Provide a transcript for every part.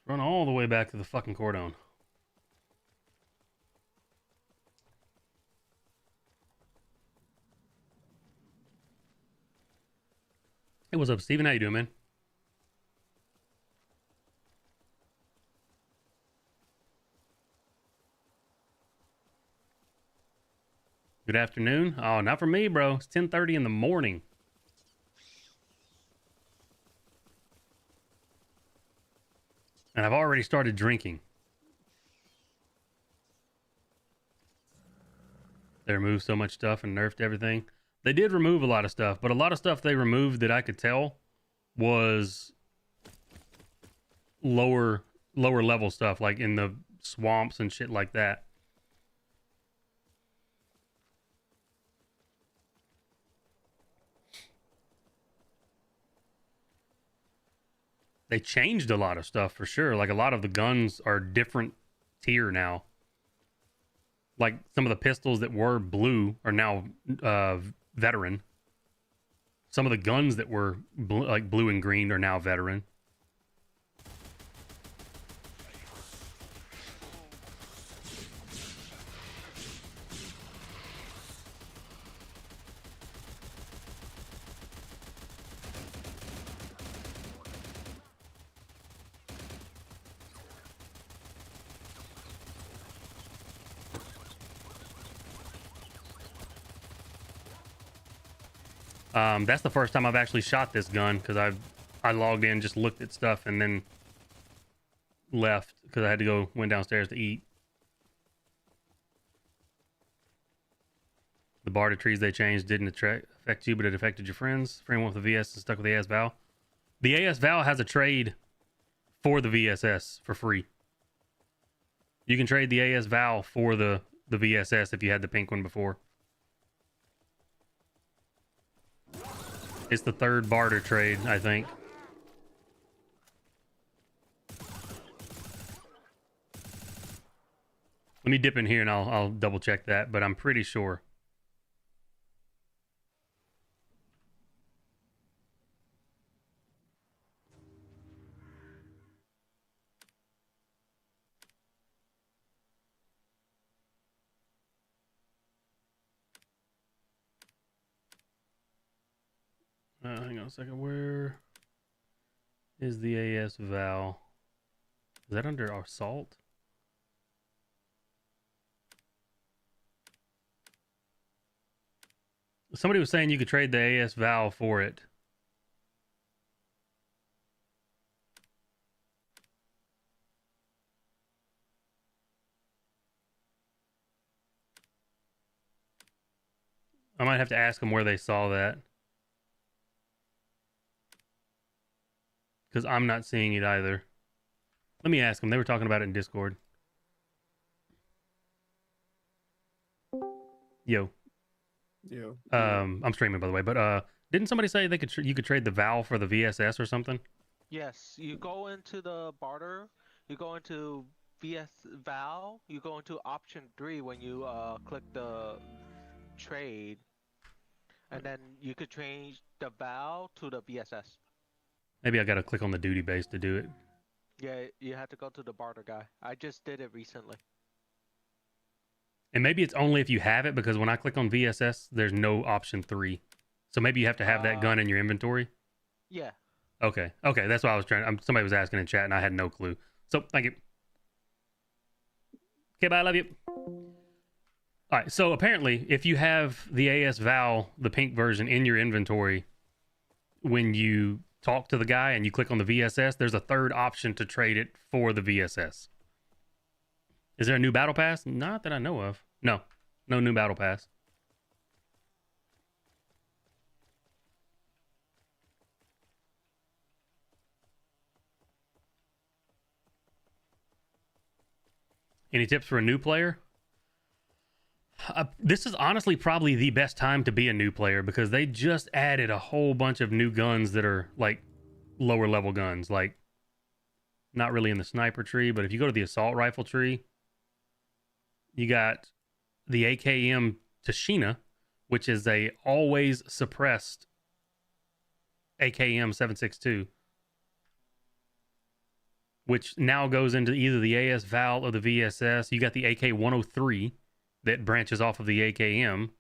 Run all the way back to the fucking cordon. Hey, what's up, Steven? How you doing, man? Good afternoon. Oh, not for me, bro. It's 10:30 in the morning. And I've already started drinking. They removed so much stuff and nerfed everything. They did remove a lot of stuff, but a lot of stuff they removed that I could tell was lower level stuff, like in the swamps and shit like that. They changed a lot of stuff for sure. Like a lot of the guns are different tier now. Like some of the pistols that were blue are now veteran. Some of the guns that were like blue and green are now veteran. That's the first time I've actually shot this gun because I logged in, just looked at stuff, and then left because I had to went downstairs to eat. The barter trees they changed didn't affect you, but it affected your friends. Friend went with the VS and stuck with the AS Val. The AS Val has a trade for the VSS for free. You can trade the AS Val for the VSS if you had the pink one before. It's the third barter trade, I think. Let me dip in here and I'll double check that, but I'm pretty sure. Hang on a second. Where is the AS Val? Is that under assault? Somebody was saying you could trade the AS Val for it. I might have to ask them where they saw that. Because I'm not seeing it either. Let me ask them. They were talking about it in Discord. Yo. Yeah. I'm streaming, by the way, but didn't somebody say they could you could trade the Val for the VSS or something? Yes, you go into the barter, you go into VS Val, you go into option 3 when you click the trade, and then you could change the Val to the VSS. Maybe I gotta click on the duty base to do it. Yeah, you have to go to the barter guy. I just did it recently. And maybe it's only if you have it, because when I click on VSS, there's no option 3. So maybe you have to have that gun in your inventory. Yeah. Okay. Okay, that's what I was trying. Somebody was asking in chat, and I had no clue. So thank you. Okay, bye. I love you. All right. So apparently, if you have the AS Val, the pink version, in your inventory, when you talk to the guy and you click on the VSS, there's a third option to trade it for the VSS. Is there a new battle pass? Not that I know of. No new battle pass. Any tips for a new player? This is honestly probably the best time to be a new player because they just added a whole bunch of new guns that are like lower level guns, like not really in the sniper tree, but if you go to the assault rifle tree, you got the AKM Tashina, which is a always suppressed AKM 7.62 which now goes into either the AS Val or the VSS. You got the AK-103 that branches off of the AKM.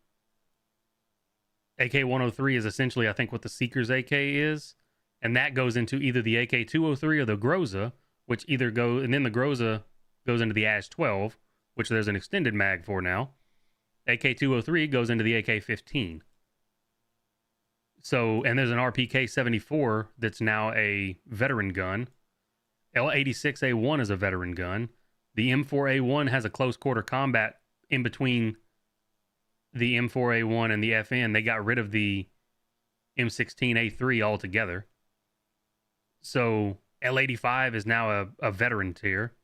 AK-103 is essentially, I think, what the Seeker's AK is, and that goes into either the AK-203 or the Groza, which either go, and then the Groza goes into the AS-12, which there's an extended mag for now. AK-203 goes into the AK-15. So, and there's an RPK-74 that's now a veteran gun. L86A1 is a veteran gun. The M4A1 has a close quarter combat in between the M4A1 and the FN. They got rid of the M16A3 altogether. So L85 is now a veteran tier.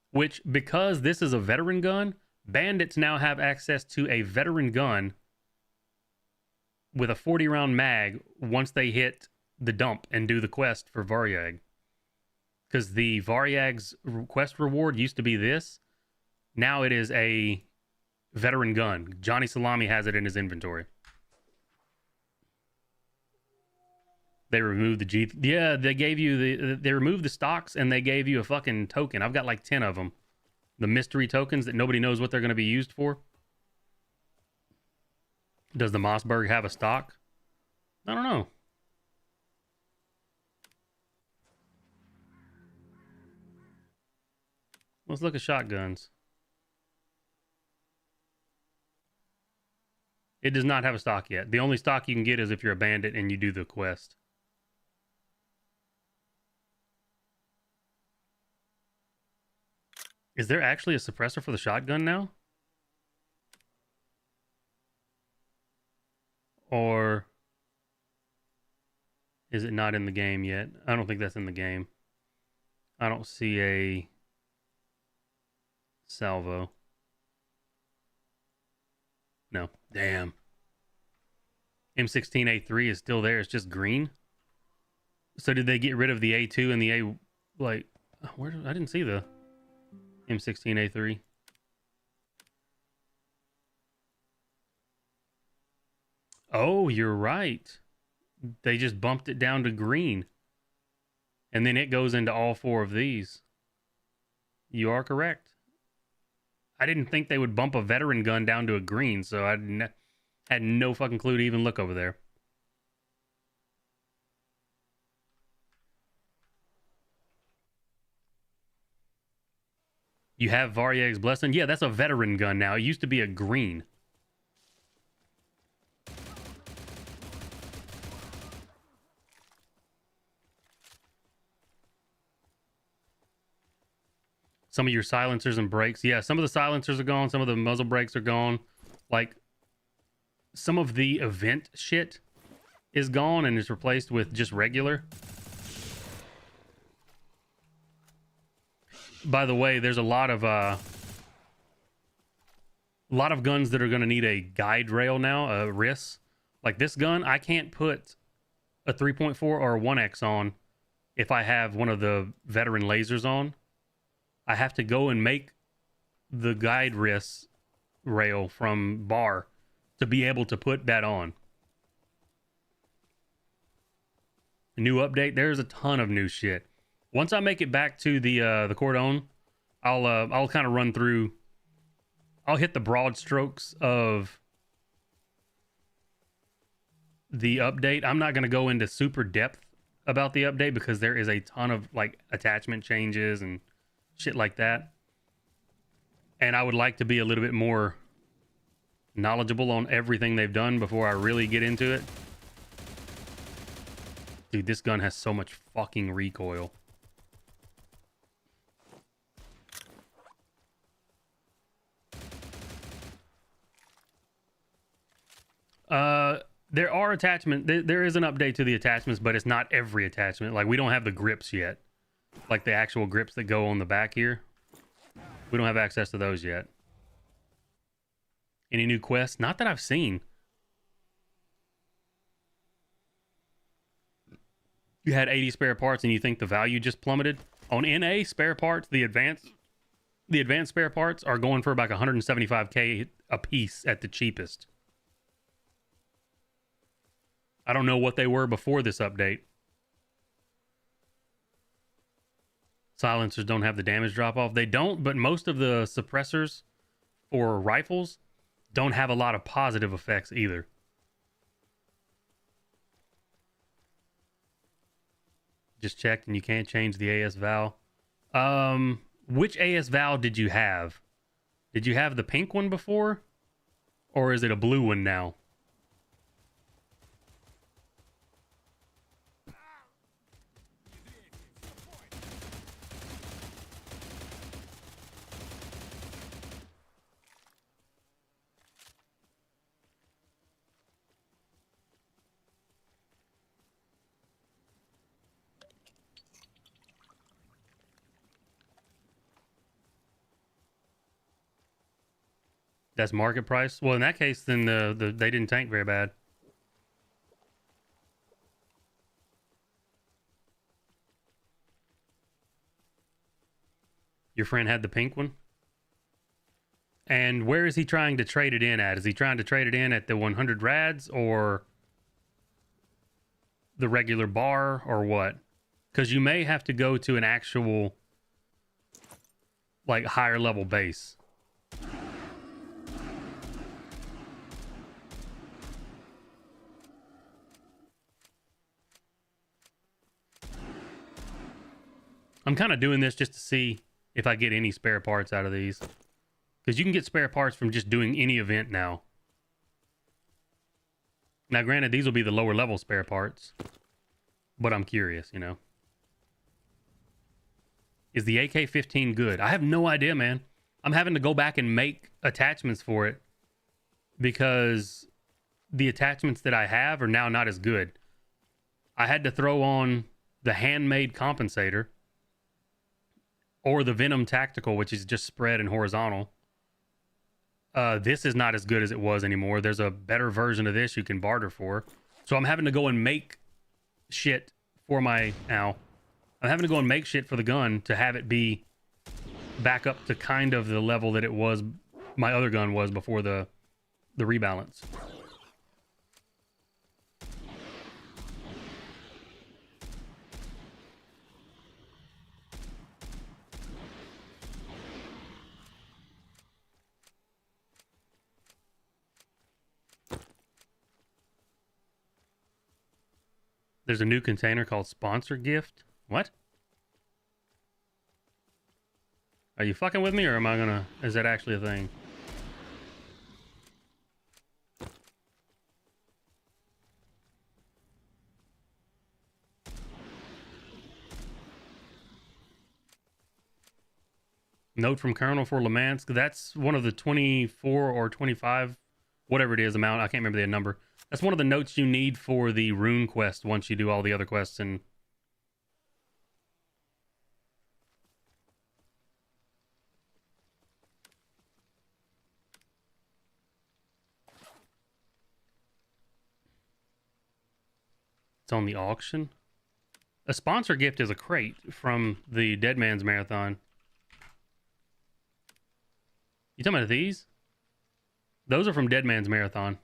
Which, because this is a veteran gun, bandits now have access to a veteran gun with a 40 round mag once they hit the dump and do the quest for Varyag. Because the Varyag's quest reward used to be this. Now it is a veteran gun. Johnny Salami has it in his inventory. They removed the G. Yeah, they gave you they removed the stocks and they gave you a fucking token. I've got like 10 of them. The mystery tokens that nobody knows what they're going to be used for. Does the Mossberg have a stock? I don't know. Let's look at shotguns. It does not have a stock yet. The only stock you can get is if you're a bandit and you do the quest. Is there actually a suppressor for the shotgun now? Or is it not in the game yet? I don't think that's in the game. I don't see a salvo. No. Damn. M16A3 is still there. It's just green. So did they get rid of the A2 and the A... Like, where? I didn't see the M16A3. Oh, you're right. They just bumped it down to green. And then it goes into all four of these. You are correct. I didn't think they would bump a veteran gun down to a green, so I had no fucking clue to even look over there. You have Varyag's Blessing? Yeah, that's a veteran gun now. It used to be a green. Some of your silencers and brakes. Yeah, some of the silencers are gone. Some of the muzzle brakes are gone. Like, some of the event shit is gone and is replaced with just regular. By the way, there's a lot of guns that are going to need a guide rail now, a RIS. Like this gun, I can't put a 3.4 or a 1X on if I have one of the veteran lasers on. I have to go and make the guide RIS rail from bar to be able to put that on. A new update. There's a ton of new shit. Once I make it back to the Cordon, I'll kind of run through. I'll hit the broad strokes of the update. I'm not going to go into super depth about the update because there is a ton of like attachment changes and shit like that. And I would like to be a little bit more knowledgeable on everything they've done before I really get into it. Dude, this gun has so much fucking recoil. There are attachments. There is an update to the attachments, but it's not every attachment. Like, we don't have the grips yet. Like, the actual grips that go on the back here. We don't have access to those yet. Any new quests? Not that I've seen. You had 80 spare parts and you think the value just plummeted? On NA, spare parts, the advanced spare parts are going for about 175k a piece at the cheapest. I don't know what they were before this update. silencers don't have the damage drop off. They don't, but most of the suppressors for rifles don't have a lot of positive effects either. Just checked, and you can't change the AS Val. Which AS Val did you have? Did you have the pink one before? Or is it a blue one now? That's market price. Well, in that case, then they didn't tank very bad. Your friend had the pink one? And where is he trying to trade it in at? Is he trying to trade it in at the 100 rads or the regular bar or what? Because you may have to go to an actual, like, higher level base. I'm kind of doing this just to see if I get any spare parts out of these. Because you can get spare parts from just doing any event now. Now, granted, these will be the lower level spare parts. But I'm curious, you know. Is the AK-15 good? I have no idea, man. I'm having to go back and make attachments for it. Because the attachments that I have are now not as good. I had to throw on the handmade compensator. Or the Venom Tactical, which is just spread and horizontal. This is not as good as it was anymore. There's a better version of this you can barter for. So I'm having to go and make shit for my... Ow. I'm having to go and make shit for the gun to have it be back up to kind of the level that it was... My other gun was before the rebalance. There's a new container called Sponsor Gift. What? Are you fucking with me, or am I gonna... Is that actually a thing? Note from Colonel for Lemansk. That's one of the 24 or 25, whatever it is, amount. I can't remember the number. That's one of the notes you need for the rune quest once you do all the other quests. And it's on the auction. A sponsor gift is a crate from the Dead Man's Marathon. You talking about these? Those are from Dead Man's Marathon.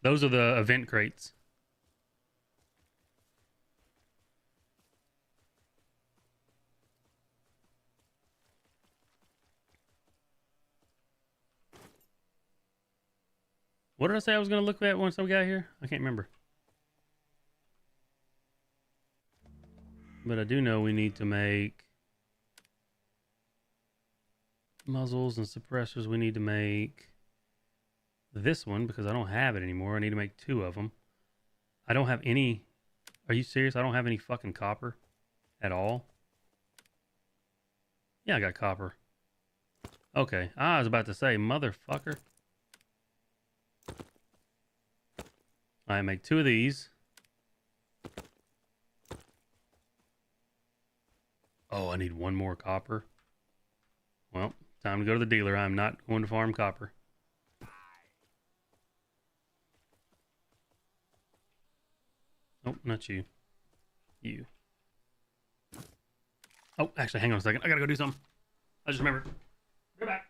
Those are the event crates. What did I say I was going to look at once I got here? I can't remember. But I do know we need to make muzzles and suppressors. We need to make this one because I don't have it anymore. I need to make 2 of them. I don't have any... Are you serious? I don't have any fucking copper at all? Yeah, I got copper. Okay. I was about to say, motherfucker. I make 2 of these. Oh, I need 1 more copper. Well, time to go to the dealer. I'm not going to farm copper. Oh, not you. You. Oh, actually, hang on a second. I gotta go do something. I just remembered. Go back.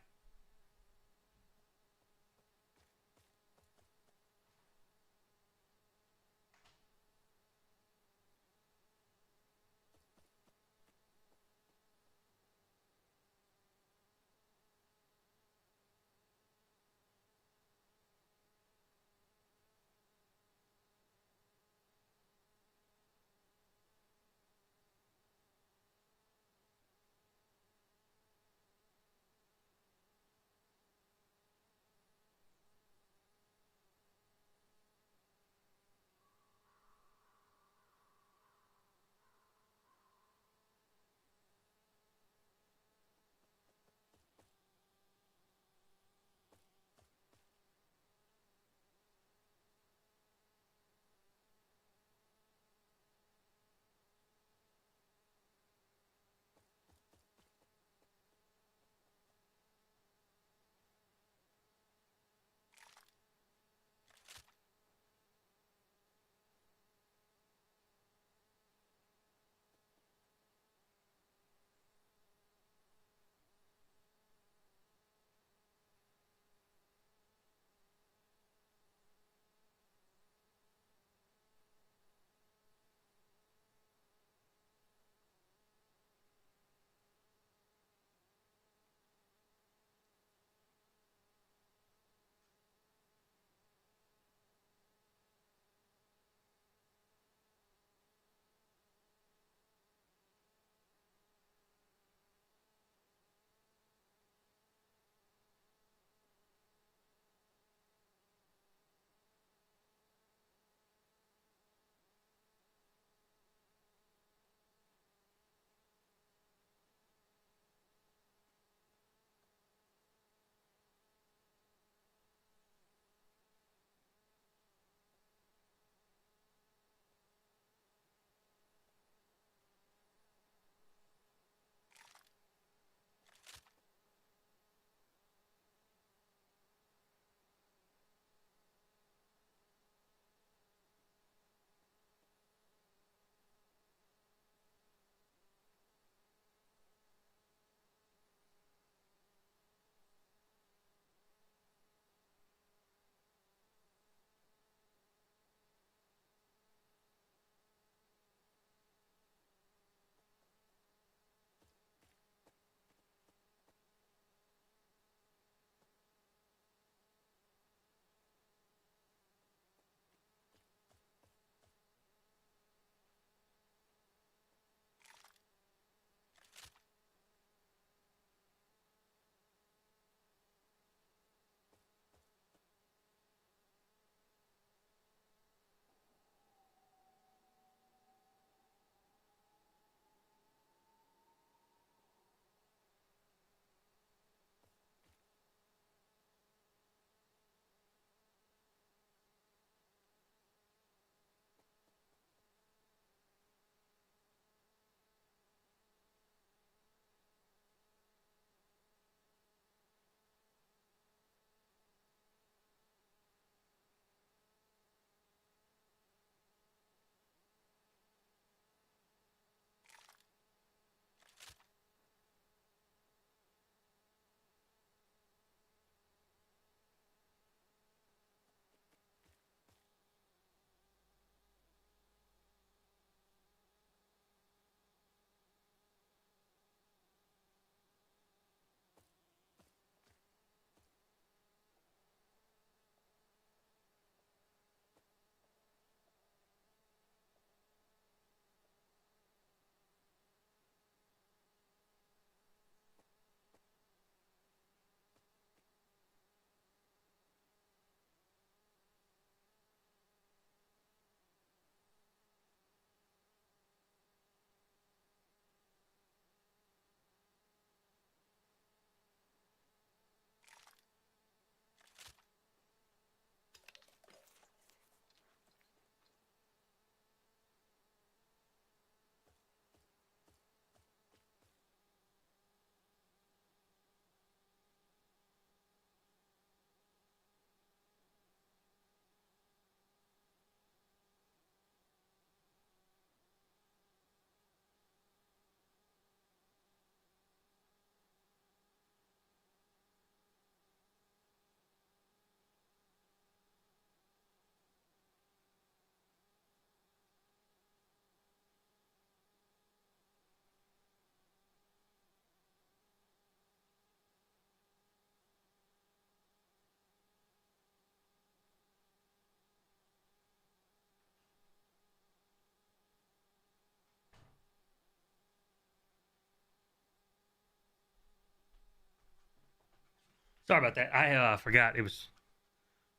Sorry about that. I forgot it was.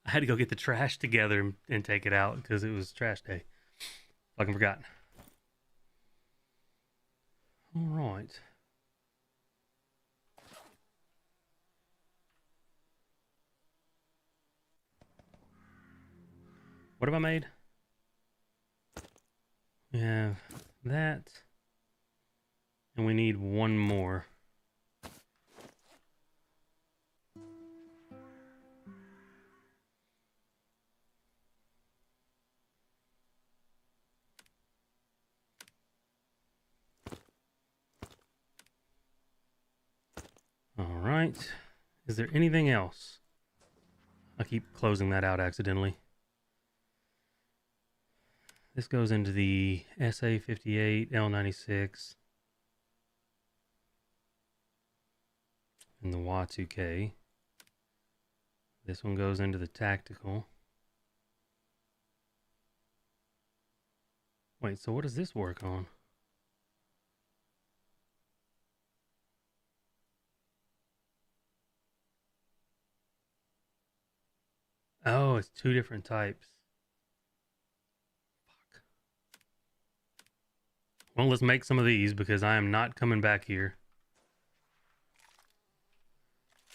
I had to go get the trash together and take it out because it was trash day. Fucking forgot. All right. What have I made? We have that. And we need one more. All right. Is there anything else? I keep closing that out accidentally. This goes into the SA-58, L-96, and the Y2K. This one goes into the tactical. Wait, so what does this work on? Oh, it's two different types. Fuck. Well, let's make some of these because I am not coming back here.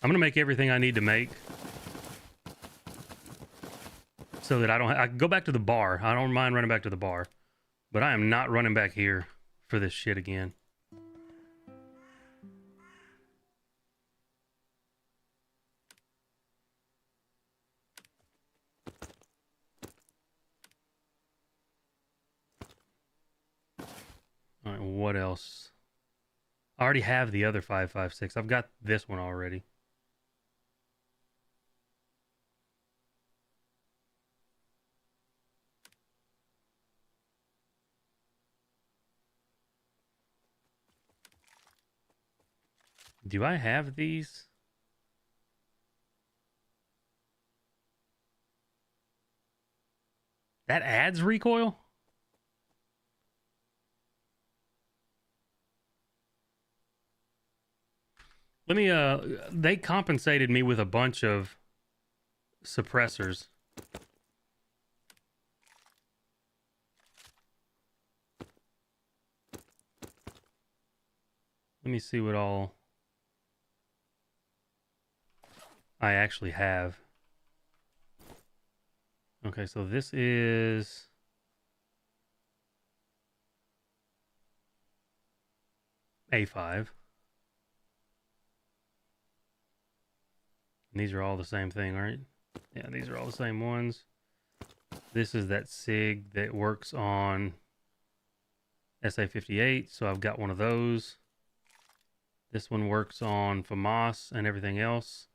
I'm going to make everything I need to make so that I can go back to the bar. I don't mind running back to the bar, but I am not running back here for this shit again. All right, what else? I already have the other 5.56. I've got this one already. Do I have these? That adds recoil? Let me, they compensated me with a bunch of suppressors. Let me see what all I actually have. Okay, so this is A5. And these are all the same thing, right? Yeah, these are all the same ones. This is that SIG that works on SA-58, so I've got one of those. This one works on FAMAS and everything else.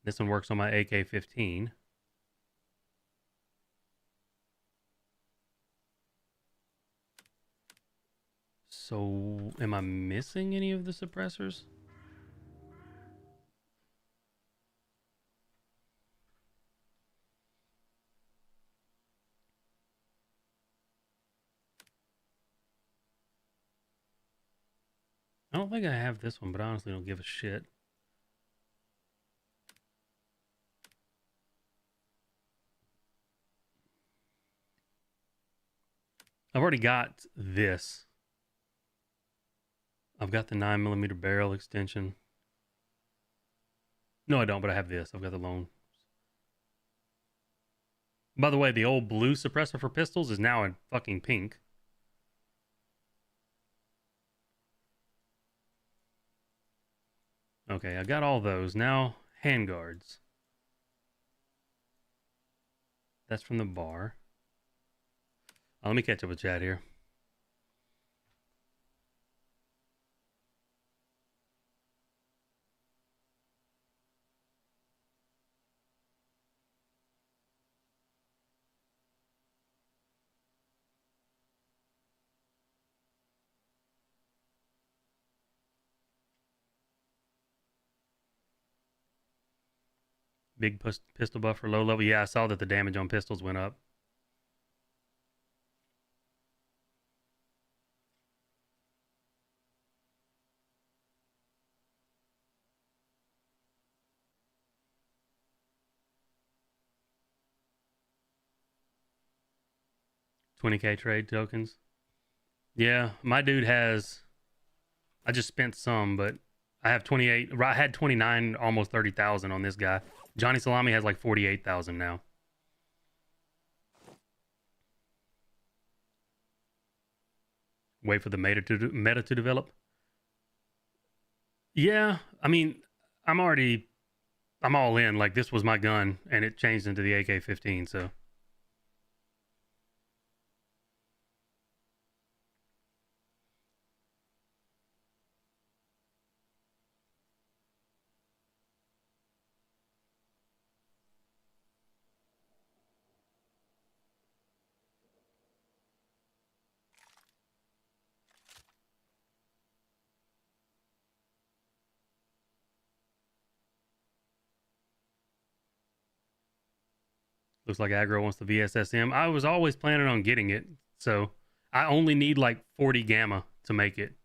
This one works on my AK-15. So, am I missing any of the suppressors? I don't think I have this one, but I honestly don't give a shit. I've already got this. I've got the 9mm barrel extension. No, I don't, but I have this. I've got the lone. By the way, the old blue suppressor for pistols is now in fucking pink. Okay, I got all those. Now, handguards. That's from the bar. Let me catch up with chat here. Big pistol buff for low level. Yeah, I saw that the damage on pistols went up. 20K trade tokens. Yeah, my dude has. I just spent some, but I have 28. I had 29, almost 30,000 on this guy. Johnny Salami has like 48,000 now. Wait for the meta to develop. Yeah, I mean, I'm all in. Like, this was my gun, and it changed into the AK-15, so. Looks like Aggro wants the VSSM. I was always planning on getting it, so I only need like 40 gamma to make it.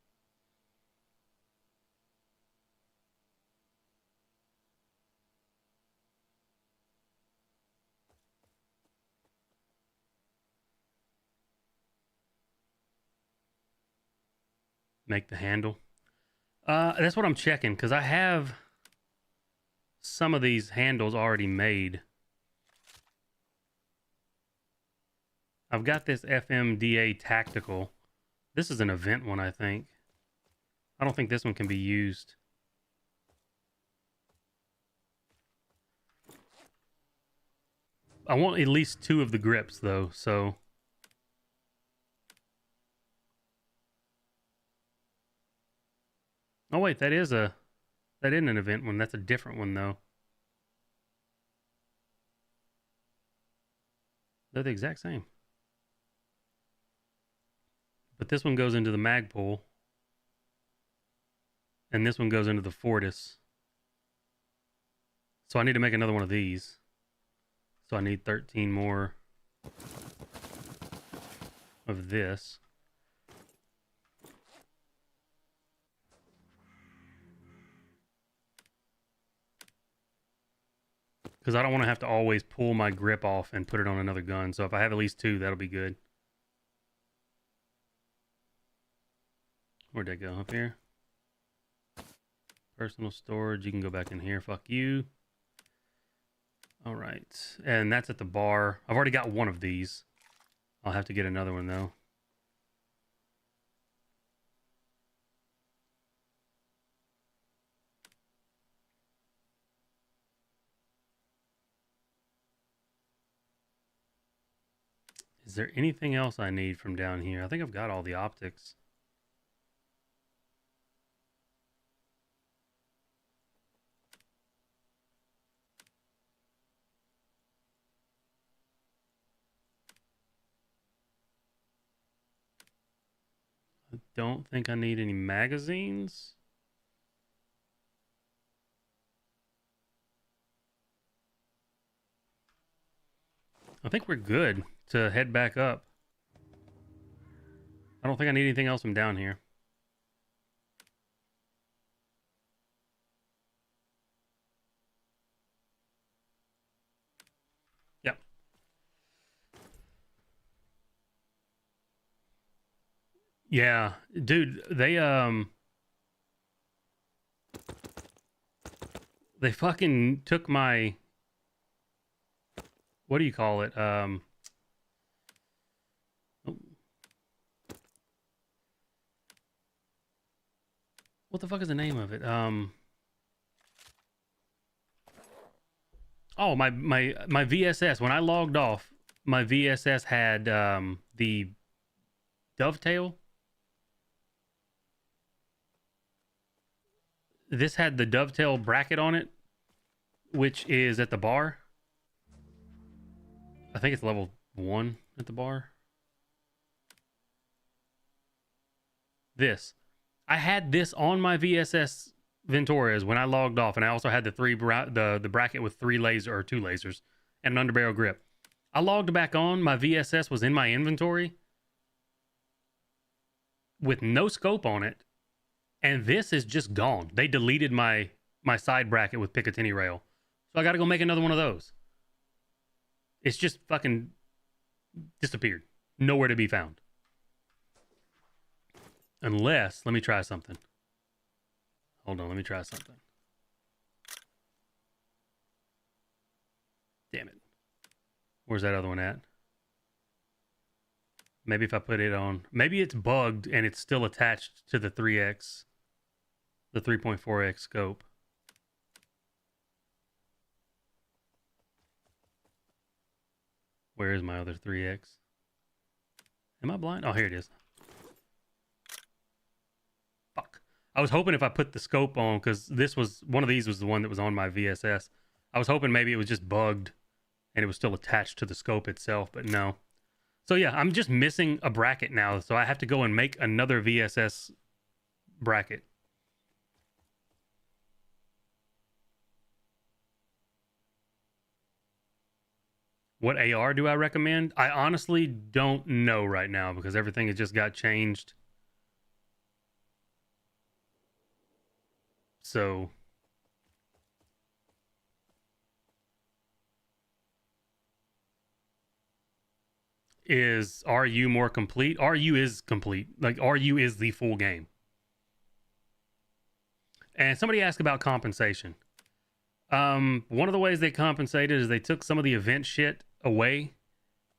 Make the handle. That's what I'm checking, because I have some of these handles already made. I've got this FMDA Tactical. This is an event one, I think. I don't think this one can be used. I want at least 2 of the grips, though, so... Oh, wait, that isn't an event one. That's a different one, though. They're the exact same. But this one goes into the Magpul. And this one goes into the Fortis. So I need to make another one of these. So I need 13 more of this. Because I don't want to have to always pull my grip off and put it on another gun. So if I have at least 2, that'll be good. Where'd that go? Up here? Personal storage. You can go back in here. Fuck you. All right. And that's at the bar. I've already got one of these. I'll have to get another one, though. Is there anything else I need from down here? I think I've got all the optics. I don't think I need any magazines. I think we're good to head back up. I don't think I need anything else from down here. Yep. Yeah, dude, they fucking took my, what do you call it? What the fuck is the name of it? Oh, my VSS. When I logged off, my VSS had the dovetail. This had the dovetail bracket on it, which is at the bar. I think it's level 1 at the bar. This. I had this on my VSS Venturas when I logged off, and I also had the the bracket with 3 lasers or 2 lasers and an underbarrel grip. I logged back on, my VSS was in my inventory with no scope on it, and this is just gone. They deleted my side bracket with Picatinny rail, so I got to go make another one of those. It's just fucking disappeared. Nowhere to be found. Unless, let me try something. Hold on, let me try something. Damn it. Where's that other one at? Maybe if I put it on, maybe it's bugged and it's still attached to the 3x, the 3.4x scope. Where is my other 3x? Am I blind? Oh, here it is. Fuck. I was hoping if I put the scope on, because this was, one of these was the one that was on my VSS. I was hoping maybe it was just bugged and it was still attached to the scope itself, but no. So yeah, I'm just missing a bracket now, so I have to go and make another VSS bracket. What AR do I recommend? I honestly don't know right now because everything has just got changed. So is RU more complete? RU is complete. Like RU is the full game. And somebody asked about compensation. One of the ways they compensated is they took some of the event shit away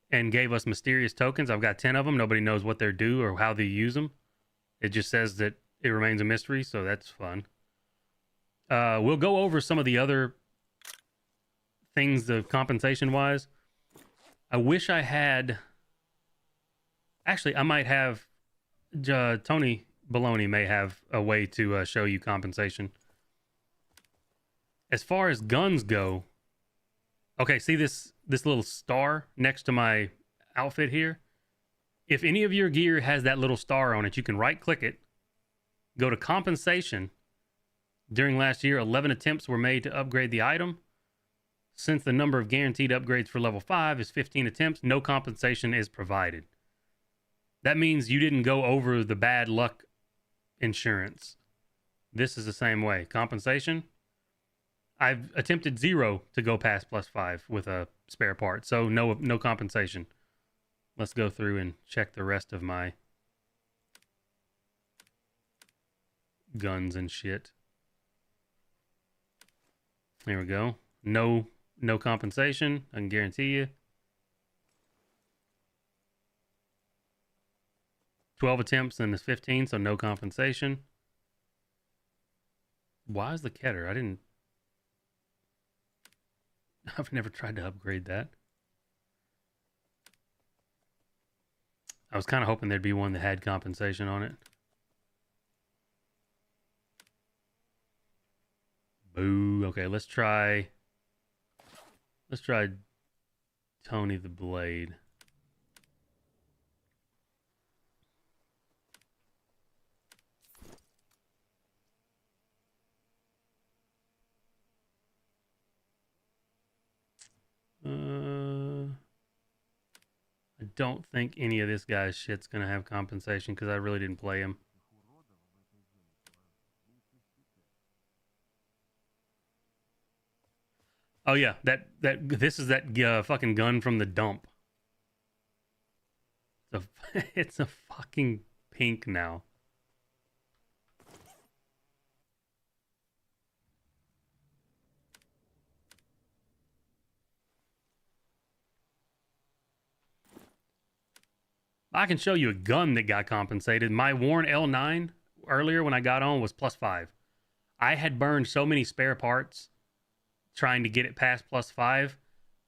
and gave us mysterious tokens. I've got 10 of them. Nobody knows what they're due or how they use them. It just says that it remains a mystery, so that's fun. We'll go over some of the other things of compensation wise. I wish I had. Actually, I might have. Tony Baloney may have a way to show you compensation. As far as guns go, okay, see this little star next to my outfit here? If any of your gear has that little star on it, you can right-click it, go to compensation. During last year, 11 attempts were made to upgrade the item. Since the number of guaranteed upgrades for level 5 is 15 attempts, no compensation is provided. That means you didn't go over the bad luck insurance. This is the same way. Compensation. I've attempted 0 to go past +5 with a spare part, so no compensation. Let's go through and check the rest of my guns and shit. There we go. No compensation, I can guarantee you. 12 attempts and it's 15, so no compensation. Why is the Keter? I've never tried to upgrade that. I was kind of hoping there'd be one that had compensation on it. Boo. Okay, let's try Tony the Blade. I don't think any of this guy's shit's gonna have compensation because I really didn't play him. Oh yeah, this is that fucking gun from the dump. It's a fucking pink now. I can show you a gun that got compensated. My Warren L9 earlier when I got on was +5. I had burned so many spare parts trying to get it past +5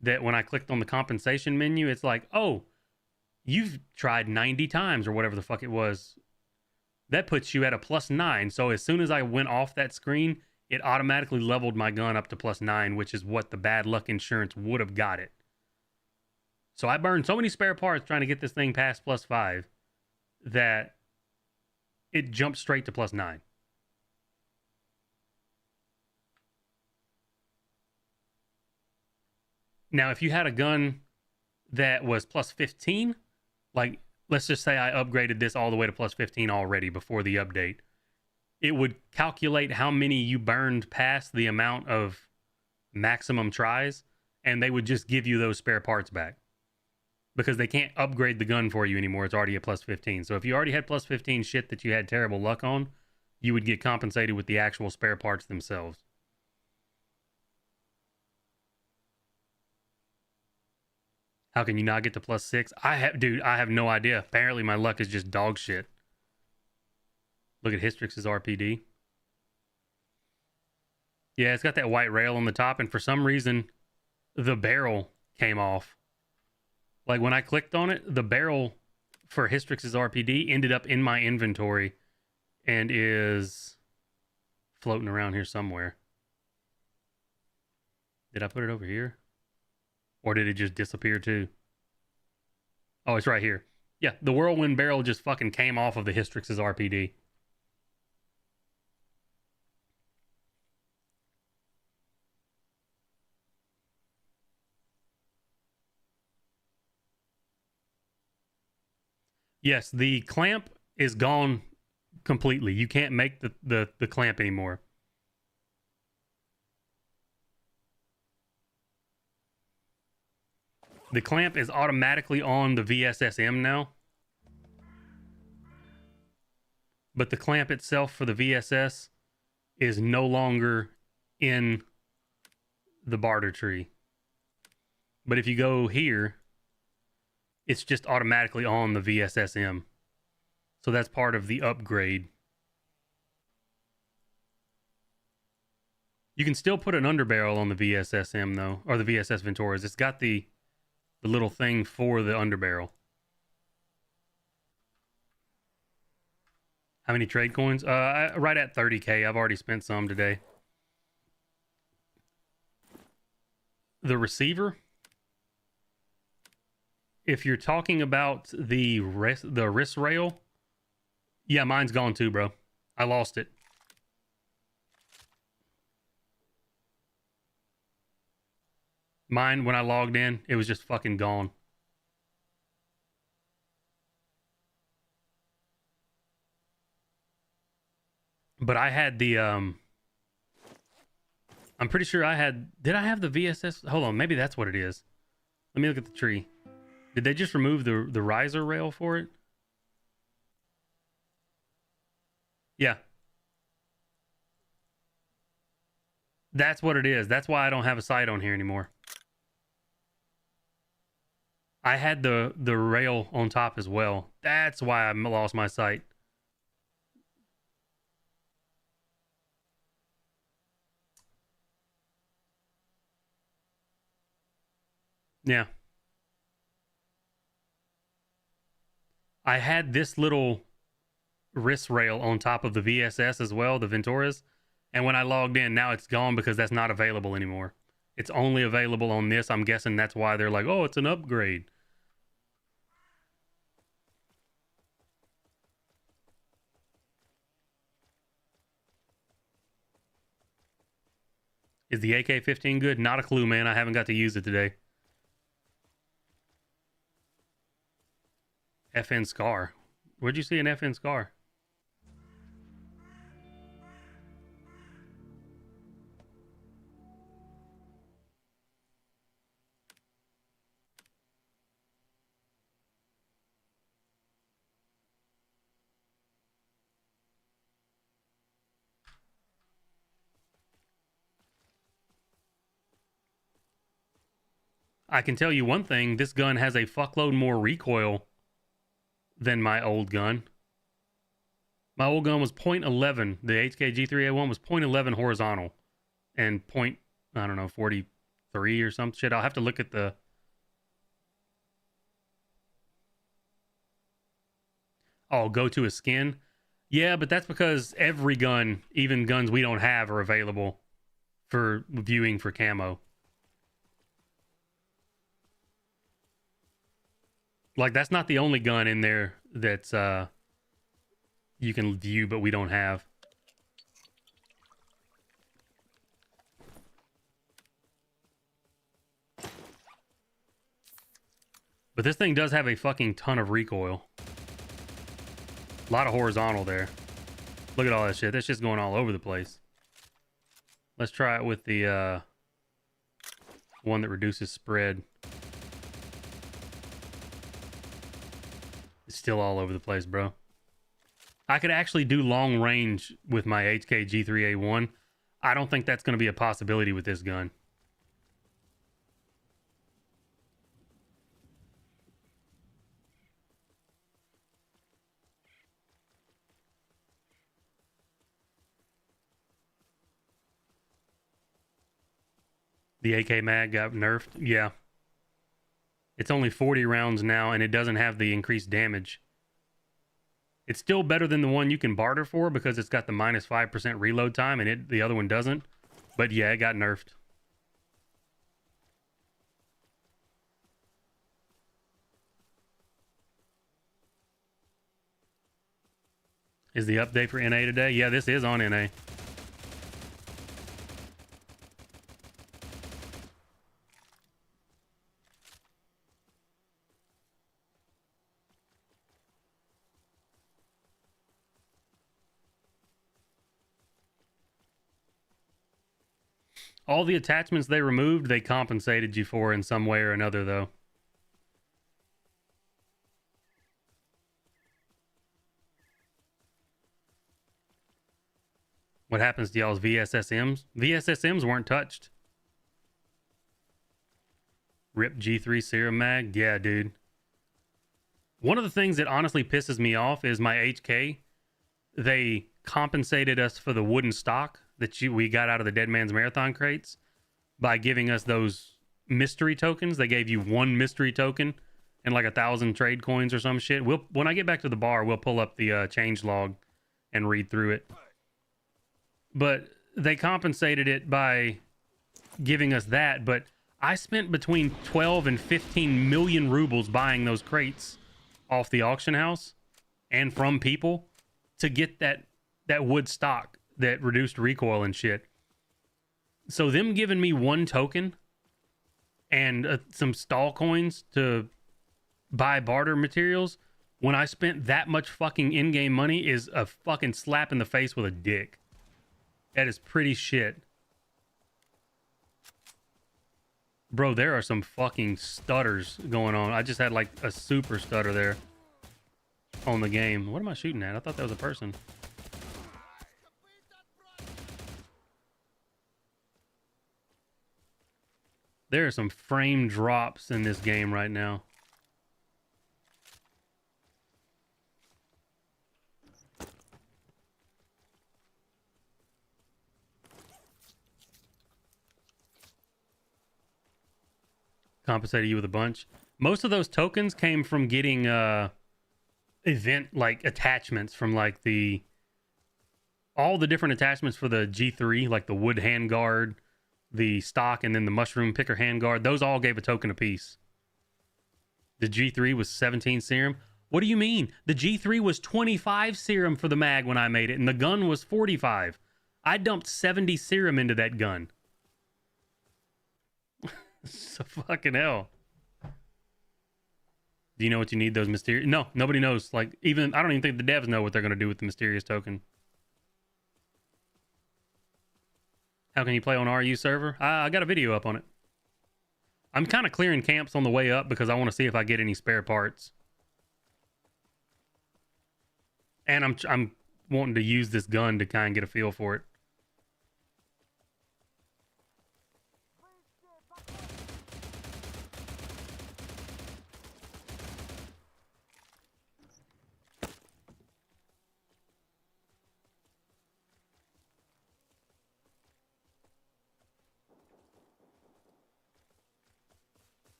that when I clicked on the compensation menu, it's like, oh, you've tried 90 times or whatever the fuck it was. That puts you at a +9. So as soon as I went off that screen, it automatically leveled my gun up to +9, which is what the bad luck insurance would have got it. So I burned so many spare parts trying to get this thing past +5 that it jumped straight to +9. Now, if you had a gun that was +15, like let's just say I upgraded this all the way to +15 already before the update, it would calculate how many you burned past the amount of maximum tries, and they would just give you those spare parts back. because they can't upgrade the gun for you anymore. It's already at plus 15. So if you already had plus 15 shit that you had terrible luck on, you would get compensated with the actual spare parts themselves. How can you not get to plus 6? I have no idea. Apparently my luck is just dog shit. Look at Hystrix's RPD. Yeah, it's got that white rail on the top, and for some reason, the barrel came off. Like, when I clicked on it, the barrel for Hystrix's RPD ended up in my inventory and is floating around here somewhere. Did I put it over here? Or did it just disappear too? Oh, it's right here. Yeah, the Whirlwind barrel just fucking came off of the Hystrix's RPD. Yes, the clamp is gone completely. You can't make the clamp anymore. The clamp is automatically on the VSSM now. But the clamp itself for the VSS is no longer in the barter tree. But if you go here, it's just automatically on the VSSM. So that's part of the upgrade. You can still put an underbarrel on the VSSM though, or the VSS Venturas. It's got the little thing for the underbarrel. How many trade coins? Right at 30k. I've already spent some today. The receiver, if you're talking about the wrist rail, yeah, mine's gone too, bro. I lost it. Mine, when I logged in, it was just fucking gone. But I had the, I'm pretty sure I had, did I have the VSS? Hold on, maybe that's what it is. Let me look at the tree. Did they just remove the riser rail for it? Yeah. That's what it is. That's why I don't have a sight on here anymore. I had the rail on top as well. That's why I lost my sight. Yeah. I had this little wrist rail on top of the VSS as well, the Venturas. And when I logged in, now it's gone because that's not available anymore. It's only available on this. I'm guessing that's why they're like, oh, it's an upgrade. Is the AK-15 good? Not a clue, man. I haven't got to use it today. FN Scar. Where'd you see an FN Scar? I can tell you one thing. This gun has a fuckload more recoil than my old gun. My old gun was .11. The HK G3A1 was .11 horizontal and I don't know, 43 or some shit. I'll have to look at the... Oh, go to a skin? Yeah, but that's because every gun, even guns we don't have, are available for viewing for camo. Like, that's not the only gun in there that's you can view, but we don't have. But this thing does have a fucking ton of recoil. A lot of horizontal there. Look at all that shit. That shit's going all over the place. Let's try it with the one that reduces spread. It's still all over the place, bro. I could actually do long range with my HK G3A1. I don't think that's going to be a possibility with this gun. The AK mag got nerfed. Yeah. It's only 40 rounds now, and it doesn't have the increased damage. It's still better than the one you can barter for because it's got the minus 5% reload time, and the other one doesn't. But yeah, it got nerfed. Is the update for NA today? Yeah, this is on NA. All the attachments they removed, they compensated you for in some way or another, though. What happens to y'all's VSSMs? VSSMs weren't touched. Rip G3 Serum Mag? Yeah, dude. One of the things that honestly pisses me off is my HK. They compensated us for the wooden stock that we got out of the Dead Man's Marathon crates by giving us those mystery tokens. They gave you one mystery token and like 1,000 trade coins or some shit. When I get back to the bar, we'll pull up the change log and read through it. But they compensated it by giving us that. But I spent between 12 and 15 million rubles buying those crates off the auction house and from people to get that wood stock that reduced recoil and shit. So them giving me one token and some stall coins to buy barter materials when I spent that much fucking in-game money is a fucking slap in the face with a dick. That is pretty shit. Bro, there are some fucking stutters going on. I just had like a super stutter there on the game. What am I shooting at? I thought that was a person. There are some frame drops in this game right now. Compensated you with a bunch. Most of those tokens came from getting event like attachments from like all the different attachments for the G3, like the wood handguard, the stock, and then the mushroom picker handguard. Those all gave a token apiece. The G3 was 17 serum. What do you mean? The G3 was 25 serum for the mag when I made it, and the gun was 45. I dumped 70 serum into that gun. So fucking hell. Do you know what you need those mysterious? No, nobody knows. Like, I don't even think the devs know what they're going to do with the mysterious token. How can you play on RU server? I got a video up on it. I'm kind of clearing camps on the way up because I want to see if I get any spare parts. And I'm wanting to use this gun to kind of get a feel for it.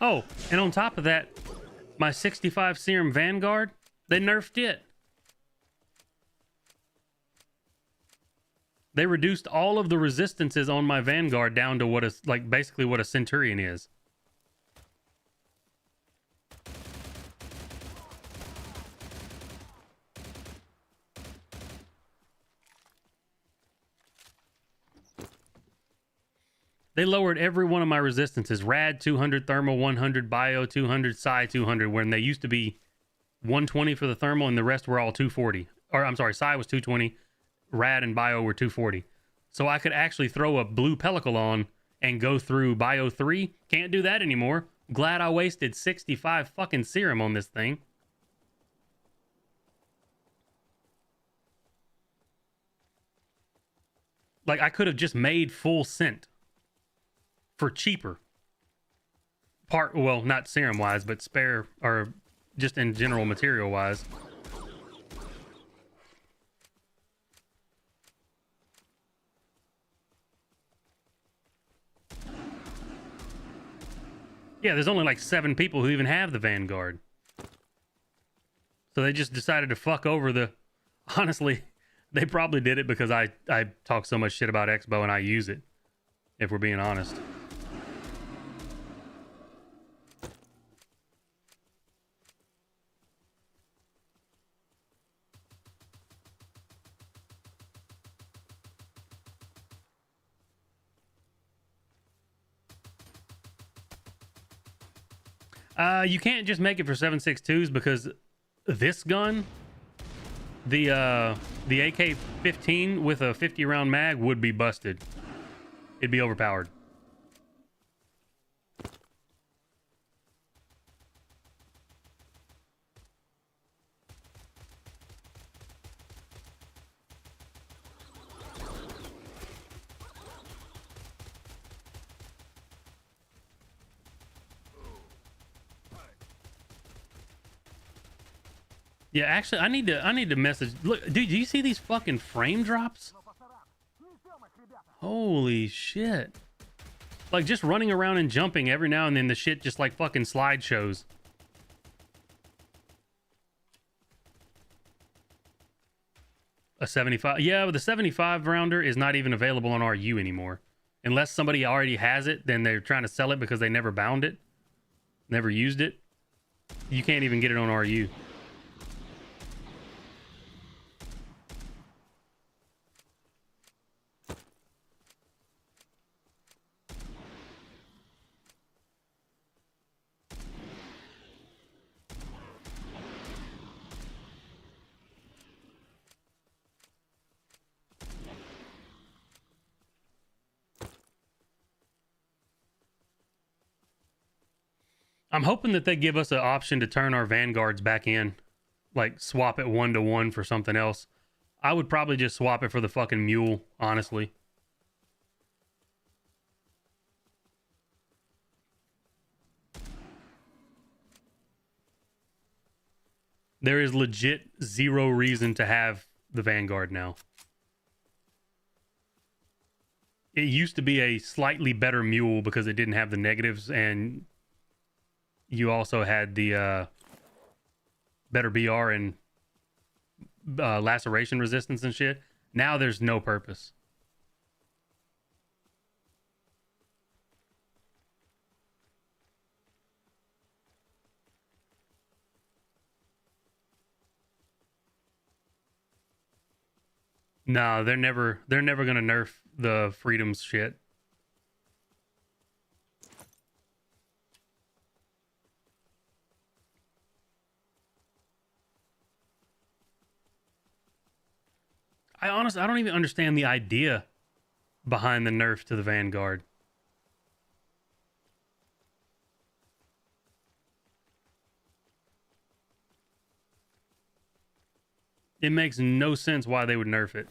Oh, and on top of that, my 65 serum Vanguard, they nerfed it. They reduced all of the resistances on my Vanguard down to basically what a Centurion is. They lowered every one of my resistances. Rad 200, Thermal 100, Bio 200, Psi 200, when they used to be 120 for the Thermal and the rest were all 240. Or I'm sorry, Psi was 220, Rad and Bio were 240. so I could actually throw a blue pellicle on and go through Bio 3. Can't do that anymore. Glad I wasted 65 fucking serum on this thing. Like, I could have just made full scent for cheaper. Well, not serum wise, but spare, or just in general material wise. Yeah, there's only like 7 people who even have the Vanguard. So they just decided to fuck over the... Honestly, they probably did it because I talk so much shit about Expo and I use it, if we're being honest. You can't just make it for 7.62s because this gun, the AK-15 with a 50 round mag would be busted. It'd be overpowered. Yeah, actually, I need to message. Look, dude, do you see these fucking frame drops? Holy shit! Like just running around and jumping every now and then, the shit just like fucking slideshows. A 75, yeah, but the 75 rounder is not even available on RU anymore, unless somebody already has it. Then they're trying to sell it because they never bound it, never used it. You can't even get it on RU. I'm hoping that they give us an option to turn our Vanguards back in. Like, swap it 1-to-1 for something else. I would probably just swap it for the fucking mule, honestly. There is legit zero reason to have the Vanguard now. It used to be a slightly better mule because it didn't have the negatives, and you also had the better BR and laceration resistance and shit. Now there's no purpose. No, they're never gonna nerf the freedoms shit. I don't even understand the idea behind the nerf to the Vanguard. It makes no sense why they would nerf it.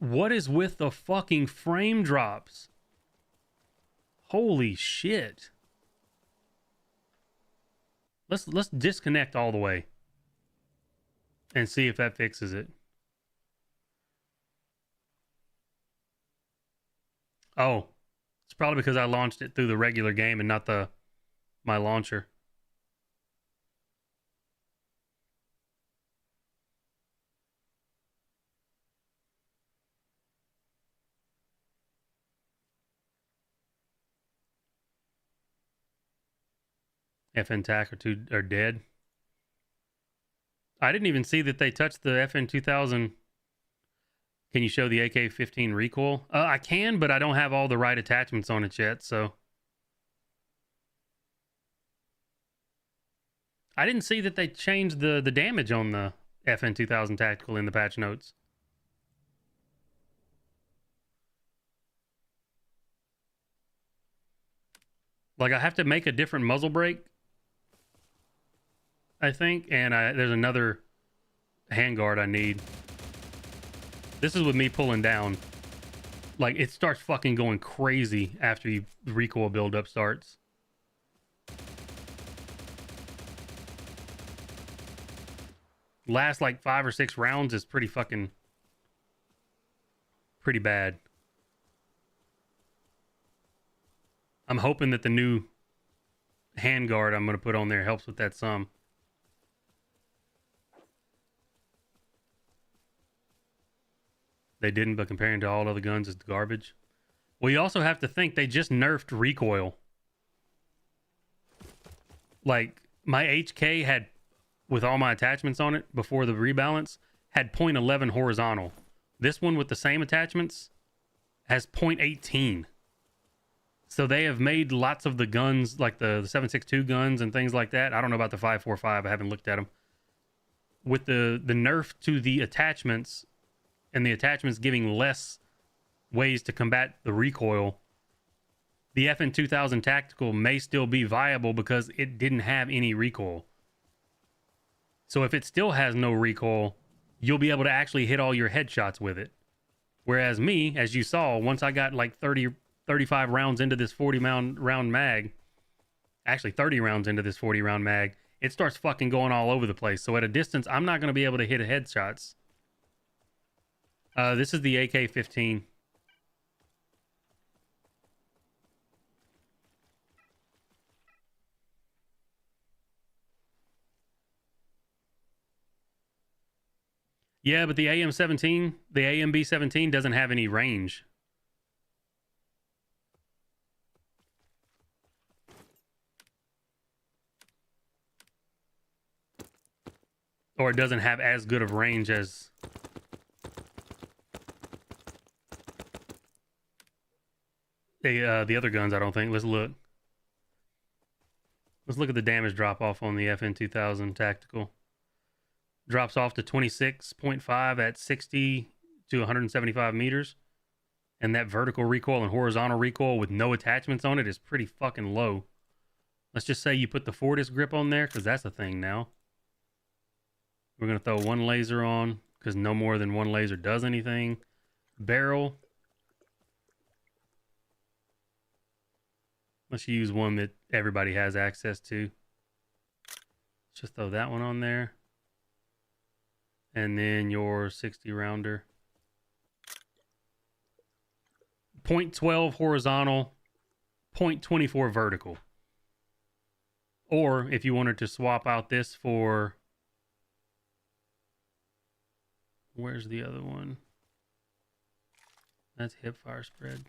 What is with the fucking frame drops? Holy shit. Let's disconnect all the way and see if that fixes it. Oh, it's probably because I launched it through the regular game and not my launcher. FN TAC are dead. I didn't even see that they touched the FN 2000. Can you show the AK-15 recoil? I can, but I don't have all the right attachments on it yet, so. I didn't see that they changed the damage on the FN 2000 Tactical in the patch notes. Like, I have to make a different muzzle brake, I think, and there's another handguard I need. This is with me pulling down. Like, it starts fucking going crazy after the recoil buildup starts. Last like 5 or 6 rounds is pretty bad. I'm hoping that the new handguard I'm going to put on there helps with that some. They didn't, but comparing to all other guns, it's garbage. Well, you also have to think they just nerfed recoil. Like, my HK had, with all my attachments on it before the rebalance, had 0.11 horizontal. This one with the same attachments has 0.18. So they have made lots of the guns, like the 7.62 guns and things like that. I don't know about the 5.45. I haven't looked at them. With the nerf to the attachments, and the attachments giving less ways to combat the recoil, the FN 2000 Tactical may still be viable because it didn't have any recoil. So if it still has no recoil, you'll be able to actually hit all your headshots with it. Whereas me, as you saw, once I got like 35 rounds into this 40-round mag, actually 30 rounds into this 40-round mag, it starts fucking going all over the place. So at a distance, I'm not going to be able to hit headshots. This is the AK-15. Yeah, but the AM-17, the AMB-17 doesn't have any range. Or it doesn't have as good of range as the other guns, I don't think. Let's look. Let's look at the damage drop off on the FN 2000 Tactical. Drops off to 26.5 at 60 to 175 meters. And that vertical recoil and horizontal recoil with no attachments on it is pretty fucking low. Let's just say you put the Fortis grip on there, because that's a thing now. We're going to throw one laser on, because no more than one laser does anything. Barrel. Let's use one that everybody has access to. Let's just throw that one on there. And then your 60 rounder. 0.12 horizontal, 0.24 vertical. Or if you wanted to swap out this for... Where's the other one? That's hip fire spread.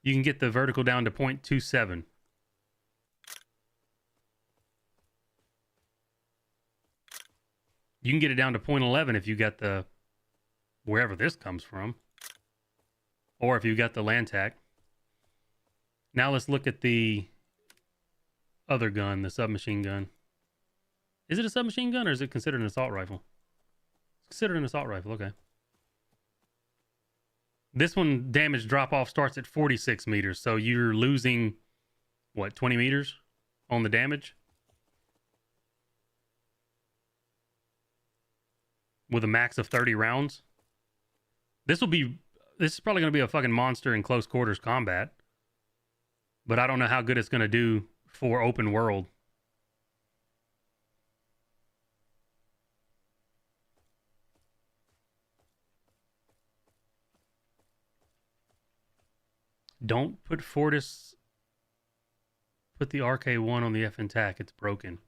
You can get the vertical down to 0.27. You can get it down to 0.11 if you got the... wherever this comes from. Or if you got the Lantac. Now let's look at the other gun, the submachine gun. Is it a submachine gun or is it considered an assault rifle? It's considered an assault rifle, okay. This one, damage drop-off starts at 46 meters, so you're losing, what, 20 meters on the damage? With a max of 30 rounds? This is probably going to be a fucking monster in close quarters combat. But I don't know how good it's going to do for open world. Don't put Fortis... Put the RK1 on the FN TAC. It's broken.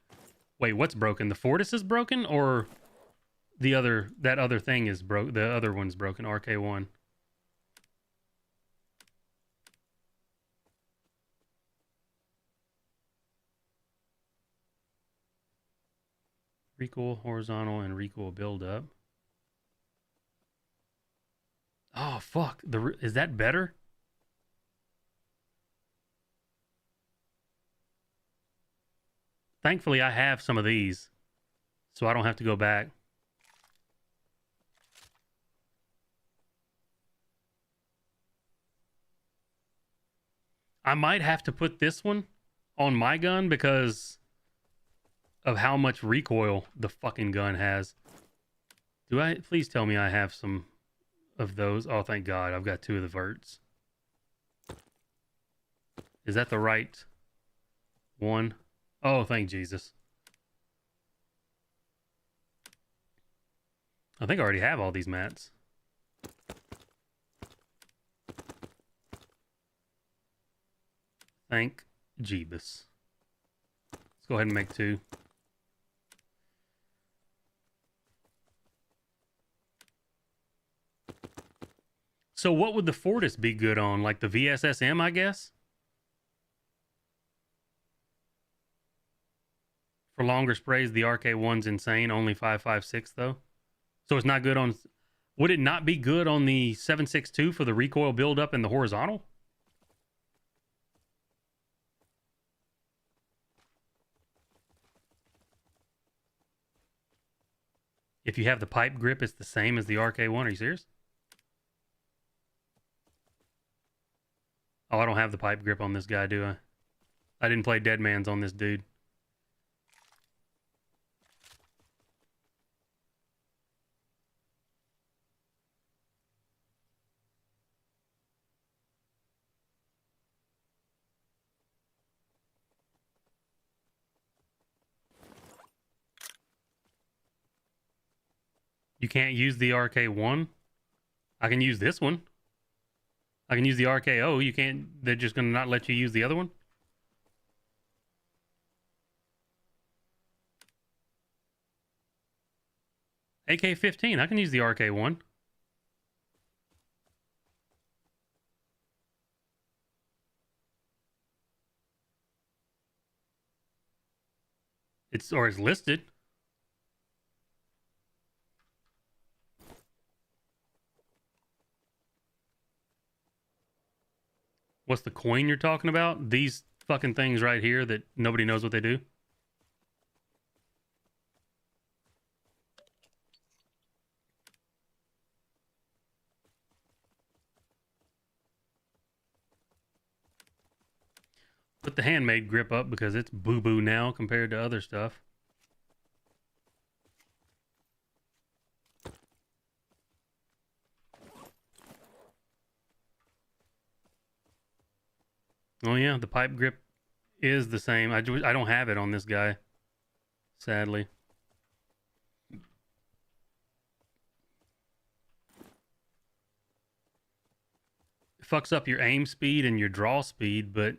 Wait, what's broken? The Fortis is broken, or the other... That other thing is broke. The other one's broken. RK1. Recoil, horizontal, and recoil buildup. Oh, fuck. Is that better? Thankfully, I have some of these. so I don't have to go back. I might have to put this one on my gun because of how much recoil the fucking gun has. Do I? Please tell me I have some of those. Oh, thank God. I've got 2 of the verts. Is that the right one? Oh, thank Jesus. I think I already have all these mats. Thank Jeebus. Let's go ahead and make 2. So what would the Fortis be good on? Like the VSSM, I guess? For longer sprays, the RK1's insane. Only 5.56 though. So it's not good on... Would it not be good on the 7.62 for the recoil buildup in the horizontal? If you have the pipe grip, it's the same as the RK1. Are you serious? Oh, I don't have the pipe grip on this guy, do I? I didn't play Dead Man's on this dude. You can't use the RK1? I can use this one. I can use the RKO. You can't... They're just going to not let you use the other one? AK-15. I can use the RK1. It's listed. What's the coin you're talking about? These fucking things right here that nobody knows what they do? Put the handmade grip up because it's boo-boo now compared to other stuff. Oh yeah, the pipe grip is the same. I don't have it on this guy, sadly. It fucks up your aim speed and your draw speed, but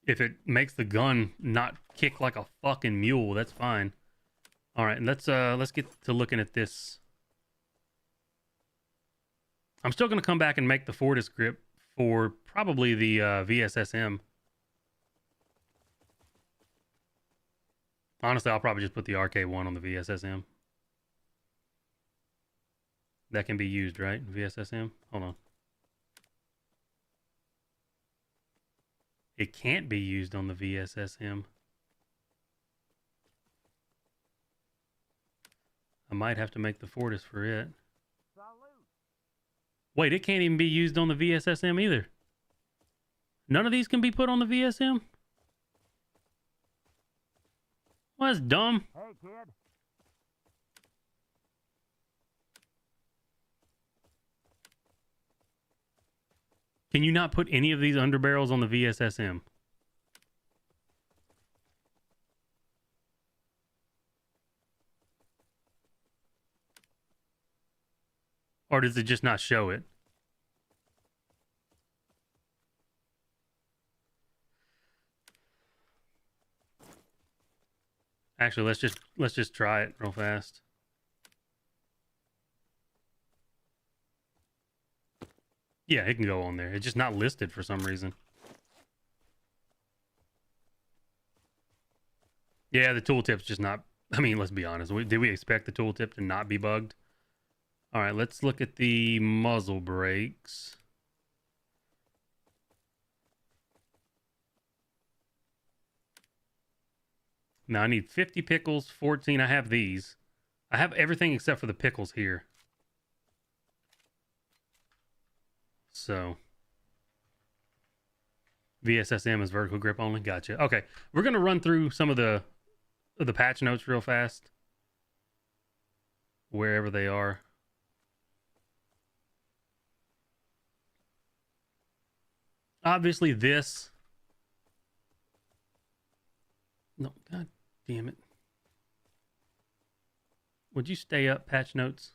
if it makes the gun not kick like a fucking mule, that's fine. All right, let's get to looking at this. I'm still gonna come back and make the Fortis grip for probably the VSSM. Honestly, I'll probably just put the RK1 on the VSSM. That can be used, right? VSSM? Hold on. It can't be used on the VSSM. I might have to make the Fortis for it. Wait, it can't even be used on the VSSM either. None of these can be put on the VSM? Well, that's dumb. Hey, kid. Can you not put any of these underbarrels on the VSSM? Or does it just not show it? Actually, let's just try it real fast. Yeah, it can go on there. It's just not listed for some reason. Yeah, the tooltip's just not... I mean, let's be honest. Did we expect the tooltip to not be bugged? All right, let's look at the muzzle brakes. Now I need 50 pickles, 14. I have these. I have everything except for the pickles here. So VSSM is vertical grip only. Gotcha. Okay, we're gonna run through some of the patch notes real fast, wherever they are. Obviously, this. No, god damn it. Would you stay up, patch notes?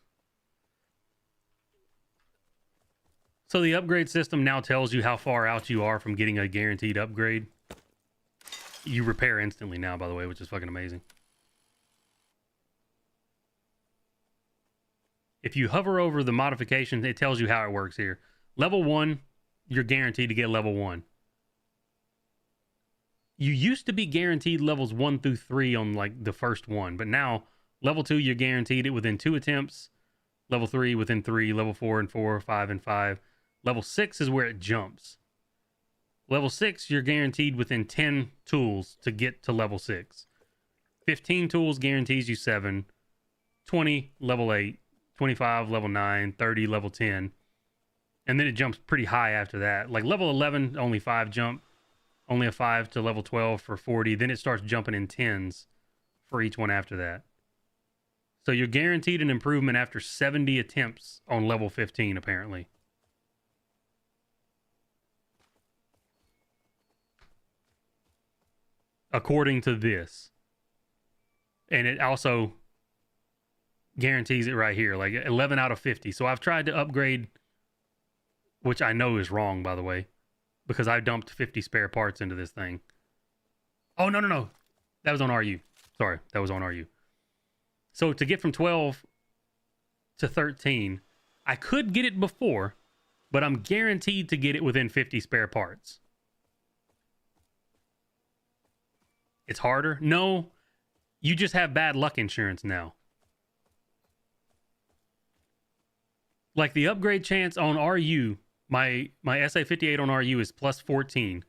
So the upgrade system now tells you how far out you are from getting a guaranteed upgrade. You repair instantly now, by the way, which is fucking amazing. If you hover over the modifications, it tells you how it works here. Level 1, you're guaranteed to get level 1. You used to be guaranteed levels 1 through 3 on like the first one, but now level 2, you're guaranteed it within 2 attempts. Level 3 within 3, level 4 and 4, 5 and 5. Level 6 is where it jumps. Level 6, you're guaranteed within 10 tools to get to level 6. 15 tools guarantees you 7. 20, level 8. 25, level 9. 30, level 10. And then it jumps pretty high after that. Like level 11, only 5 jump. Only a 5 to level 12 for 40. Then it starts jumping in 10s for each one after that. So you're guaranteed an improvement after 70 attempts on level 15, apparently. According to this. And it also guarantees it right here, like 11 out of 50. So I've tried to upgrade, which I know is wrong, by the way, because I dumped 50 spare parts into this thing. Oh, no. That was on RU. Sorry, that was on RU. So to get from 12 to 13, I could get it before, but I'm guaranteed to get it within 50 spare parts. It's harder? No, you just have bad luck insurance now. Like the upgrade chance on RU, my SA58 on RU is plus 14.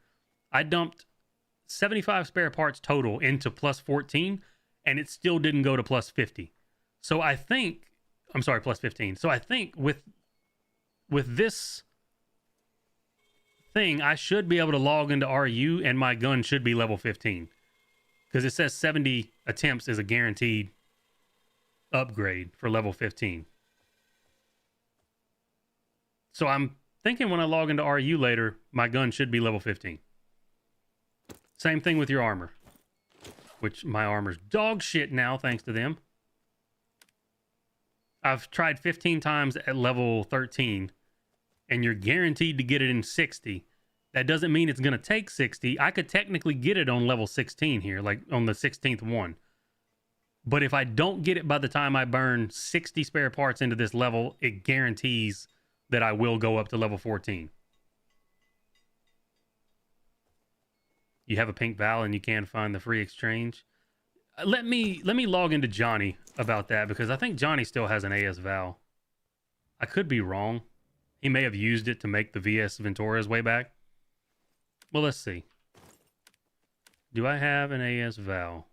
I dumped 75 spare parts total into plus 14, and it still didn't go to plus 50. So I think, I'm sorry, plus 15. So I think with this thing, I should be able to log into RU, and my gun should be level 15. Because it says 70 attempts is a guaranteed upgrade for level 15. So I'm thinking when I log into RU later, my gun should be level 15. Same thing with your armor. Which my armor's dog shit now, thanks to them. I've tried 15 times at level 13, and you're guaranteed to get it in 60. That doesn't mean it's going to take 60. I could technically get it on level 16 here, like on the 16th one. But if I don't get it by the time I burn 60 spare parts into this level, it guarantees that I will go up to level 14. You have a pink Val and you can't find the free exchange. Let me log into Johnny about that, because I think Johnny still has an AS Val. I could be wrong. He may have used it to make the VS Venturas way back. Well, let's see. Do I have an AS Val?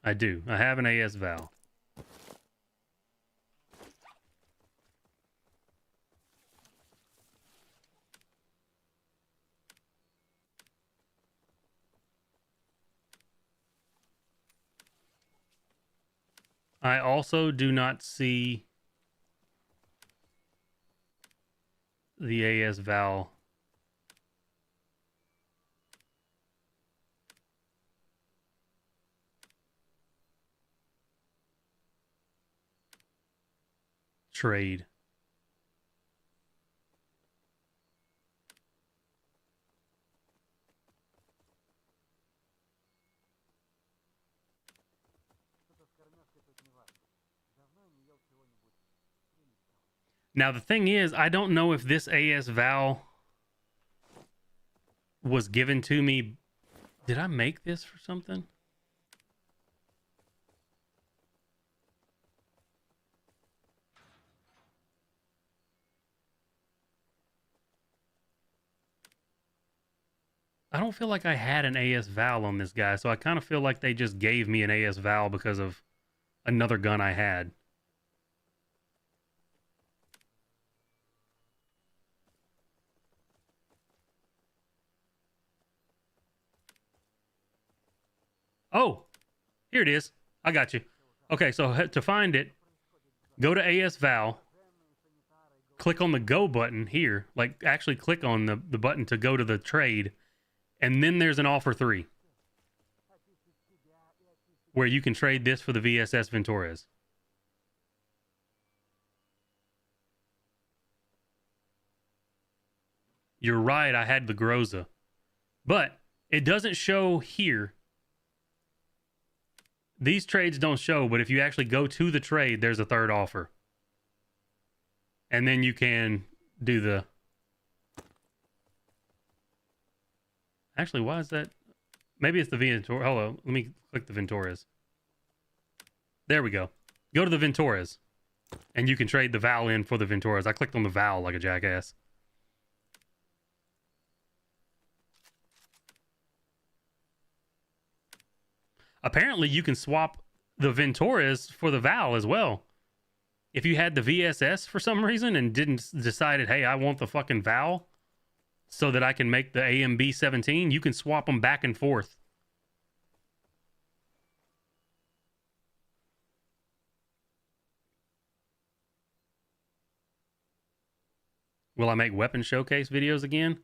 I do. I have an AS Val. I also do not see the AS Val. Trade. Now, the thing is, I don't know if this AS Val was given to me. Did I make this for something? I don't feel like I had an AS Val on this guy, so I kind of feel like they just gave me an AS Val because of another gun I had. Oh, here it is. I got you. Okay, so to find it, go to AS Val, click on the go button here, like actually click on the button to go to the trade, and then there's an offer 3 where you can trade this for the VSS Ventores. You're right, I had the Groza. But it doesn't show here. These trades don't show, but if you actually go to the trade, there's a third offer. And then you can do the... Actually, why is that? Maybe it's the Ventores. Hold on, let me click the Ventores. There we go. Go to the Ventores. And you can trade the Val in for the Ventores. I clicked on the Val like a jackass. Apparently, you can swap the Ventores for the Val as well. If you had the VSS for some reason and didn't decided, hey, I want the fucking Val so that I can make the AMB 17, you can swap them back and forth. Will I make weapon showcase videos again?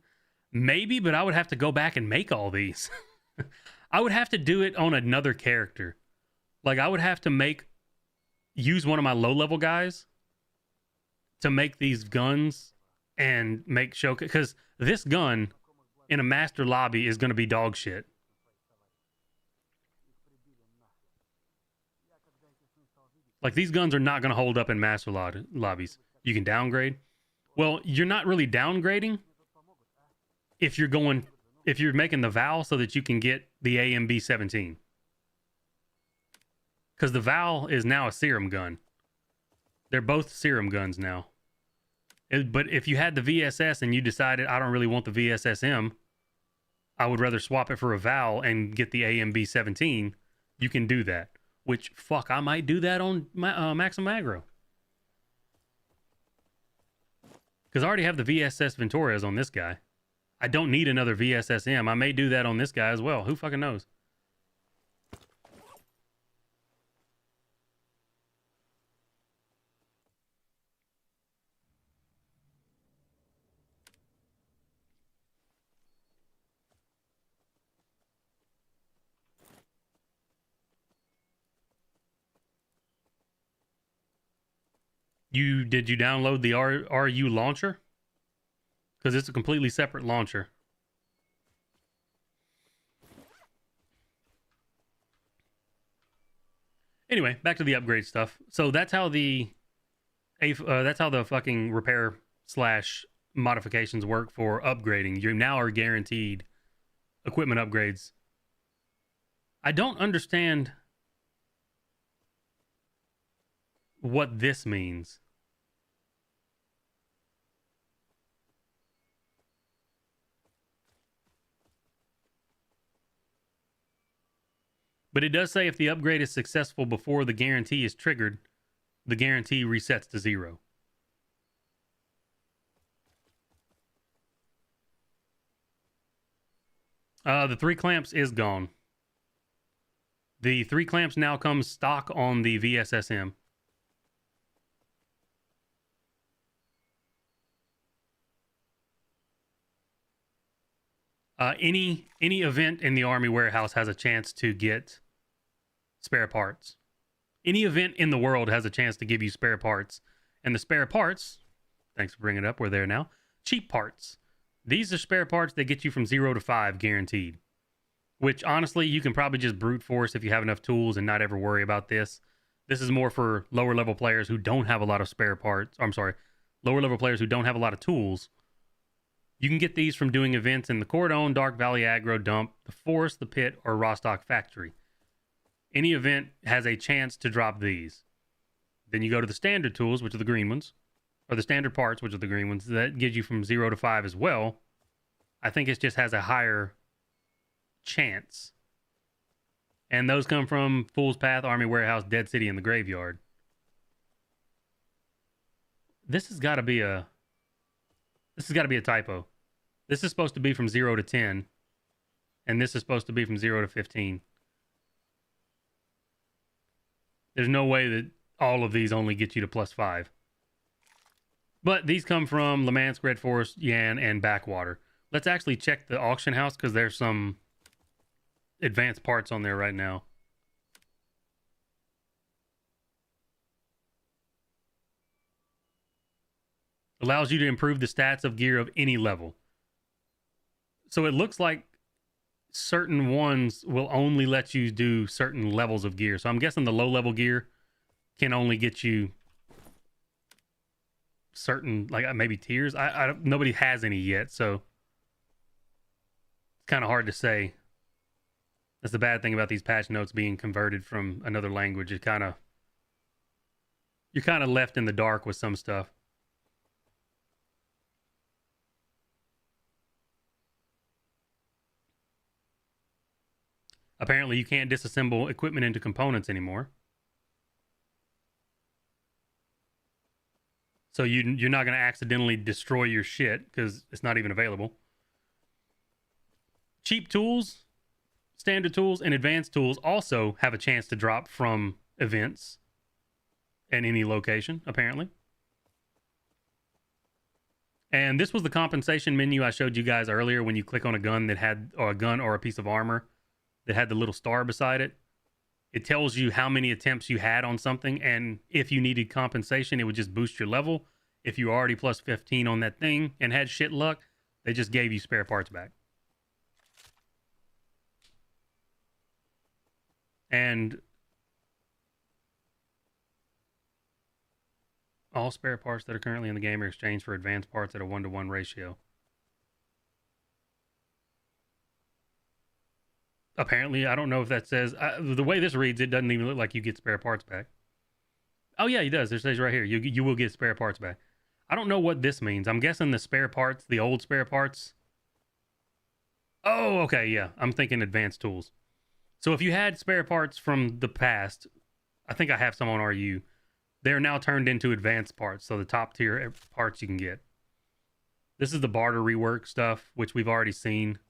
Maybe, but I would have to go back and make all these. I would have to do it on another character. Like, I would have to use one of my low-level guys to make these guns and make showcase. Because this gun in a master lobby is going to be dog shit. Like, these guns are not going to hold up in master lobbies. You can downgrade. Well, you're not really downgrading if you're making the Val so that you can get the AMB 17. Because the Val is now a serum gun. They're both serum guns now. But if you had the VSS and you decided, I don't really want the VSSM, I would rather swap it for a Val and get the AMB 17, you can do that. Which, fuck, I might do that on Maximum Aggro. Because I already have the VSS Ventores on this guy. I don't need another VSSM. I may do that on this guy as well. Who fucking knows? Did you download the RU launcher? Because it's a completely separate launcher. Anyway, back to the upgrade stuff. So that's how the fucking repair / modifications work for upgrading. You now are guaranteed equipment upgrades. I don't understand what this means. But it does say if the upgrade is successful before the guarantee is triggered, the guarantee resets to 0. The 3 clamps is gone. The 3 clamps now comes stock on the VSSM. Any event in the Army warehouse has a chance to get spare parts. Any event in the world has a chance to give you spare parts. And the spare parts, thanks for bringing it up, we're there now, cheap parts. These are spare parts that get you from 0 to 5 guaranteed. Which, honestly, you can probably just brute force if you have enough tools and not ever worry about this. This is more for lower level players who don't have a lot of spare parts. I'm sorry, lower level players who don't have a lot of tools. You can get these from doing events in the Cordon, Dark Valley Aggro, Dump, the Forest, the Pit, or Rostock Factory. Any event has a chance to drop these. Then you go to the standard tools, which are the green ones, or the standard parts, which are the green ones. That gives you from 0 to 5 as well. I think it just has a higher chance. And those come from Fool's Path, Army Warehouse, Dead City, and the Graveyard. This has got to be a typo. This is supposed to be from 0 to 10, and this is supposed to be from 0 to 15. There's no way that all of these only get you to +5. But these come from Lemansk, Red Forest, Yan, and Backwater. Let's actually check the auction house because there's some advanced parts on there right now. Allows you to improve the stats of gear of any level. So it looks like certain ones will only let you do certain levels of gear. So I'm guessing the low level gear can only get you certain, like maybe tiers. Nobody has any yet, so it's kind of hard to say. That's the bad thing about these patch notes being converted from another language. You're kind of left in the dark with some stuff. Apparently, you can't disassemble equipment into components anymore. So you're not going to accidentally destroy your shit because it's not even available. Cheap tools, standard tools, and advanced tools also have a chance to drop from events in any location, apparently. And this was the compensation menu I showed you guys earlier when you click on a gun that had, or a gun or a piece of armor that had the little star beside it. It tells you how many attempts you had on something, and if you needed compensation, it would just boost your level. If you were already +15 on that thing and had shit luck, they just gave you spare parts back. And all spare parts that are currently in the game are exchanged for advanced parts at a 1-to-1 ratio. Apparently, I don't know if that says... the way this reads, it doesn't even look like you get spare parts back. Oh, yeah, he does. It says right here, you will get spare parts back. I don't know what this means. I'm guessing the spare parts, the old spare parts... Oh, okay, yeah. I'm thinking advanced tools. So if you had spare parts from the past, I think I have some on RU, they're now turned into advanced parts, so the top tier parts you can get. This is the barter rework stuff, which we've already seen.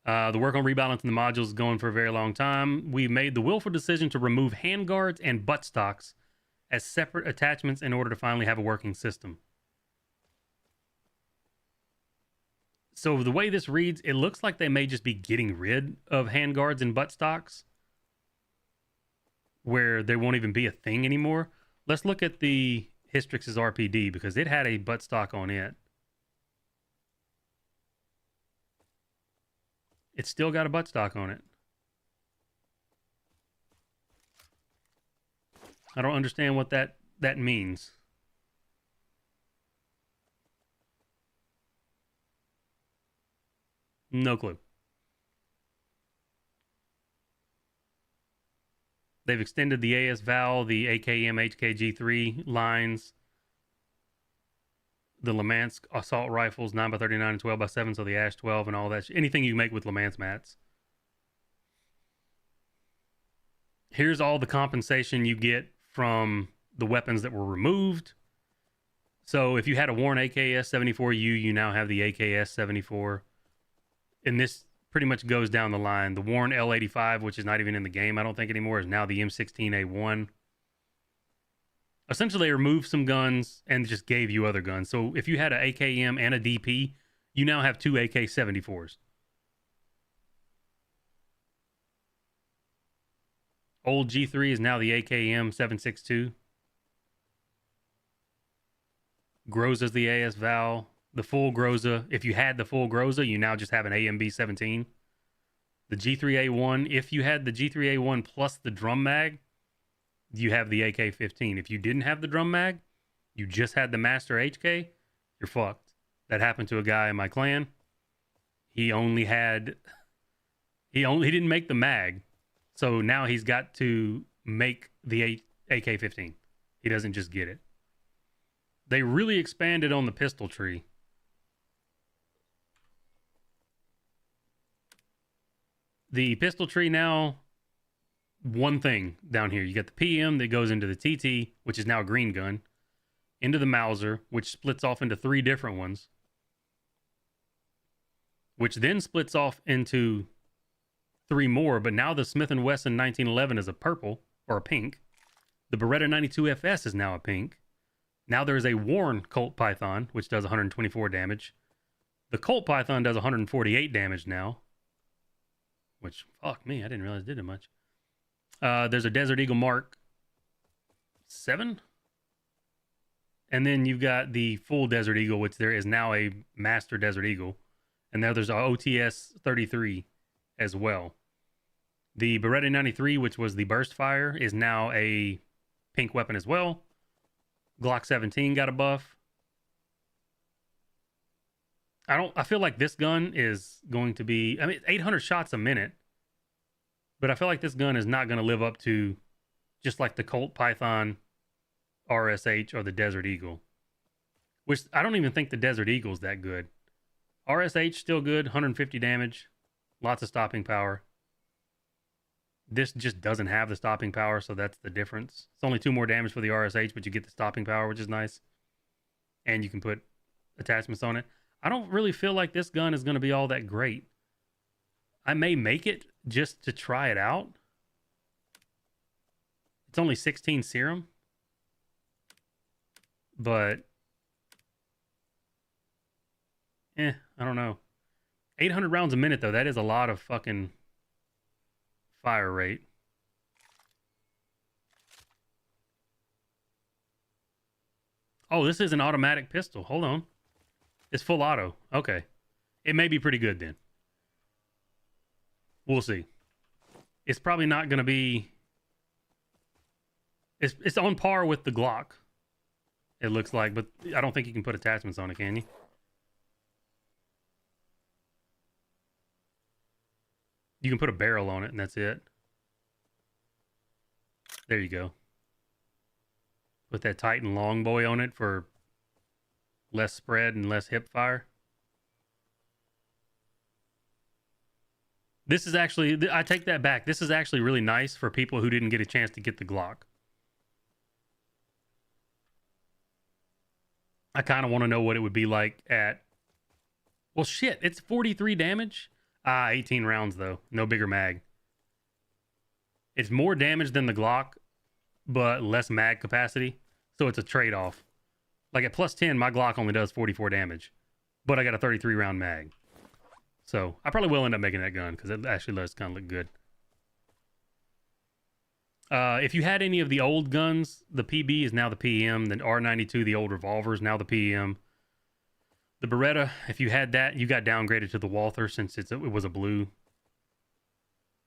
The work on rebalancing the modules is going for a very long time. We made the willful decision to remove handguards and buttstocks as separate attachments in order to finally have a working system. So the way this reads, it looks like they may just be getting rid of handguards and buttstocks, where they won't even be a thing anymore. Let's look at the Hystrix's RPD, because it had a buttstock on it. It's still got a buttstock on it. I don't understand what that means. No clue. They've extended the AS Val, the AKM HKG3 lines, the Lemansk assault rifles, 9x39 and 12x7, so the Ash 12 and all that. Anything you make with Lemansk mats. Here's all the compensation you get from the weapons that were removed. So if you had a worn AKS-74U, you now have the AKS-74. And this pretty much goes down the line. The worn L85, which is not even in the game, I don't think anymore, is now the M16A1. Essentially, they removed some guns and just gave you other guns. So if you had an AKM and a DP, you now have 2 AK-74s. Old G3 is now the AKM-762. Groza's the AS Val. The full Groza, if you had the full Groza, you now just have an AMB-17. The G3A1, if you had the G3A1 plus the drum mag, you have the AK-15. If you didn't have the drum mag, you just had the Master HK, you're fucked. That happened to a guy in my clan. He didn't make the mag, so now he's got to make the AK-15. He doesn't just get it. They really expanded on the pistol tree. The pistol tree now, one thing down here. You got the PM that goes into the TT, which is now a green gun, into the Mauser, which splits off into 3 different ones, which then splits off into 3 more. But now the Smith & Wesson 1911 is a purple or a pink. The Beretta 92 FS is now a pink. Now there's a Warren Colt Python, which does 124 damage. The Colt Python does 148 damage now. Which, fuck me, I didn't realize it did that much. There's a Desert Eagle Mark 7. And then you've got the full Desert Eagle, which there is now a Master Desert Eagle. And now there's a OTS 33 as well. The Beretta 93, which was the Burst Fire, is now a pink weapon as well. Glock 17 got a buff. I feel like this gun is going to be, 800 shots a minute. But I feel like this gun is not going to live up to just like the Colt Python RSH or the Desert Eagle. Which I don't even think the Desert Eagle is that good. RSH still good, 150 damage, lots of stopping power. This just doesn't have the stopping power, so that's the difference. It's only 2 more damage for the RSH, but you get the stopping power, which is nice. And you can put attachments on it. I don't really feel like this gun is going to be all that great. I may make it just to try it out. It's only 16 serum. But, I don't know. 800 rounds a minute, though. That is a lot of fucking fire rate. Oh, this is an automatic pistol. Hold on. It's full auto. Okay. It may be pretty good then. We'll see. It's probably not going to be... It's on par with the Glock, it looks like, but I don't think you can put attachments on it, can you? You can put a barrel on it, and that's it. There you go. Put that Titan long boy on it for less spread and less hip fire. This is actually, I take that back. This is actually really nice for people who didn't get a chance to get the Glock. I kind of want to know what it would be like at... Well, shit, it's 43 damage. 18 rounds, though. No bigger mag. It's more damage than the Glock, but less mag capacity. So it's a trade-off. Like at plus 10, my Glock only does 44 damage. But I got a 33 round mag. So I probably will end up making that gun because it actually does kind of look good. If you had any of the old guns, the PB is now the PM. The R92, the old revolver, is now the PM. The Beretta, if you had that, you got downgraded to the Walther since it was a blue.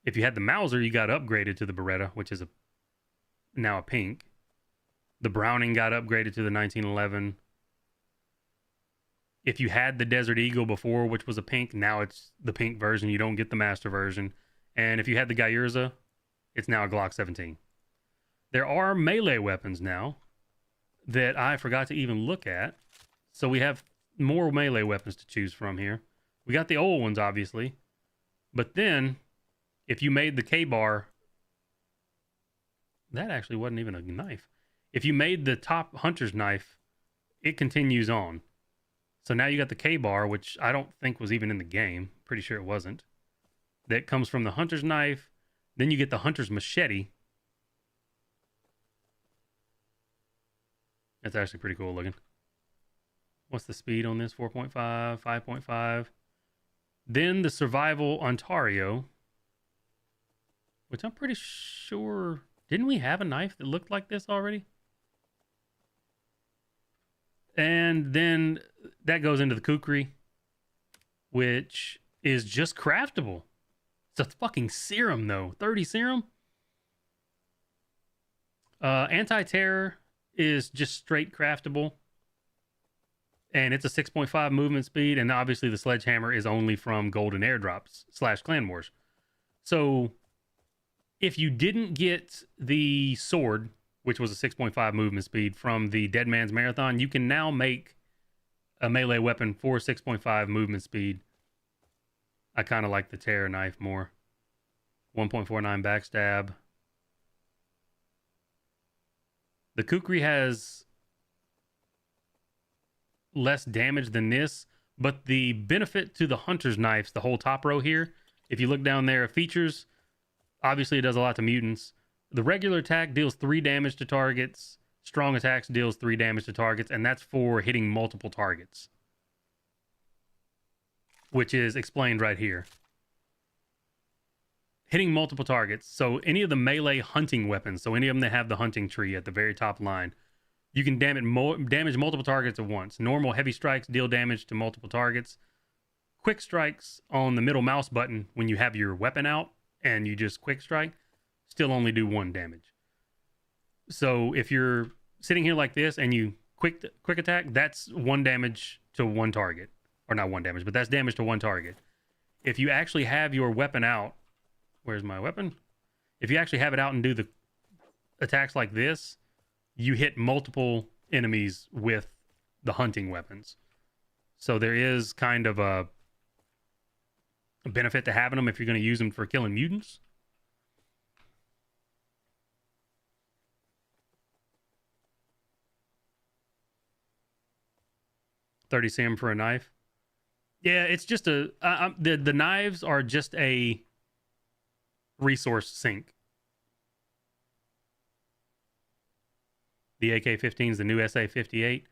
If you had the Mauser, you got upgraded to the Beretta, which is now a pink. The Browning got upgraded to the 1911. If you had the Desert Eagle before, which was a pink, now it's the pink version. You don't get the Master version. And if you had the Gyurza, it's now a Glock 17. There are melee weapons now that I forgot to even look at. So we have more melee weapons to choose from here. We got the old ones, obviously. But then, if you made the K-bar... That actually wasn't even a knife. If you made the top hunter's knife, it continues on. So now you got the K-bar, which I don't think was even in the game. Pretty sure it wasn't. That comes from the hunter's knife. Then you get the hunter's machete. That's actually pretty cool looking. What's the speed on this? 4.5, 5.5. Then the Survival Ontario, which I'm pretty sure... Didn't we have a knife that looked like this already? And then that goes into the Kukri, which is just craftable. It's a fucking serum, though. 30 serum. Anti-terror is just straight craftable. And it's a 6.5 movement speed. And obviously the sledgehammer is only from golden airdrops / clan wars. So if you didn't get the sword, which was a 6.5 movement speed from the Dead Man's Marathon, you can now make a melee weapon for 6.5 movement speed. I kind of like the Terror Knife more. 1.49 backstab. The Kukri has less damage than this, but the benefit to the Hunter's Knives, the whole top row here, if you look down there, features, obviously it does a lot to mutants. The regular attack deals 3 damage to targets. Strong attacks deals 3 damage to targets, and that's for hitting multiple targets, which is explained right here. Hitting multiple targets. So any of the melee hunting weapons, so any of them that have the hunting tree at the very top line, you can damage multiple targets at once. Normal heavy strikes deal damage to multiple targets. Quick strikes on the middle mouse button when you have your weapon out and you just quick strike, still only do 1 damage. So if you're sitting here like this and you quick attack, that's 1 damage to 1 target. Or not 1 damage, but that's damage to 1 target. If you actually have your weapon out, where's my weapon? If you actually have it out and do the attacks like this, you hit multiple enemies with the hunting weapons. So there is kind of a benefit to having them if you're going to use them for killing mutants. $30 sim for a knife. Yeah, it's just the knives are just a resource sink. The AK-15 is the new SA-58.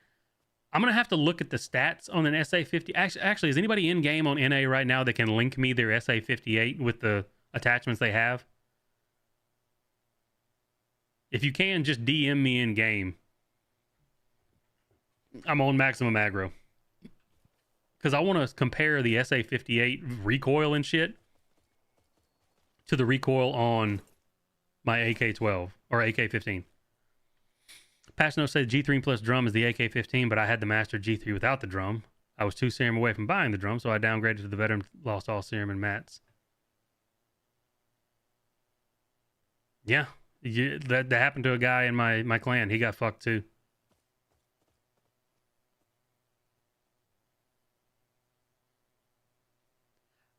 I'm going to have to look at the stats on an SA-50. Actually, is anybody in game on NA right now that can link me their SA-58 with the attachments they have? If you can, just DM me in game. I'm on maximum aggro. Because I want to compare the SA-58 recoil and shit to the recoil on my AK-12 or AK-15. Pasno said G3 plus drum is the AK-15, but I had the master G3 without the drum. I was 2 serum away from buying the drum, so I downgraded to the veteran, lost all serum and mats. Yeah, that happened to a guy in my clan. He got fucked too.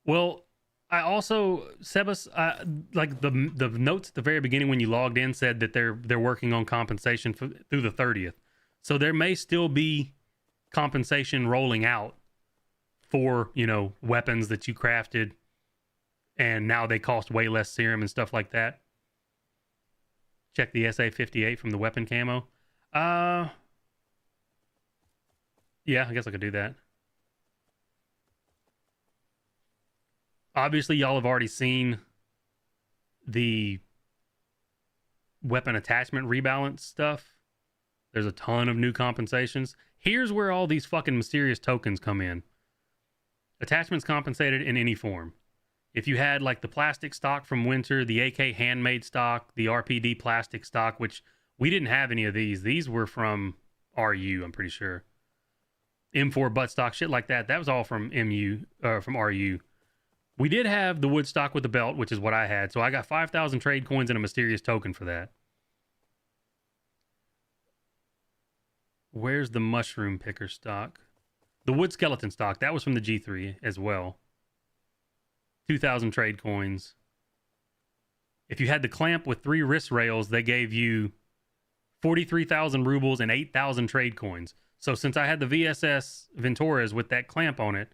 Well, I also, Sebas, like the notes at the very beginning when you logged in said that they're working on compensation through the 30th. So there may still be compensation rolling out for, weapons that you crafted and now they cost way less serum and stuff like that. Check the SA-58 from the weapon camo. Yeah, I guess I could do that. Obviously, y'all have already seen the weapon attachment rebalance stuff. There's a ton of new compensations. Here's where all these fucking mysterious tokens come in. Attachments compensated in any form. If you had like the plastic stock from Winter, the AK handmade stock, the RPD plastic stock, which we didn't have any of these. These were from RU, I'm pretty sure. M4 butt stock, shit like that. That was all from from RU. We did have the wood stock with the belt, which is what I had. So I got 5,000 trade coins and a mysterious token for that. Where's the mushroom picker stock? The wood skeleton stock. That was from the G3 as well. 2,000 trade coins. If you had the clamp with 3 wrist rails, they gave you 43,000 rubles and 8,000 trade coins. So since I had the VSS Venturas with that clamp on it,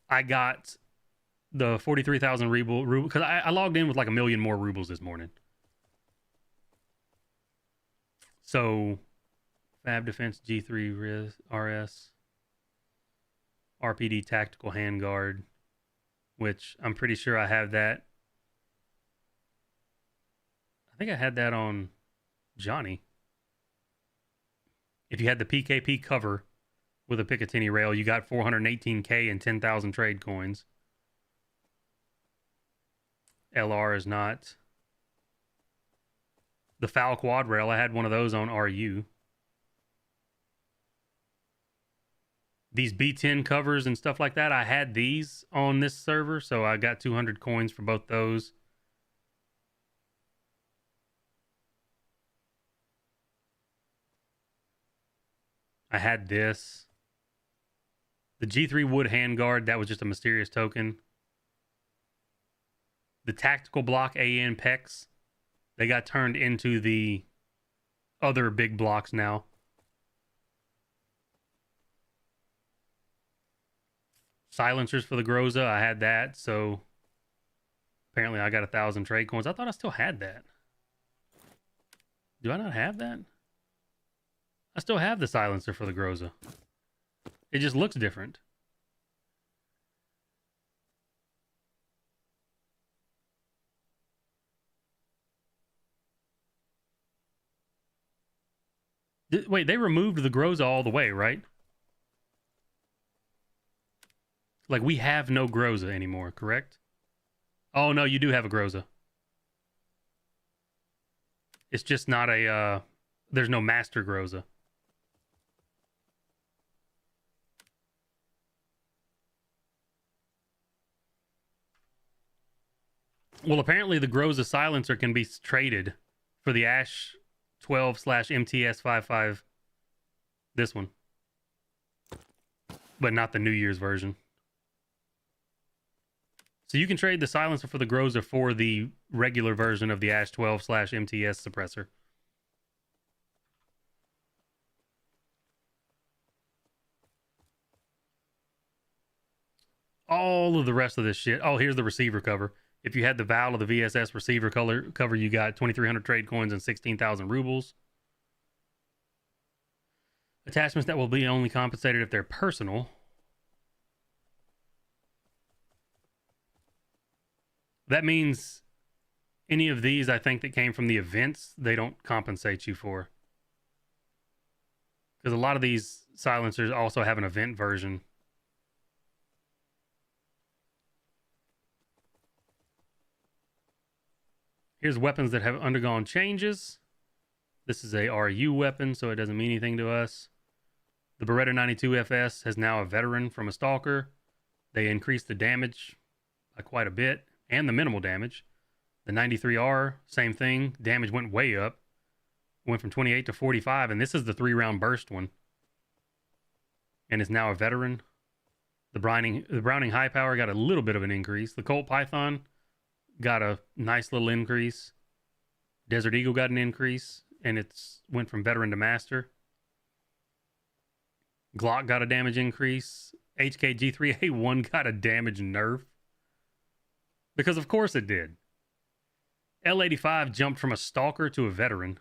I got the 43,000 ruble because I logged in with like 1 million more rubles this morning. So Fab Defense G3 RS RPD Tactical Handguard, which I'm pretty sure I have that. I think I had that on Johnny. If you had the PKP cover with a Picatinny rail, you got 418k and 10,000 trade coins. LR is not. The foul quad rail, I had one of those on RU. These B10 covers and stuff like that, I had these on this server, so I got 200 coins for both those. I had this. The G3 Wood Handguard, that was just a mysterious token. The Tactical Block AN Pex, they got turned into the other big blocks now. Silencers for the Groza, I had that, so apparently I got 1,000 trade coins. I thought I still had that. Do I not have that? I still have the silencer for the Groza. It just looks different. Wait, they removed the Groza all the way, right? Like, we have no Groza anymore, correct? Oh, no, you do have a Groza. It's just not a, there's no Master Groza. Well, apparently the Groza silencer can be traded for the Ash 12/MTS55. This one. But not the New Year's version. So you can trade the silencer for the Groza for the regular version of the Ash 12/MTS suppressor. All of the rest of this shit. Oh, here's the receiver cover. If you had the Val of the VSS receiver cover, you got 2,300 trade coins and 16,000 rubles. Attachments that will be only compensated if they're personal. That means any of these, I think, that came from the events, they don't compensate you for. Because a lot of these silencers also have an event version. Here's weapons that have undergone changes. This is a RU weapon, so it doesn't mean anything to us. The Beretta 92 FS has now a veteran from a Stalker. They increased the damage by quite a bit, and the minimal damage. The 93R, same thing. Damage went way up. Went from 28 to 45, and this is the 3-round burst one. And is now a veteran. The Browning High Power got a little bit of an increase. The Colt Python got a nice little increase. Desert Eagle got an increase, and it's went from veteran to master. Glock got a damage increase. HK G3A1 got a damage nerf. Because of course it did. L85 jumped from a Stalker to a veteran.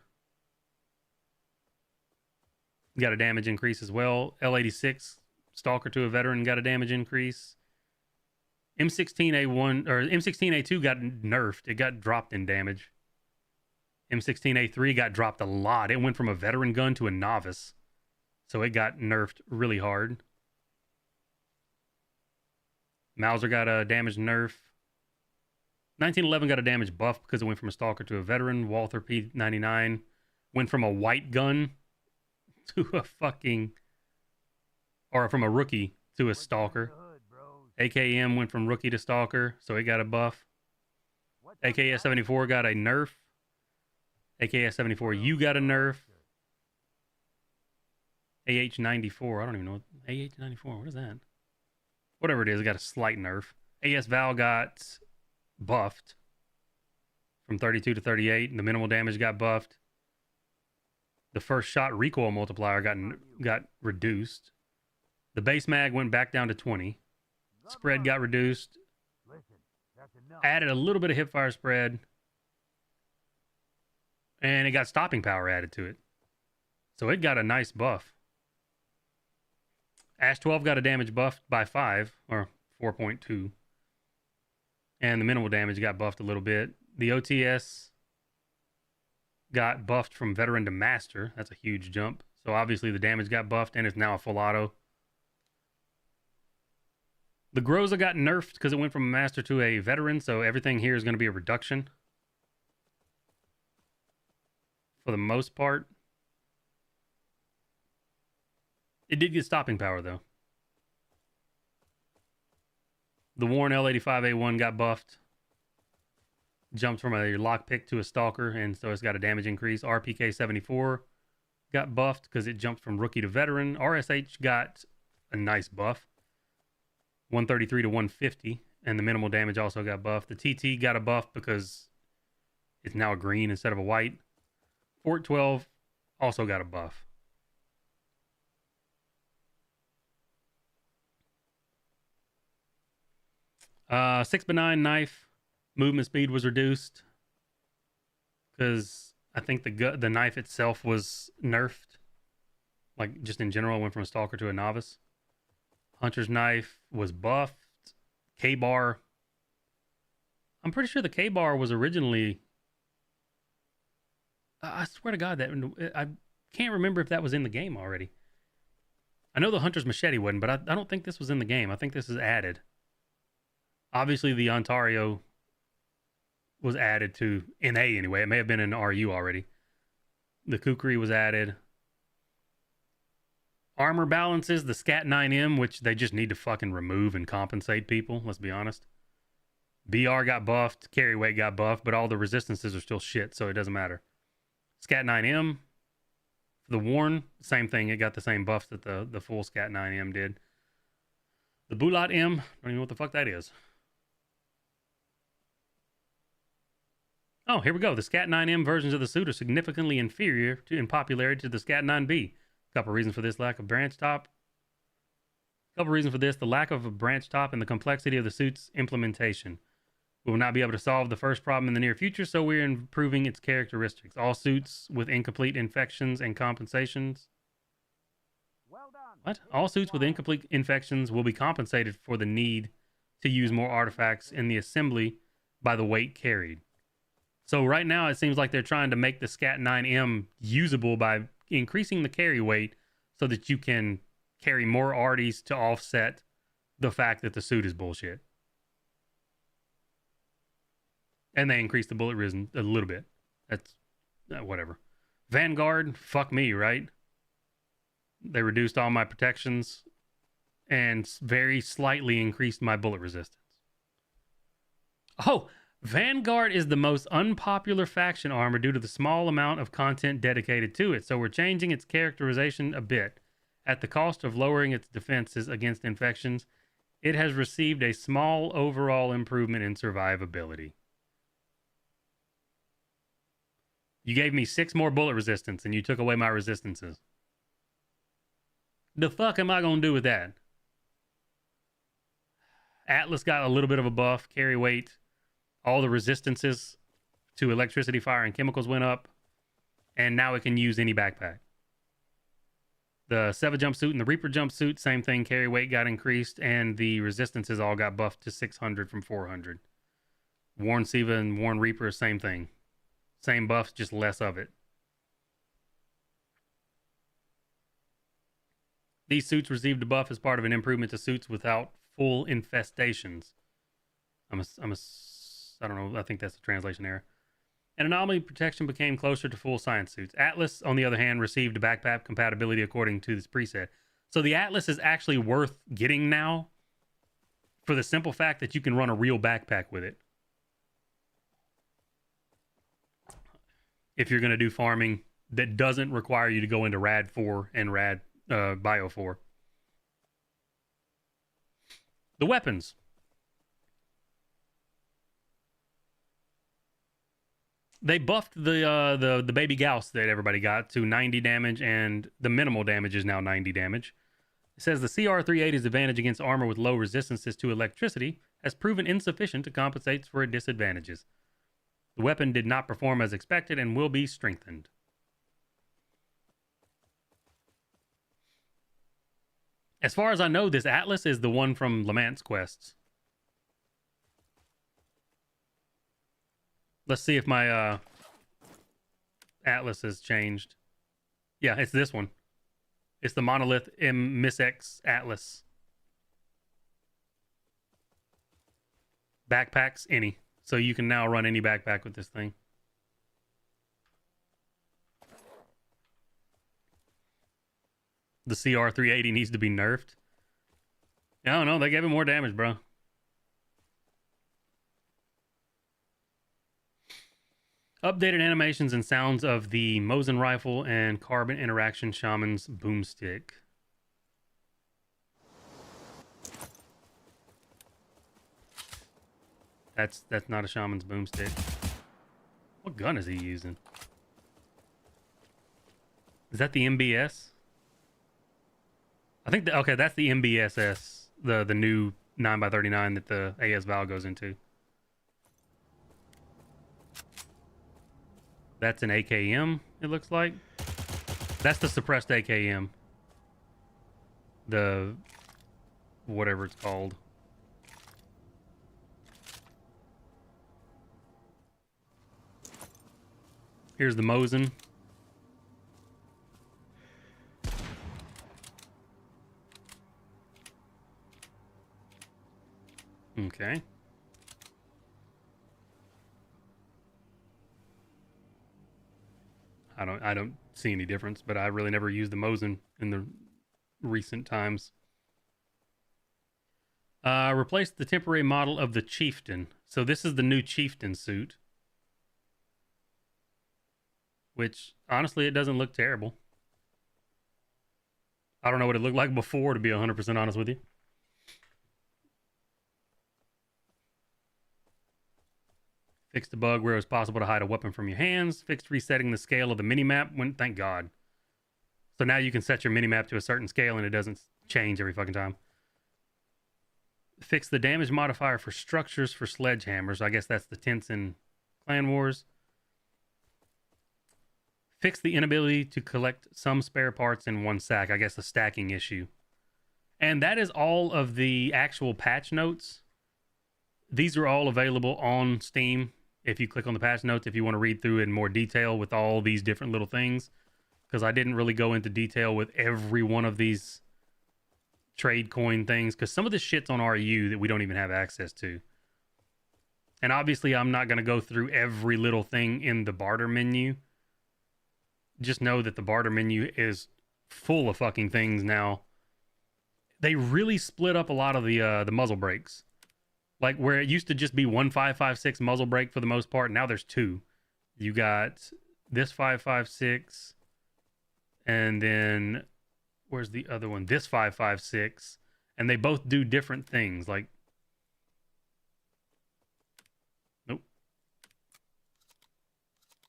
Got a damage increase as well. L86 Stalker to a veteran got a damage increase. M16A1 or M16A2 got nerfed. It got dropped in damage. M16A3 got dropped a lot. It went from a veteran gun to a novice. So it got nerfed really hard. Mauser got a damage nerf. 1911 got a damage buff because it went from a Stalker to a veteran. Walther P99 went from a white gun to a fucking... or from a rookie to a Stalker. AKM went from rookie to Stalker, so it got a buff. AKS 74 got a nerf. AKS 74U got a nerf. AH 94, I don't even know. AH 94, what is that? Whatever it is, it got a slight nerf. AS Val got buffed from 32 to 38, and the minimal damage got buffed. The first shot recoil multiplier got reduced. The base mag went back down to 20. Spread got reduced. Added a little bit of hipfire spread. And it got stopping power added to it. So it got a nice buff. Ash 12 got a damage buffed by 5, or 4.2. And the minimal damage got buffed a little bit. The OTS got buffed from veteran to master. That's a huge jump. So obviously the damage got buffed and it's now a full auto. The Groza got nerfed because it went from a master to a veteran, so everything here is going to be a reduction. For the most part. It did get stopping power, though. The Warren L85A1 got buffed. Jumped from a lockpick to a Stalker, and so it's got a damage increase. RPK 74 got buffed because it jumped from rookie to veteran. RSH got a nice buff, 133 to 150, and the minimal damage also got buffed. The TT got a buff because it's now a green instead of a white. Fort 12 also got a buff. Six benign knife movement speed was reduced because I think the knife itself was nerfed. Like just in general, went from a stalker to a novice. Hunter's knife was buffed. K-bar. I'm pretty sure the K-bar was originally. I swear to God that I can't remember if that was in the game already. I know the Hunter's machete wasn't, but I don't think this was in the game. I think this is added. Obviously, the Ontario was added to NA anyway. It may have been in RU already. The Kukri was added. Armor balances, the Scat 9M, which they just need to fucking remove and compensate people, let's be honest. BR got buffed, carry weight got buffed, but all the resistances are still shit, so it doesn't matter. Scat 9M, for the Warren, same thing. It got the same buffs that the full Scat 9M did. The Bulat M, I don't even know what the fuck that is. Oh, here we go. The Scat 9M versions of the suit are significantly inferior in popularity to the Scat 9B. Couple reasons for this: lack of branch top. Couple reasons for this: the lack of a branch top and the complexity of the suit's implementation. We will not be able to solve the first problem in the near future, so we're improving its characteristics. All suits with incomplete infections and compensations. Well done. What? All suits with incomplete infections will be compensated for the need to use more artifacts in the assembly by the weight carried. So right now it seems like they're trying to make the Scat 9M usable by increasing the carry weight so that you can carry more arties to offset the fact that the suit is bullshit. And they increased the bullet resistance a little bit. That's whatever. Vanguard, fuck me, right? They reduced all my protections and very slightly increased my bullet resistance. Oh, Vanguard is the most unpopular faction armor due to the small amount of content dedicated to it, so we're changing its characterization a bit. At the cost of lowering its defenses against infections, it has received a small overall improvement in survivability. You gave me 6 more bullet resistance and you took away my resistances. The fuck am I going to do with that? Atlas got a little bit of a buff, carry weight. All the resistances to electricity, fire, and chemicals went up. And now it can use any backpack. The Seva jumpsuit and the Reaper jumpsuit, same thing. Carry weight got increased. And the resistances all got buffed to 600 from 400. Worn Seva and Worn Reaper, same thing. Same buffs, just less of it. These suits received a buff as part of an improvement to suits without full infestations. I don't know, I think that's a translation error. An anomaly protection became closer to full science suits. Atlas, on the other hand, received a backpack compatibility according to this preset. So the Atlas is actually worth getting now for the simple fact that you can run a real backpack with it. If you're going to do farming that doesn't require you to go into Rad 4 and Rad Bio 4. The weapons. They buffed the baby Gauss that everybody got to 90 damage, and the minimal damage is now 90 damage. It says the CR380's advantage against armor with low resistances to electricity has proven insufficient to compensate for its disadvantages. The weapon did not perform as expected and will be strengthened. As far as I know, this Atlas is the one from Lamant's quests. Let's see if my Atlas has changed. Yeah, it's this one. It's the Monolith M Miss X Atlas. Backpacks, any. So you can now run any backpack with this thing. The CR380 needs to be nerfed. I don't know. They gave it more damage, bro. Updated animations and sounds of the Mosin rifle and Carbon Interaction Shaman's boomstick. That's not a shaman's boomstick. What gun is he using? Is that the MBS? I think okay, that's the MBSS, the new 9x39 that the AS Val goes into. That's an AKM, it looks like. That's the suppressed AKM. The whatever it's called. Here's the Mosin. Okay. I don't see any difference, but I really never used the Mosin in the recent times. Replace the temporary model of the Chieftain. So this is the new Chieftain suit. Which, honestly, it doesn't look terrible. I don't know what it looked like before, to be 100% honest with you. Fixed the bug where it was possible to hide a weapon from your hands. Fixed resetting the scale of the minimap. Thank God. So now you can set your minimap to a certain scale and it doesn't change every fucking time. Fix the damage modifier for structures for sledgehammers. I guess that's the tents in Clan Wars. Fix the inability to collect some spare parts in one sack. I guess a stacking issue. And that is all of the actual patch notes. These are all available on Steam. If you click on the patch notes, if you want to read through it in more detail with all these different little things. Because I didn't really go into detail with every one of these trade coin things. Because some of this shit's on RU that we don't even have access to. And obviously I'm not going to go through every little thing in the barter menu. Just know that the barter menu is full of fucking things now. They really split up a lot of the muzzle brakes. Like where it used to just be one 5.56 muzzle brake for the most part, now there's two. You got this 5.56, and then where's the other one? This 5.56, and they both do different things. Like, nope.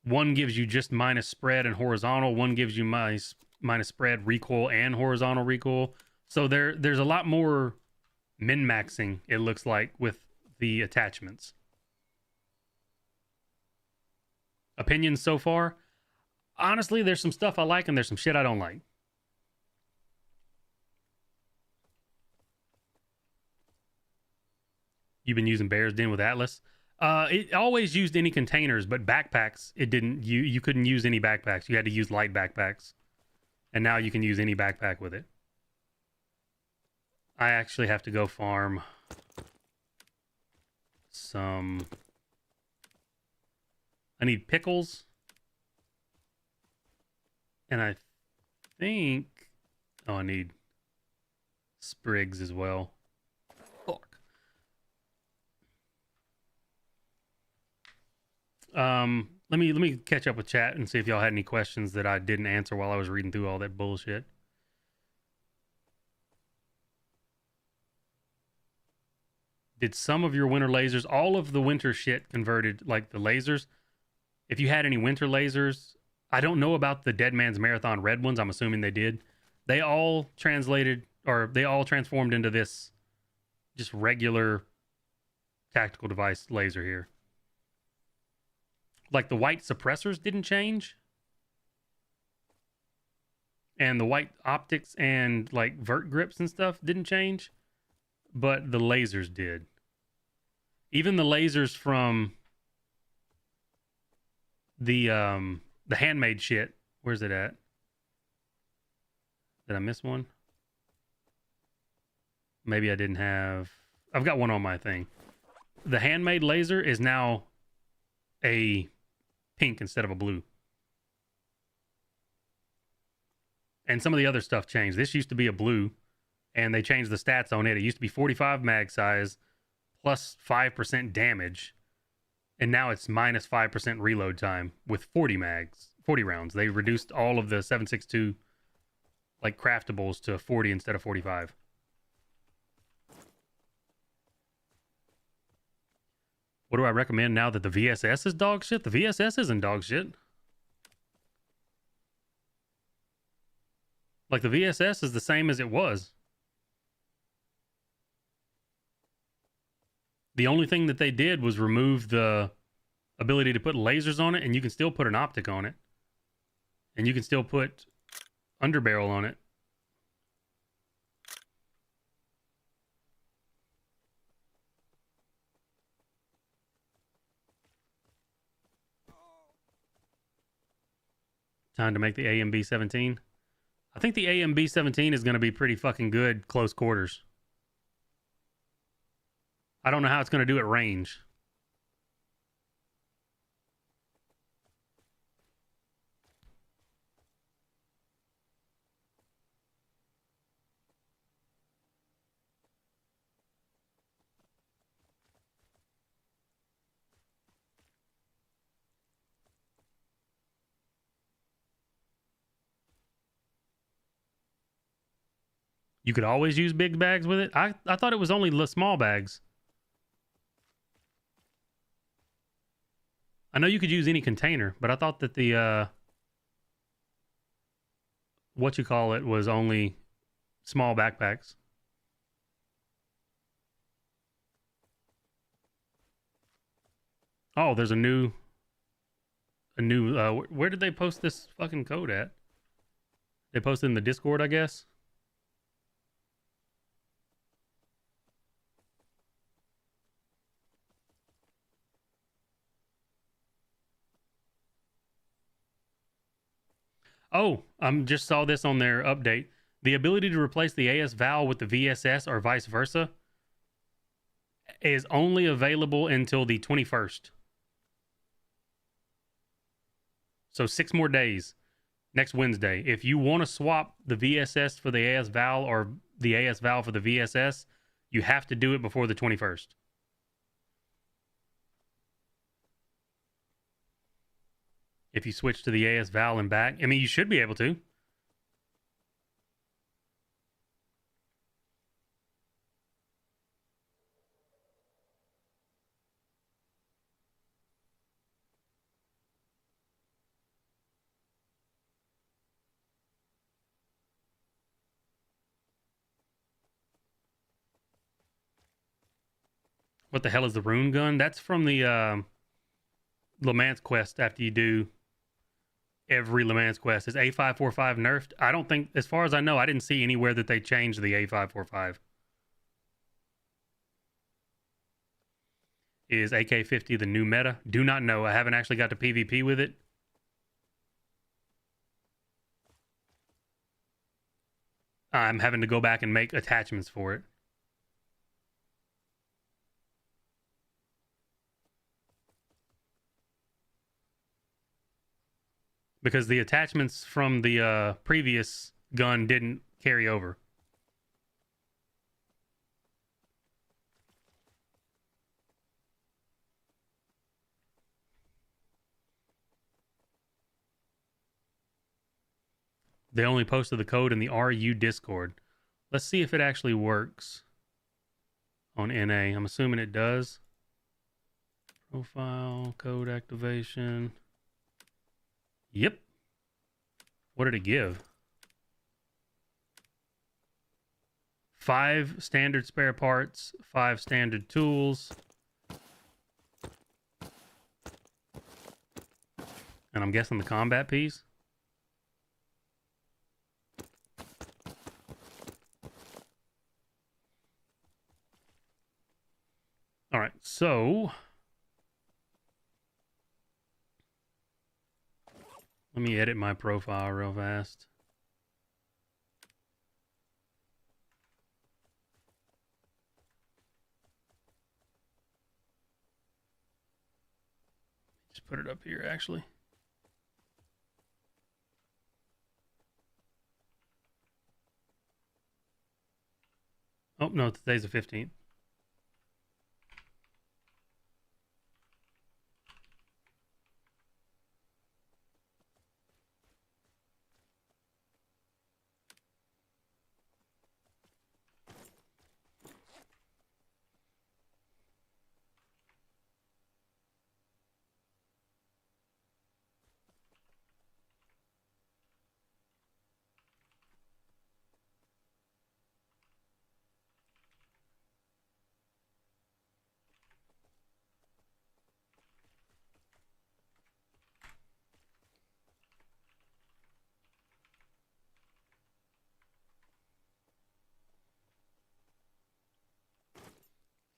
One gives you just minus spread and horizontal. One gives you minus spread, recoil, and horizontal recoil. So there's a lot more min-maxing, it looks like, with the attachments. Opinions so far? Honestly, there's some stuff I like and there's some shit I don't like. You've been using Bear's Den with Atlas? It always used any containers, but backpacks, it didn't. You couldn't use any backpacks. You had to use light backpacks. And now you can use any backpack with it. I actually have to go farm some... I need pickles. And I think... Oh, I need sprigs as well. Fuck. Let me catch up with chat and see if y'all had any questions that I didn't answer while I was reading through all that bullshit. Did some of your winter lasers, all of the winter shit converted, like the lasers? If you had any winter lasers, I don't know about the Dead Man's Marathon red ones. I'm assuming they did. They all translated, or they all transformed into this just regular tactical device laser here. Like the white suppressors didn't change. And the white optics and like vert grips and stuff didn't change. But the lasers did. Even the lasers from the handmade shit. Where's it at? Did I miss one? Maybe I didn't have... I've got one on my thing. The handmade laser is now a pink instead of a blue. And some of the other stuff changed. This used to be a blue, and they changed the stats on it. It used to be 45 mag size plus 5% damage. and now it's minus 5% reload time with 40 mags, 40 rounds. They reduced all of the 7.62 like craftables to 40 instead of 45. What do I recommend now that the VSS is dog shit? The VSS isn't dog shit. Like, the VSS is the same as it was. The only thing that they did was remove the ability to put lasers on it, and you can still put an optic on it. And you can still put underbarrel on it. Time to make the AMB 17. I think the AMB 17 is going to be pretty fucking good close quarters. I don't know how it's going to do at range. You could always use big bags with it. I thought it was only the small bags. I know you could use any container, but I thought that the what you call it was only small backpacks. Oh, there's a new where did they post this fucking code at? They posted in the Discord, I guess. Oh, just saw this on their update. The ability to replace the AS Val with the VSS or vice versa is only available until the 21st. So 6 more days. Next Wednesday. If you want to swap the VSS for the AS Val or the AS Val for the VSS, you have to do it before the 21st. If you switch to the AS Val and back, I mean, you should be able to. What the hell is the rune gun? That's from the Le Mans quest after you do every Le Mans quest. Is A545 nerfed? I don't think, as far as I know, I didn't see anywhere that they changed the A545. Is AK-50 the new meta? Do not know. I haven't actually got to PvP with it. I'm having to go back and make attachments for it. Because the attachments from the previous gun didn't carry over. They only posted the code in the RU Discord. Let's see if it actually works on NA. I'm assuming it does. Profile, code activation. Yep. What did it give? 5 standard spare parts, 5 standard tools. And I'm guessing the combat piece. All right, so let me edit my profile real fast. Just put it up here, actually. Oh, no, today's the 15th.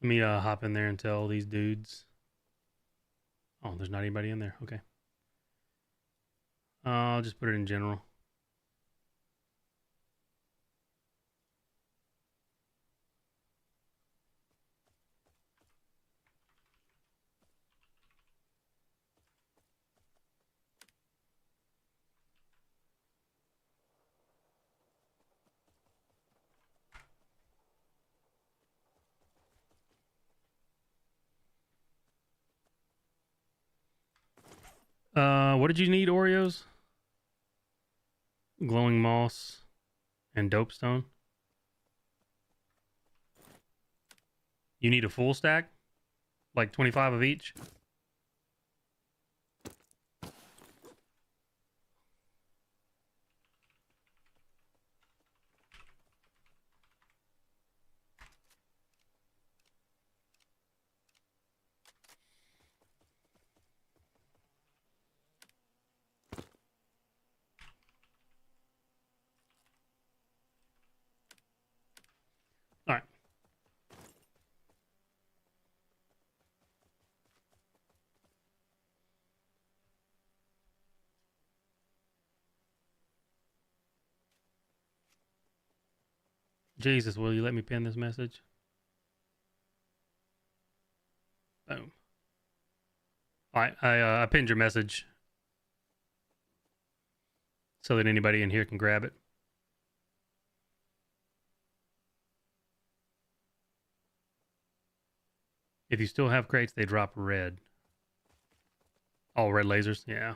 Let me hop in there and tell these dudes. Oh, there's not anybody in there. Okay. I'll just put it in general. What did you need, Oreos? Glowing moss and dope stone. You need a full stack? Like 25 of each? All right. Jesus, will you let me pin this message? Boom. All right, I pinned your message so that anybody in here can grab it. If you still have crates, they drop red. All red lasers? Yeah.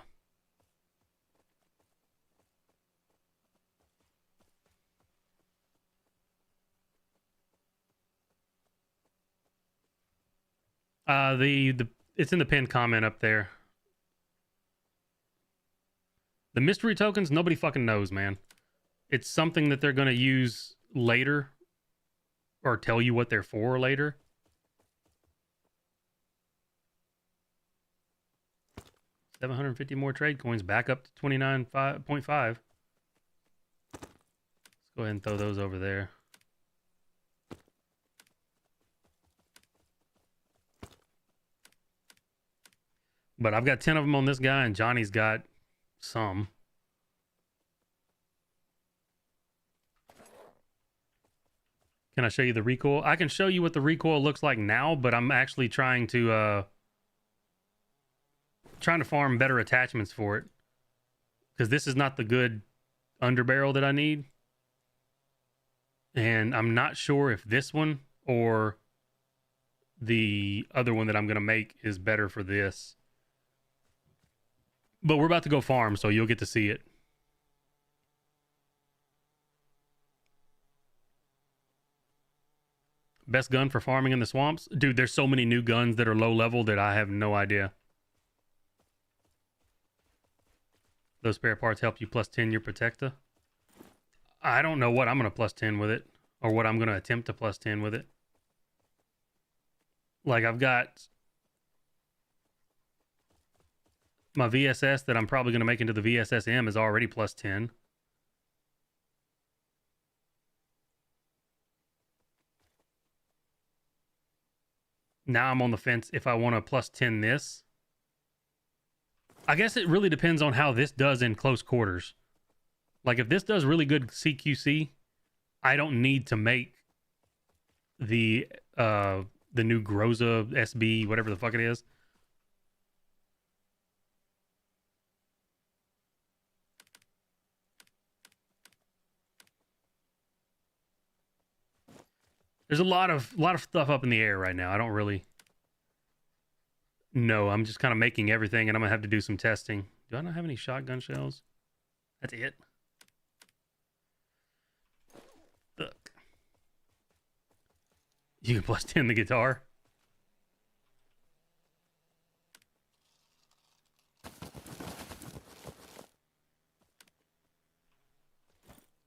The it's in the pinned comment up there. The mystery tokens, nobody fucking knows, man. It's something that they're gonna use later, or tell you what they're for later. $750 more trade coins, back up to 29.5. Let's go ahead and throw those over there. But I've got 10 of them on this guy, and Johnny's got some. Can I show you the recoil? I can show you what the recoil looks like now, but I'm actually trying to farm better attachments for it, because this is not the good underbarrel that I need, and I'm not sure if this one or the other one that I'm gonna make is better for this. But we're about to go farm, so you'll get to see it. Best gun for farming in the swamps? Dude, there's so many new guns that are low level that I have no idea. Those spare parts help you plus 10 your protector. I don't know what I'm going to plus 10 with it, or what I'm going to attempt to plus 10 with it. Like, I've got my VSS that I'm probably going to make into the VSS-M is already plus 10. Now I'm on the fence if I want to plus 10 this. I guess it really depends on how this does in close quarters. Like, if this does really good CQC, I don't need to make the new Groza SB, whatever the fuck it is. There's a lot of stuff up in the air right now. I don't really know. I'm just kind of making everything, and I'm gonna have to do some testing. Do I not have any shotgun shells? That's it. Look. You can plus 10 the guitar.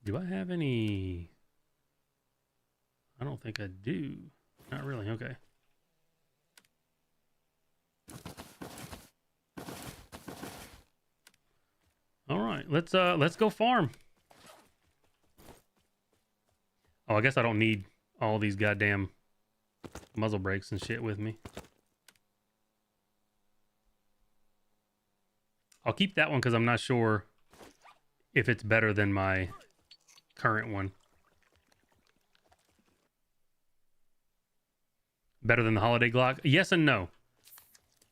Do I have any? I don't think I do. Not really. Okay. All right. Let's go farm. Oh, I guess I don't need all these goddamn muzzle brakes and shit with me. I'll keep that one because I'm not sure if it's better than my current one. Better than the Holiday Glock? Yes and no.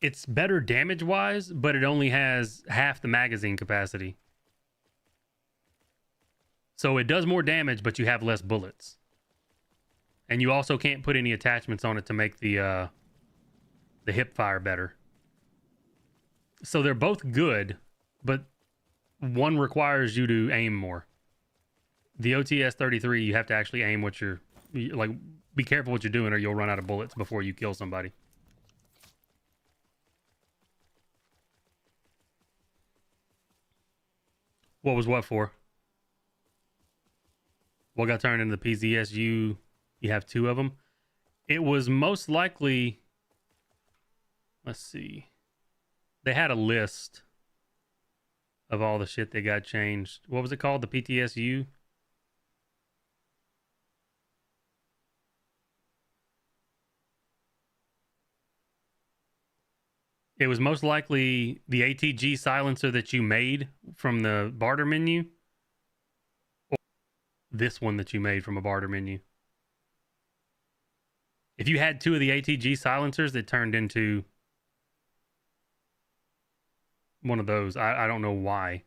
It's better damage-wise, but it only has half the magazine capacity. So it does more damage, but you have less bullets. And you also can't put any attachments on it to make the hip fire better. So they're both good, but one requires you to aim more. The OTS-33, you have to actually aim what you're... Like, be careful what you're doing or you'll run out of bullets before you kill somebody. What was what for? What got turned into the PZSU? You have two of them. It was most likely... Let's see. They had a list of all the shit that got changed. What was it called? The PTSU? It was most likely the ATG silencer that you made from the barter menu. Or this one that you made from a barter menu. If you had two of the ATG silencers, it turned into one of those. I don't know why.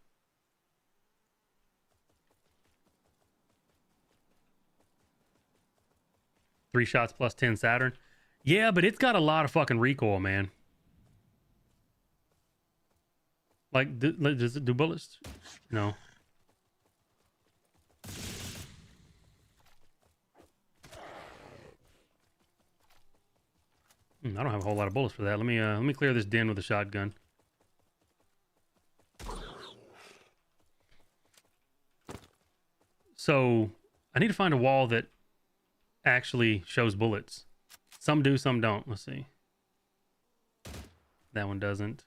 Three shots plus 10 Saturn. Yeah, but it's got a lot of fucking recoil, man. Like, does it do bullets? No. I don't have a whole lot of bullets for that. Let me clear this den with a shotgun. So I need to find a wall that actually shows bullets. Some do, some don't. Let's see. That one doesn't.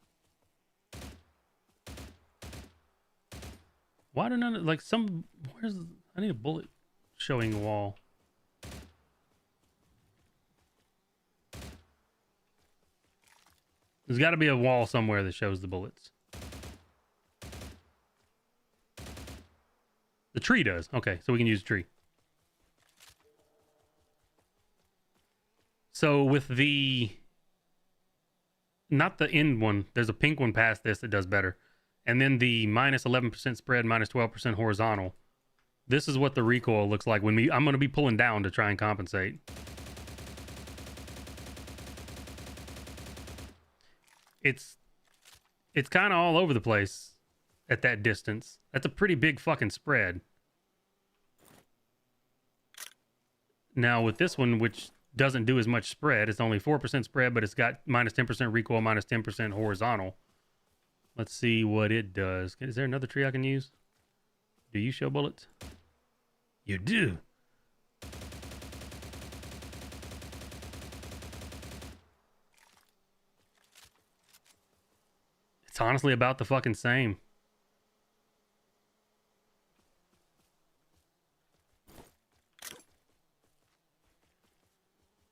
Why do none, like some, where's, I need a bullet showing wall. There's got to be a wall somewhere that shows the bullets. The tree does. Okay, so we can use tree. So with the, not the end one, there's a pink one past this that does better. And then the minus 11% spread, minus 12% horizontal. This is what the recoil looks like when I'm going to be pulling down to try and compensate. It's kind of all over the place at that distance. That's a pretty big fucking spread. Now with this one, which doesn't do as much spread, it's only 4% spread, but it's got minus 10% recoil, minus 10% horizontal. Let's see what it does. Is there another tree I can use? Do you show bullets? You do. It's honestly about the fucking same.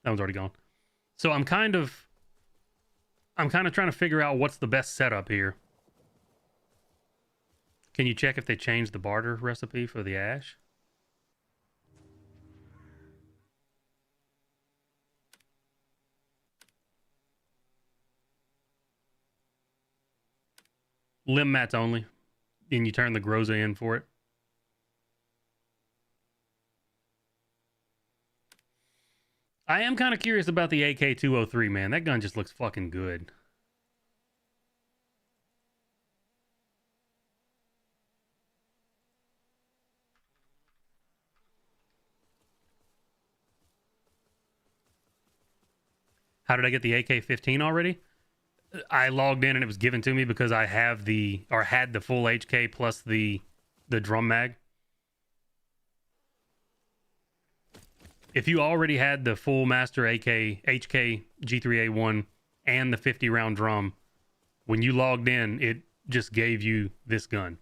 That one's already gone. So I'm kind of trying to figure out what's the best setup here. Can you check if they changed the barter recipe for the ash? Limb mats only. And you turn the Groza in for it. I am kind of curious about the AK-203, man. That gun just looks fucking good. How did I get the AK-15 already? I logged in and it was given to me because I have had the full HK plus the drum mag. If you already had the full master AK, HK G3A1 and the 50 round drum, when you logged in, it just gave you this gun.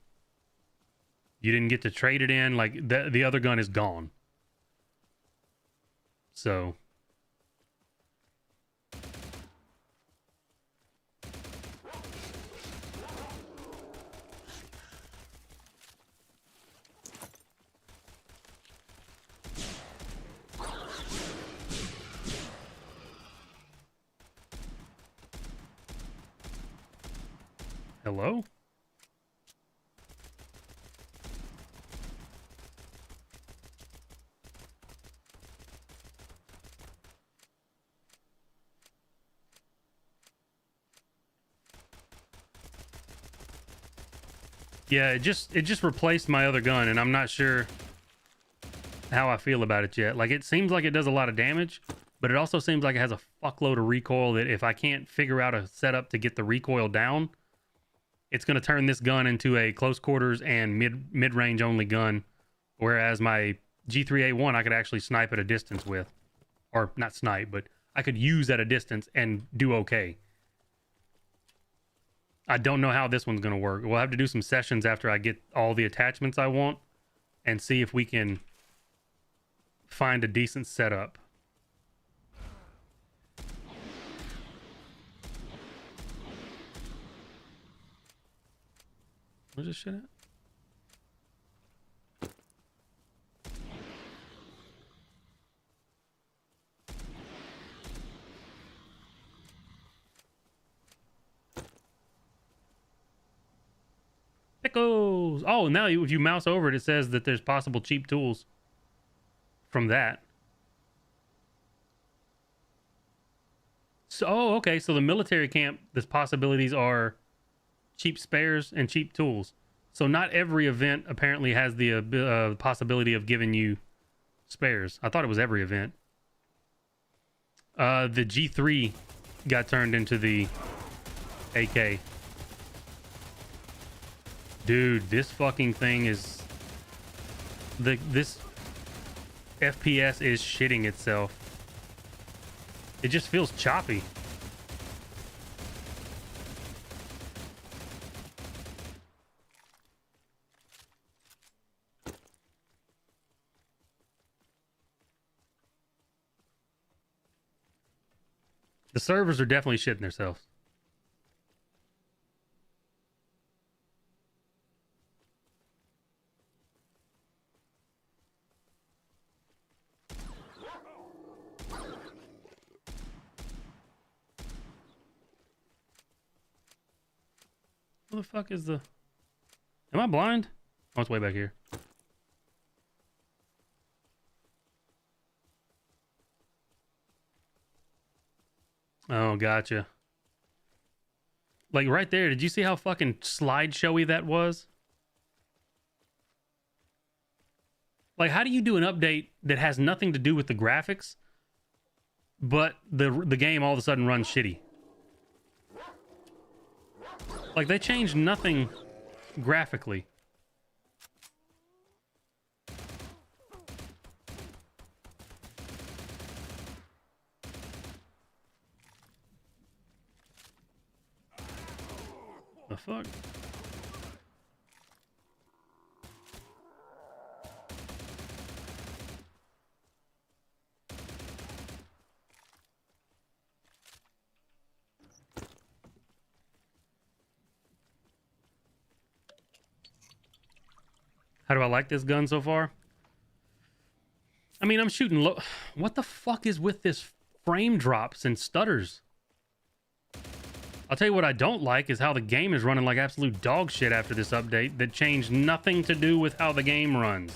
You didn't get to trade it in. Like the other gun is gone. So Hello? Yeah, it just replaced my other gun, and I'm not sure how I feel about it yet. Like, it seems like it does a lot of damage, but it also seems like it has a fuckload of recoil that if I can't figure out a setup to get the recoil down, it's going to turn this gun into a close quarters and mid-range only gun, whereas my G3A1 I could actually snipe at a distance with. Or not snipe, but I could use at a distance and do okay. I don't know how this one's going to work. We'll have to do some sessions after I get all the attachments I want and see if we can find a decent setup. Where's this shit at? Pickles! Oh, now if you mouse over it, it says that there's possible cheap tools from that. So, oh, okay. So the military camp, the possibilities are cheap spares and cheap tools. So not every event apparently has the possibility of giving you spares. I thought it was every event. The G3 got turned into the AK. Dude, this fucking thing is... This FPS is shitting itself. It just feels choppy. The servers are definitely shitting themselves. Where the fuck is the... Am I blind? Oh, it's way back here. Oh, gotcha. Like right there, did you see how fucking slideshowy that was? Like, how do you do an update that has nothing to do with the graphics, but the game all of a sudden runs shitty? Like, they changed nothing graphically. The fuck? How do I like this gun so far? I mean, I'm shooting low. What the fuck is with this frame drops and stutters? I'll tell you what I don't like is how the game is running like absolute dog shit after this update that changed nothing to do with how the game runs.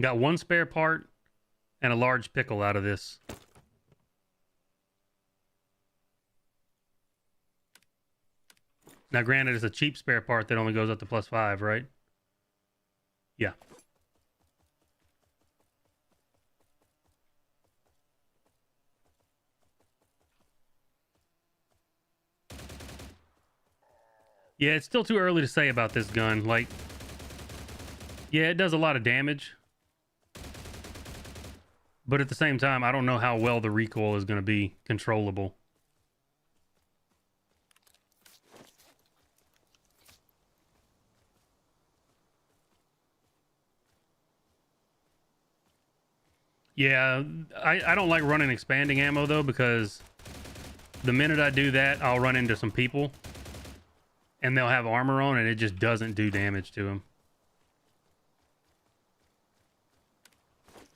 Got one spare part and a large pickle out of this. Now, granted, it's a cheap spare part that only goes up to +5, right? Yeah. Yeah, it's still too early to say about this gun. Like, yeah, it does a lot of damage. But at the same time, I don't know how well the recoil is going to be controllable. Yeah, I don't like running expanding ammo though, because the minute I do that, I'll run into some people and they'll have armor on and it just doesn't do damage to them.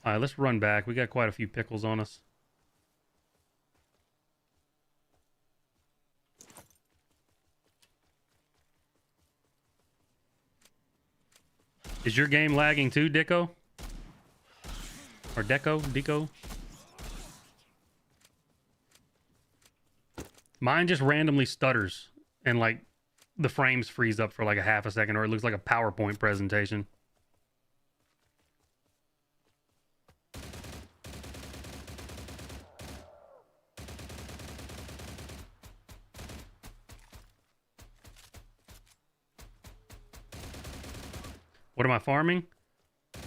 All right, let's run back. We got quite a few pickles on us. Is your game lagging too, Dicko? Or Deco? Mine just randomly stutters and like the frames freeze up for like a half a second, or it looks like a PowerPoint presentation. What am I farming?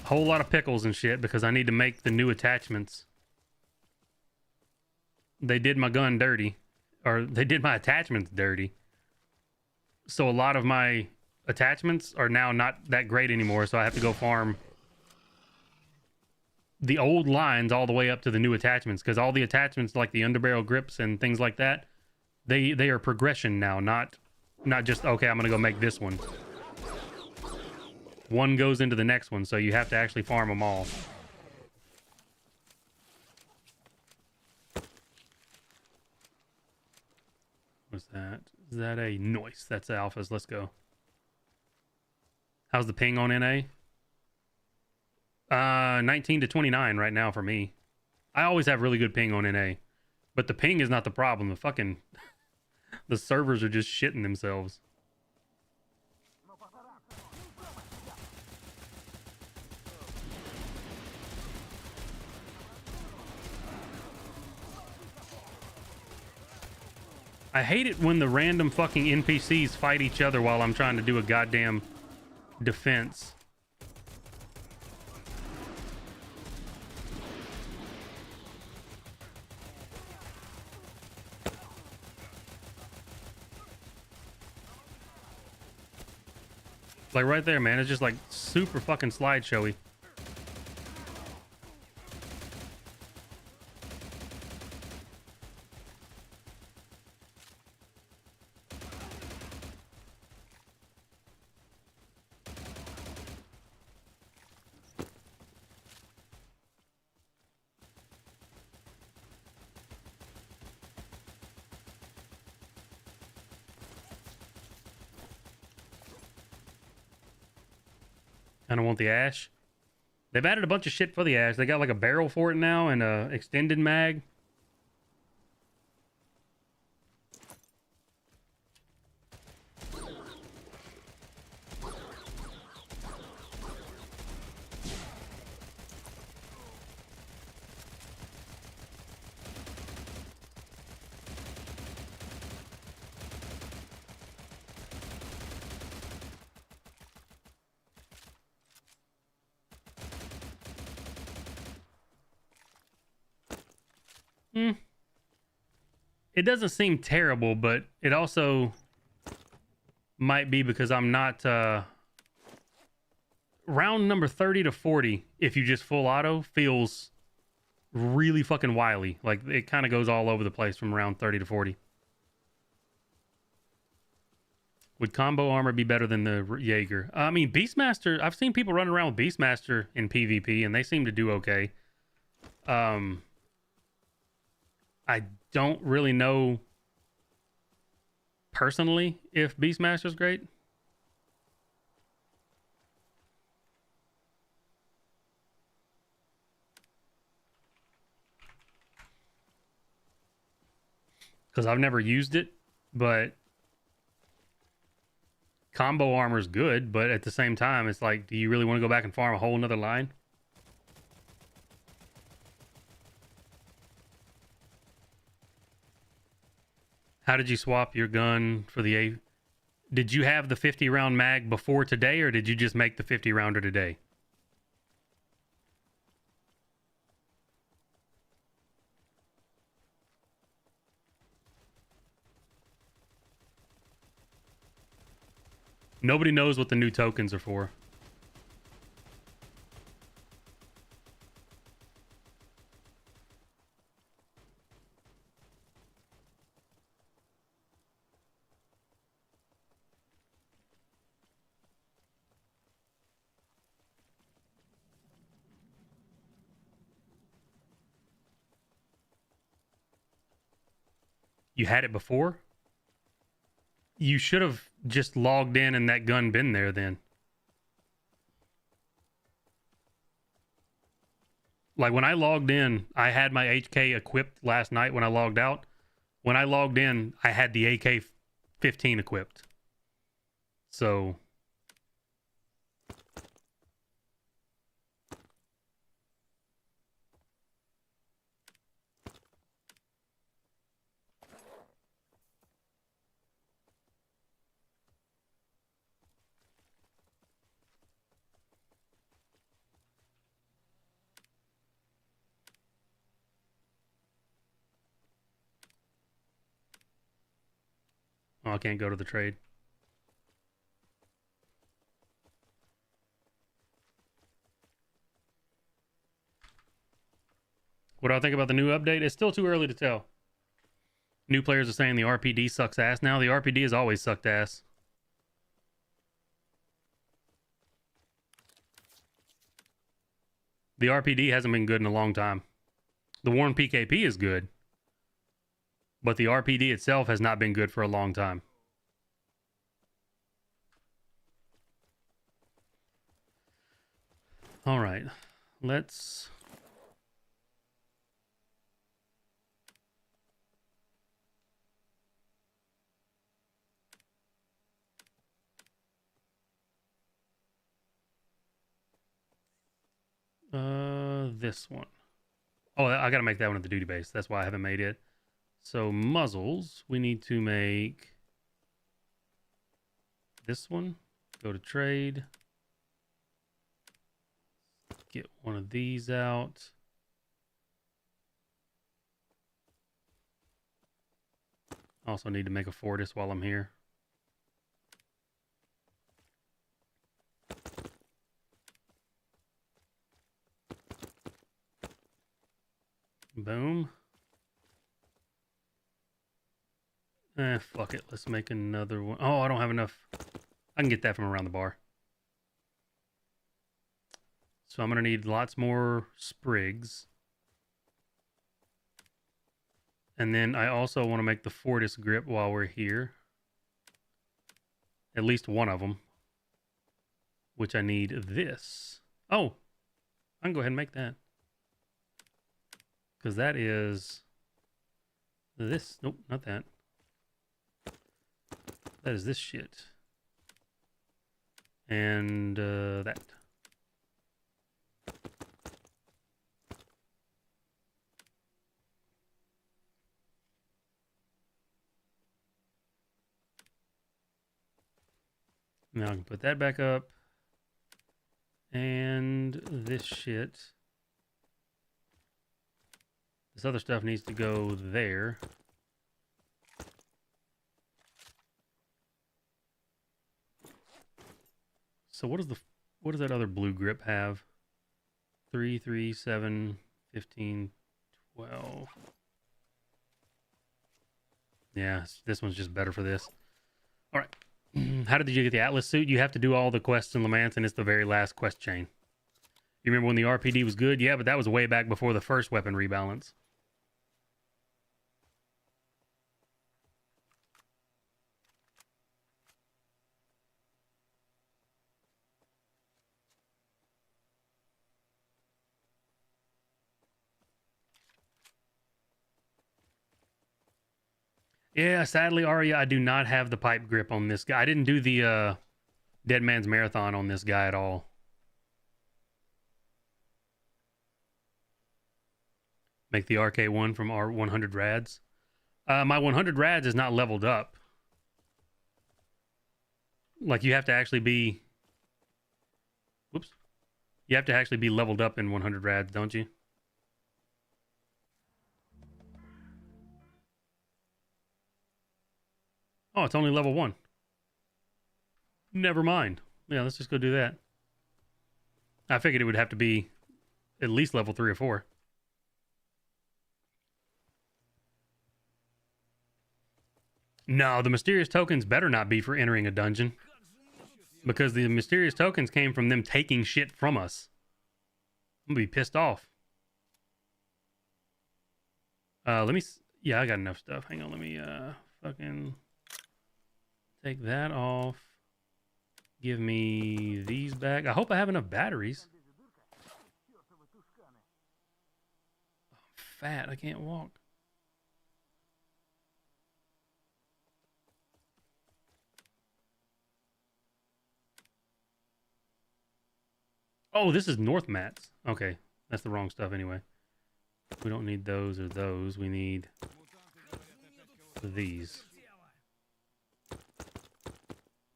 A whole lot of pickles and shit because I need to make the new attachments. They did my gun dirty, or they did my attachments dirty. So a lot of my attachments are now not that great anymore, so I have to go farm the old lines all the way up to the new attachments, because all the attachments like the underbarrel grips and things like that, they are progression now, not just okay, I'm gonna go make this one. One goes into the next one, so you have to actually farm them all. What's that? Is that a noise? That's alphas. Let's go. How's the ping on NA? 19 to 29 right now for me. I always have really good ping on NA, but the ping is not the problem. The fucking the servers are just shitting themselves. I hate it when the random fucking NPCs fight each other while I'm trying to do a goddamn defense. Like right there, man. It's just like super fucking slideshowy. I don't want the ash. They've added a bunch of shit for the ash. They got like a barrel for it now and a extended mag. It doesn't seem terrible, but it also might be because I'm not round number 30 to 40, if you just full auto, feels really fucking wily. Like it kind of goes all over the place from round 30 to 40. Would combo armor be better than the Jaeger? I mean, Beastmaster, I've seen people running around with Beastmaster in PvP and they seem to do okay. I don't really know personally if Beastmaster's great. Because I've never used it, but combo armor's good, but at the same time, it's like, do you really want to go back and farm a whole nother line? How did you swap your gun for the A? Did you have the 50 round mag before today, or did you just make the 50 rounder today? Nobody knows what the new tokens are for. you had it before, you should have just logged in and that gun been there then. Like when I logged in, I had my HK equipped last night when I logged out. When I logged in, I had the AK-15 equipped. So oh, I can't go to the trade. What do I think about the new update? It's still too early to tell. New players are saying the RPD sucks ass now. The RPD has always sucked ass. The RPD hasn't been good in a long time. The Warren PKP is good, but the RPD itself has not been good for a long time. All right, let's... this one. Oh, I gotta make that one at the duty base. That's why I haven't made it. So muzzles, we need to make this one. Go to trade. Get one of these out. Also need to make a Fortis while I'm here. Boom. Fuck it. Let's make another one. Oh, I don't have enough. I can get that from around the bar. So I'm going to need lots more sprigs. And then I also want to make the Fortis grip while we're here. At least one of them. Which I need this. Oh, I can go ahead and make that. Because that is this. Nope, not that. That is this shit. And that. Now I can put that back up. And this shit. This other stuff needs to go there. So what does that other blue grip have? 3, 3, 7, 15, 12. Yeah, this one's just better for this. All right. How did you get the Atlas suit? You have to do all the quests in Le Mans, and it's the very last quest chain. You remember when the RPD was good? Yeah, but that was way back before the first weapon rebalance. Yeah, sadly, Arya, I do not have the pipe grip on this guy. I didn't do the Dead Man's Marathon on this guy at all. Make the RK1 from our 100 rads. My 100 rads is not leveled up. Like, you have to actually be... Whoops. You have to actually be leveled up in 100 rads, don't you? Oh, it's only level 1. Never mind. Yeah, let's just go do that. I figured it would have to be at least level 3 or 4. No, the mysterious tokens better not be for entering a dungeon. Because the mysterious tokens came from them taking shit from us. I'm gonna be pissed off. Let me... Yeah, I got enough stuff. Hang on, let me fucking take that off. Give me these back. I hope I have enough batteries. I'm fat. I can't walk. Oh, this is North mats. Okay, that's the wrong stuff anyway. We don't need those or those. We need these.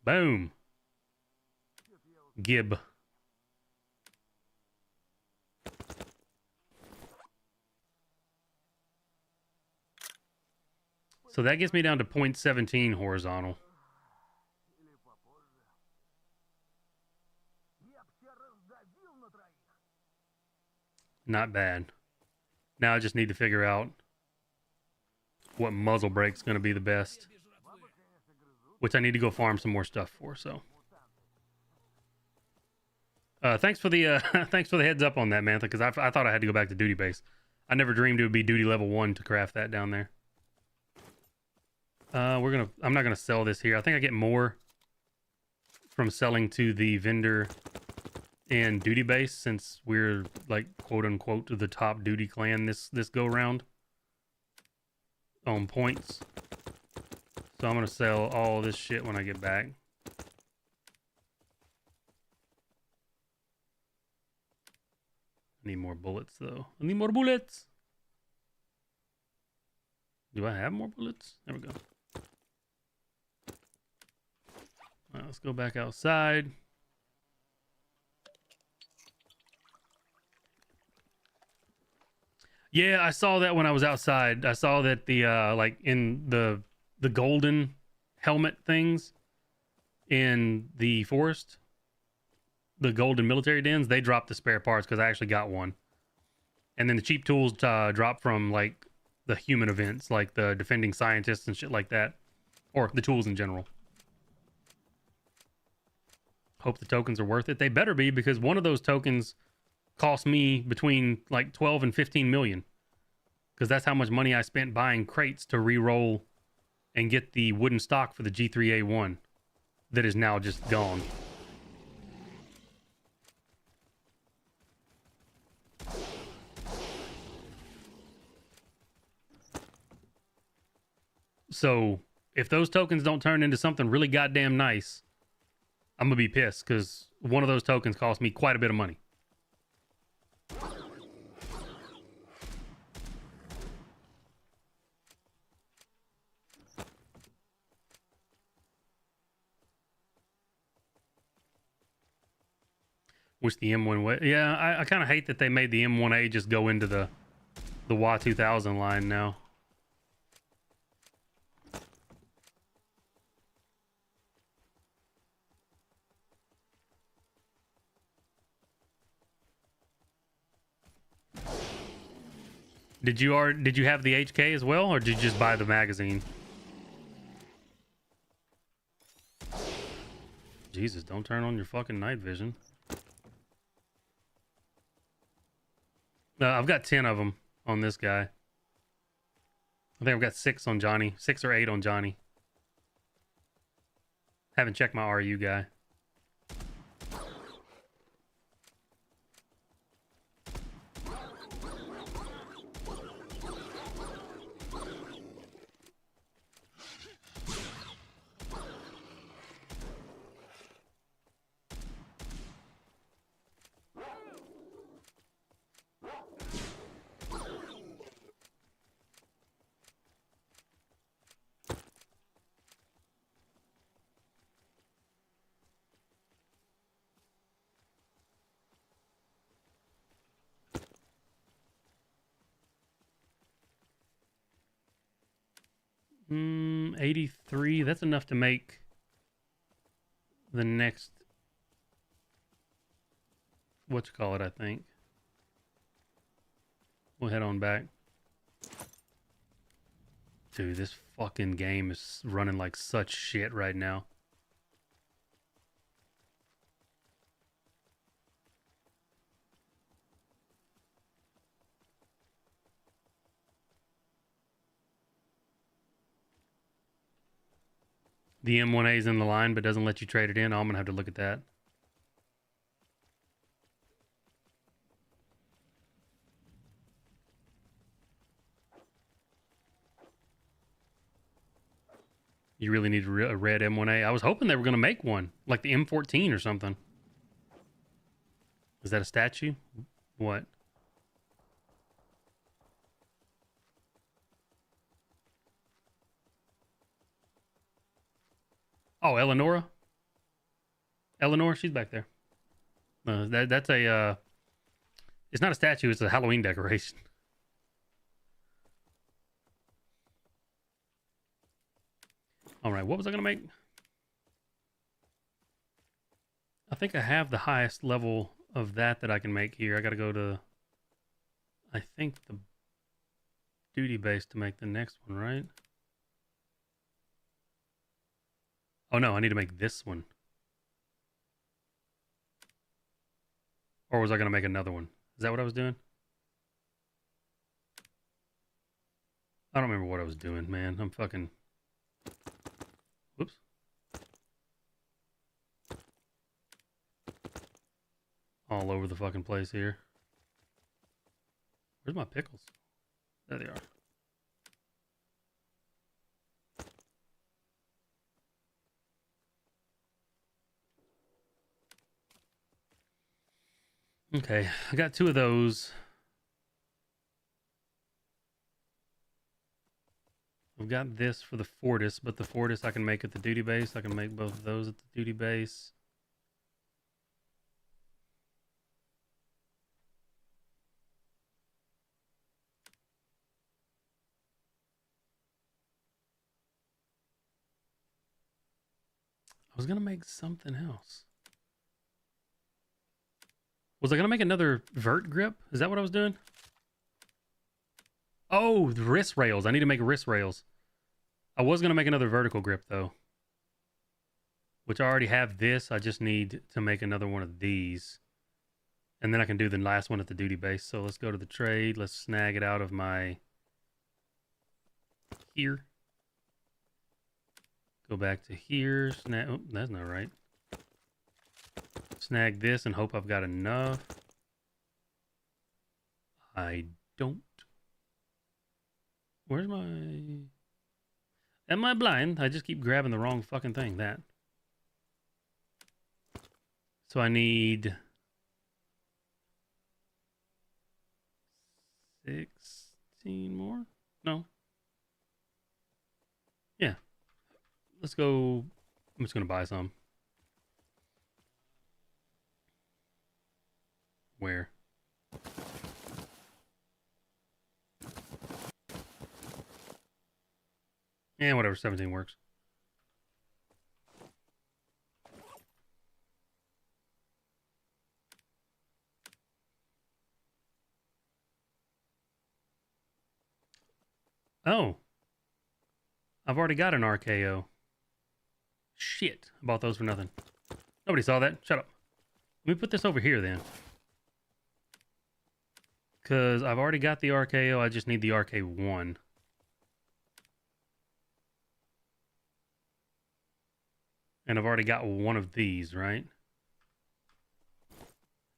Boom. Gib. So that gets me down to 0.17 horizontal. Not bad. Now I just need to figure out what muzzle brake's going to be the best, which I need to go farm some more stuff for. So, thanks for the thanks for the heads up on that, Mantha, because I thought I had to go back to duty base. I never dreamed it would be duty level 1 to craft that down there. I'm not gonna sell this here. I think I get more from selling to the vendor in duty base, since we're like quote unquote the top duty clan this go round on points. So I'm gonna sell all this shit when I get back. I need more bullets though. I need more bullets. Do I have more bullets? There we go. All right, let's go back outside. Yeah, I saw that when I was outside. I saw that the like in the golden helmet things in the forest, the golden military dens, they dropped the spare parts because I actually got one. And then the cheap tools drop from like the human events, like the defending scientists and shit like that, or the tools in general. Hope the tokens are worth it. They better be, because one of those tokens cost me between like 12 and 15 million, because that's how much money I spent buying crates to re-roll and get the wooden stock for the G3A1 that is now just gone. So if those tokens don't turn into something really goddamn nice, I'm gonna be pissed, because one of those tokens cost me quite a bit of money. Wish the M1 yeah, I kind of hate that they made the M1A just go into the Y2000 line now. Did you have the HK as well, or did you just buy the magazine? Jesus, don't turn on your fucking night vision. I've got 10 of them on this guy. I think I've got 6 on Johnny. 6 or 8 on Johnny. Haven't checked my RU guy. Hmm, 83. That's enough to make the next, what you call it, I think. We'll head on back. Dude, this fucking game is running like such shit right now. The M1A is in the line, but doesn't let you trade it in. Oh, I'm gonna have to look at that. You really need a red M1A. I was hoping they were gonna make one, like the M14 or something. Is that a statue? What? Oh, Eleonora. Eleanor, she's back there. That's a. It's not a statue. It's a Halloween decoration. All right, what was I gonna make? I think I have the highest level of that I can make here. I gotta go to, I think, the duty base to make the next one, right? Oh no, I need to make this one. Or was I gonna make another one? Is that what I was doing? I don't remember what I was doing, man. I'm fucking... Whoops. All over the fucking place here. Where's my pickles? There they are. Okay, I got 2 of those. I've got this for the Fortis, but the Fortis I can make at the duty base. I can make both of those at the duty base. I was going to make something else. Was I going to make another vert grip? Is that what I was doing? Oh, the wrist rails. I need to make wrist rails. I was going to make another vertical grip, though. Which I already have this. I just need to make another one of these. And then I can do the last one at the duty base. So let's go to the trade. Let's snag it out of my... Here. Go back to here. Snag... Oh, that's not right. Snag this and hope I've got enough. I don't. Where's my... Am I blind? I just keep grabbing the wrong fucking thing. That. So I need... 16 more? No. Yeah. Let's go... I'm just going to buy some. Where? Yeah, whatever. 17 works. Oh. I've already got an RKO. Shit. I bought those for nothing. Nobody saw that. Shut up. Let me put this over here then. Because I've already got the RKO. I just need the RK1. And I've already got one of these, right?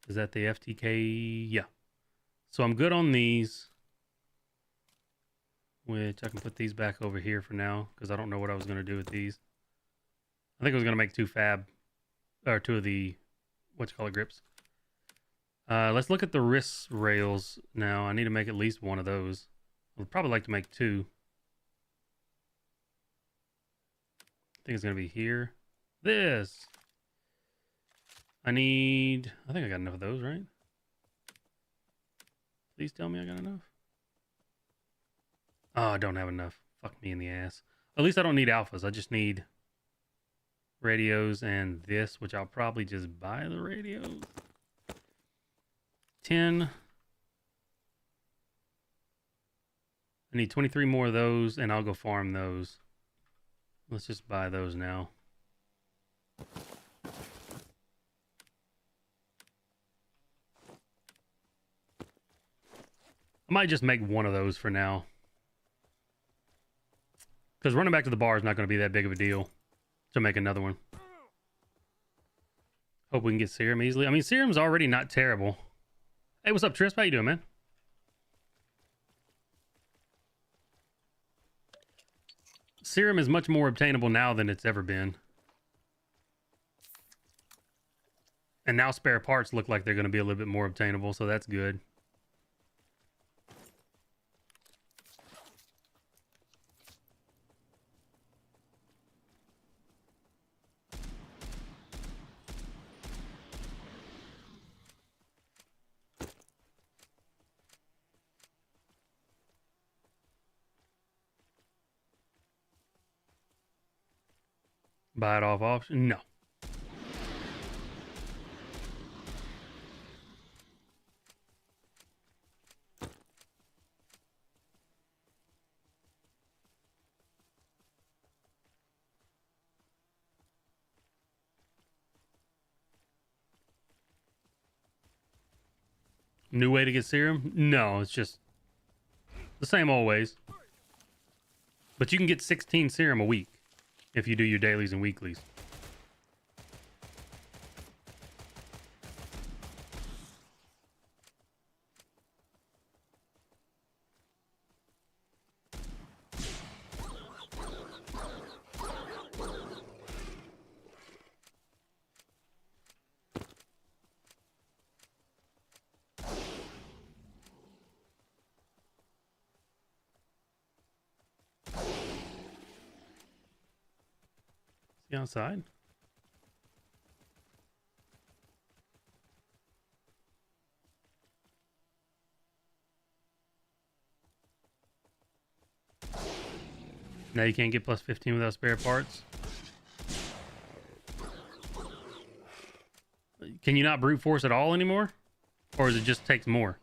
Is that the FTK? Yeah. So I'm good on these. Which I can put these back over here for now. Because I don't know what I was going to do with these. I think I was going to make 2 fab. Or 2 of the... whatchamacallit grips. Let's look at the wrist rails now. I need to make at least one of those. I'd probably like to make 2. I think it's going to be here. This. I think I got enough of those, right? Please tell me I got enough. Oh, I don't have enough. Fuck me in the ass. At least I don't need alphas. I just need radios and this, which I'll probably just buy the radios. 10. I need 23 more of those, and I'll go farm those. Let's just buy those now. I might just make one of those for now. Because running back to the bar is not going to be that big of a deal. to make another one. Hope we can get serum easily. I mean, serum's already not terrible. Hey, what's up, Trisp? How you doing, man? Serum is much more obtainable now than it's ever been. And now spare parts look like they're going to be a little bit more obtainable, so that's good. Buy it off auction? No. New way to get serum? No, it's just the same old ways. But you can get 16 serum a week if you do your dailies and weeklies. See outside? Now you can't get plus 15 without spare parts. Can you not brute force at all anymore? Or does it just takes more?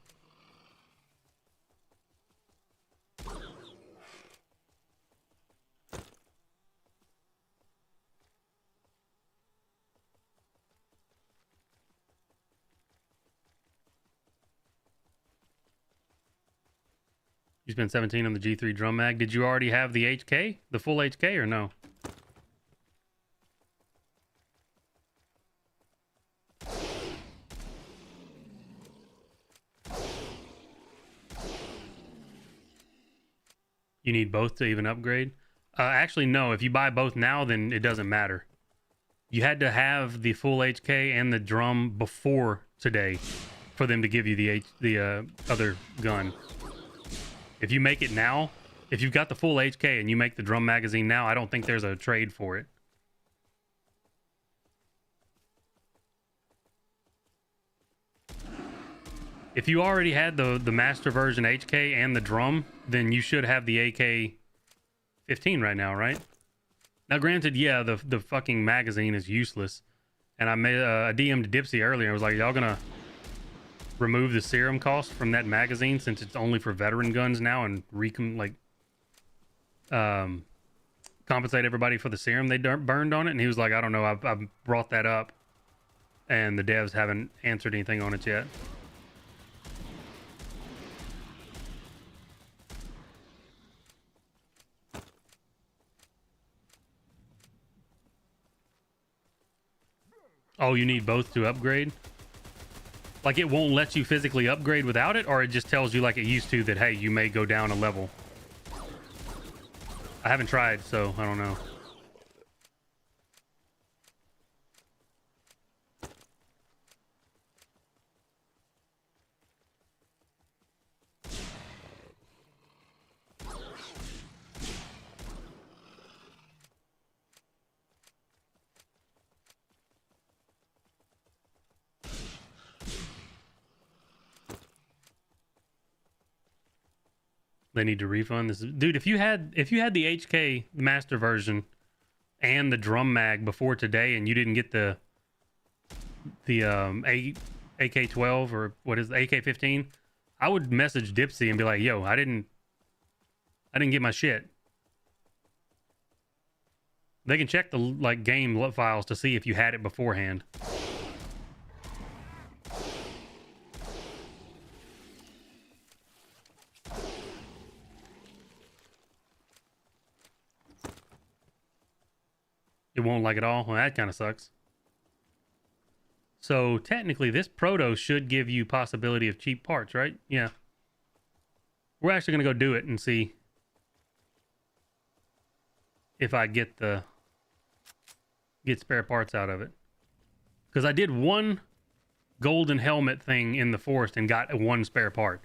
You spent 17 on the G3 drum mag. Did you already have the HK? The full HK or no? You need both to even upgrade? Actually, no. If you buy both now, then it doesn't matter. You had to have the full HK and the drum before today for them to give you the other gun. If you make it now, if you've got the full HK and you make the drum magazine now, I don't think there's a trade for it. If you already had the master version HK and the drum, then you should have the AK-15 right now, right? Now, granted, yeah, the fucking magazine is useless. And I made a DM to Dipsy earlier. I was like, y'all gonna remove the serum cost from that magazine since it's only for veteran guns now and compensate everybody for the serum they burned on it? And he was like, I don't know, I've brought that up and the devs haven't answered anything on it yet. Oh, you need both to upgrade? Like it won't let you physically upgrade without it, or it just tells you like it used to that, hey, you may go down a level? I haven't tried, so I don't know. They need to refund this. Dude, if you had the HK master version and the drum mag before today and you didn't get the AK-12 or what is the AK-15, I would message Dipsy and be like, yo, I didn't get my shit. They can check the like game files to see if you had it beforehand. It won't like it all? Well, that kind of sucks. So technically, this proto should give you possibility of cheap parts, right? Yeah. We're actually going to go do it and see if I get spare parts out of it. Because I did one golden helmet thing in the forest and got one spare part.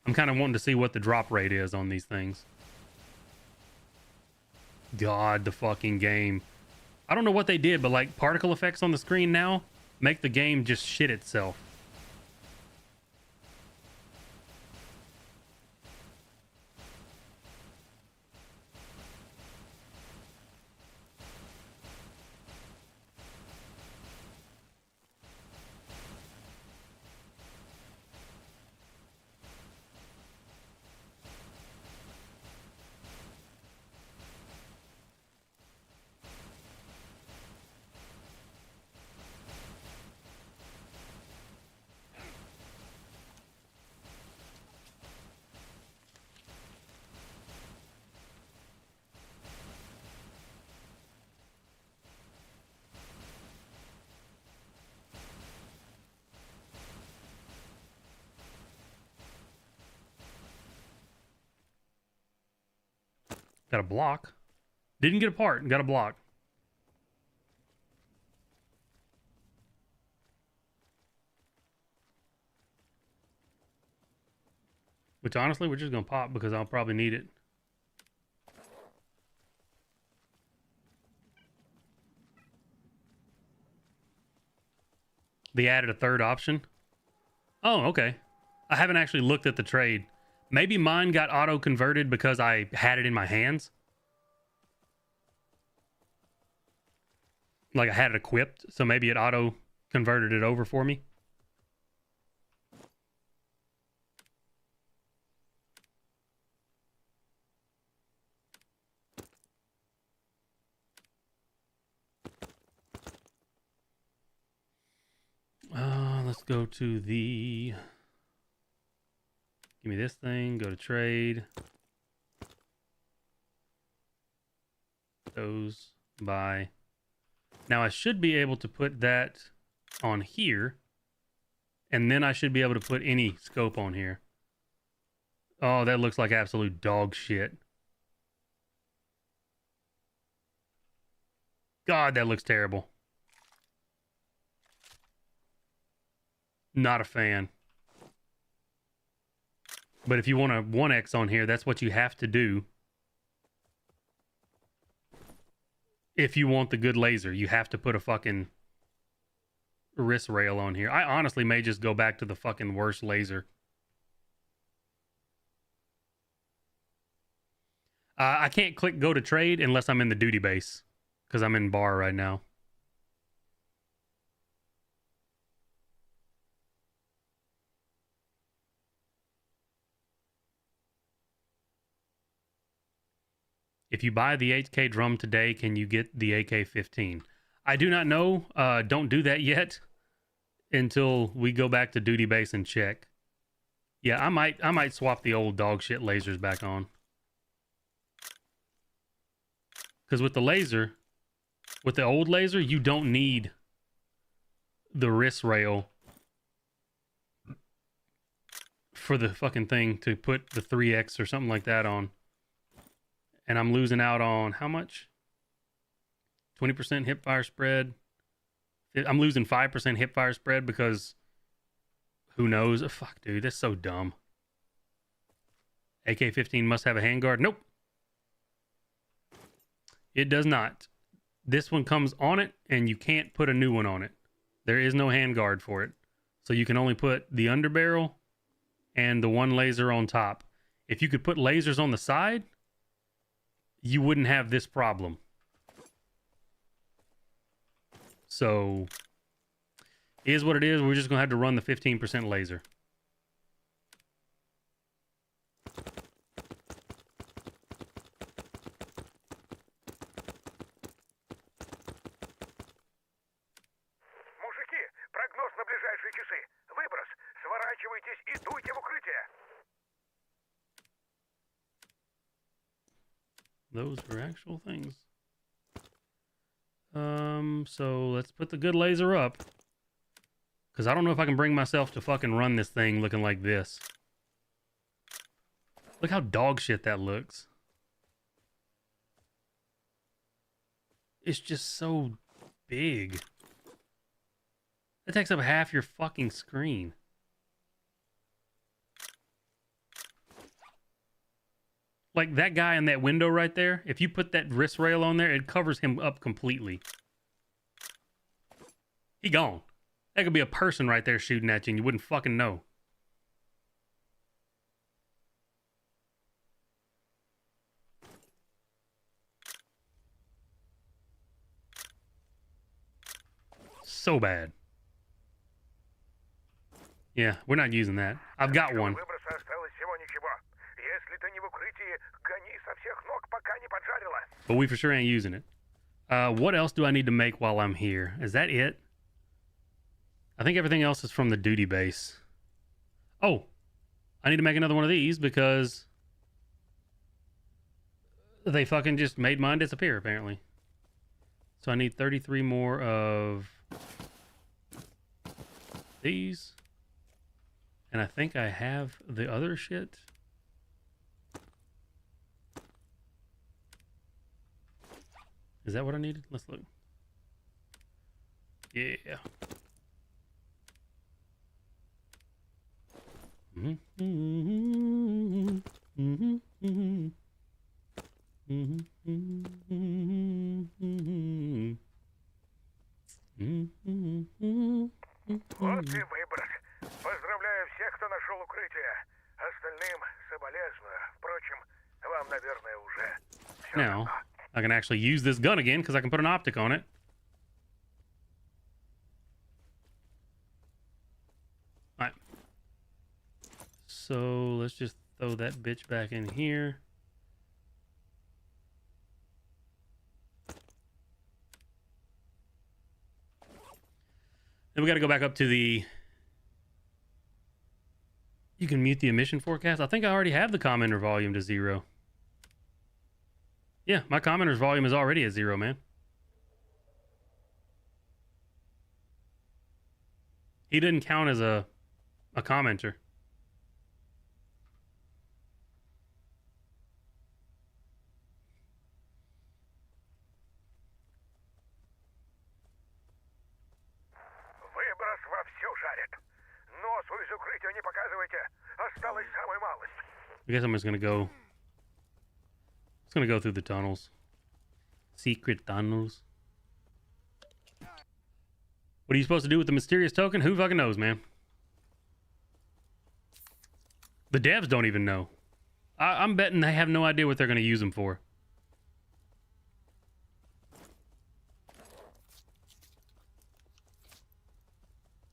I'm kind of wanting to see what the drop rate is on these things. God, the fucking game. I don't know what they did, but like particle effects on the screen now make the game just shit itself. Got a block. Didn't get a part, got a block. Which honestly, we're just going to pop because I'll probably need it. They added a third option. Oh, okay. I haven't actually looked at the trade. Maybe mine got auto-converted because I had it in my hands. Like I had it equipped, so maybe it auto-converted it over for me. Let's go to the... Give me this thing, go to trade. Those, buy. Now I should be able to put that on here. And then I should be able to put any scope on here. Oh, that looks like absolute dog shit. God, that looks terrible. Not a fan. But if you want a 1X on here, that's what you have to do. If you want the good laser, you have to put a fucking wrist rail on here. I honestly may just go back to the fucking worst laser. I can't click go to trade unless I'm in the duty base. Because I'm in bar right now. If you buy the 8K drum today, can you get the AK-15? I do not know. Don't do that yet until we go back to duty base and check. Yeah, I might swap the old dog shit lasers back on. Because with the laser, with the old laser, you don't need the wrist rail for the fucking thing to put the 3X or something like that on. And I'm losing out on how much? 20% hip fire spread. I'm losing 5% hip fire spread because who knows? Oh, fuck, dude, that's so dumb. AK-15 must have a handguard. Nope. It does not. This one comes on it, and you can't put a new one on it. There is no handguard for it. So you can only put the underbarrel and the one laser on top. If you could put lasers on the side, you wouldn't have this problem. So, it is what it is. We're just going to have to run the 15% laser. Мужики, прогноз на ближайшие часы. Выброс. Сворачивайтесь и дуйте в укрытие. Those are actual things. So let's put the good laser up. Because I don't know if I can bring myself to fucking run this thing looking like this. Look how dog shit that looks. It's just so big. That takes up half your fucking screen. Like that guy in that window right there, if you put that wrist rail on there, it covers him up completely. He gone. That could be a person right there shooting at you and you wouldn't fucking know. So bad. Yeah, we're not using that. I've got one. Выброса осталось всего ничего. Если ты не в укрытии, гони со всех ног, пока не поджарило. But we for sure ain't using it. What else do I need to make while I'm here? Is that it? I think everything else is from the duty base. Oh, I need to make another one of these because they fucking just made mine disappear, apparently. So I need 33 more of these. And I think I have the other shit. Is that what I needed? Let's look. Yeah. Вот и выброс. Поздравляю всех, кто нашел укрытие. Остальным соболезную. Впрочем, вам, наверное, уже все Now, равно. I can actually use this gun again because I can put an optic on it. Alright. So let's just throw that bitch back in here. Then we got to go back up to the... You can mute the emission forecast. I think I already have the commenter volume to 0. Yeah, my commenter's volume is already at 0, man. He didn't count as a commenter. Выброс вовсю жарит. Носу из укрытия не показывайте. Осталась самая малость. I guess I'm just gonna go. It's gonna go through the tunnels. Secret tunnels. What are you supposed to do with the mysterious token? Who fucking knows, man? The devs don't even know. I'm betting they have no idea what they're gonna use them for.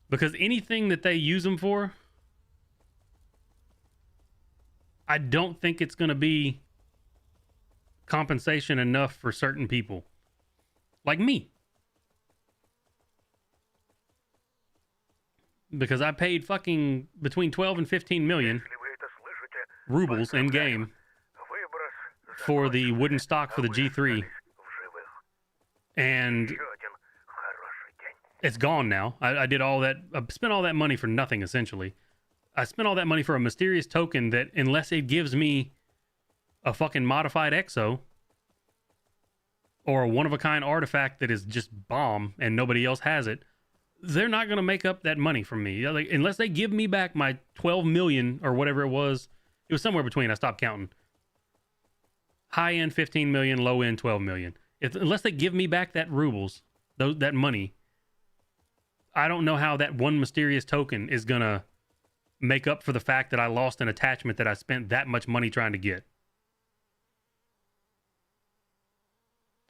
Because anything that they use them for, I don't think it's going to be compensation enough for certain people. Like me. Because I paid fucking between 12 and 15 million Если вы это слышите, rubles in game выброс for the wooden stock for the G3. в живых. And Еще один хороший день. it's gone now. I did all that. I spent all that money for nothing, essentially. I spent all that money for a mysterious token that, unless it gives me a fucking modified exo or a one-of-a-kind artifact that is just bomb and nobody else has it, they're not going to make up that money from me. Like, unless they give me back my 12 million or whatever it was somewhere between. I stopped counting. High end 15 million, low end 12 million. Unless they give me back that rubles, that money, I don't know how that one mysterious token is going to make up for the fact that I lost an attachment that I spent that much money trying to get.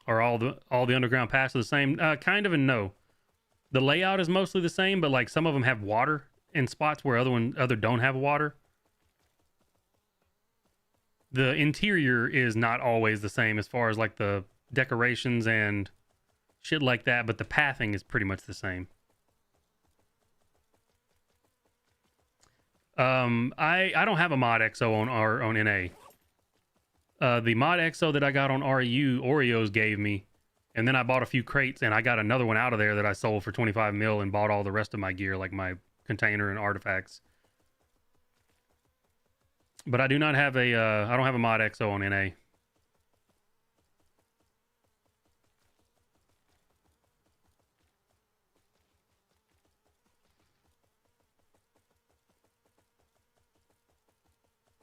Are all the underground passes the same? Kind of, and no. The layout is mostly the same, but like some of them have water in spots where other don't have water. The interior is not always the same as far as like the decorations and shit like that, but the pathing is pretty much the same. I don't have a mod exo on NA. The mod exo that I got on REU Oreos gave me And then I bought a few crates, and I got another one out of there that I sold for 25 mil and bought all the rest of my gear, like my container and artifacts. But I do not have a, I don't have a mod XO on NA.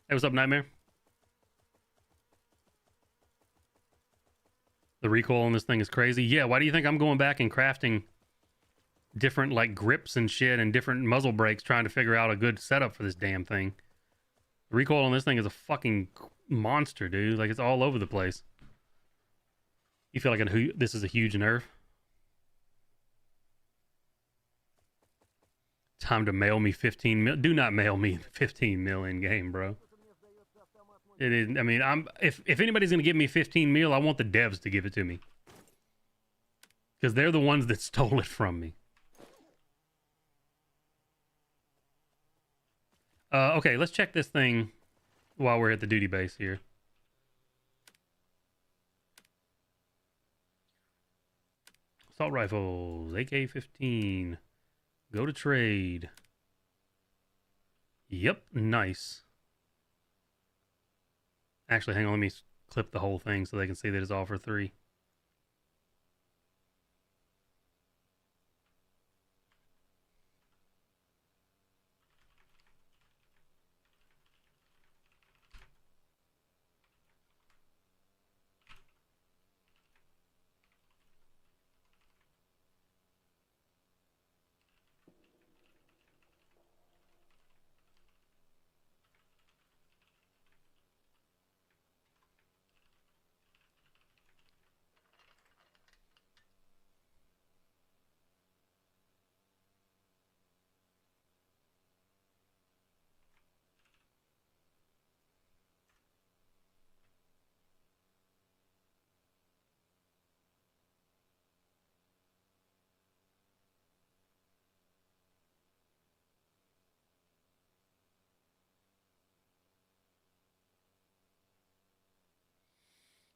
Hey, what's up, Nightmare? The recoil on this thing is crazy. Yeah, why do you think I'm going back and crafting different like grips and shit and different muzzle brakes trying to figure out a good setup for this damn thing? The recoil on this thing is a fucking monster, dude. Like, it's all over the place. You feel like this is a huge nerf? Time to mail me 15 mil. Do not mail me 15 mil in game, bro. It is. I mean, if anybody's gonna give me 15 mil, I want the devs to give it to me, because they're the ones that stole it from me. Okay, let's check this thing while we're at the duty base here. Assault rifles, AK-15. Go to trade. Yep, nice. Actually, hang on, let me clip the whole thing so they can see that it's all for 3.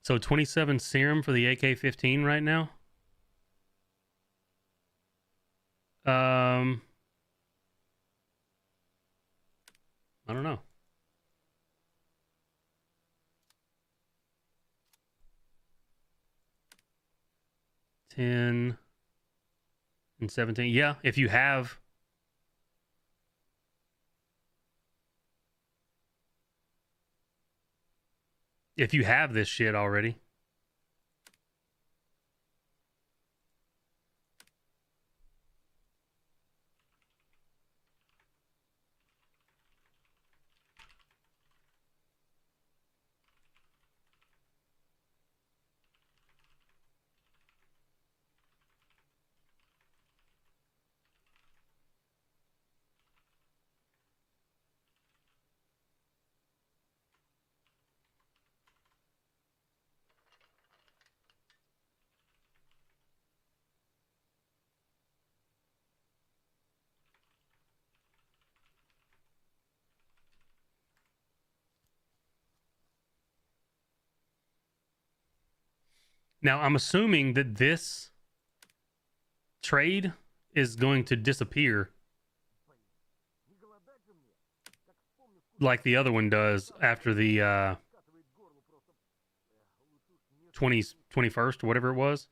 So 27 serum for the AK-15 right now. I don't know. $10 and $17. Yeah, if you have. If you have this shit already. Now, I'm assuming that this trade is going to disappear like the other one does after the 21st or whatever it was.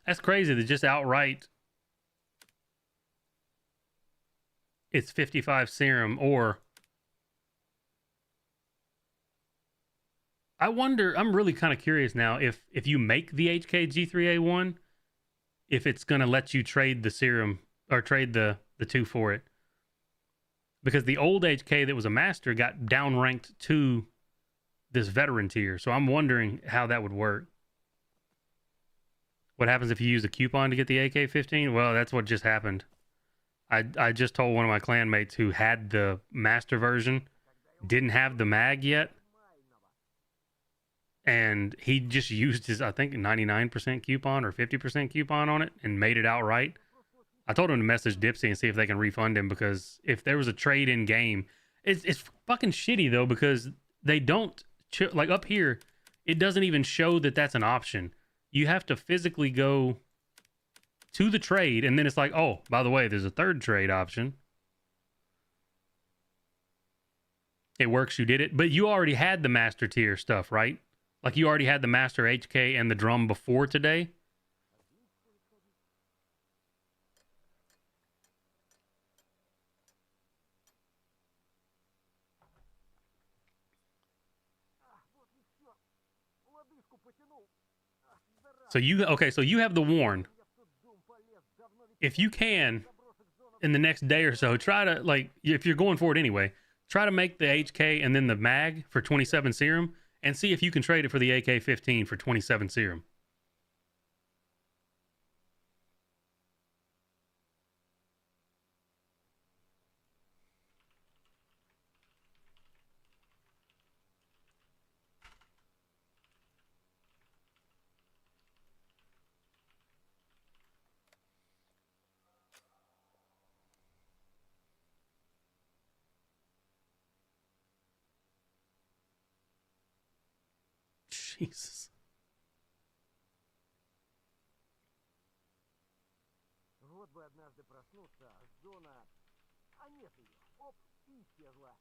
That's crazy that just outright it's 55 serum. Or I wonder, I'm really kind of curious now if you make the HK G3A1, if it's going to let you trade the serum or trade the 2 for it. Because the old HK that was a master got downranked to this veteran tier. So I'm wondering how that would work. What happens if you use a coupon to get the AK-15? Well, that's what just happened. I just told one of my clanmates who had the master version didn't have the mag yet, and he just used his, I think, 99% coupon or 50% coupon on it and made it outright. I told him to message Dipsy and see if they can refund him, because if there was a trade in game, it's fucking shitty though, because they don't like up here, it doesn't even show that that's an option. You have to physically go to the trade, and then it's like, oh, by the way, there's a third trade option. It works, you did it, but you already had the master tier stuff, right? Like you already had the master HK and the drum before today. So you have the Warn. If you can, in the next day or so, try to, like, if you're going for it anyway, try to make the HK and then the mag for 27 serum, and see if you can trade it for the AK-15 for 27 serum. Jesus. Вот бы однажды проснуться, зона... А нет ее. Оп, и исчезла.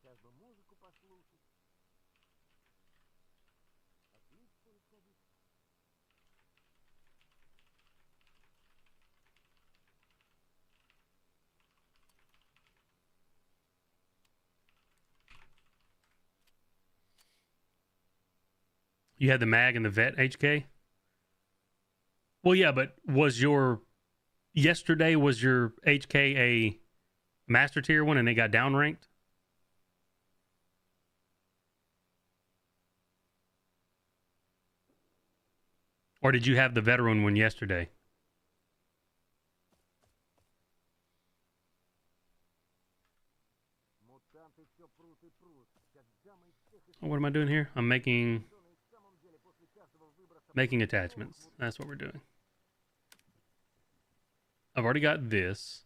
Сейчас бы музыку послушать. Отлично сходить. You had the mag and the vet HK? Well, yeah, but was your yesterday was your HK a master tier one and they got downranked? Or did you have the veteran one yesterday? Oh, what am I doing here? I'm making attachments. That's what we're doing. I've already got this.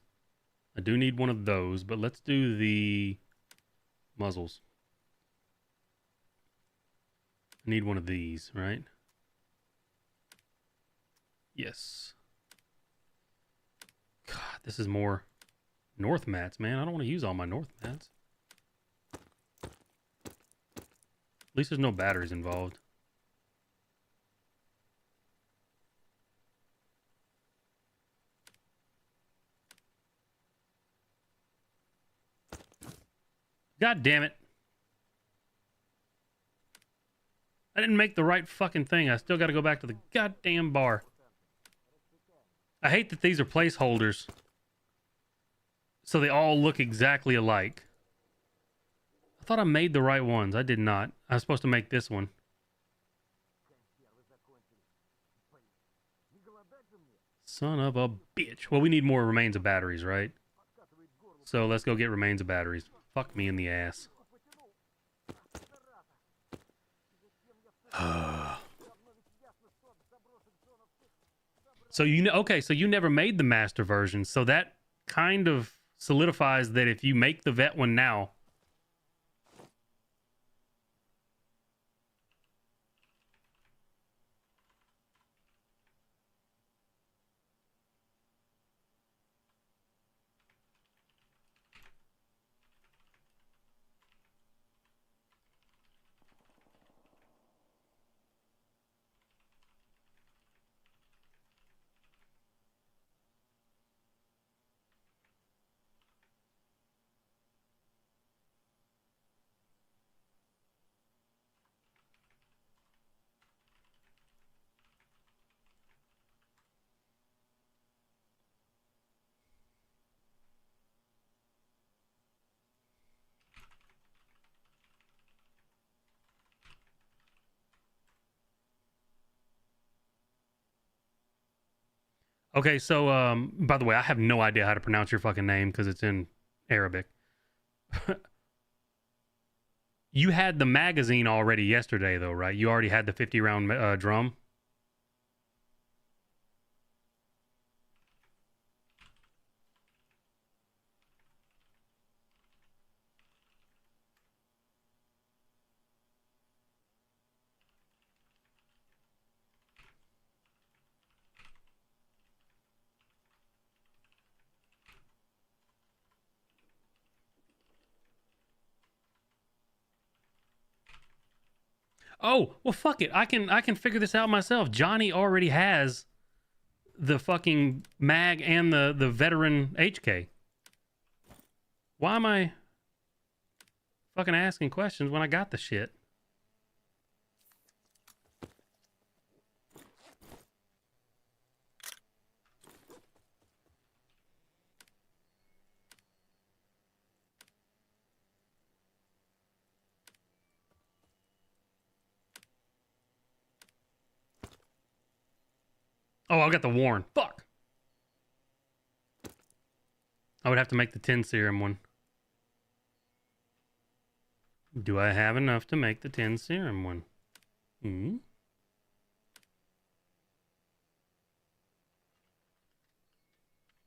I do need one of those, but let's do the muzzles. I need one of these, right? Yes. God, this is more north mats, man. I don't want to use all my north mats. At least there's no batteries involved. God damn it. I didn't make the right fucking thing. I still got to go back to the goddamn bar. I hate that these are placeholders, so they all look exactly alike. I thought I made the right ones. I did not. I was supposed to make this one. Son of a bitch. Well, we need more remains of batteries, right? So let's go get remains of batteries. Fuck me in the ass. So you never made the master version, so that kind of solidifies that if you make the vet one now, Okay, so by the way, I have no idea how to pronounce your fucking name because it's in Arabic. You had the magazine already yesterday, though, right? You already had the 50 round drum. Oh, well, fuck it. I can figure this out myself. Johnny already has the fucking mag and the veteran HK. Why am I fucking asking questions when I got the shit? Oh, I got the Warren. Fuck. I would have to make the 10 serum one. Do I have enough to make the 10 serum one? Hmm?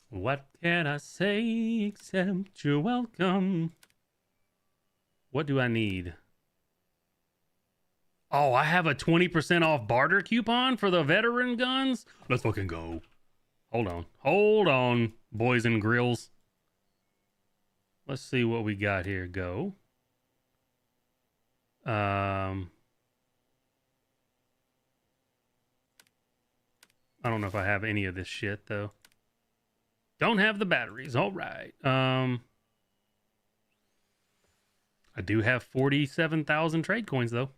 What can I say except you're welcome? What do I need? Oh, I have a 20% off barter coupon for the veteran guns? Let's fucking go. Hold on. Hold on, boys and grills. Let's see what we got here. Go. I don't know if I have any of this shit, though. Don't have the batteries. All right. I do have 47,000 trade coins, though.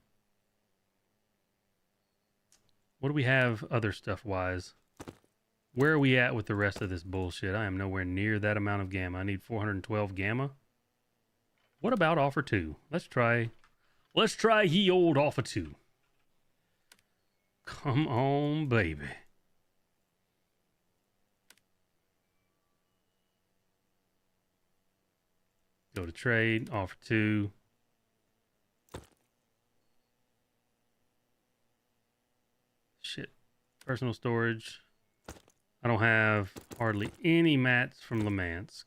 What do we have other stuff-wise? Where are we at with the rest of this bullshit? I am nowhere near that amount of gamma. I need 412 gamma. What about offer 2? Let's try ye old offer 2. Come on, baby. Go to trade, offer 2. Shit. Personal storage. I don't have hardly any mats from Lemansk.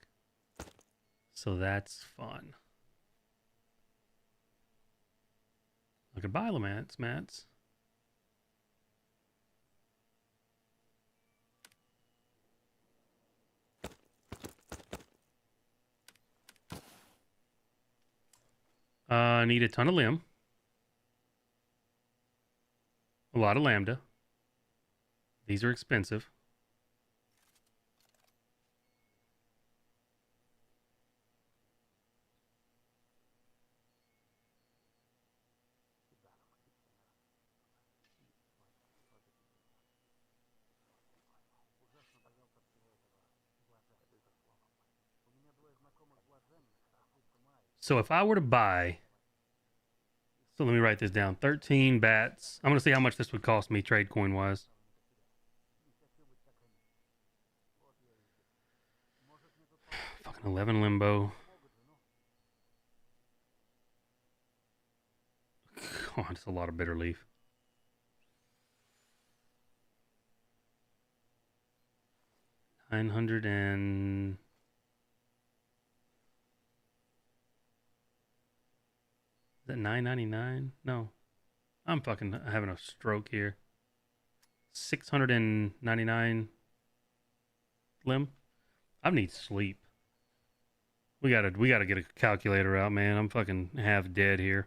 So that's fun. I could buy Lemansk mats. I need a ton of limb. A lot of lambda. These are expensive. So if I were to buy, so let me write this down, 13 bats. I'm going to see how much this would cost me trade coin wise. Fucking 11 limbo. God, it's a lot of bitter leaf. $900 and... Is that $9.99? No. I'm fucking having a stroke here. 699 limb. I need sleep. We gotta get a calculator out, man. I'm fucking half dead here.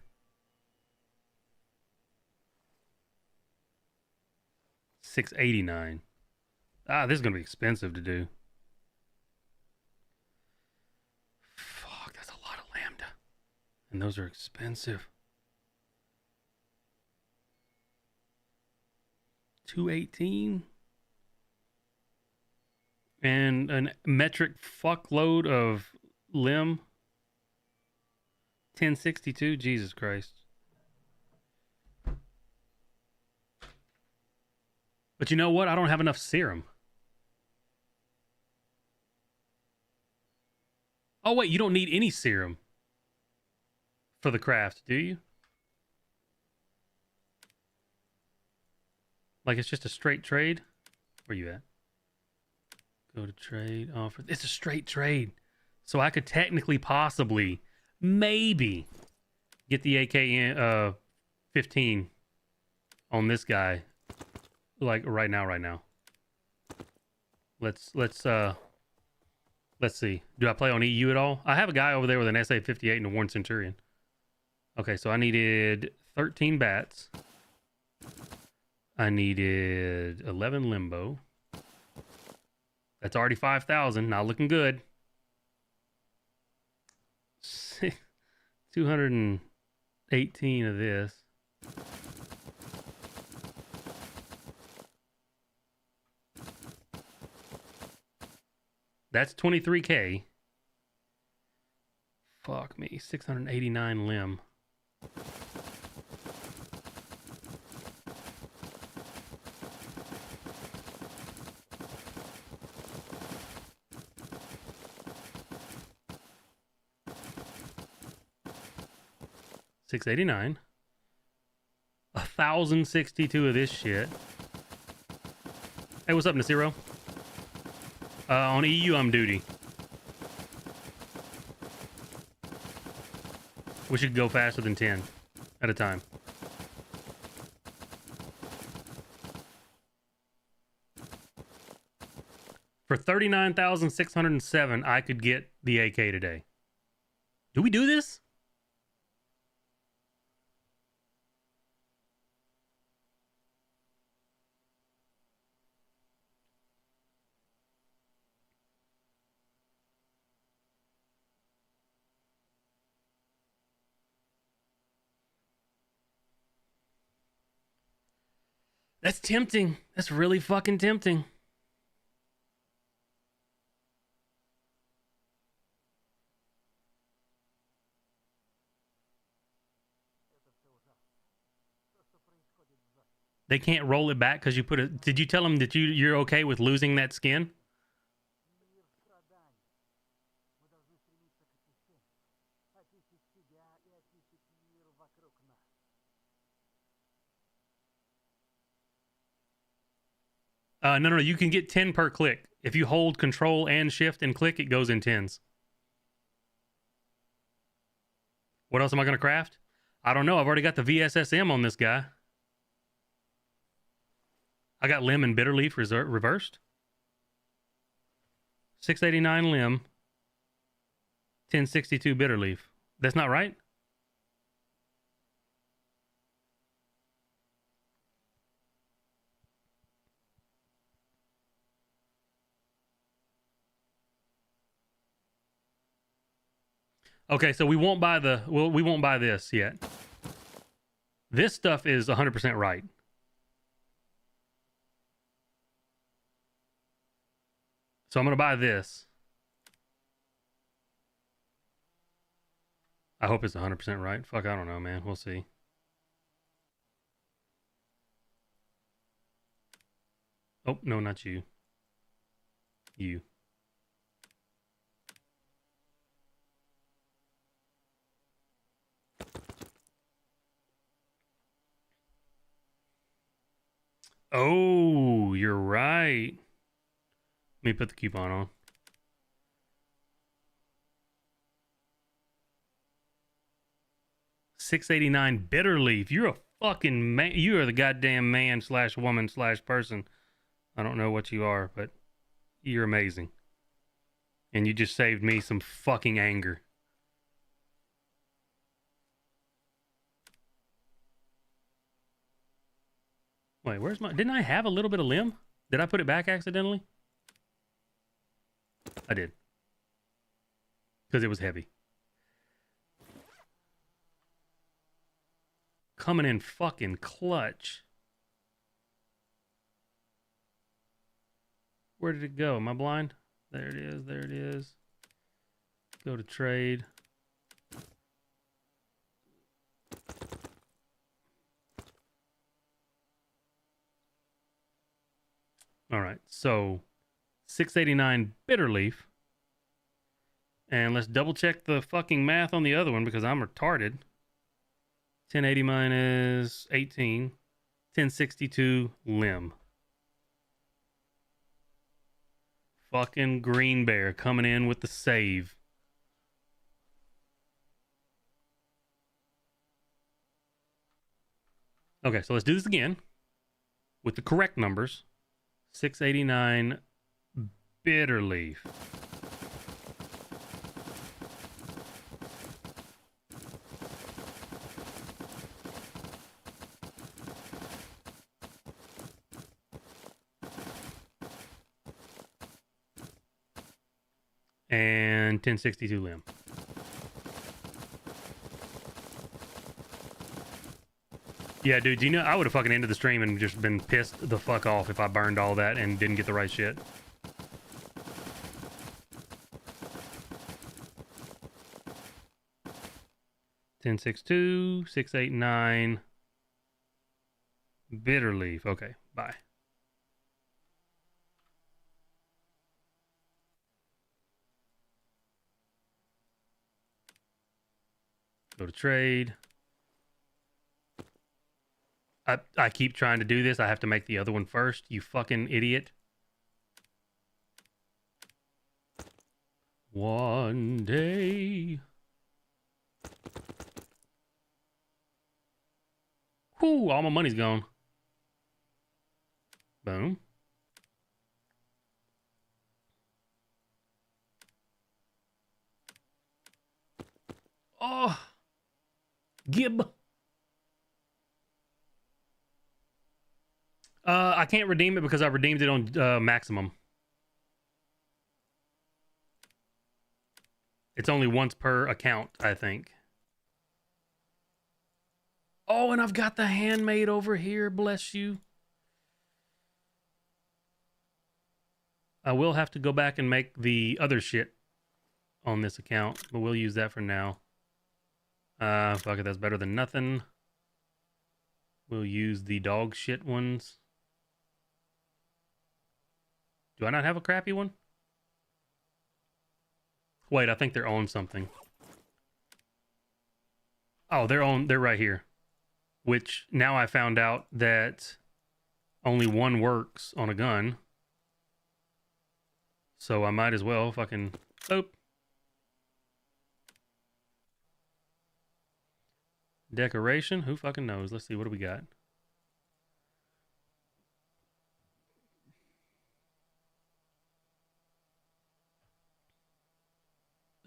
$689. Ah, this is gonna be expensive to do. Fuck, that's a lot of lambda. And those are expensive. 218 and a metric fuckload of limb. 1062. Jesus Christ. But you know what? I don't have enough serum. Oh wait, you don't need any serum for the craft, do you? Like it's just a straight trade? Where you at? Go to trade offer. It's a straight trade. So I could technically possibly maybe get the AK 15 on this guy like right now. Let's see. Do I play on EU at all? I have a guy over there with an SA-58 and a Warren Centurion. Okay, so I needed 13 bats. I needed 11 limbo. That's already 5,000. Not looking good. 218 of this. That's 23K. Fuck me. 689 limb. $689. 1,062 of this shit. Hey, what's up, Nasiro? On EU, I'm duty. We should go faster than 10 at a time. For 39,607, I could get the AK today. Do we do this? That's tempting. That's really fucking tempting. They can't roll it back because you put it. Did you tell them that you're okay with losing that skin? No. You can get 10 per click. If you hold Control and Shift and click, it goes in 10s. What else am I going to craft? I don't know. I've already got the VSSM on this guy. I got limb and bitter leaf reversed. 689 limb. 1062 bitter leaf. That's not right? Okay, so we won't buy we won't buy this yet. This stuff is 100% right. So I'm going to buy this. I hope it's 100% right. Fuck, I don't know, man. We'll see. Oh, no, not you. You. Oh, you're right. Let me put the coupon on. $689 bitter leaf. You're a fucking man. You are the goddamn man / woman / person. I don't know what you are, but you're amazing. And you just saved me some fucking anger. Wait, where's my... Didn't I have a little bit of limb? Did I put it back accidentally? I did. Because it was heavy. Coming in fucking clutch. Where did it go? Am I blind? There it is. There it is. Go to trade. All right. So 689 bitter leaf. And let's double check the fucking math on the other one because I'm retarded. 1080 minus 18. 1062 limb. Fucking Green Bear coming in with the save. Okay, so let's do this again with the correct numbers. 689 bitter leaf. And 1062 limb. Yeah, dude, you know, I would have fucking ended the stream and just been pissed the fuck off if I burned all that and didn't get the right shit. Ten six two 689 bitter leaf. Okay, bye. Go to trade. I keep trying to do this. I have to make the other one first. You fucking idiot. One day. Whew, all my money's gone. Boom. Oh. Gib. I can't redeem it because I redeemed it on maximum. It's only once per account, I think. Oh, and I've got the handmade over here. Bless you. I will have to go back and make the other shit on this account, but we'll use that for now. Fuck it, that's better than nothing. We'll use the dog shit ones. Do I not have a crappy one? Wait, I think they're on something. Oh, they're right here. Which now I found out that only one works on a gun. So I might as well fucking... Oop. Decoration? Who fucking knows? Let's see, what do we got?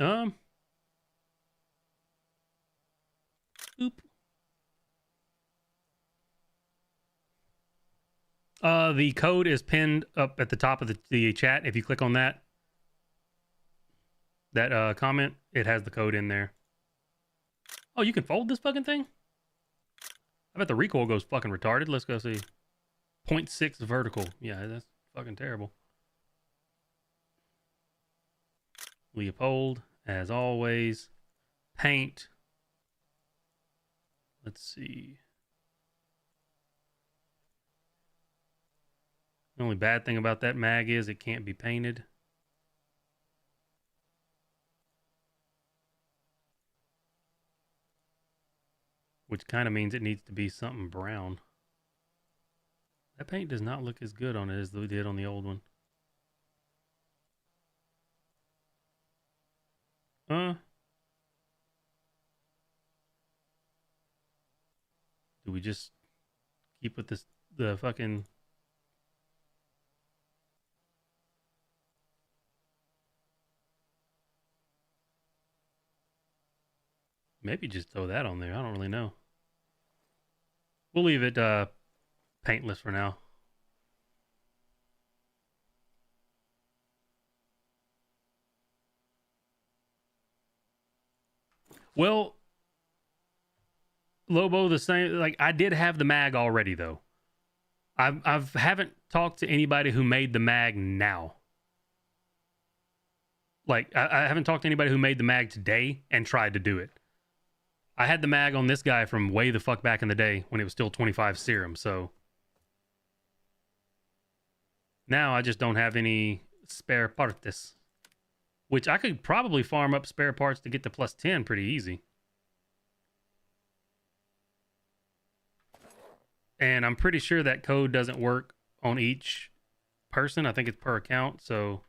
Oop. The code is pinned up at the top of the chat. If you click on that comment, it has the code in there. Oh, you can fold this fucking thing? I bet the recoil goes fucking retarded. Let's go see. 0.6 vertical. Yeah, that's fucking terrible. Leopold, as always. Paint. Let's see. The only bad thing about that mag is it can't be painted. Which kind of means it needs to be something brown. That paint does not look as good on it as it did on the old one. Do we just keep with this, the fucking... Maybe just throw that on there. I don't really know. We'll leave it paintless for now. Well, Lobo, the same. Like, I did have the mag already, though. I haven't talked to anybody who made the mag now. Like, I haven't talked to anybody who made the mag today and tried to do it. I had the mag on this guy from way the fuck back in the day when it was still 25 serum, so... Now I just don't have any spare partes. which I could probably farm up spare parts to get to plus 10 pretty easy. And I'm pretty sure that code doesn't work on each person. I think it's per account. So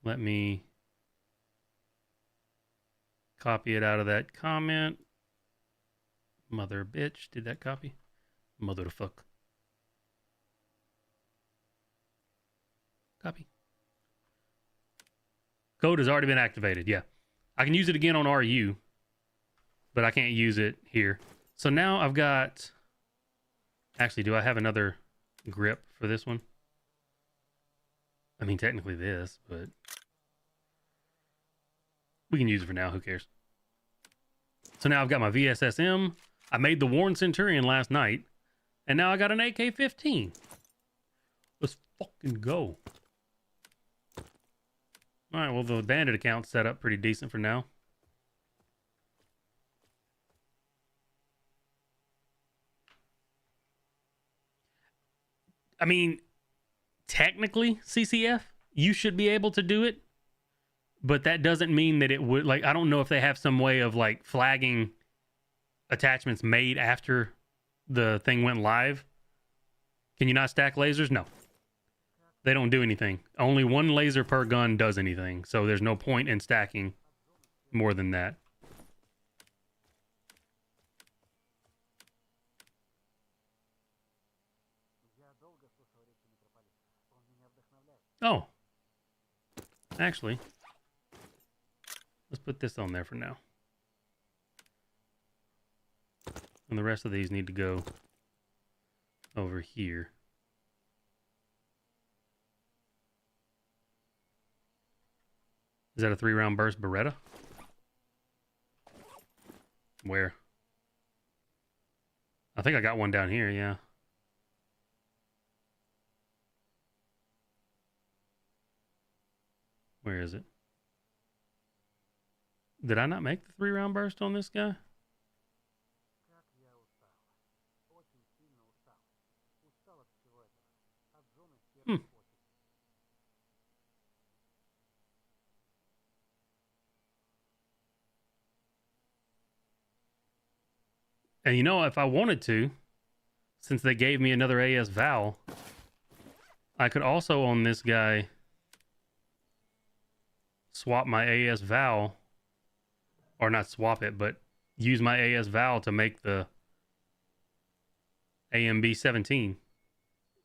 let me copy it out of that comment. Mother bitch. Did that copy? Mother the fuck. Copy. Code has already been activated. Yeah. I can use it again on RU, but I can't use it here. So now I've got... Actually, do I have another grip for this one? I mean, technically this, but we can use it for now. Who cares? So now I've got my VSSM. I made the Worn Centurion last night, and now I got an AK-15. Let's fucking go. All right, well, the bandit account's set up pretty decent for now. I mean, technically, CCF, you should be able to do it, but that doesn't mean that it would, like, I don't know if they have some way of, like, flagging attachments made after the thing went live. Can you not stack lasers? No. They don't do anything. Only one laser per gun does anything, so there's no point in stacking more than that. Oh. Actually, let's put this on there for now. And the rest of these need to go over here. Is that a 3-round burst Beretta? Where? I think I got one down here, yeah. Where is it? Did I not make the 3-round burst on this guy? Hmm. And you know, if I wanted to, since they gave me another AS Val, I could also on this guy swap my AS Val, or not swap it, but use my AS Val to make the AMB 17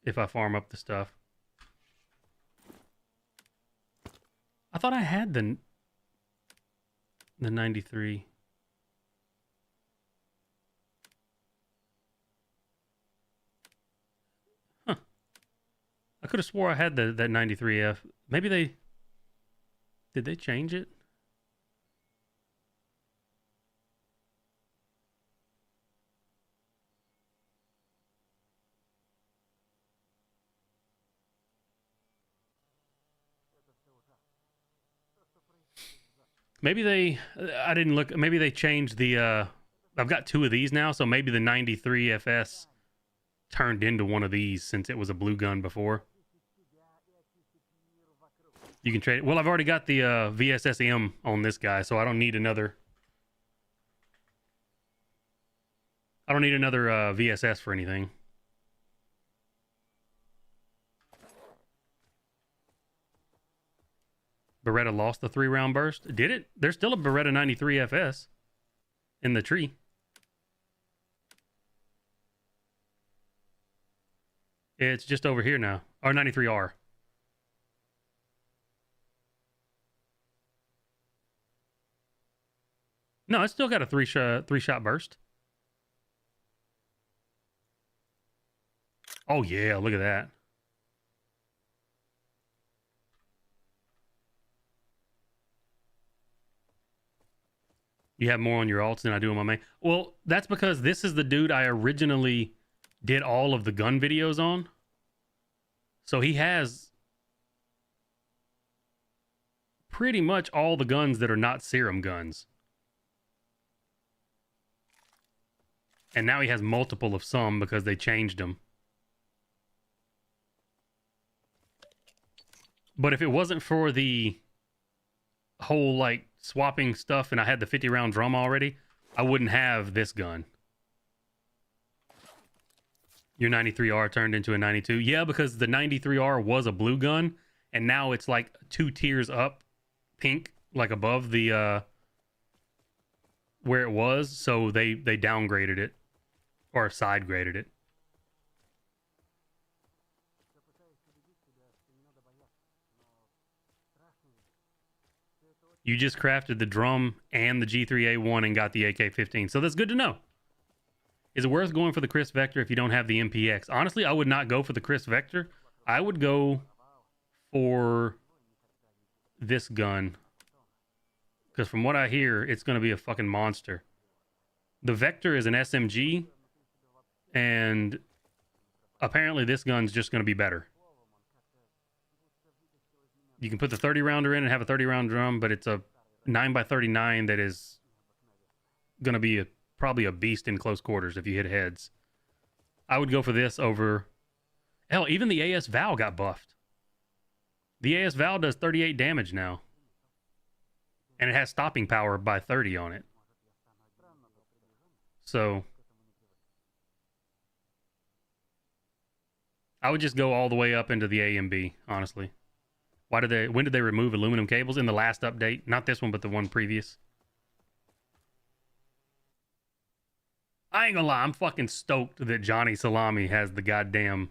if I farm up the stuff. I thought I had the 93. Huh. I could have swore I had that 93F. Maybe they... Did they change it? Maybe they... I didn't look... Maybe they changed the... I've got 2 of these now, so maybe the 93 FS turned into one of these since it was a blue gun before. You can trade it. Well, I've already got the VSSM on this guy, so I don't need another... I don't need another VSS for anything. Beretta lost the 3-round burst. Did it? There's still a Beretta 93 FS in the tree. It's just over here now. Or 93R. No, it's still got a three shot burst. Oh yeah, look at that. You have more on your alts than I do on my main. Well, that's because this is the dude I originally did all of the gun videos on. So he has pretty much all the guns that are not serum guns. And now he has multiple of some because they changed them. But if it wasn't for the whole like swapping stuff and I had the 50 round drum already, I wouldn't have this gun. Your 93R turned into a 92. Yeah, because the 93R was a blue gun and now it's like 2 tiers up pink, like above the where it was, so they downgraded it or side graded it. You just crafted the drum and the G3A1 and got the AK-15. So that's good to know. Is it worth going for the Chris Vector if you don't have the MPX? Honestly, I would not go for the Chris Vector. I would go for this gun. Because from what I hear, it's going to be a fucking monster. The Vector is an SMG. And apparently this gun's just going to be better. You can put the 30 rounder in and have a 30 round drum, but it's a 9x39 that is going to be probably a beast in close quarters if you hit heads. I would go for this over... Hell, even the AS Val got buffed. The AS Val does 38 damage now. And it has stopping power by 30 on it. So... I would just go all the way up into the AMB, honestly. When did they remove aluminum cables? In the last update. Not this one, but the one previous. I ain't gonna lie, I'm fucking stoked that Johnny Salami has the goddamn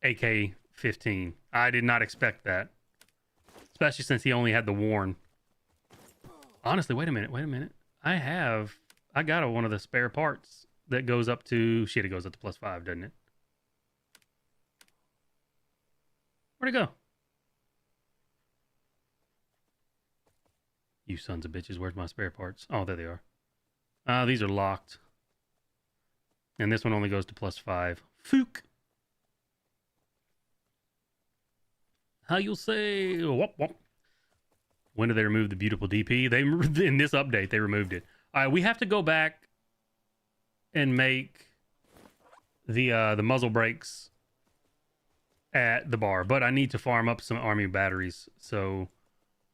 AK-15. I did not expect that. Especially since he only had the Warn. Honestly, wait a minute. I got one of the spare parts that goes up to... Shit, it goes up to +5, doesn't it? Where'd it go? You sons of bitches, where's my spare parts? Oh, there they are. These are locked. And this one only goes to +5. Fook! How you'll say... Whoop, whoop. When did they remove the beautiful DP? In this update, they removed it. Alright, we have to go back and make the muzzle brakes at the bar, but I need to farm up some army batteries. So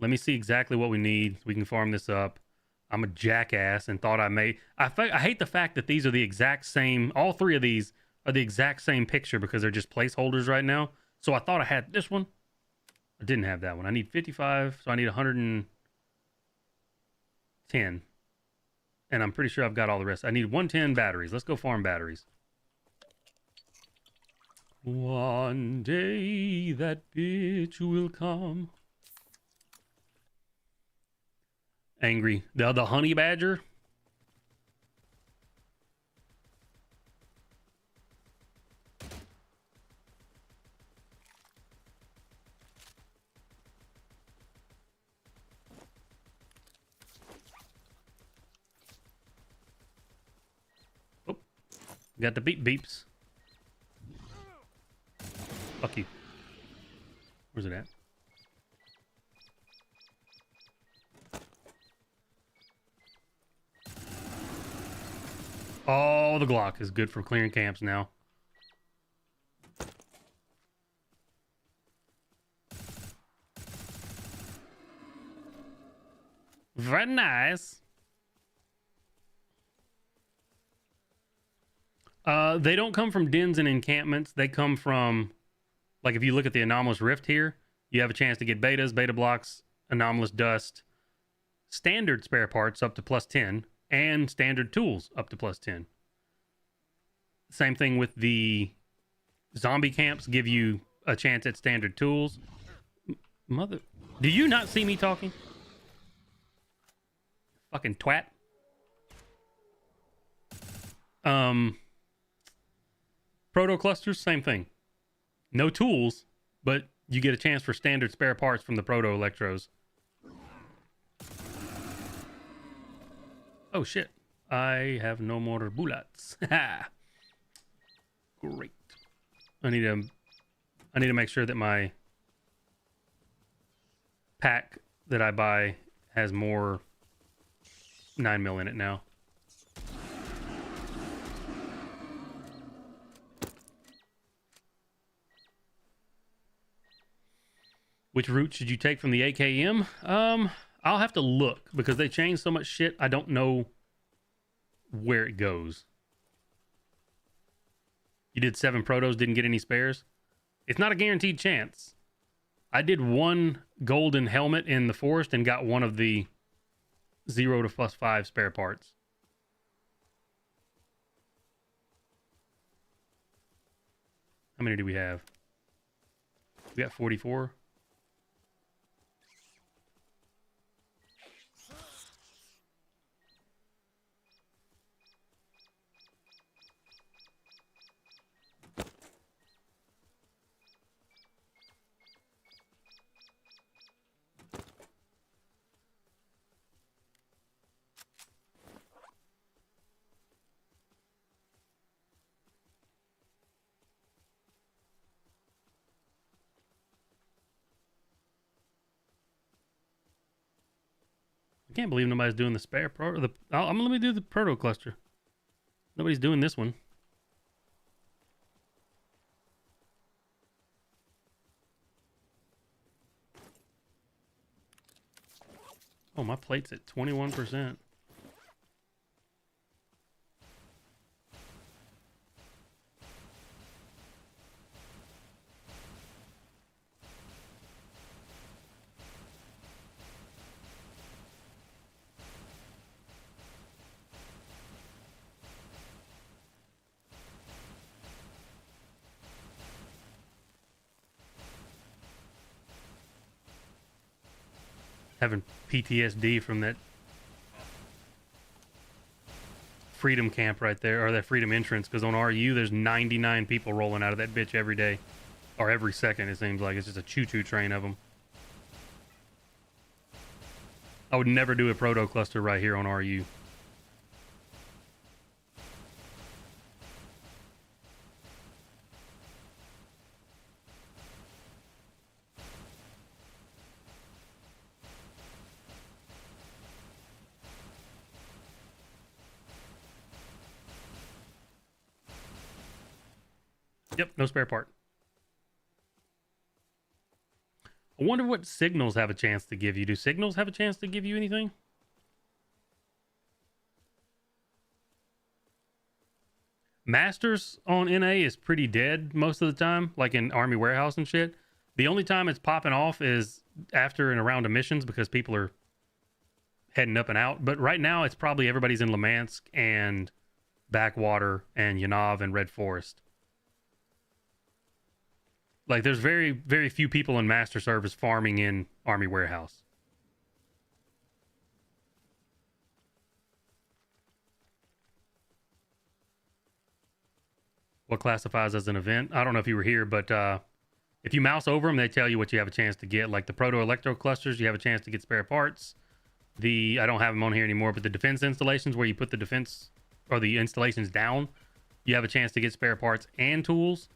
let me see exactly what we need. We can farm this up. I'm a jackass and thought I hate the fact that these are the exact same. All three of these are the exact same picture because they're just placeholders right now. So I thought I had this one. I didn't have that one. I need 55, so I need 110. And I'm pretty sure I've got all the rest. I need 110 batteries. Let's go farm batteries. One day that bitch will come. Angry. The honey badger. Oh, got the beeps. Fuck you. Where's it at? Oh, the Glock is good for clearing camps now. Very nice. They don't come from dens and encampments. They come from... Like, if you look at the Anomalous Rift here, you have a chance to get betas, beta blocks, Anomalous Dust, standard spare parts up to +10, and standard tools up to +10. Same thing with the zombie camps, give you a chance at standard tools. Mother... Do you not see me talking? Fucking twat. Proto clusters, same thing. No tools, but you get a chance for standard spare parts from the Proto Electros. Oh shit. I have no more bullets. Great. I need to make sure that my pack that I buy has more 9mm in it now. Which route should you take from the AKM? I'll have to look because they changed so much shit. I don't know where it goes. You did 7 protos, didn't get any spares? It's not a guaranteed chance. I did 1 golden helmet in the forest and got one of the 0 to +5 spare parts. How many do we have? We got 44. I can't believe nobody's doing the spare pro. Let me do the proto cluster. Nobody's doing this one. Oh, my plate's at 21%. Having PTSD from that freedom camp right there, or that freedom entrance, because on RU there's 99 people rolling out of that bitch every day, or every second. It seems like it's just a choo-choo train of them. I would never do a proto cluster right here on RU. Yep, no spare part. I wonder what signals have a chance to give you. Do signals have a chance to give you anything? Masters on NA is pretty dead most of the time, like in Army Warehouse and shit. The only time it's popping off is after and around missions because people are heading up and out. But right now, it's probably everybody's in Lemansk and Backwater and Yanav and Red Forest. Like, there's very, very few people in Master Service farming in Army Warehouse. What classifies as an event? I don't know if you were here, but if you mouse over them, they tell you what you have a chance to get. Like the proto-electro clusters, you have a chance to get spare parts. I don't have them on here anymore, but the defense installations where you put the defense or the installations down, you have a chance to get spare parts and tools.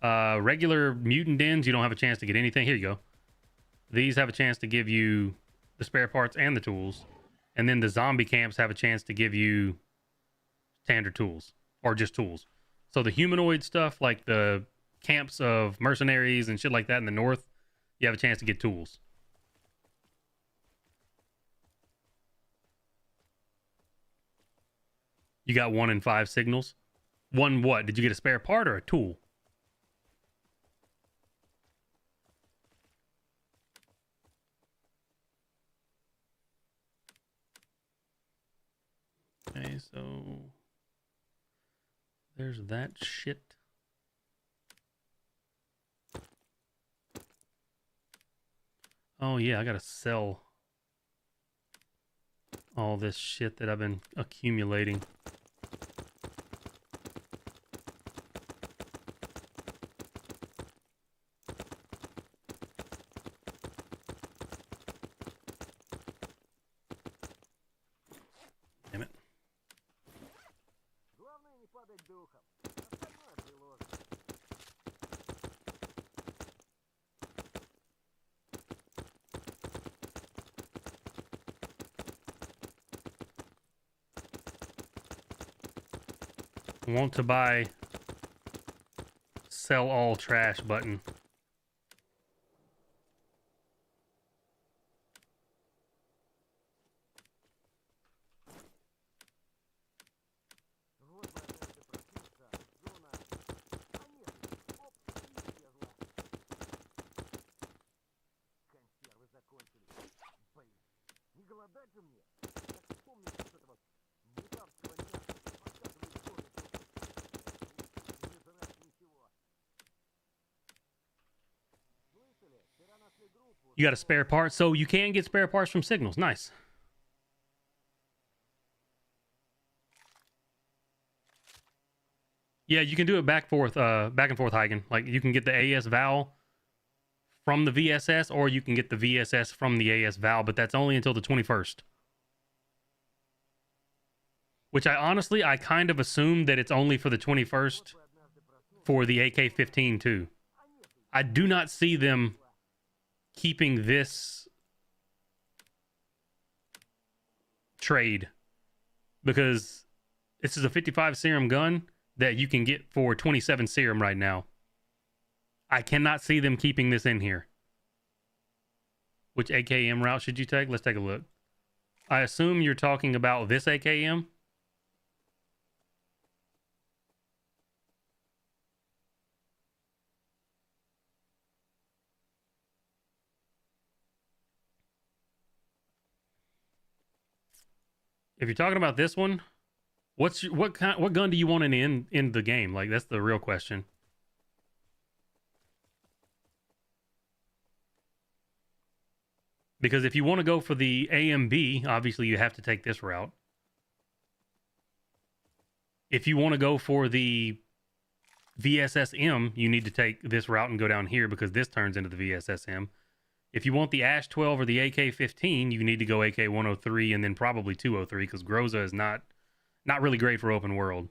Regular mutant dens, you don't have a chance to get anything. Here you go. These have a chance to give you the spare parts and the tools. And then the zombie camps have a chance to give you standard tools or just tools. So the humanoid stuff, like the camps of mercenaries and shit like that in the north, you have a chance to get tools. You got 1 in 5 signals. 1 what? Did you get a spare part or a tool? Okay, so there's that shit. Oh yeah, I gotta sell all this shit that I've been accumulating. Damn it. Want to buy sell all trash button. You got a spare part, so you can get spare parts from Signals. Nice. Yeah, you can do it back and forth hiking. Like you can get the AS Val from the VSS, or you can get the VSS from the AS Val, but that's only until the 21st. Which I kind of assume that it's only for the 21st for the AK-15 too. I do not see them keeping this trade because this is a 55 serum gun that you can get for 27 serum right now. I cannot see them keeping this in here. Which AKM route should you take? Let's take a look. I assume you're talking about this AKM. If you're talking about this one, what gun do you want in the game? Like that's the real question. Because if you want to go for the AMB, obviously you have to take this route. If you want to go for the VSSM, you need to take this route and go down here because this turns into the VSSM. If you want the Ash 12 or the AK-15, you need to go AK-103 and then probably 203 because Groza is not really great for open world.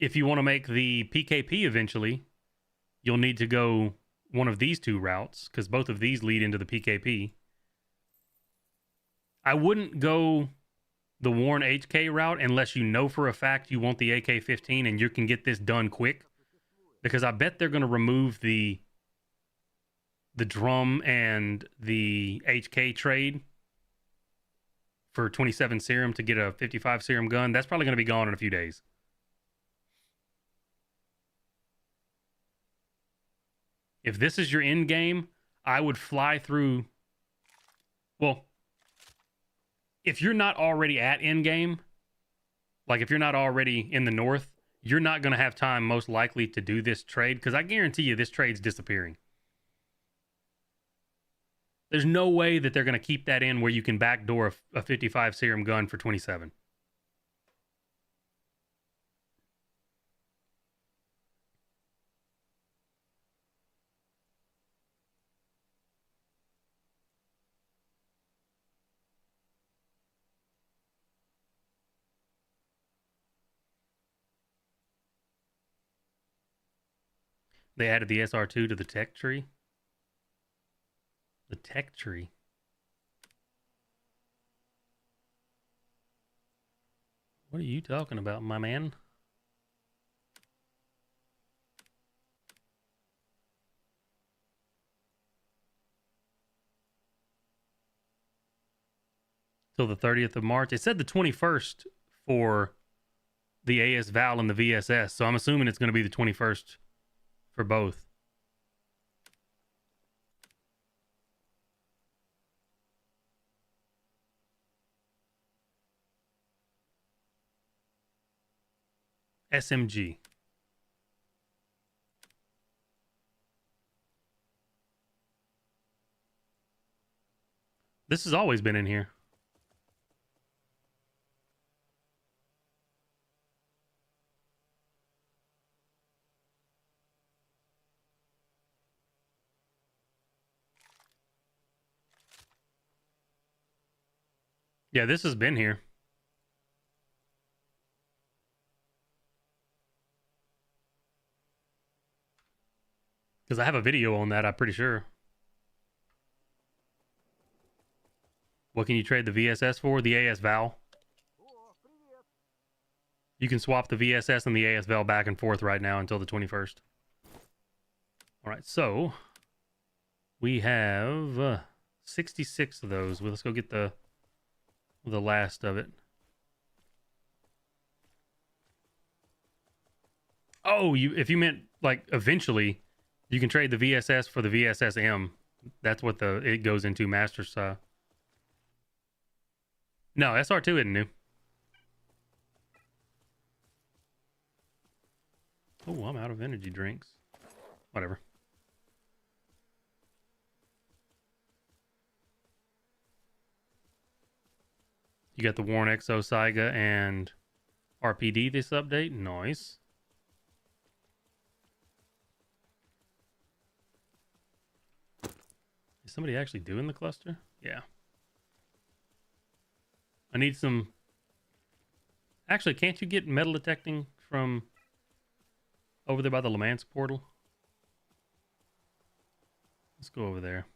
If you want to make the PKP eventually, you'll need to go one of these two routes because both of these lead into the PKP. I wouldn't go the Warren HK route unless you know for a fact you want the AK-15 and you can get this done quick, because I bet they're going to remove the drum and the HK trade for 27 serum to get a 55 serum gun. That's probably going to be gone in a few days. If this is your end game, I would fly through. Well, if you're not already at end game, like if you're not already in the north, you're not going to have time most likely to do this trade because I guarantee you this trade's disappearing. There's no way that they're going to keep that in where you can backdoor a 55 serum gun for 27. They added the SR2 to the tech tree. The tech tree. What are you talking about, my man? Till the 30th of March. It said the 21st for the AS Val and the VSS, so I'm assuming it's going to be the 21st for both. SMG. This has always been in here. Yeah, this has been here. Because I have a video on that, I'm pretty sure. What can you trade the VSS for? The AS Val. You can swap the VSS and the AS Val back and forth right now until the 21st. Alright, so we have 66 of those. Well, let's go get the last of it. Oh, if you meant like eventually, you can trade the VSS for the VSSM. That's what it goes into Master No, SR2 isn't new. Oh, I'm out of energy drinks. Whatever. You got the Warren Exo Saiga and RPD this update. Nice. Is somebody actually doing the cluster? Yeah. I need some... Actually, can't you get metal detecting from over there by the Le Mans portal? Let's go over there.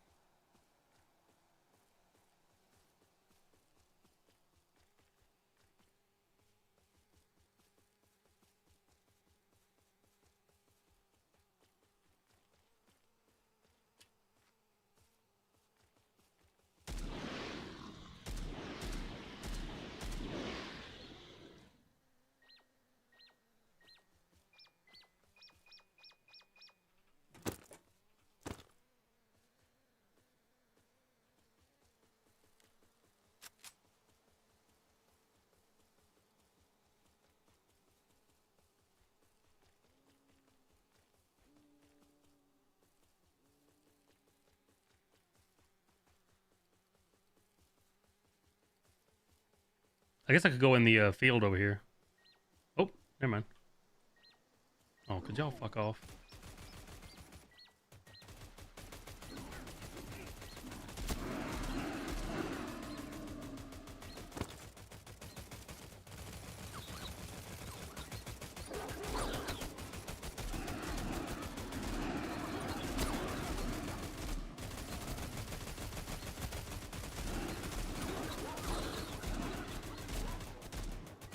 I guess I could go in the field over here. Oh, never mind. Oh, could y'all fuck off?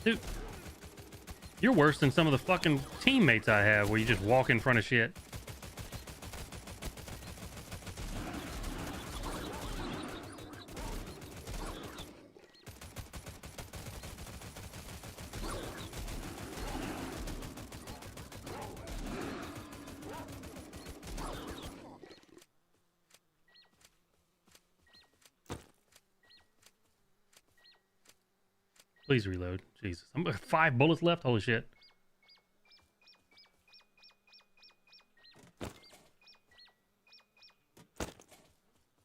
Dude, you're worse than some of the fucking teammates I have where you just walk in front of shit. Please reload. Jesus. I'm 5 bullets left. Holy shit.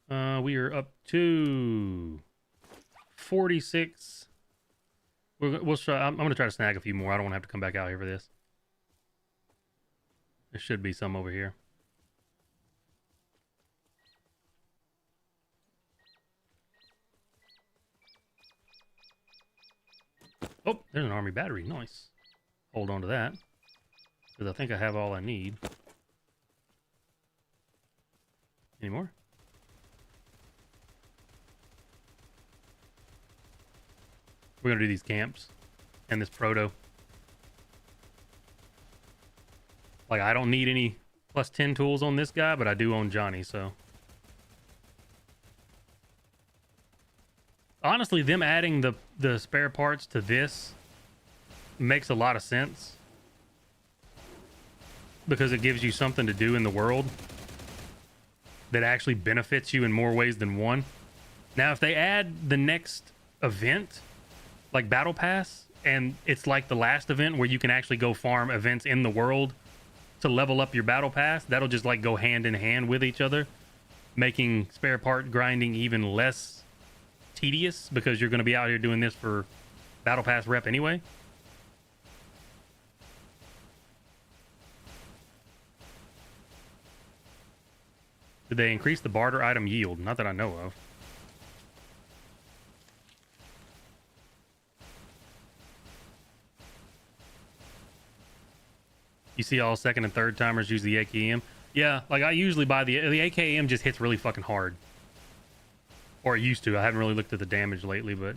We are up to 46. We'll try. I'm going to try to snag a few more. I don't want to have to come back out here for this. There should be some over here. Oh, there's an army battery. Nice. Hold on to that. Because I think I have all I need. Any more? We're going to do these camps. And this proto. Like, I don't need any plus 10 tools on this guy, but I do own Johnny, so... Honestly, them adding the spare parts to this makes a lot of sense because it gives you something to do in the world that actually benefits you in more ways than one. Now, if they add the next event, like Battle Pass, and it's like the last event where you can actually go farm events in the world to level up your Battle Pass, that'll just like go hand in hand with each other, making spare part grinding even less tedious because you're going to be out here doing this for Battle Pass rep anyway. Did they increase the barter item yield? Not that I know of. You see all second and third timers use the AKM? Yeah, like I usually buy the AKM just hits really fucking hard. Or it used to. I haven't really looked at the damage lately, but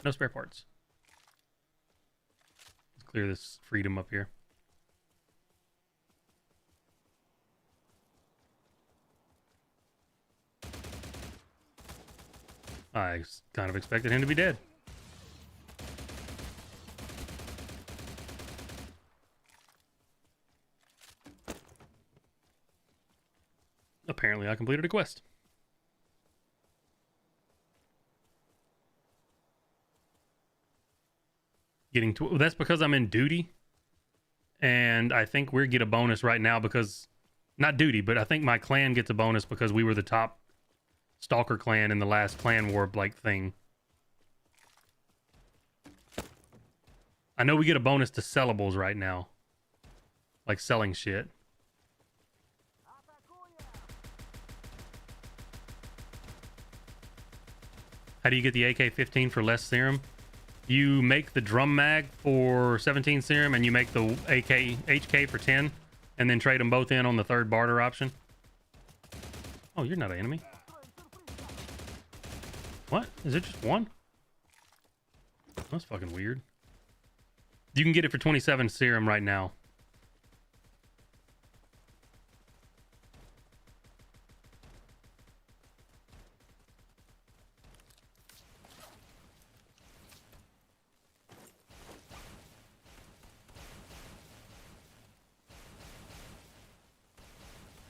no spare parts. Let's clear this freedom up here. I kind of expected him to be dead. Apparently I completed a quest. Getting to that's because I'm in duty, and I think we get a bonus right now because not duty, but I think my clan gets a bonus because we were the top stalker clan in the last clan war like thing. I know we get a bonus to sellables right now. Like selling shit. How do you get the AK-15 for less serum? You make the drum mag for 17 serum and you make the HK for 10 and then trade them both in on the third barter option. Oh, you're not an enemy. What? Is it just one? That's fucking weird. You can get it for 27 serum right now.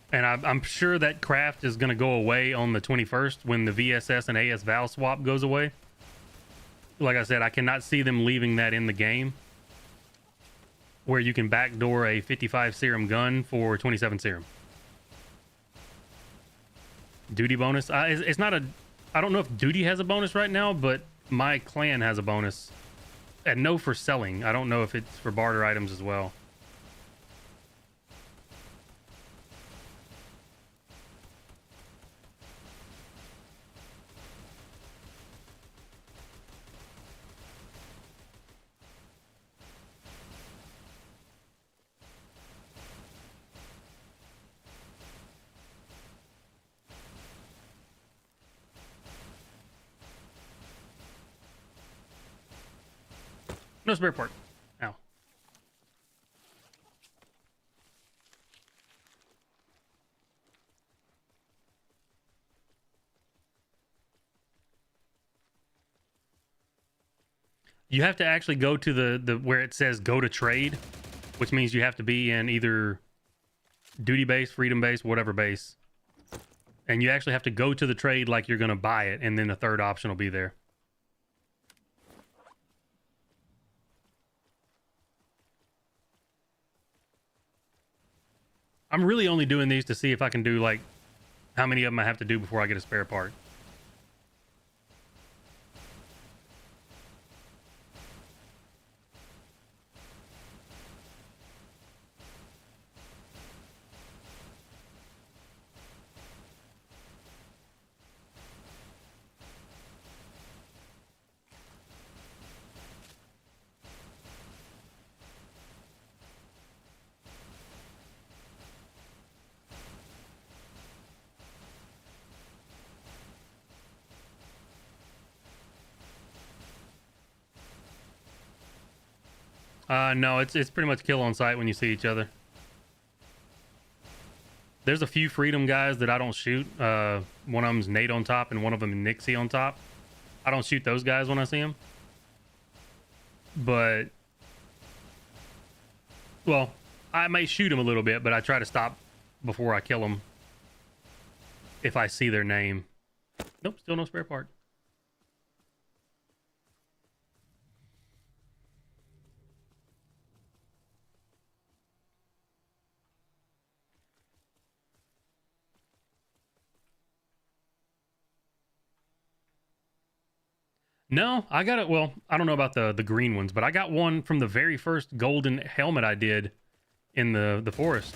And I'm sure that craft is going to go away on the 21st when the VSS and AS Val swap goes away. Like I said, I cannot see them leaving that in the game, where you can backdoor a 55 serum gun for 27 serum. Duty bonus. It's not a... I don't know if duty has a bonus right now, but my clan has a bonus. And no for selling. I don't know if it's for barter items as well. No spare part. Ow. You have to actually go to the where it says go to trade, which means you have to be in either duty base, freedom base, whatever base. And you actually have to go to the trade like you're going to buy it, and then the third option will be there. I'm really only doing these to see if I can do, like, how many of them I have to do before I get a spare part. No, it's pretty much kill on sight when you see each other. There's a few freedom guys that I don't shoot. One of them's Nate on top and one of them Nixie on top. I don't shoot those guys when I see them. But, well, I may shoot them a little bit, but I try to stop before I kill them if I see their name. Nope, still no spare part. No, I got it. Well, I don't know about the green ones, but I got one from the very first golden helmet I did in the forest.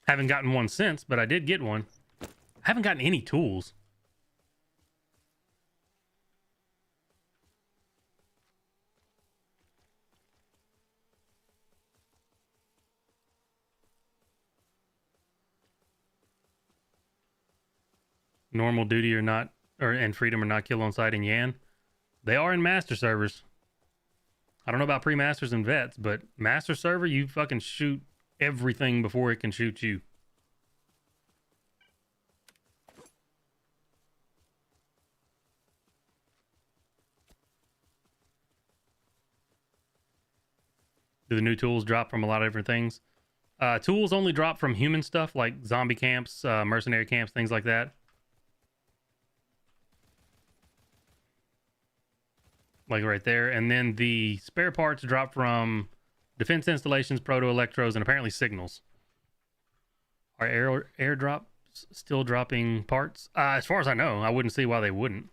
Haven't gotten one since, but I did get one. I haven't gotten any tools. Normal duty or not, and freedom or not kill on sight in Yan. They are in master servers. I don't know about pre-masters and vets, but master server, you fucking shoot everything before it can shoot you. Do the new tools drop from a lot of different things? Tools only drop from human stuff like zombie camps, mercenary camps, things like that. Like right there. And then the spare parts drop from defense installations, proto electros, and apparently signals. Are airdrop shops still dropping parts? As far as I know, I wouldn't see why they wouldn't.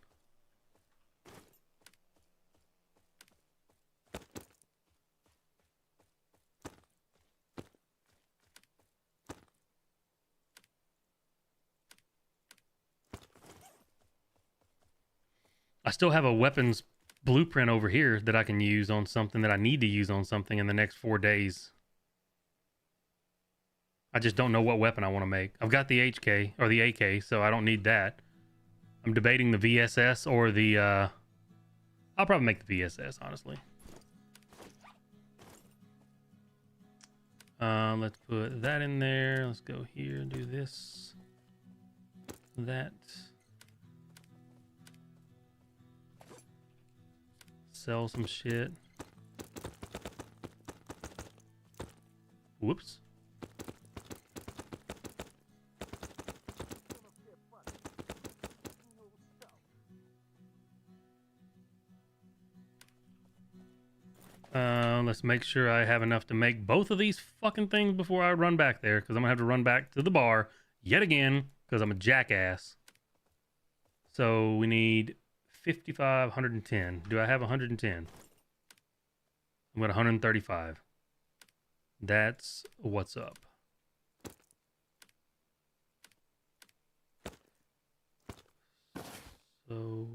I still have a weapons blueprint over here that I can use on something that I need to use on something in the next 4 days. I just don't know what weapon I want to make. I've got the HK or the AK, so I don't need that. I'm debating the VSS or the I'll probably make the VSS, honestly. Let's put that in there. Let's go here and do this. That. Sell some shit. Whoops. Let's make sure I have enough to make both of these fucking things before I run back there, because I'm gonna have to run back to the bar yet again because I'm a jackass. So we need 55, 110. Do I have 110? I'm at 135. That's what's up. So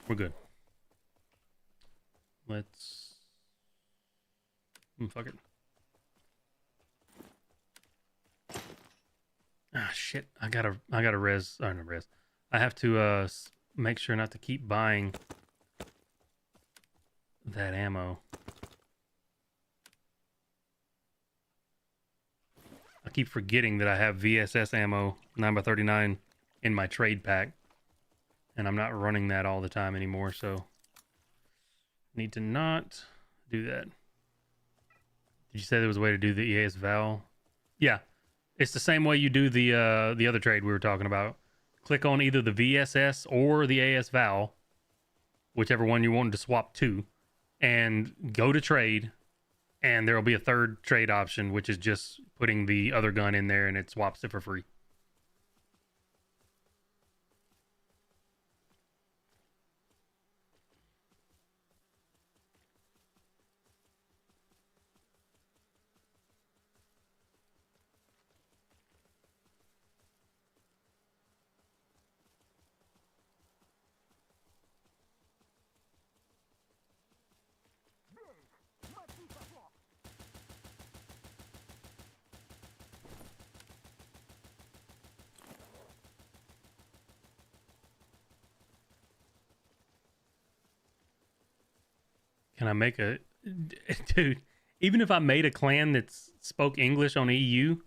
we're good. Let's fuck it. Ah, shit. I gotta res. Oh, no, res. I have to make sure not to keep buying that ammo. I keep forgetting that I have VSS ammo 9x39 in my trade pack, and I'm not running that all the time anymore, so need to not do that. Did you say there was a way to do the EAS Val? Yeah, it's the same way you do the other trade we were talking about. Click on either the VSS or the AS Val, whichever one you wanted to swap to, and go to trade, and there will be a third trade option, which is just putting the other gun in there and it swaps it for free. Can I make a... Dude, even if I made a clan that spoke English on EU,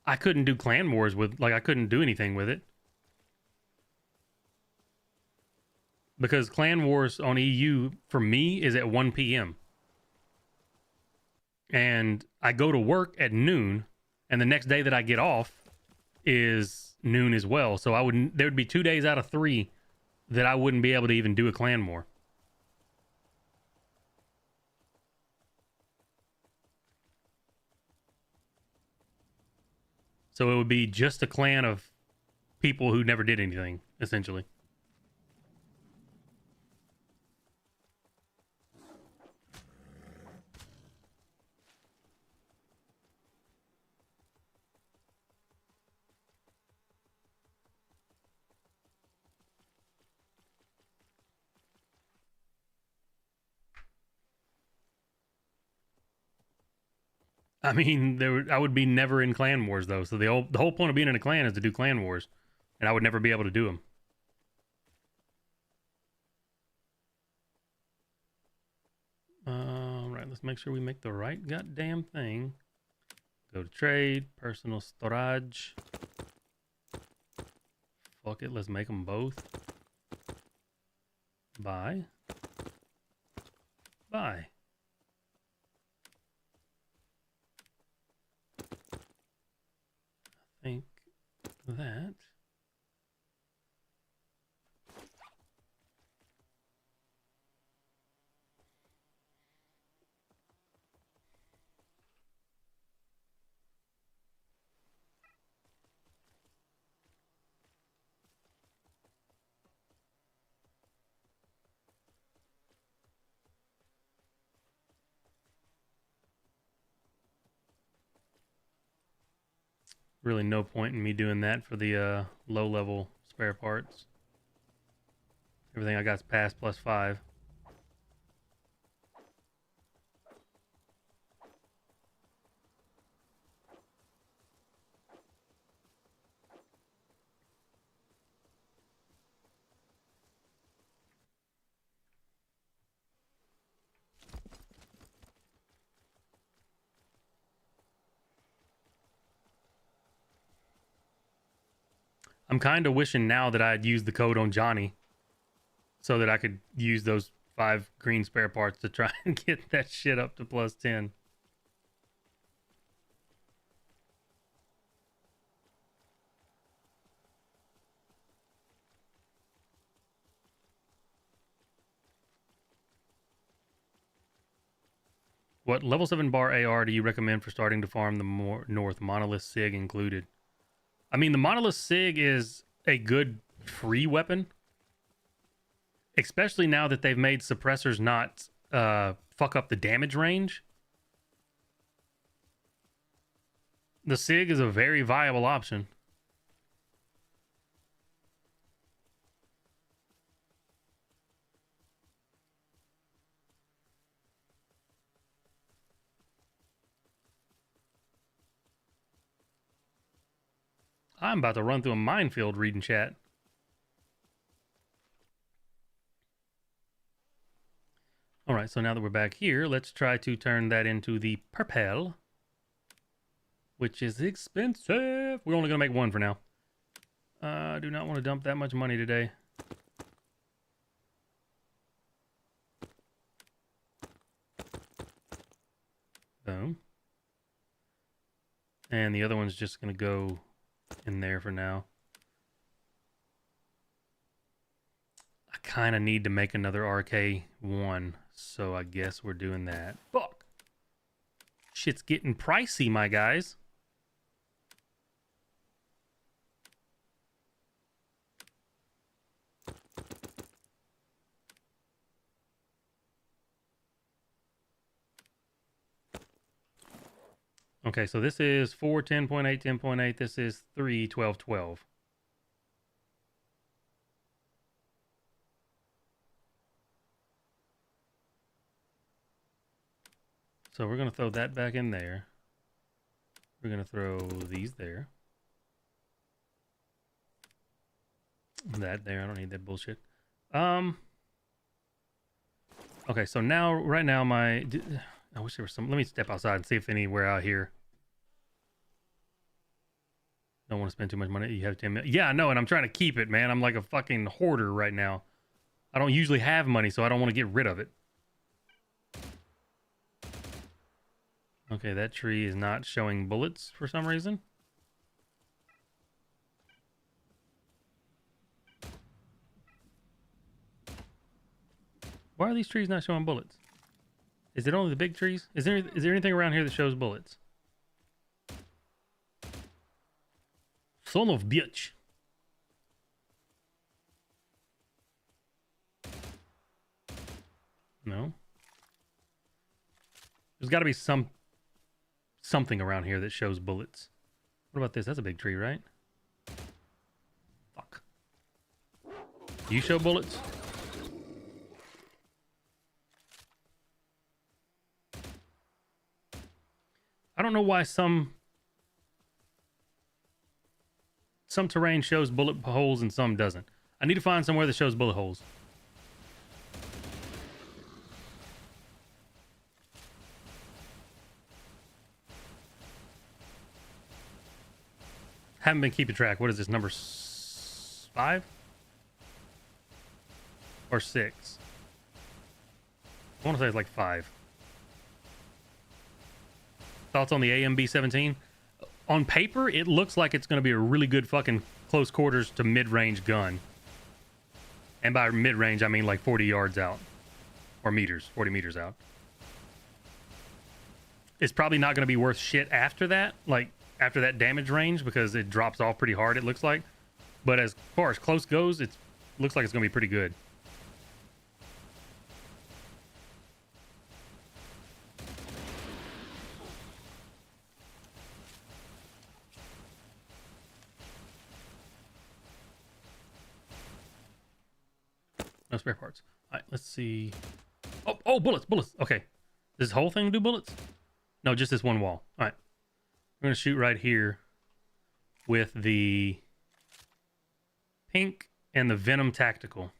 I couldn't do clan wars with... Like, I couldn't do anything with it. Because clan wars on EU, for me, is at 1 p.m. And I go to work at noon, and the next day that I get off is noon as well. So there would be 2 days out of 3 that I wouldn't be able to even do a clan war. So it would be just a clan of people who never did anything, essentially. I mean, I would be never in clan wars though. So the whole point of being in a clan is to do clan wars, and I would never be able to do them. Right, let's make sure we make the right goddamn thing. Go to trade, personal storage. Fuck it, let's make them both. Buy. Buy. I think that. Really no point in me doing that for the low level spare parts. Everything I got's past +5. I'm kind of wishing now that I had used the code on Johnny so that I could use those 5 green spare parts to try and get that shit up to +10. What level 7 bar AR do you recommend for starting to farm the North, Monolith Sig included? I mean, the Monolith Sig is a good free weapon, especially now that they've made suppressors not fuck up the damage range. The Sig is a very viable option. I'm about to run through a minefield reading chat. All right, so now that we're back here, let's try to turn that into the purple, which is expensive. We're only going to make 1 for now. I do not want to dump that much money today. Boom. And the other one's just going to go in there for now. I kind of need to make another RK1, so I guess we're doing that. Fuck! Shit's getting pricey, my guys. Okay, so this is 4, 10.8, 10.8. This is 3, 12, 12. So we're going to throw that back in there. We're going to throw these there. That there. I don't need that bullshit. Okay, so now, right now, I wish there was some... Let me step outside and see if anywhere out here. Don't want to spend too much money. You have 10 minutes. Yeah, I know, and I'm trying to keep it, man. I'm like a fucking hoarder right now. I don't usually have money, so I don't want to get rid of it. Okay, that tree is not showing bullets for some reason. Why are these trees not showing bullets? Is it only the big trees? Is there anything around here that shows bullets? Son of bitch. No. There's got to be something around here that shows bullets. What about this? That's a big tree, right? Fuck. Do you show bullets? I don't know why some terrain shows bullet holes and some doesn't. I need to find somewhere that shows bullet holes. Haven't been keeping track. What is this, number 5? Or 6? I want to say it's like 5. Thoughts on the AMB-17? On paper, it looks like it's going to be a really good fucking close quarters to mid-range gun. And by mid-range, I mean like 40 yards out. Or meters, 40 meters out. It's probably not going to be worth shit after that, like after that damage range, because it drops off pretty hard, it looks like. But as far as close goes, it looks like it's going to be pretty good. No spare parts. All right, let's see. Oh, bullets. Okay. Does this whole thing do bullets? No, just this one wall. All right. We're going to shoot right here with the pink and the Venom Tactical.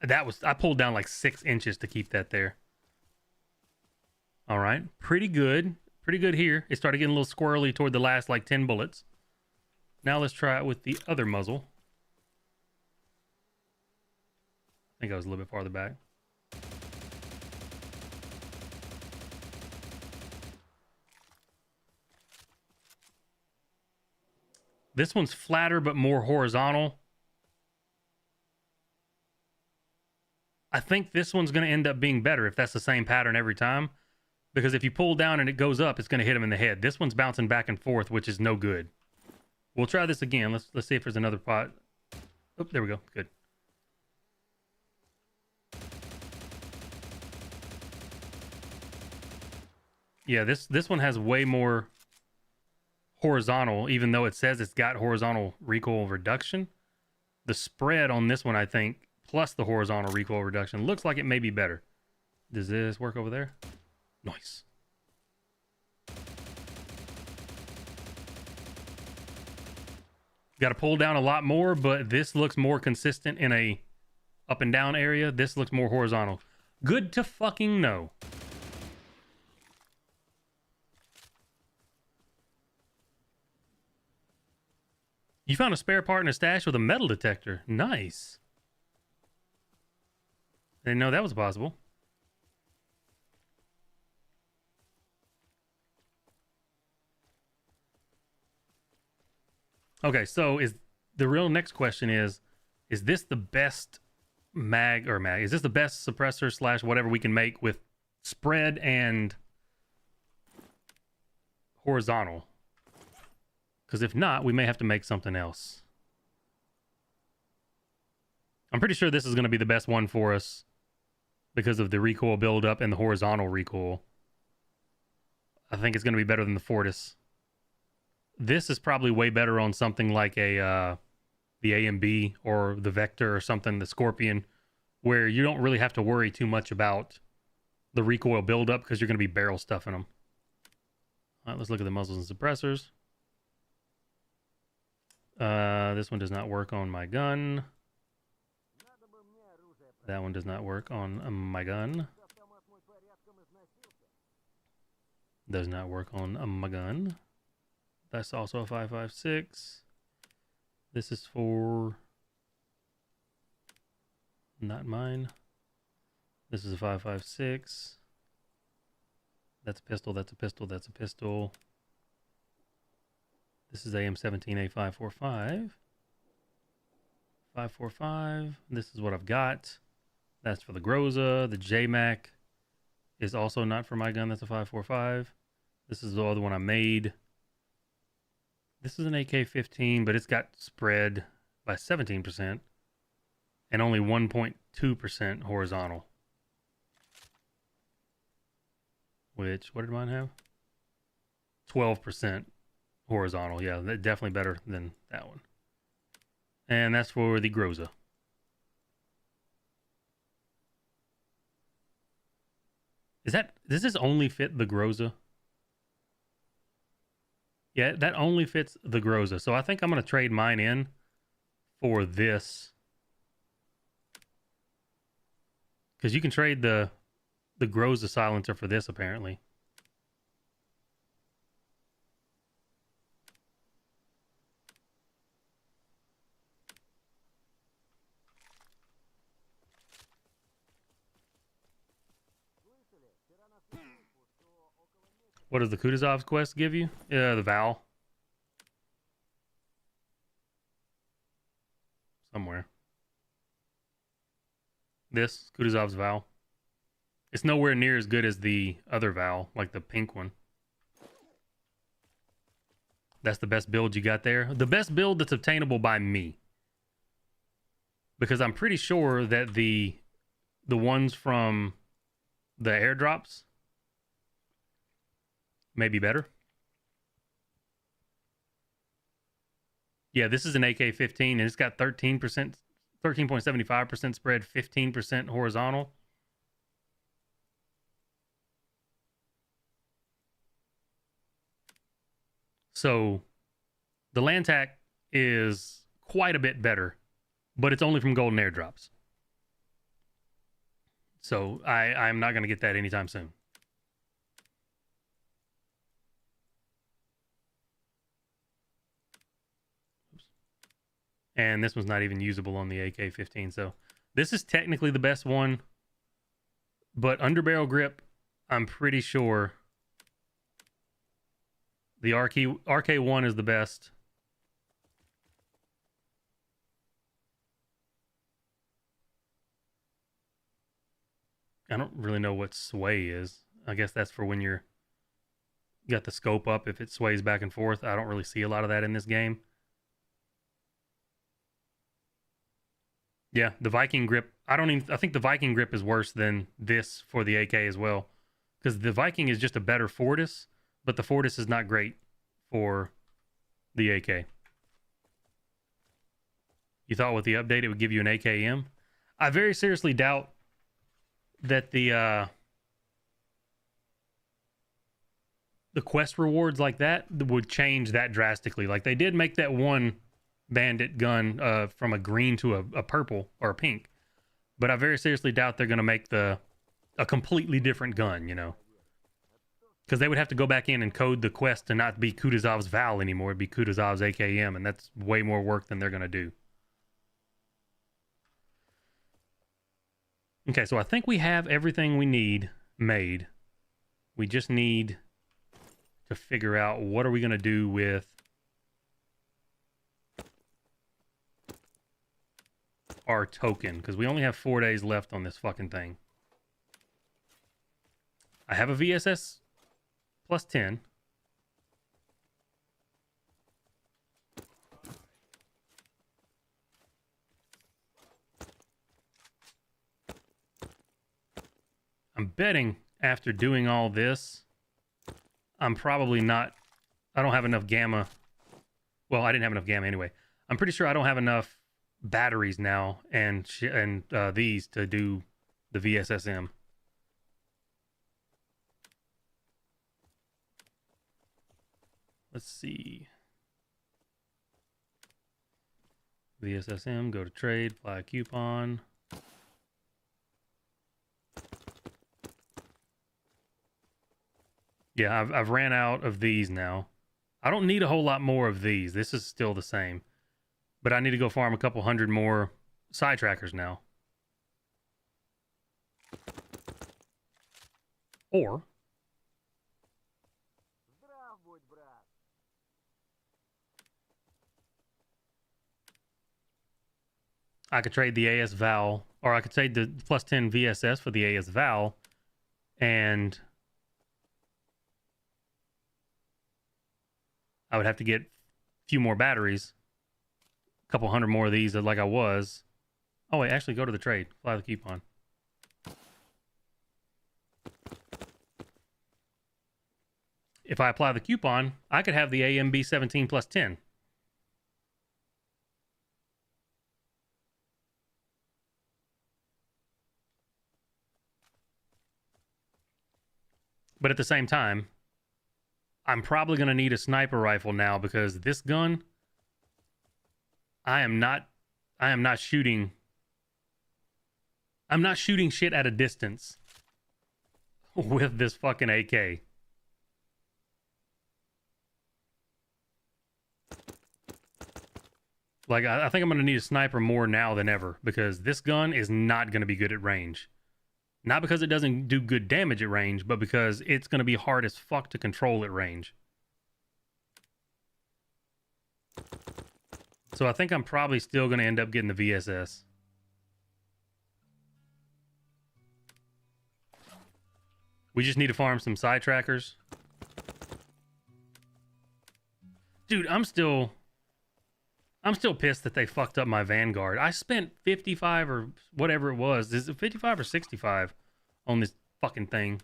I pulled down like 6 inches to keep that there. All right. Pretty good. Pretty good here. It started getting a little squirrely toward the last like 10 bullets. Now let's try it with the other muzzle. I think I was a little bit farther back. This one's flatter but more horizontal. I think this one's going to end up being better if that's the same pattern every time. Because if you pull down and it goes up, it's going to hit him in the head. This one's bouncing back and forth, which is no good. We'll try this again. Let's see if there's another pot. Oh, there we go. Good. Yeah, this one has way more horizontal, even though it says it's got horizontal recoil reduction. The spread on this one, I think, plus the horizontal recoil reduction, looks like it may be better. Does this work over there? Nice. Got to pull down a lot more, but this looks more consistent in a up and down area. This looks more horizontal. Good to fucking know. You found a spare part in a stash with a metal detector. Nice. I didn't know that was possible. Okay, so is the real next question is this the best mag? Is this the best suppressor slash whatever we can make with spread and horizontal? Because if not, we may have to make something else. I'm pretty sure this is going to be the best one for us because of the recoil buildup and the horizontal recoil. I think it's going to be better than the Fortis. This is probably way better on something like the AMB or the Vector or something, the Scorpion, where you don't really have to worry too much about the recoil buildup because you're going to be barrel stuffing them. All right, let's look at the muzzles and suppressors. This one does not work on my gun. That one does not work on my gun. Does not work on my gun. That's also a 5.56. This is for... not mine. This is a 5.56. That's a pistol, that's a pistol, that's a pistol. This is AM17A545. 545. This is what I've got. That's for the Groza. The JMac is also not for my gun. That's a 545. This is the other one I made. This is an AK-15, but it's got spread by 17% and only 1.2% horizontal. Which, what did mine have? 12% horizontal. Yeah, definitely better than that one. And that's for the Groza. Does this only fit the Groza? Yeah, that only fits the Groza. So I think I'm going to trade mine in for this. Because you can trade the Groza silencer for this, apparently. What does the Kutuzov's quest give you? The Val. Somewhere. This, Kutuzov's Val. It's nowhere near as good as the other Val, like the pink one. That's the best build you got there. The best build that's obtainable by me. Because I'm pretty sure that the ones from the airdrops may be better. Yeah, this is an AK-15, and it's got 13%, 13.75% spread, 15% horizontal. So the Lantac is quite a bit better, but it's only from golden airdrops. So I'm not going to get that anytime soon. And this one's not even usable on the AK-15. So this is technically the best one, but underbarrel grip, I'm pretty sure the RK1 is the best. I don't really know what sway is. I guess that's for when you got the scope up, if it sways back and forth. I don't really see a lot of that in this game. Yeah, the Viking grip. I think the Viking grip is worse than this for the AK as well, because the Viking is just a better Fortis, but the Fortis is not great for the AK. You thought with the update it would give you an AKM? I very seriously doubt that the quest rewards like that would change that drastically. Like, they did make that one bandit gun from a green to a purple or a pink, but I very seriously doubt they're going to make a completely different gun, you know, because they would have to go back in and code the quest to not be Kutuzov's Val anymore. It'd be Kutuzov's AKM, and that's way more work than they're going to do. Okay, so I think we have everything we need made. We just need to figure out what are we going to do with our token, because we only have 4 days left on this fucking thing. I have a VSS plus 10. I'm betting after doing all this, I'm probably not... I don't have enough gamma. Well, I didn't have enough gamma anyway. I'm pretty sure I don't have enough batteries now and these to do the VSSM. Let's see. VSSM, go to trade, apply a coupon. Yeah, I've ran out of these now. I don't need a whole lot more of these. This is still the same. But I need to go farm a couple hundred more side trackers now. Or I could trade the AS Val, or I could trade the plus 10 VSS for the AS Val, and I would have to get a few more batteries. A couple hundred more of these like I was. Oh, wait, actually go to the trade. Apply the coupon. If I apply the coupon, I could have the AMB 17 plus 10. But at the same time, I'm probably going to need a sniper rifle now, because this gun, I am not shooting. I'm not shooting shit at a distance with this fucking AK. Like, I think I'm going to need a sniper more now than ever, because this gun is not going to be good at range. Not because it doesn't do good damage at range, but because it's going to be hard as fuck to control at range. So I think I'm probably still going to end up getting the VSS. We just need to farm some side trackers. Dude, I'm still pissed that they fucked up my Vanguard. I spent 55 or whatever it was. Is it 55 or 65 on this fucking thing?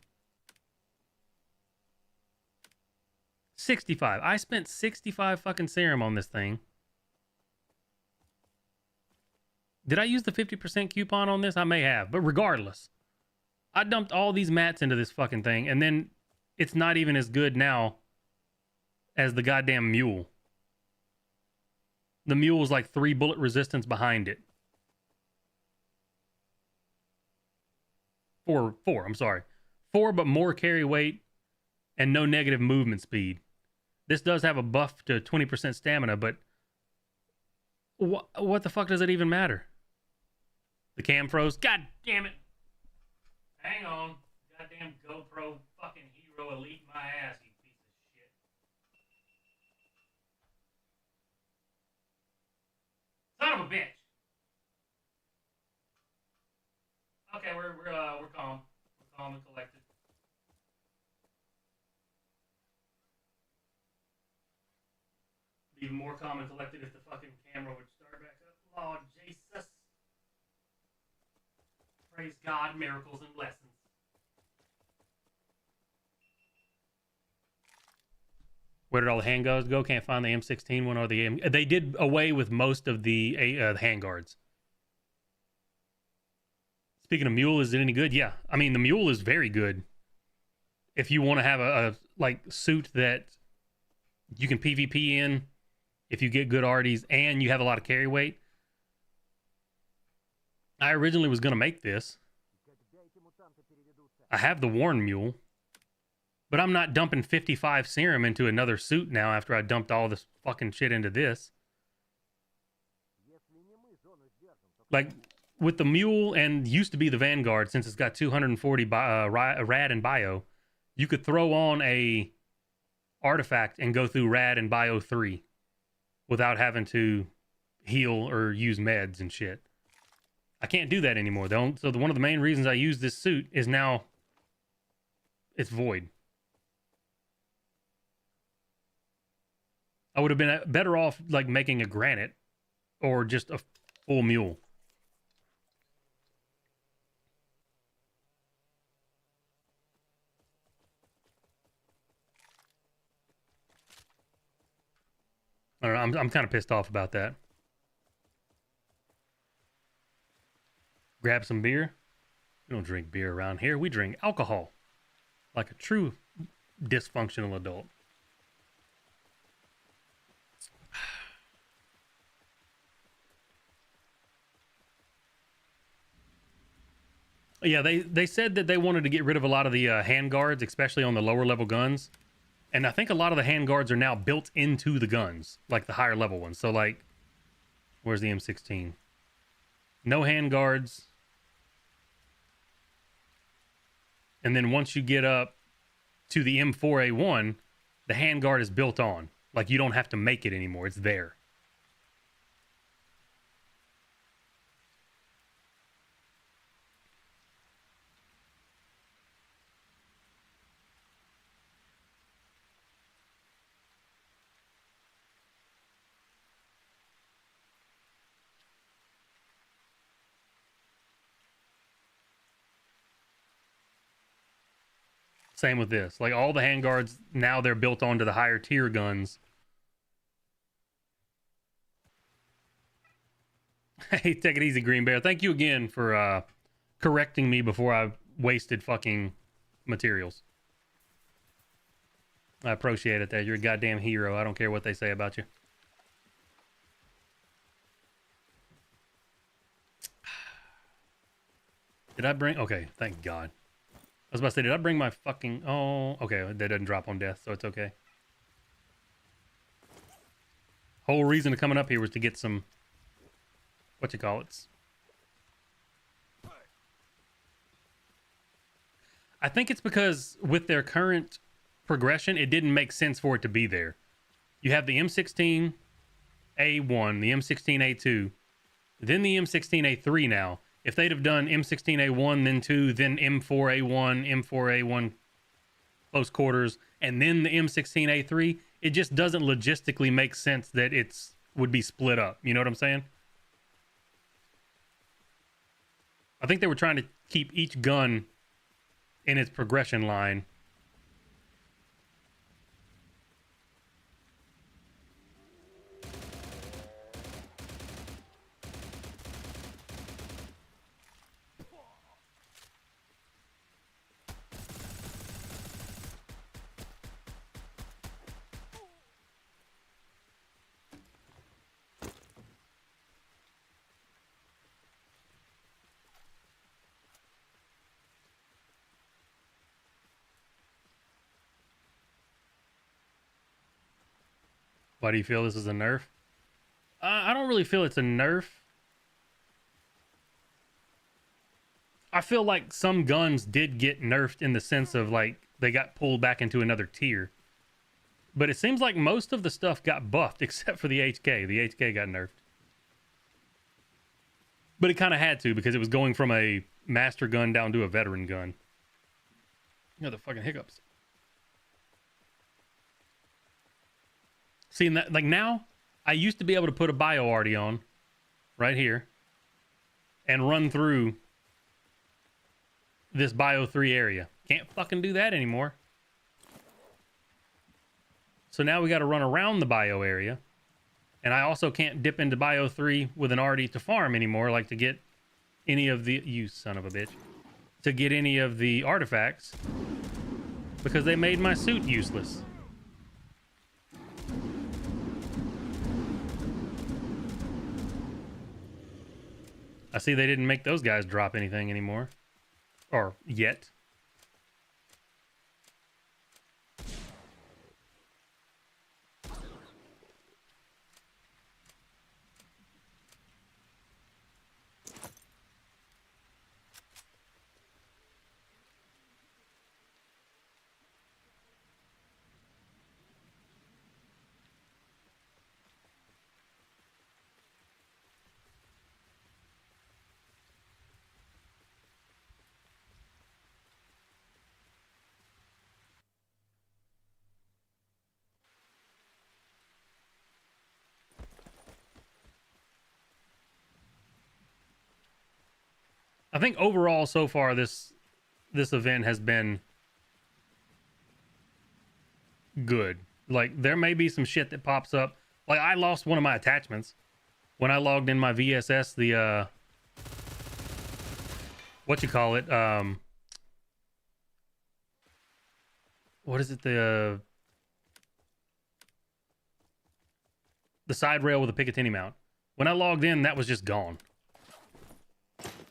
65. I spent 65 fucking serum on this thing. Did I use the 50% coupon on this? I may have, but regardless, I dumped all these mats into this fucking thing, and then it's not even as good now as the goddamn mule. The mule is like 3 bullet resistance behind it. Four, I'm sorry. 4, but more carry weight and no negative movement speed. This does have a buff to 20% stamina, but what the fuck does it even matter? The cam froze. God damn it. Hang on. Goddamn GoPro fucking hero elite my ass, you piece of shit. Son of a bitch. Okay, we're calm. We're calm and collected. Be even more calm and collected if the fucking camera would start back up. Lord Jesus. Praise God, miracles and blessings. Where did all the handguards go? Can't find the M16 one or the M. They did away with most of the handguards. Speaking of mule, is it any good? Yeah, I mean the mule is very good. If you want to have a like suit that you can PvP in, if you get good arties and you have a lot of carry weight. I originally was going to make this. I have the Worn Mule, but I'm not dumping 55 serum into another suit now after I dumped all this fucking shit into this. Like, with the Mule and used to be the Vanguard, since it's got 240 Rad and Bio, you could throw on a artifact and go through Rad and Bio 3 without having to heal or use meds and shit. I can't do that anymore, though. So one of the main reasons I use this suit is now it's void. I would have been better off like making a granite or just a full mule. I don't know, I'm kind of pissed off about that. Grab some beer. We don't drink beer around here. We drink alcohol. Like a true dysfunctional adult. Yeah, they said that they wanted to get rid of a lot of the handguards, especially on the lower level guns. And I think a lot of the handguards are now built into the guns, like the higher level ones. So like, where's the M16? No handguards. And then once you get up to the M4A1, the handguard is built on. Like you don't have to make it anymore. It's there. Same with this. Like all the handguards, now they're built onto the higher tier guns. Hey, take it easy, Green Bear. Thank you again for correcting me before I wasted fucking materials. I appreciate it there. You're a goddamn hero. I don't care what they say about you. Did I bring... Okay, thank God. I was about to say, did I bring my fucking... Oh, okay. That doesn't drop on death, so it's okay. Whole reason of coming up here was to get some... What you call it? I think it's because with their current progression, it didn't make sense for it to be there. You have the M16A1, the M16A2, then the M16A3 now. If they'd have done M16A1, then 2, then M4A1, M4A1 close quarters, and then the M16A3, it just doesn't logistically make sense that it's would be split up. You know what I'm saying? I think they were trying to keep each gun in its progression line. Why do you feel this is a nerf? I don't really feel it's a nerf. I feel like some guns did get nerfed in the sense of like they got pulled back into another tier. But it seems like most of the stuff got buffed except for the HK. The HK got nerfed. But it kind of had to because it was going from a master gun down to a veteran gun. You know, the fucking hiccups. See, that, like now, I used to be able to put a bio arty on right here and run through this bio 3 area. Can't fucking do that anymore. So now we got to run around the bio area. And I also can't dip into bio 3 with an arty to farm anymore, like to get any of the... You son of a bitch. To get any of the artifacts. Because they made my suit useless. I see they didn't make those guys drop anything anymore. Or yet. I think overall so far this event has been good. Like there may be some shit that pops up. Like I lost one of my attachments when I logged in my VSS, the what you call it? What is it? The side rail with a Picatinny mount. When I logged in, that was just gone.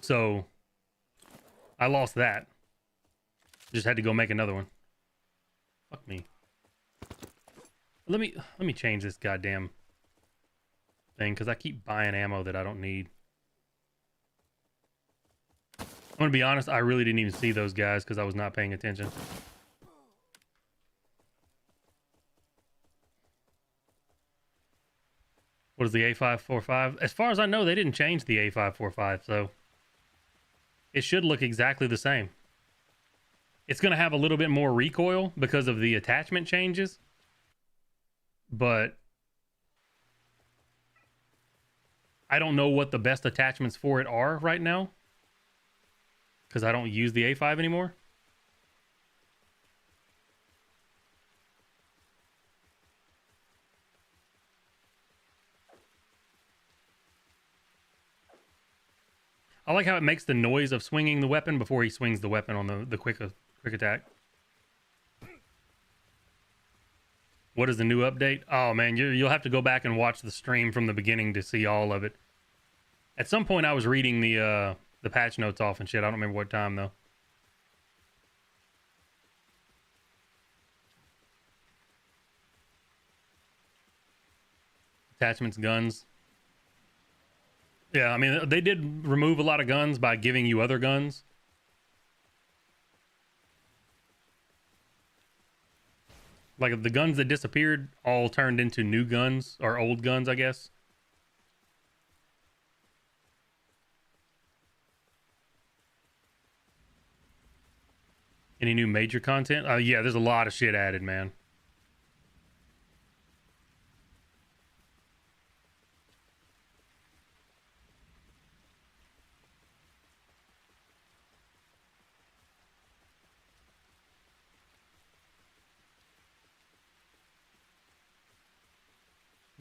So I lost that. Just had to go make another one. Fuck me. Let me change this goddamn thing because I keep buying ammo that I don't need. I'm gonna be honest, I really didn't even see those guys because I was not paying attention. What is the A545? As far as I know, they didn't change the A545, so it should look exactly the same. It's going to have a little bit more recoil because of the attachment changes, but I don't know what the best attachments for it are right now because I don't use the A5 anymore. I like how it makes the noise of swinging the weapon before he swings the weapon on the quick attack. What is the new update? Oh man, you'll have to go back and watch the stream from the beginning to see all of it. At some point I was reading the patch notes off and shit. I don't remember what time though. Attachments, guns. Yeah, I mean, they did remove a lot of guns by giving you other guns. Like the guns that disappeared all turned into new guns, or old guns, I guess. Any new major content? Yeah, there's a lot of shit added, man.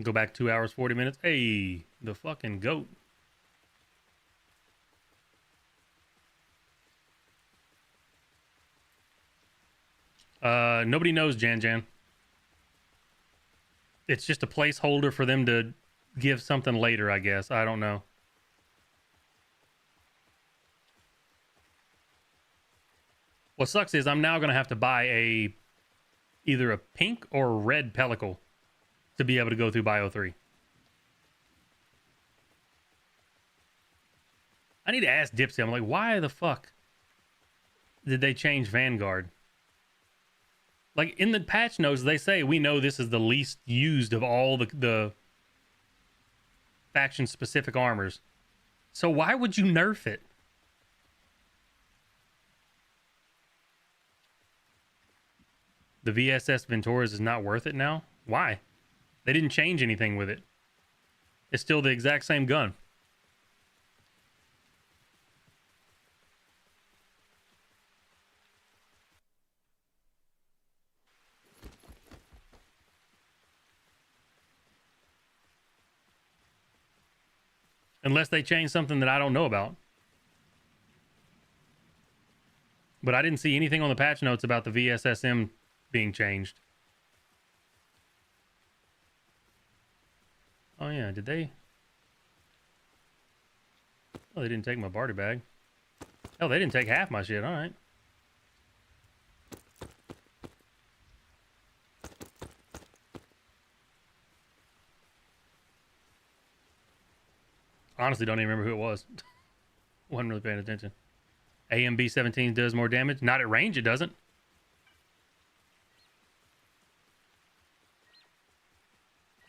Go back 2 hours, 40 minutes. Hey, the fucking goat. Nobody knows, Jan. It's just a placeholder for them to give something later, I guess. I don't know. What sucks is I'm now going to have to buy either a pink or red pellicle to be able to go through Bio 3. I need to ask Dipsy. I'm like, why the fuck did they change Vanguard? Like, in the patch notes, they say, we know this is the least used of all the faction-specific armors. So why would you nerf it? The VSS Venturas is not worth it now? Why? They didn't change anything with it. It's still the exact same gun. Unless they change something that I don't know about. But I didn't see anything on the patch notes about the VSSM being changed. Oh yeah, did they? Oh, they didn't take my barter bag. Oh, they didn't take half my shit. All right. Honestly, don't even remember who it was. Wasn't really paying attention. AMB 17 does more damage. Not at range, it doesn't.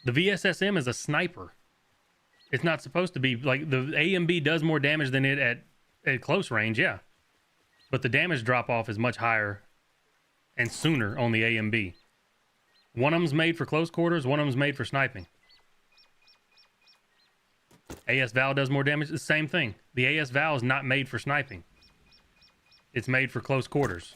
The VSSM is a sniper. It's not supposed to be like the AMB does more damage than it at close range, yeah. But the damage drop off is much higher and sooner on the AMB. One of them's made for close quarters, one of them's made for sniping. AS Val does more damage. It's the same thing. The AS Val is not made for sniping. It's made for close quarters.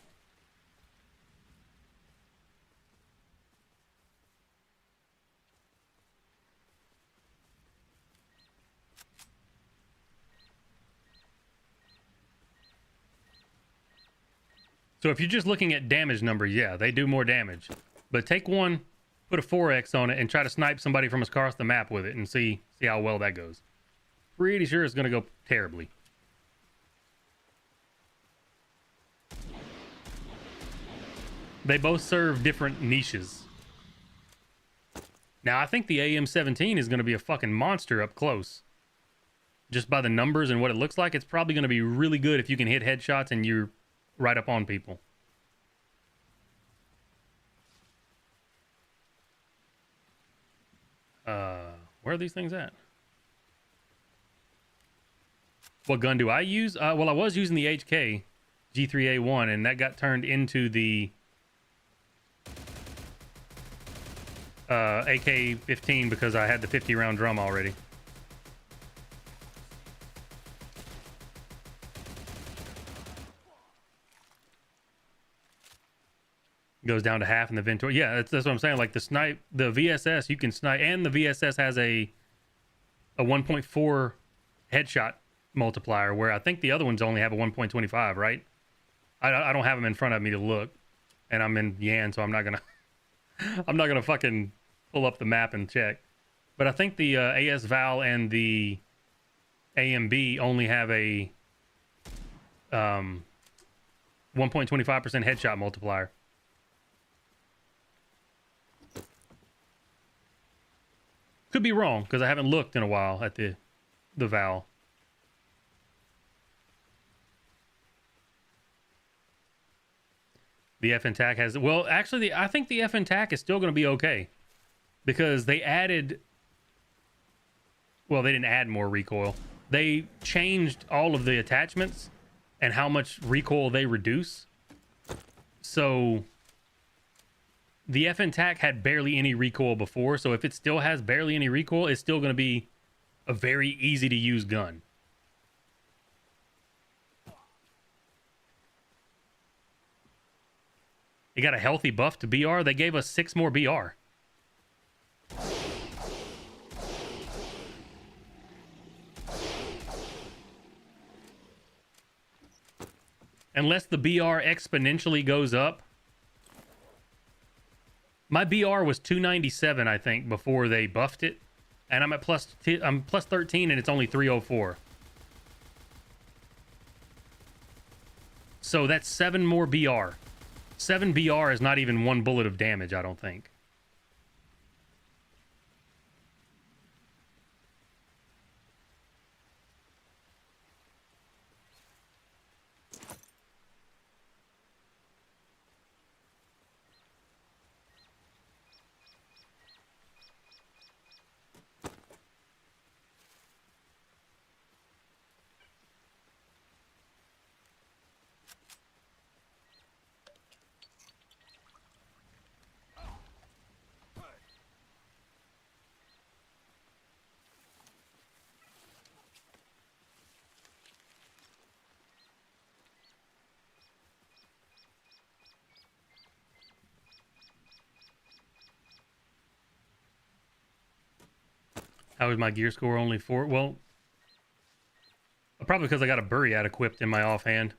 So if you're just looking at damage numbers, yeah, they do more damage. But take one, put a 4x on it, and try to snipe somebody from across the map with it and see how well that goes. Pretty sure it's going to go terribly. They both serve different niches. Now, I think the AM-17 is going to be a fucking monster up close. Just by the numbers and what it looks like, it's probably going to be really good if you can hit headshots and you're right up on people. Where are these things at? What gun do I use? Well, I was using the HK G3A1, and that got turned into the AK-15 because I had the 50-round drum already. Goes down to half in the Ventura. Yeah, that's what I'm saying. Like the VSS, you can snipe, and the VSS has a 1.4 headshot multiplier, where I think the other ones only have a 1.25, right? I don't have them in front of me to look, and I'm in Yan, so I'm not gonna fucking pull up the map and check. But I think the AS Val and the AMB only have a 1.25% headshot multiplier. Could be wrong because I haven't looked in a while at the Val. The FN-TAC has, well, actually, I think the FN-TAC is still going to be okay because they added, well, they didn't add more recoil. They changed all of the attachments and how much recoil they reduce. So the FN-TAC had barely any recoil before, so if it still has barely any recoil, it's still going to be a very easy to use gun. It got a healthy buff to BR. They gave us 6 more BR. Unless the BR exponentially goes up. My BR was 297, I think, before they buffed it. And I'm at plus 13 and it's only 304. So that's 7 more BR. 7 BR is not even 1 bullet of damage, I don't think. How is my gear score only 4? Well, probably because I got a Buriat equipped in my offhand.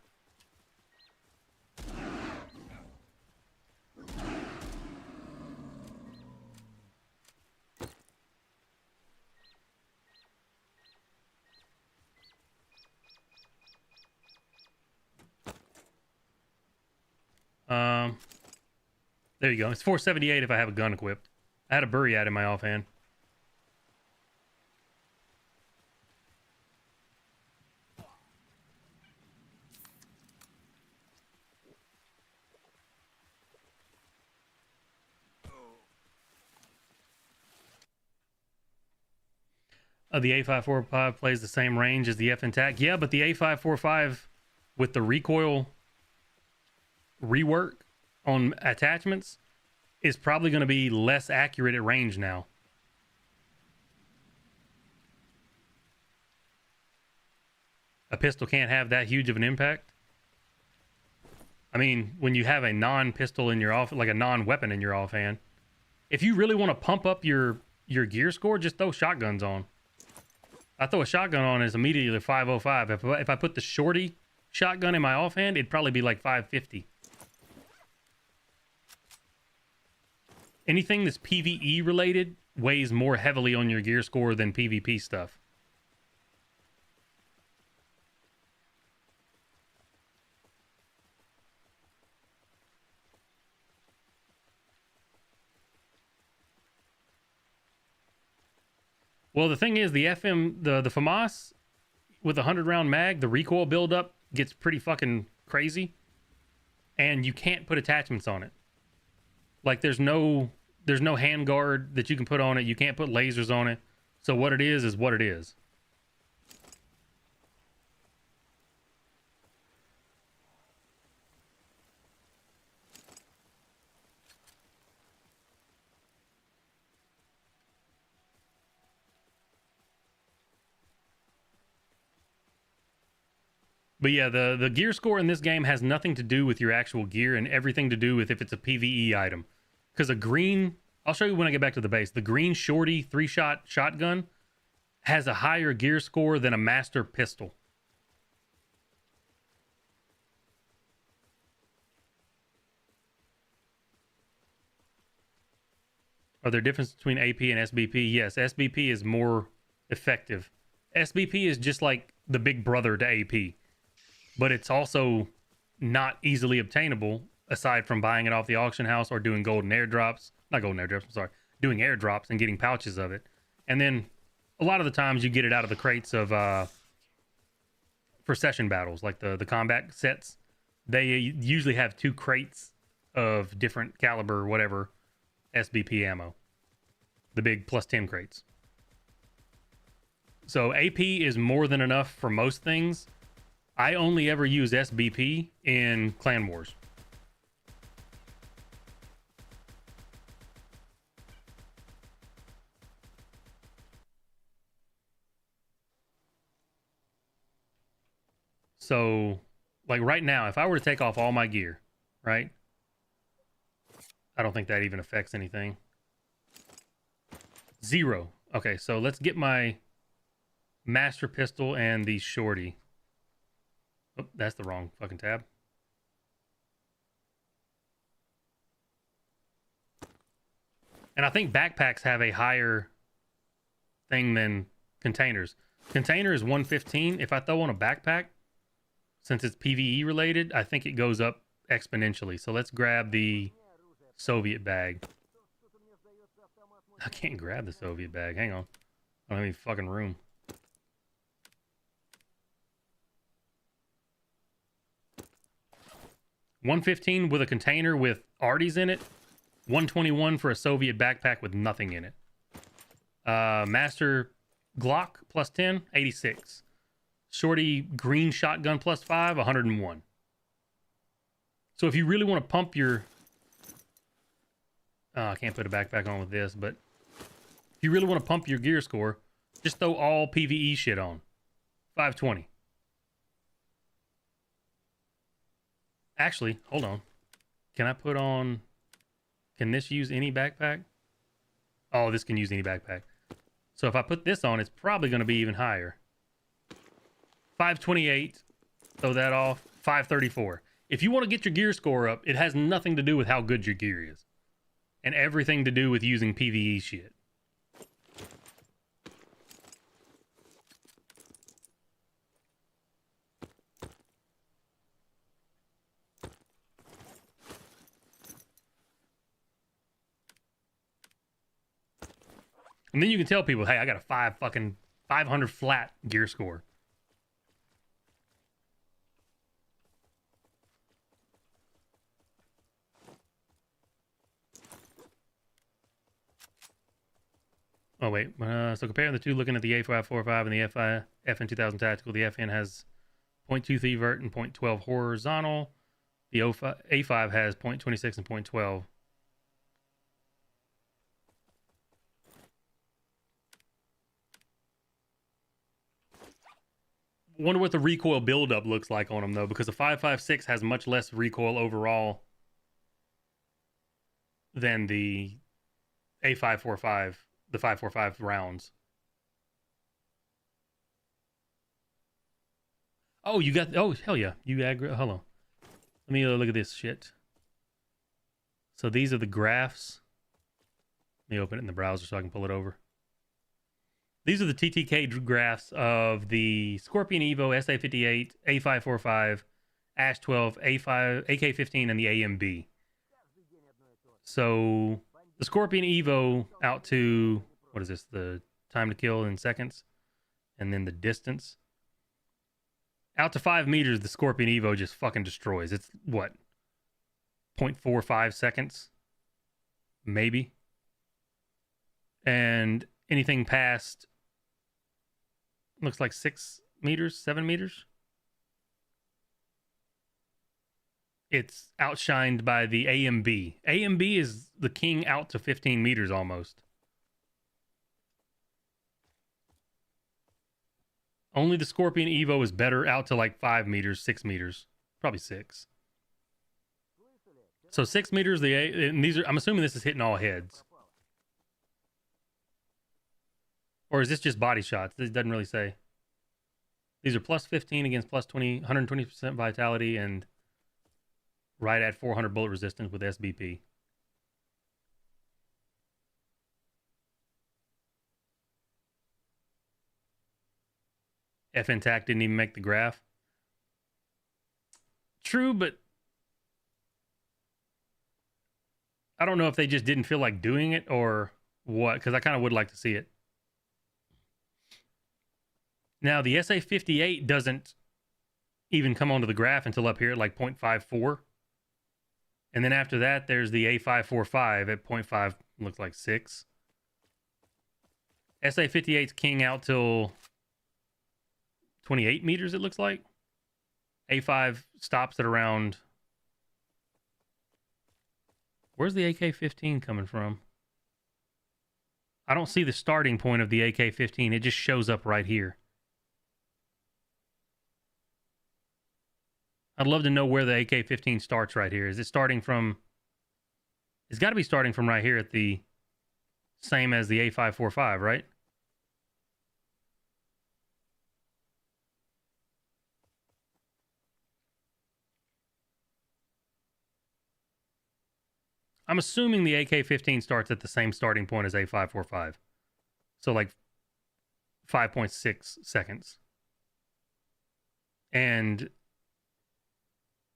There you go. It's 478 if I have a gun equipped. I had a Buriat in my offhand. The A545 plays the same range as the FNTAC. Yeah, but the A545 with the recoil rework on attachments is probably going to be less accurate at range now. A pistol can't have that huge of an impact. I mean, when you have a non-pistol in your off, like a non-weapon in your offhand, if you really want to pump up your gear score, just throw shotguns on. I throw a shotgun on is immediately 505. If I put the shorty shotgun in my offhand, it'd probably be like 550. Anything that's PvE related weighs more heavily on your gear score than PvP stuff. Well, the thing is, the FAMAS with a 100-round mag, the recoil buildup gets pretty fucking crazy, and you can't put attachments on it. Like, there's no handguard that you can put on it. You can't put lasers on it. So what it is what it is. But yeah, the gear score in this game has nothing to do with your actual gear and everything to do with if it's a PvE item. Because a green, I'll show you when I get back to the base, the green shorty 3-shot shotgun has a higher gear score than a master pistol. Are there differences between AP and SBP? Yes, SBP is more effective. SBP is just like the big brother to AP. But it's also not easily obtainable aside from buying it off the auction house or doing golden airdrops. Not golden airdrops, I'm sorry. Doing airdrops and getting pouches of it. And then a lot of the times you get it out of the crates of for session battles, like the combat sets. They usually have 2 crates of different caliber, whatever, SBP ammo. The big +10 crates. So AP is more than enough for most things. I only ever use SBP in Clan Wars. So, like right now, if I were to take off all my gear, right? I don't think that even affects anything. 0. Okay, so let's get my master pistol and the shorty. Oh, that's the wrong fucking tab. And I think backpacks have a higher thing than containers. Container is 115. If I throw on a backpack, since it's PvE related, I think it goes up exponentially. So let's grab the Soviet bag. I can't grab the Soviet bag. Hang on. I don't have any fucking room. $115 with a container with arties in it. $121 for a Soviet backpack with nothing in it. Master Glock +10, $86. Shorty green shotgun +5, $101. So if you really want to pump your... I can't put a backpack on with this, but if you really want to pump your gear score, just throw all PvE shit on. 520. Actually, hold on. Can I put on... Can this use any backpack? Oh, this can use any backpack. So if I put this on, it's probably going to be even higher. 528. Throw that off. 534. If you want to get your gear score up, it has nothing to do with how good your gear is. And everything to do with using PvE shit. And then you can tell people, hey, I got a 500 flat gear score. Oh, wait. So comparing the two, looking at the A545 and the FN 2000 Tactical, the FN has 0.23 vert and 0.12 horizontal. The A5 has 0.26 and 0.12. Wonder what the recoil buildup looks like on them, though, because the 5.56 has much less recoil overall than the A545, the 5.45 rounds. Oh, you got... Oh, hell yeah. You aggro... Hold on. Let me look at this shit. So these are the graphs. Let me open it in the browser so I can pull it over. These are the TTK graphs of the Scorpion Evo, SA58, A545, Ash 12, A5, AK15, and the AMB. So the Scorpion Evo out to, what is this? The time to kill in seconds. And then the distance. Out to 5 meters, the Scorpion Evo just fucking destroys. It's what? 0.45 seconds? Maybe. And anything past, looks like 6 meters, 7 meters. It's outshined by the AMB. AMB is the king out to 15 meters almost. Only the Scorpion Evo is better out to like 5 meters, 6 meters. Probably 6. So 6 meters, and these are, I'm assuming this is hitting all heads. Or is this just body shots? This doesn't really say. These are plus 15 against plus 20, 120% vitality, and right at 400 bullet resistance with SBP. FN TAC didn't even make the graph. True, but I don't know if they just didn't feel like doing it or what, because I kind of would like to see it. Now, the SA58 doesn't even come onto the graph until up here at like 0.54. And then after that, there's the A545 at 0.5, looks like 6. SA58's king out till 28 meters, it looks like. A5 stops at around... Where's the AK-15 coming from? I don't see the starting point of the AK-15. It just shows up right here. I'd love to know where the AK-15 starts right here. Is it starting from... It's got to be starting from right here at the same as the A545, right? I'm assuming the AK-15 starts at the same starting point as A545. So like 5.6 seconds. And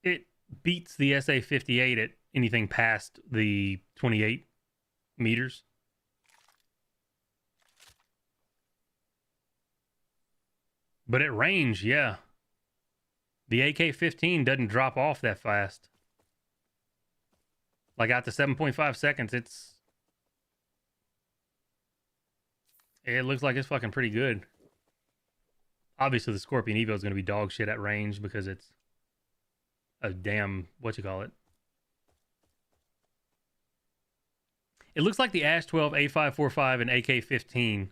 it beats the SA58 at anything past the 28 meters. But at range, yeah. The AK-15 doesn't drop off that fast. Like out to 7.5 seconds, it looks like it's fucking pretty good. Obviously, the Scorpion Evo is going to be dog shit at range because it's a damn, what you call it. It looks like the Ash 12, A545, and AK-15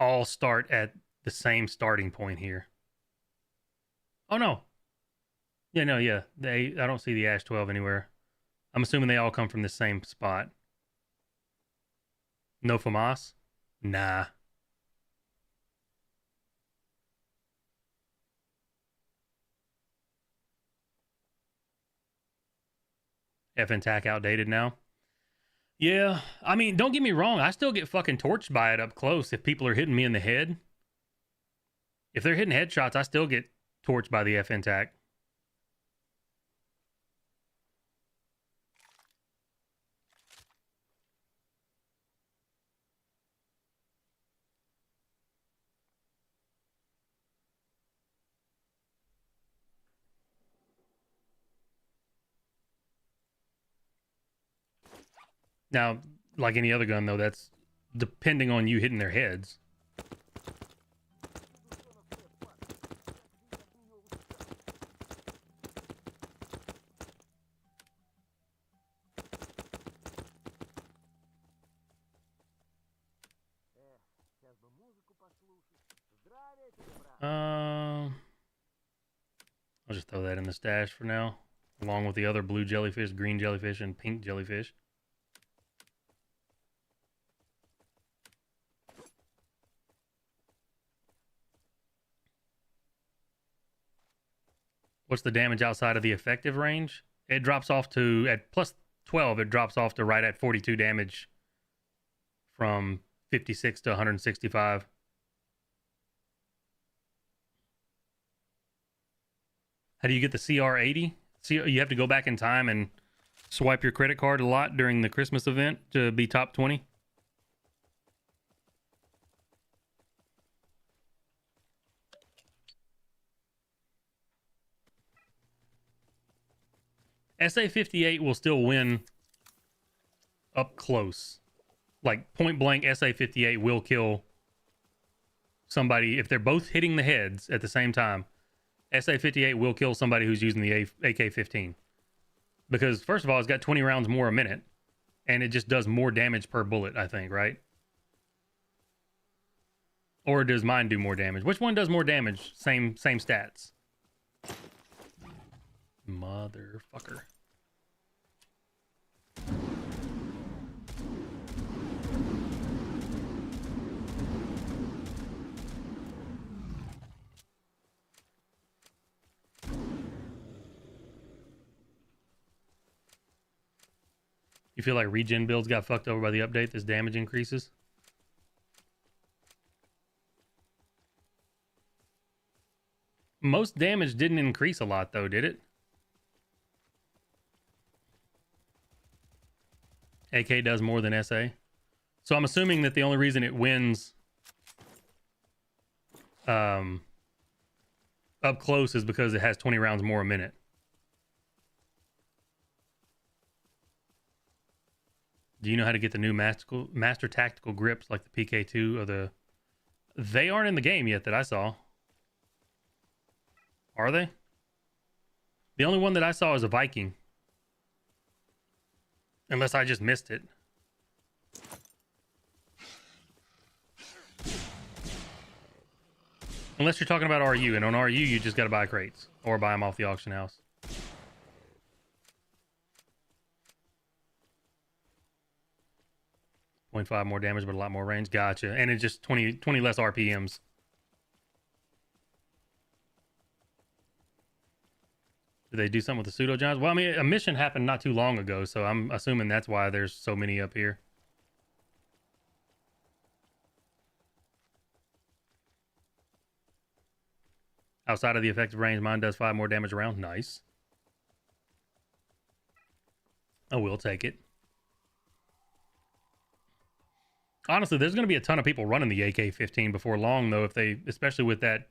all start at the same starting point here. Oh, no. Yeah, no, yeah. I don't see the Ash 12 anywhere. I'm assuming they all come from the same spot. No FAMAS? Nah. FNTAC outdated now. Yeah, I mean, don't get me wrong. I still get fucking torched by it up close if people are hitting me in the head. If they're hitting headshots, I still get torched by the FNTAC. Now, like any other gun, though, that's depending on you hitting their heads. I'll just throw that in the stash for now, along with the other blue jellyfish, green jellyfish, and pink jellyfish. What's the damage outside of the effective range? It drops off to, at plus 12, it drops off to right at 42 damage from 56 to 165. How do you get the CR80? See, you have to go back in time and swipe your credit card a lot during the Christmas event to be top 20. SA-58 will still win up close. Like point blank, SA-58 will kill somebody if they're both hitting the heads at the same time. SA-58 will kill somebody who's using the AK-15. Because, first of all, it's got 20 rounds more a minute. And it just does more damage per bullet, I think, right? Or does mine do more damage? Which one does more damage? Same stats. Motherfucker. You feel like regen builds got fucked over by the update? This damage increases? Most damage didn't increase a lot, though, did it? AK does more than SA. So I'm assuming that the only reason it wins up close is because it has 20 rounds more a minute. Do you know how to get the new master tactical grips like the PK2 or the... They aren't in the game yet that I saw. Are they? The only one that I saw is a Viking. Unless I just missed it. Unless you're talking about RU, and on RU you just gotta buy crates. Or buy them off the auction house. .5 more damage, but a lot more range. Gotcha. And it's just 20 less RPMs. Did they do something with the pseudo giants? Well, I mean, a mission happened not too long ago, so I'm assuming that's why there's so many up here. Outside of the effective range, mine does 5 more damage around. Nice. I will take it. Honestly, there's going to be a ton of people running the AK-15 before long, though, if they, especially with that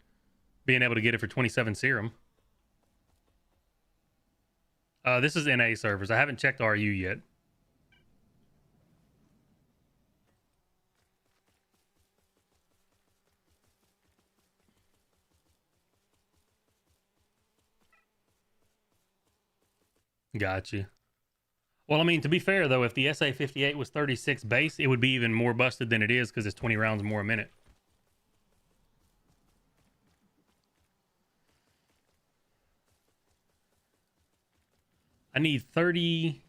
being able to get it for 27 serum. This is NA servers. I haven't checked RU yet. Gotcha. Well, I mean, to be fair, though, if the SA-58 was 36 base, it would be even more busted than it is because it's 20 rounds more a minute. I need 30...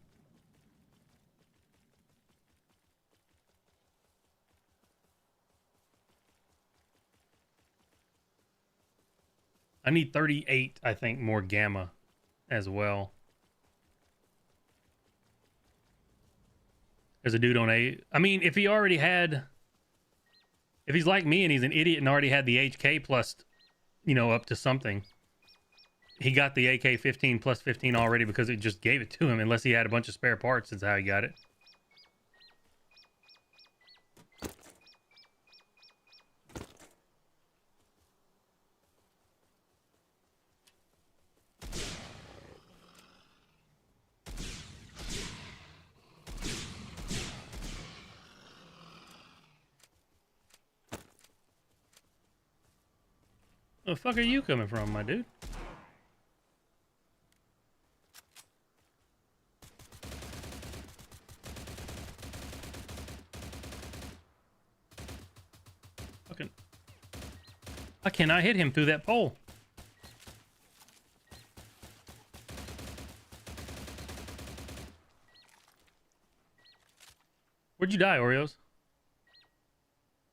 I need 38, I think, more gamma as well. There's a dude on a. I mean, if he already had, if he's like me and he's an idiot and already had the HK plus, up to something, he got the AK-15 plus 15 already because it just gave it to him, unless he had a bunch of spare parts. That's how he got it. Where the fuck are you coming from, my dude? Fucking... I cannot hit him through that pole. Where'd you die, Oreos?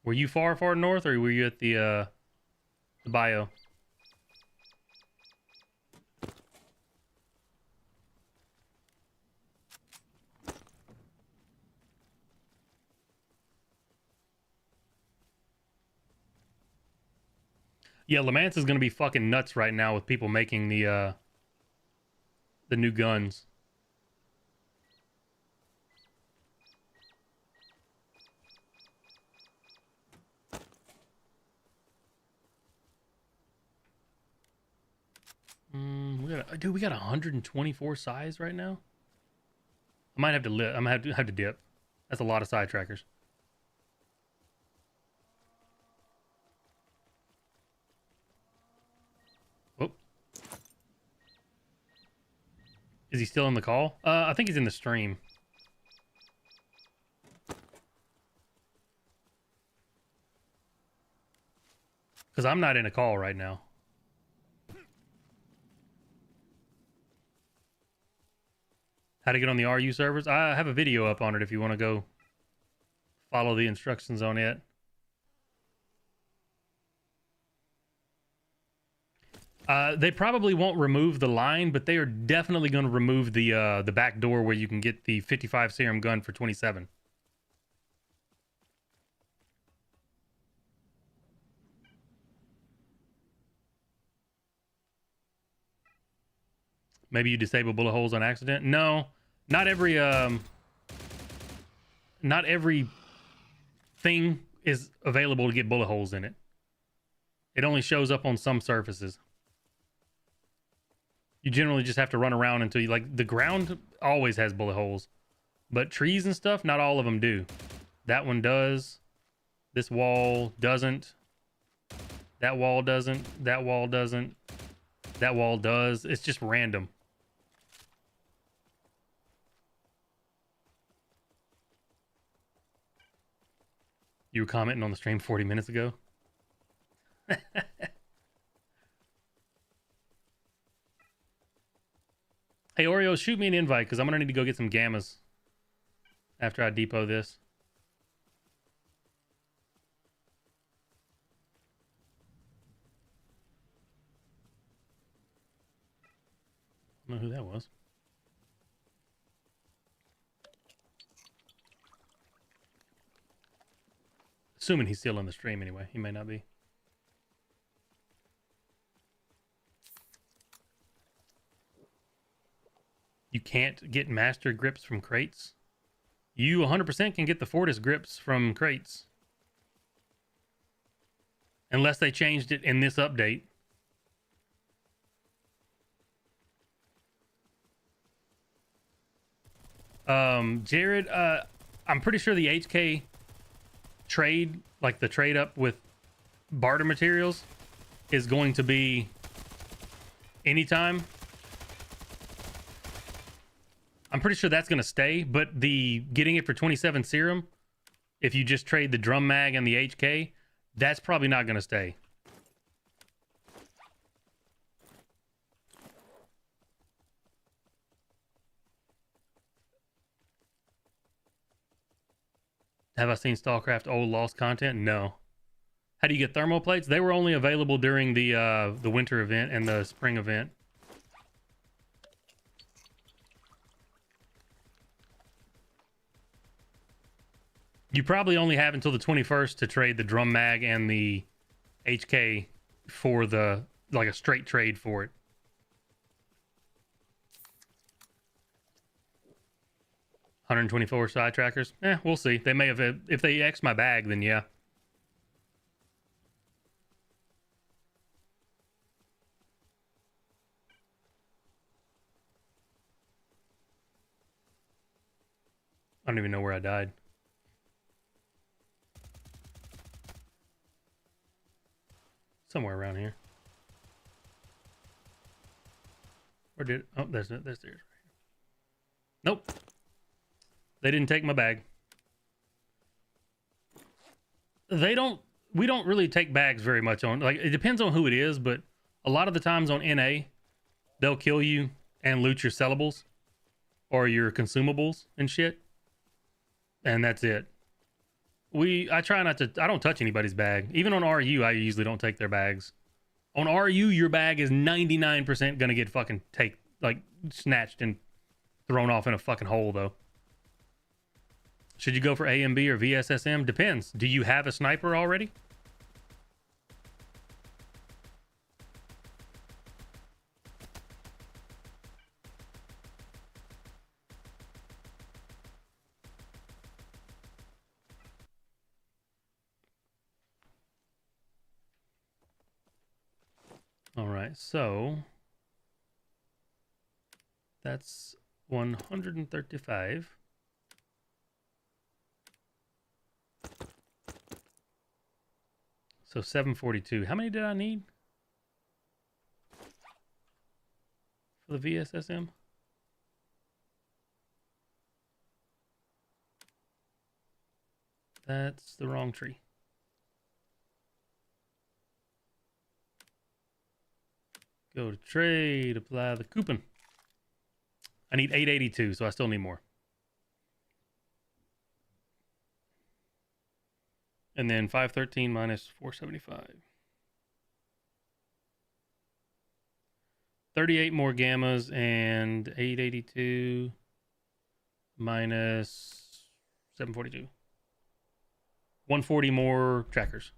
Were you far, far north, or were you at the bio? Yeah, Lamance is gonna be fucking nuts right now with people making the new guns. We got 124 size right now. I might have to I'm gonna have to dip. That's a lot of side trackers. Oh. Is he still in the call? I think he's in the stream. Because I'm not in a call right now. How to get on the RU servers? I have a video up on it if you want to go follow the instructions on it. They probably won't remove the line, but they are definitely going to remove the back door where you can get the 55 serum gun for 27. Maybe you disable bullet holes on accident? No, not every thing is available to get bullet holes in it. It only shows up on some surfaces. You generally just have to run around until you, like, the ground always has bullet holes, but trees and stuff, not all of them do. That one does. This wall doesn't. That wall doesn't. That wall doesn't. That wall does. It's just random. You were commenting on the stream 40 minutes ago? Hey, Oreo, shoot me an invite, because I'm going to need to go get some gammas after I depot this. I don't know who that was. Assuming he's still on the stream anyway. He may not be. You can't get master grips from crates? You 100% can get the Fortis grips from crates. Unless they changed it in this update. Jared, I'm pretty sure the HK trade, like the trade up with barter materials, is going to be anytime. I'm pretty sure that's going to stay, but the getting it for 27 serum, if you just trade the drum mag and the HK, that's probably not going to stay. Have I seen StarCraft old lost content? No. How do you get thermal plates? They were only available during the winter event and the spring event. You probably only have until the 21st to trade the drum mag and the HK for the, like, a straight trade for it. $124 side trackers. We'll see. They may have, if they X my bag, then yeah. I don't even know where I died. Somewhere around here. Where did? Oh, there's theirs right here. Nope. They didn't take my bag. They don't. We don't really take bags very much on. Like, it depends on who it is, but a lot of the times on NA, they'll kill you and loot your sellables or your consumables and shit, and that's it. I try not to. I don't touch anybody's bag. Even on RU, I usually don't take their bags. On RU, your bag is 99% gonna get fucking snatched and thrown off in a fucking hole, though. Should you go for AMB or VSSM? Depends. Do you have a sniper already? All right, so that's 135. So 742. How many did I need for the VSSM? That's the wrong tree. Go to trade, apply the coupon. I need 882, so I still need more. And then 513 minus 475. 38 more gammas and 882 minus 742. 140 more trackers.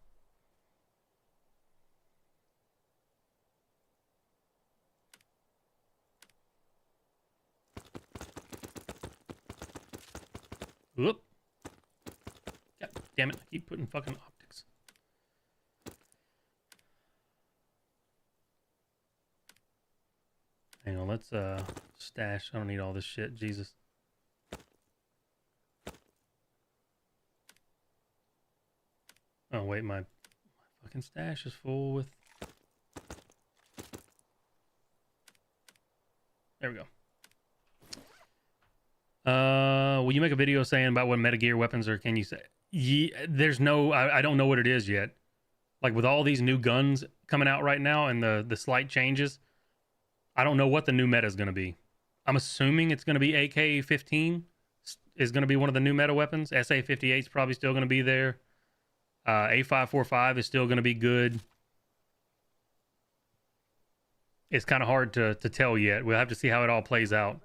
Whoop. God damn it. I keep putting fucking optics. Hang on, let's stash. I don't need all this shit. Jesus. Oh wait, my fucking stash is full with. There we go. Will you make a video saying about what metagear weapons are? Can you say? There's no. I don't know what it is yet. Like with all these new guns coming out right now and the slight changes, I don't know what the new meta is going to be. I'm assuming it's going to be AK-15 is going to be one of the new meta weapons. SA-58 is probably still going to be there. A545 is still going to be good. It's kind of hard to tell yet. We'll have to see how it all plays out.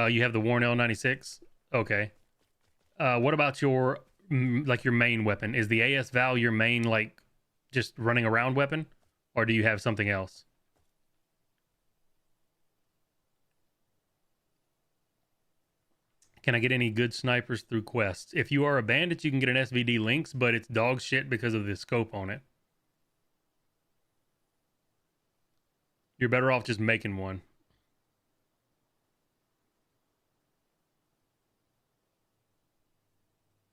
You have the Warren L96? Okay. What about your main weapon? Is the AS Val your main, like, just running around weapon? Or do you have something else? Can I get any good snipers through quests? If you are a bandit, you can get an SVD Lynx, but it's dog shit because of the scope on it. You're better off just making one.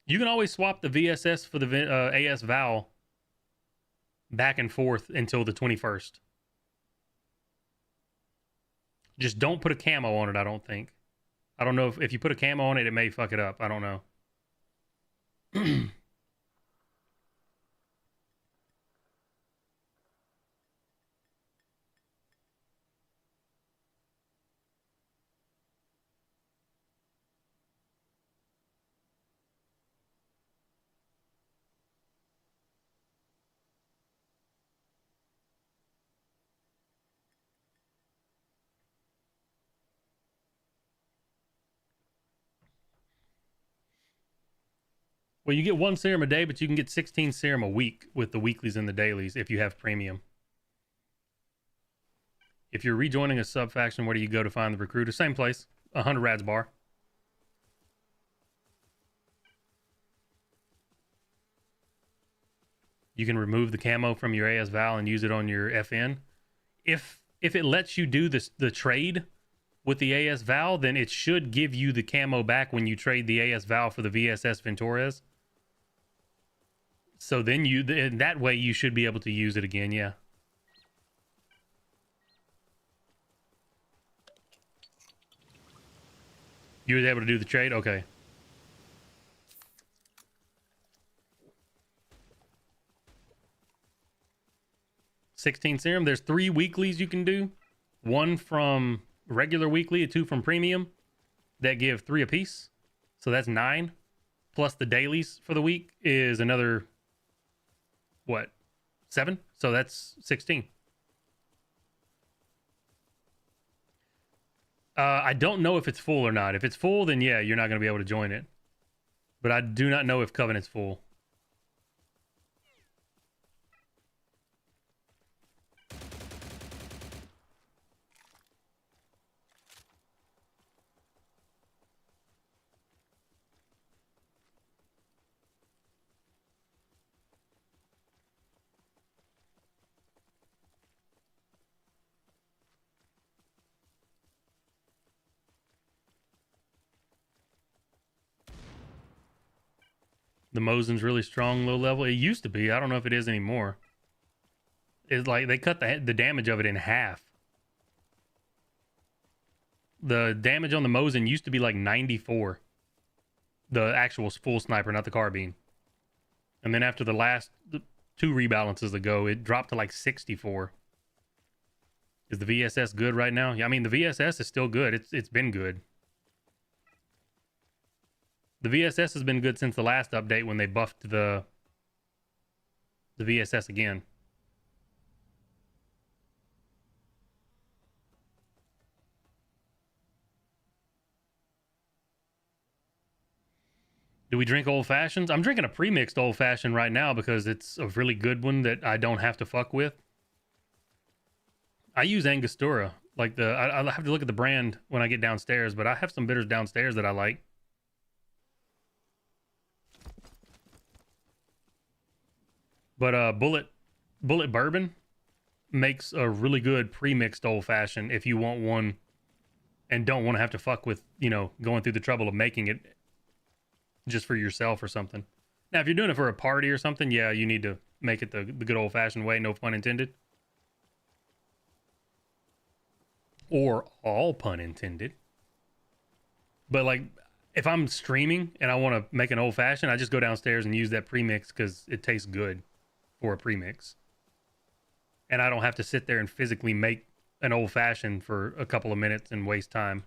You can always swap the VSS for the AS Val back and forth until the 21st. Just don't put a camo on it, I don't think. I don't know if you put a camo on it, it may fuck it up. I don't know. Well, you get 1 serum a day, but you can get 16 serum a week with the weeklies and the dailies if you have premium. If you're rejoining a sub faction, where do you go to find the recruiter? Same place, 100 Rads Bar. You can remove the camo from your AS Val and use it on your FN. If it lets you do this, the trade with the AS Val, then it should give you the camo back when you trade the AS Val for the VSS Ventores. So then that way you should be able to use it again, yeah. You were able to do the trade? Okay. $16 serum. There's 3 weeklies you can do. 1 from regular weekly, 2 from premium. That give 3 apiece. So that's 9. Plus the dailies for the week is another, what, 7? So that's 16. I don't know if it's full or not. If it's full, then yeah, you're not going to be able to join it. But I do not know if Covenant's full. The Mosin's really strong low level. It used to be. I don't know if it is anymore. It's like they cut the damage of it in half. The damage on the Mosin used to be like 94. The actual full sniper, not the carbine. And then after the last 2 rebalances ago, it dropped to like 64. Is the VSS good right now? Yeah, I mean, the VSS is still good. It's been good. The VSS has been good since the last update when they buffed the VSS again. Do we drink old fashions? I'm drinking a pre-mixed old fashioned right now because it's a really good one that I don't have to fuck with. I use Angostura. Like I'll have to look at the brand when I get downstairs, but I have some bitters downstairs that I like. But Bullet Bourbon makes a really good pre-mixed old fashioned if you want one and don't want to have to fuck with, going through the trouble of making it just for yourself or something. Now, if you're doing it for a party or something, yeah, you need to make it the good old fashioned way, no pun intended. Or all pun intended. But like, if I'm streaming and I want to make an old fashioned, I just go downstairs and use that premix because it tastes good for a premix. And I don't have to sit there and physically make an old fashioned for a couple of minutes and waste time.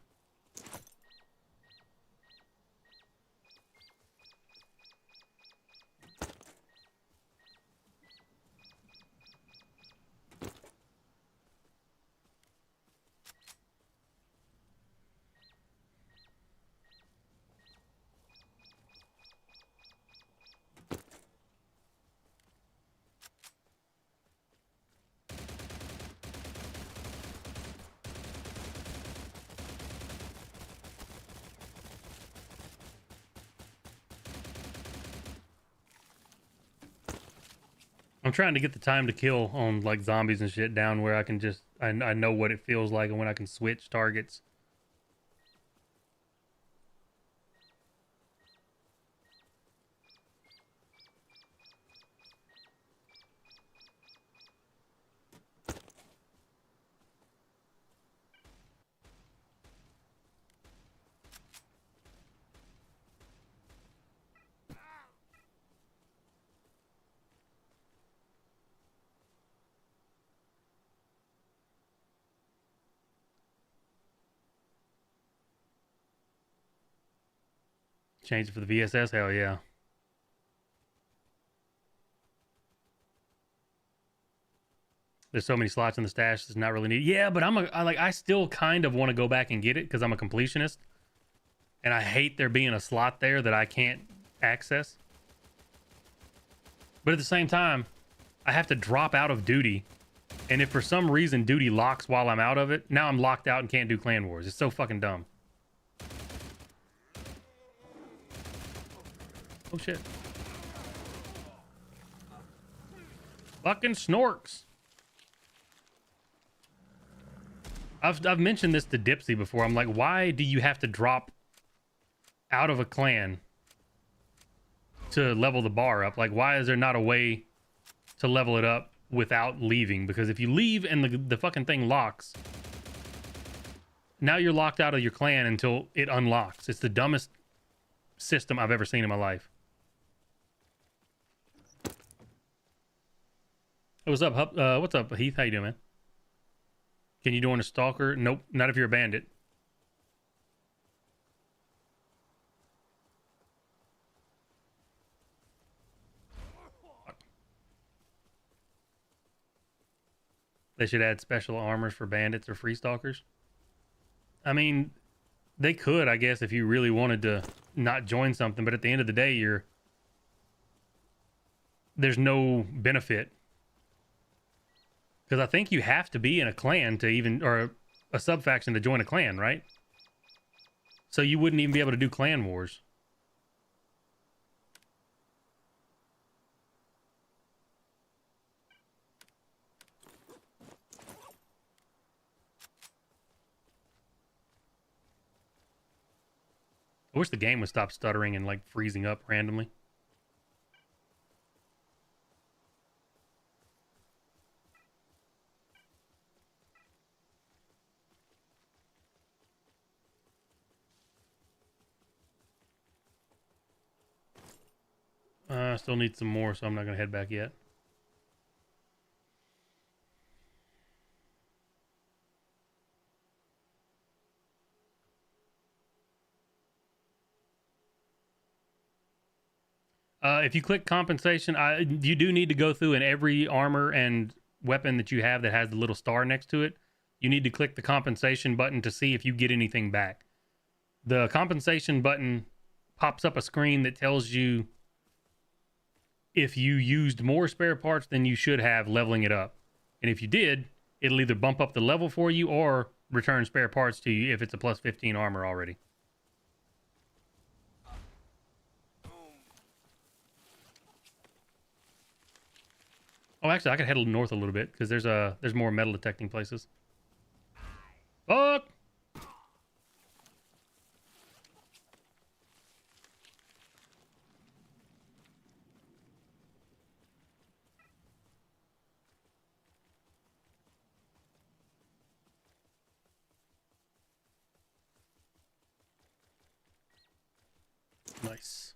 I'm trying to get the time to kill on like zombies and shit down where I can just, I know what it feels like and when I can switch targets. Change it for the VSS? Hell yeah. There's so many slots in the stash, it's not really needed. Yeah, but I still kind of want to go back and get it because I'm a completionist. And I hate there being a slot there that I can't access. But at the same time, I have to drop out of duty. And if for some reason duty locks while I'm out of it, now I'm locked out and can't do clan wars. It's so fucking dumb. Oh shit. Fucking snorks. I've mentioned this to Dipsy before. I'm like, why do you have to drop out of a clan to level the bar up? Like, why is there not a way to level it up without leaving? Because if you leave and the fucking thing locks, now you're locked out of your clan until it unlocks. It's the dumbest system I've ever seen in my life. Hey, what's up, Heath? How you doing, man? Can you join a stalker? Nope, not if you're a bandit. They should add special armors for bandits or free stalkers. I mean, they could, I guess, if you really wanted to not join something, but at the end of the day, there's no benefit. Because I think you have to be in a clan to even, or a sub-faction to join a clan, right? So you wouldn't even be able to do clan wars. I wish the game would stop stuttering and like freezing up randomly. I still need some more, so I'm not going to head back yet. If you click compensation, you do need to go through in every armor and weapon that you have that has the little star next to it. You need to click the compensation button to see if you get anything back. The compensation button pops up a screen that tells you if you used more spare parts than you should have leveling it up. And if you did, it'll either bump up the level for you or return spare parts to you if it's a plus 15 armor already. Oh, actually, I could head north a little bit because there's more metal detecting places. Fuck! Nice.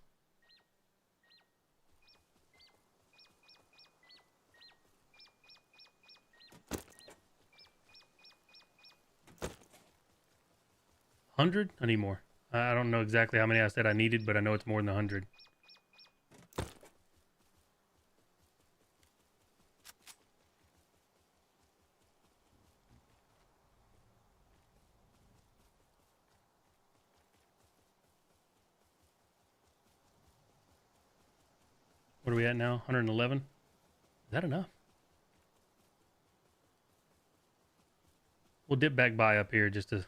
$100? I need more. I don't know exactly how many I said I needed, but I know it's more than 100. What are we at now? 111? Is that enough? We'll dip back by up here just to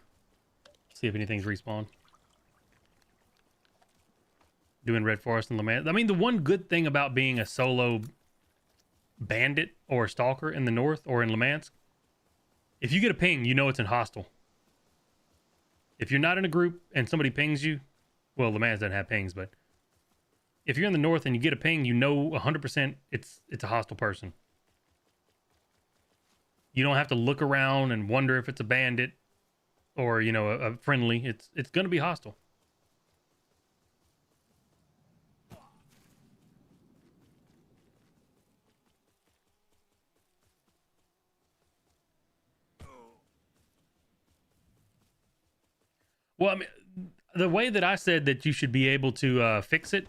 see if anything's respawned. Doing Red Forest and Lemand. I mean, the one good thing about being a solo bandit or stalker in the north or in Lemansk, if you get a ping, you know it's in hostile. If you're not in a group and somebody pings you, well, Lemansk doesn't have pings, but if you're in the north and you get a ping, you know 100% it's a hostile person. You don't have to look around and wonder if it's a bandit or, you know, a friendly. It's going to be hostile. Well, I mean, the way that I said that you should be able to fix it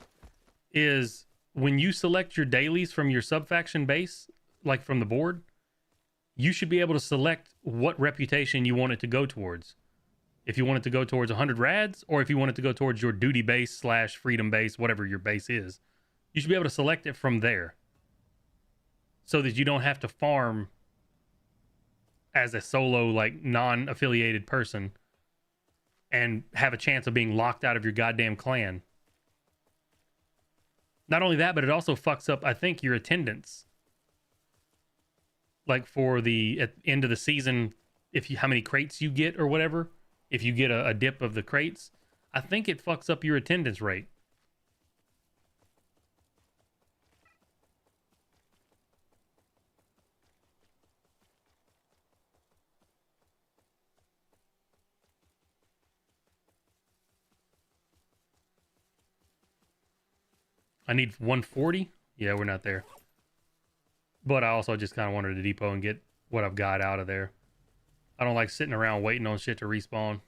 is when you select your dailies from your subfaction base, like from the board, you should be able to select what reputation you want it to go towards. If you want it to go towards 100 rads, or if you want it to go towards your duty base / freedom base, whatever your base is, you should be able to select it from there. so that you don't have to farm as a solo, like non-affiliated person and have a chance of being locked out of your goddamn clan. Not only that, but it also fucks up, I think, your attendance. Like for the at end of the season, if you how many crates you get or whatever, if you get a dip of the crates, I think it fucks up your attendance rate. I need 140. Yeah, we're not there. But I also just kind of wanted to depot and get what I've got out of there. I don't like sitting around waiting on shit to respawn.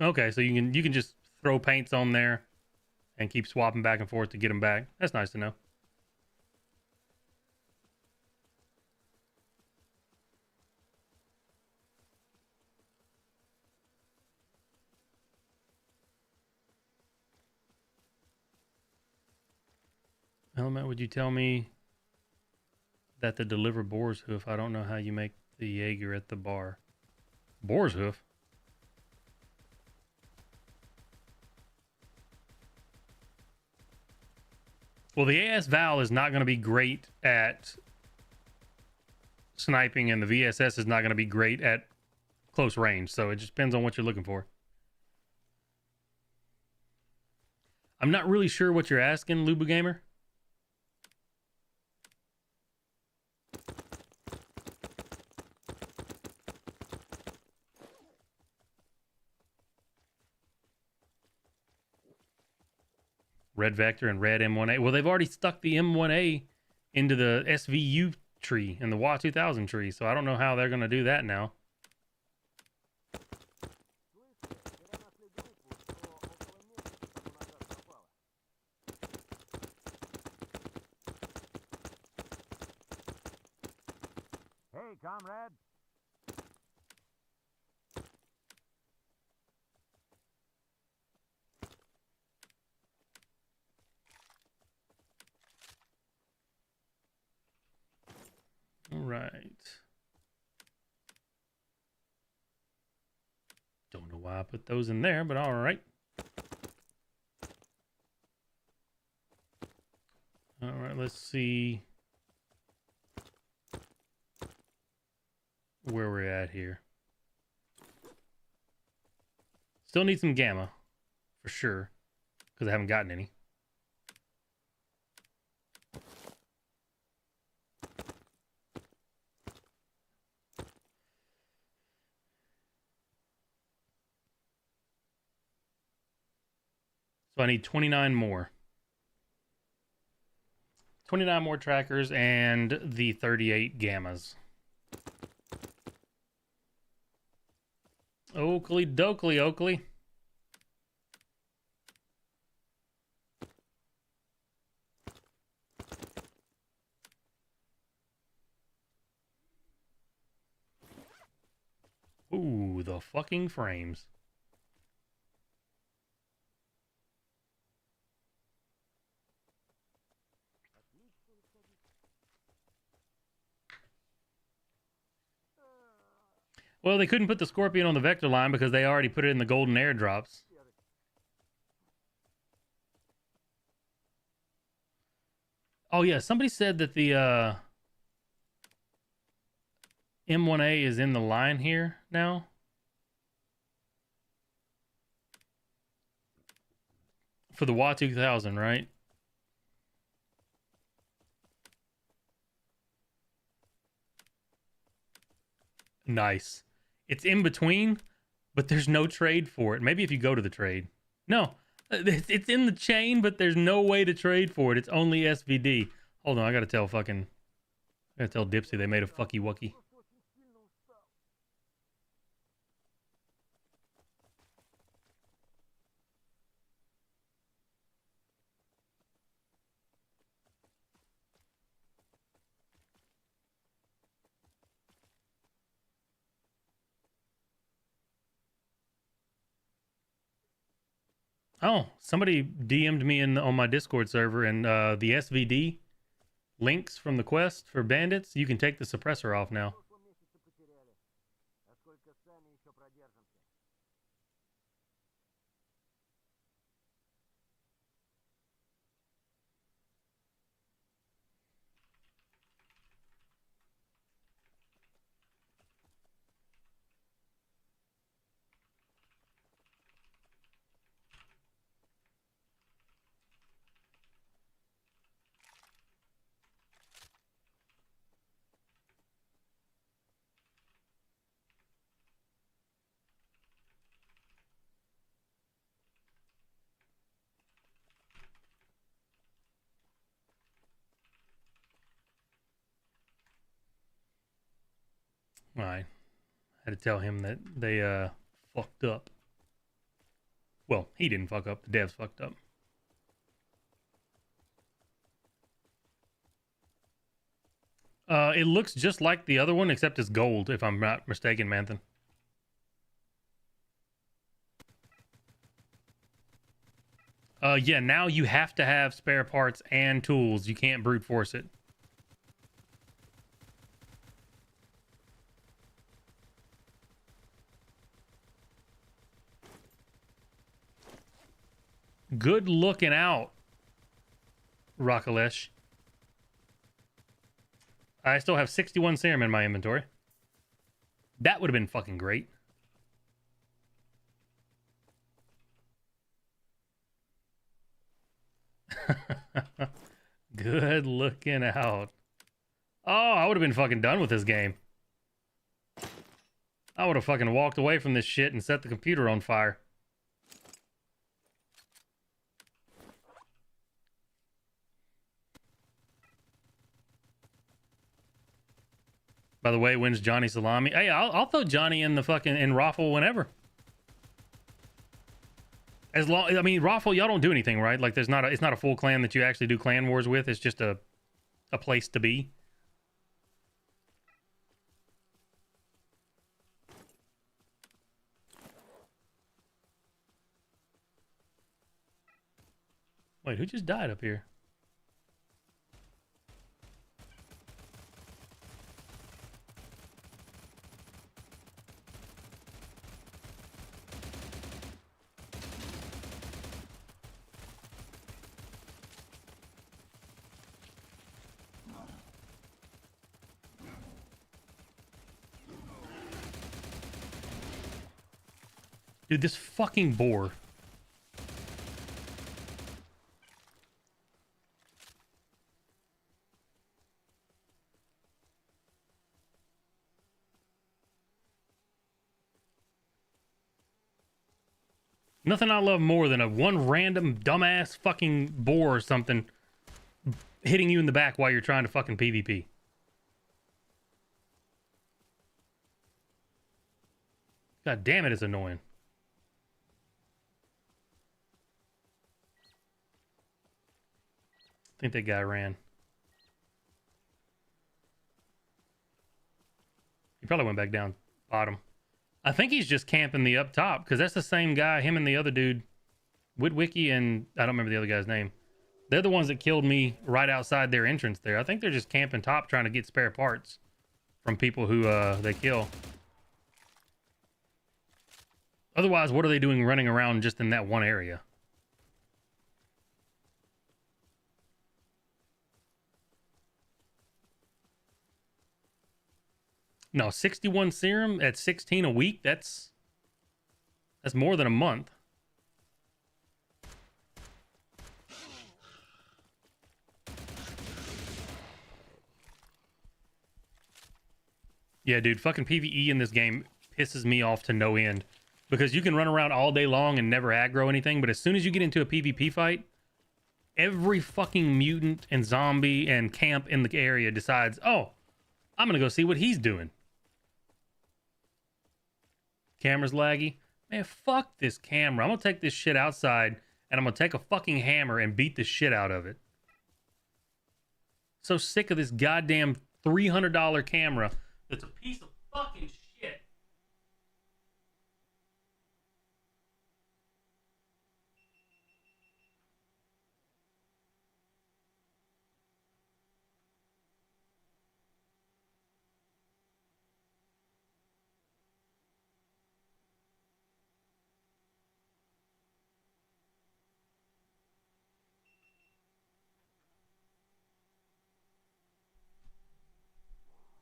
Okay, so you can just throw paints on there and keep swapping back and forth to get them back. That's nice to know. Element, would you tell me that to deliver boar's hoof, I don't know how you make the Jaeger at the bar. Boar's hoof? Well, the AS Val is not going to be great at sniping, and the VSS is not going to be great at close range. So it just depends on what you're looking for. I'm not really sure what you're asking, Lubu Gamer. Red Vector and Red M1A. Well, they've already stuck the M1A into the SVU tree and the WA 2000 tree, so I don't know how they're going to do that now. Hey, comrade. All right. Don't know why I put those in there, but all right. All right, let's see where we're at here. Still need some gamma, for sure, because I haven't gotten any. So I need 29 more. 29 more trackers and the 38 gammas. Oakley dokley, Oakley. Ooh, the fucking frames. Well, they couldn't put the Scorpion on the Vector line because they already put it in the golden airdrops. Oh yeah, somebody said that the M1A is in the line here now. For the WA 2000, right? Nice. It's in between, but there's no trade for it. Maybe if you go to the trade. No, it's in the chain, but there's no way to trade for it. It's only SVD. Hold on, I gotta tell Dipsy they made a fucky wucky. Oh, somebody DM'd me on my Discord server, and the SVD links from the quest for bandits, you can take the suppressor off now. All right. I had to tell him that they fucked up. Well, he didn't fuck up. The devs fucked up. It looks just like the other one, except it's gold, if I'm not mistaken, Manthan. Yeah, now you have to have spare parts and tools. You can't brute force it. Good looking out, Rakalesh. I still have 61 serum in my inventory. That would have been fucking great. Good looking out. Oh, I would have been fucking done with this game. I would have fucking walked away from this shit and set the computer on fire. By the way, when's Johnny Salami? Hey, I'll throw Johnny in the fucking in Raffle whenever. As long, I mean, Raffle, y'all don't do anything, right? Like, it's not a full clan that you actually do clan wars with. It's just a place to be. Wait, who just died up here? Dude, this fucking boar. Nothing I love more than a one random dumbass fucking boar or something hitting you in the back while you're trying to fucking PvP. God damn it, it's annoying. I think that guy ran. He probably went back down bottom. I think he's just camping the up top, because that's the same guy, him and the other dude, Witwicky, and I don't remember the other guy's name. They're the ones that killed me right outside their entrance there. I think they're just camping top trying to get spare parts from people who they kill. Otherwise, what are they doing running around just in that one area? No, 61 serum at 16 a week, that's more than a month. Yeah, dude, fucking PvE in this game pisses me off to no end. Because you can run around all day long and never aggro anything, but as soon as you get into a PvP fight, every fucking mutant and zombie and camp in the area decides, oh, I'm gonna go see what he's doing. Camera's laggy. Man, fuck this camera. I'm gonna take this shit outside and I'm gonna take a fucking hammer and beat the shit out of it. So sick of this goddamn $300 camera that's a piece of fucking shit.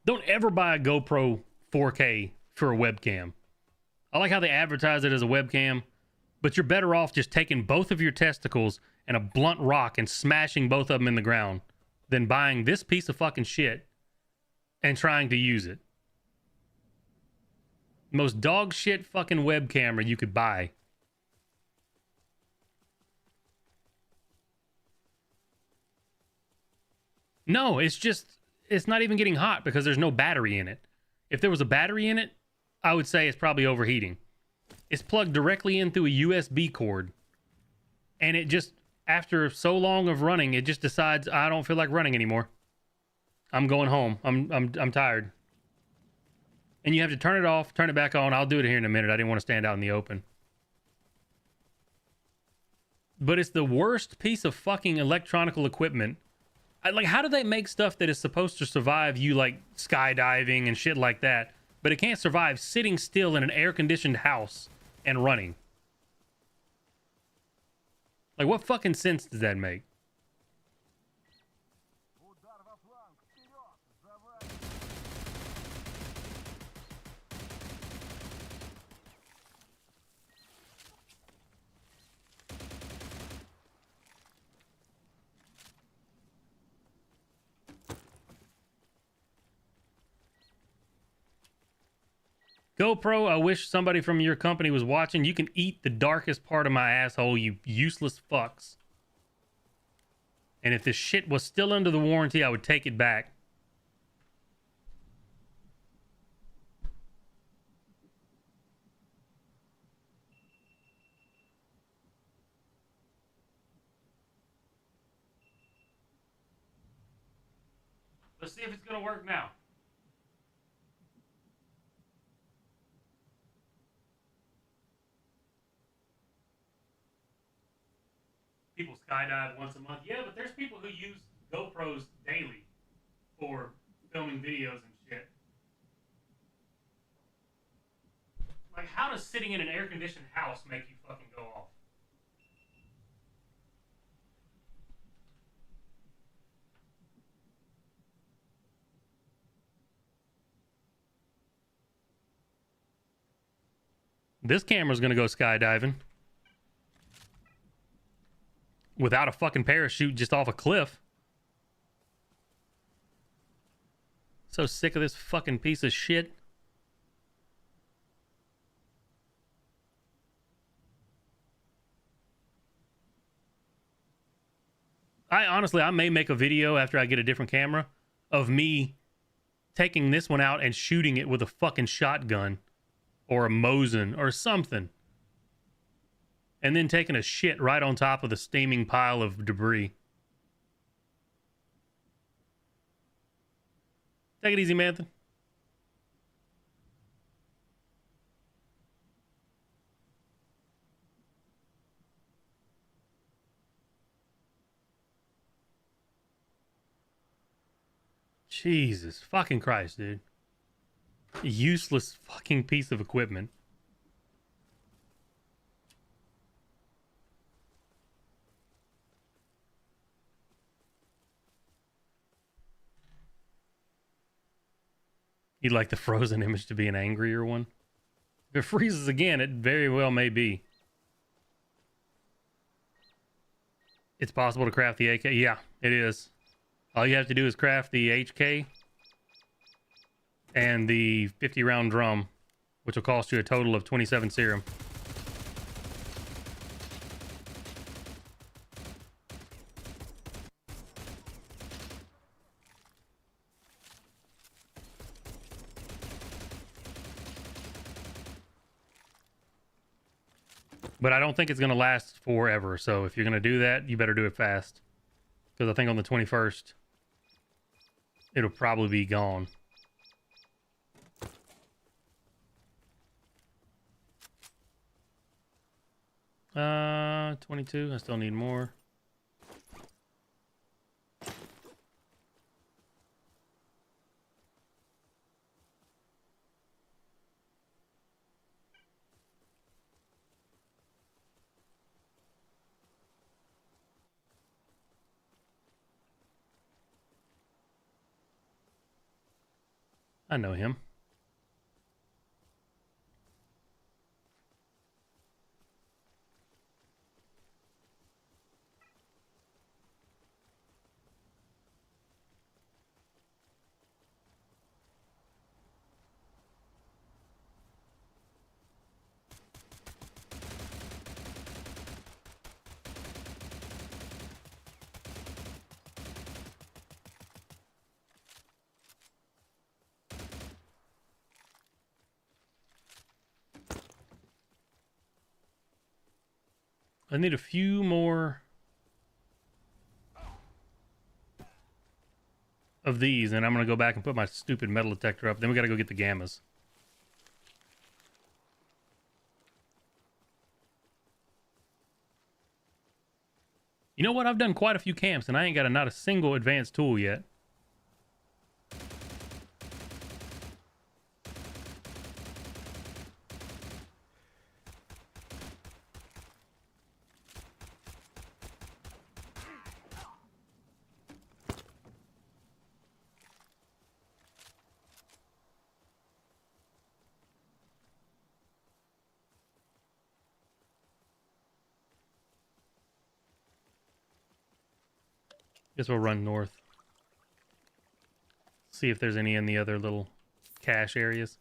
Don't ever buy a GoPro 4K for a webcam. I like how they advertise it as a webcam, but you're better off just taking both of your testicles and a blunt rock and smashing both of them in the ground than buying this piece of fucking shit and trying to use it. Most dog shit fucking web camera you could buy. No, it's not even getting hot because there's no battery in it. If there was a battery in it, I would say it's probably overheating. It's plugged directly in through a USB cord. And it just, after so long of running, it just decides, I don't feel like running anymore. I'm going home. I'm tired. And you have to turn it off, turn it back on. I'll do it here in a minute. I didn't want to stand out in the open. But it's the worst piece of fucking electronical equipment. Like, how do they make stuff that is supposed to survive you, like, skydiving and shit like that, but it can't survive sitting still in an air-conditioned house and running? Like, what fucking sense does that make? GoPro, I wish somebody from your company was watching. You can eat the darkest part of my asshole, you useless fucks. And if this shit was still under the warranty, I would take it back. Let's see if it's gonna work now. People skydive once a month. Yeah, but there's people who use GoPros daily for filming videos and shit. Like, how does sitting in an air-conditioned house make you fucking go off? This camera's gonna go skydiving. Without a fucking parachute, just off a cliff. So sick of this fucking piece of shit. I may make a video after I get a different camera of me taking this one out and shooting it with a fucking shotgun or a Mosin or something. And then taking a shit right on top of the steaming pile of debris. Take it easy, Manthan. Jesus fucking Christ, dude. Useless fucking piece of equipment. You'd like the frozen image to be an angrier one? If it freezes again, it very well may be. It's possible to craft the AK? Yeah, it is. All you have to do is craft the HK. and the 50 round drum, which will cost you a total of 27 serum. But I don't think it's going to last forever. So if you're going to do that, you better do it fast. Because I think on the 21st, it'll probably be gone. Uh, 22. I still need more. I know him. I need a few more of these, and I'm going to go back and put my stupid metal detector up. Then we got to go get the gammas. You know what? I've done quite a few camps, and I ain't got not a single advanced tool yet. Guess we'll run north. See if there's any in the other little cache areas.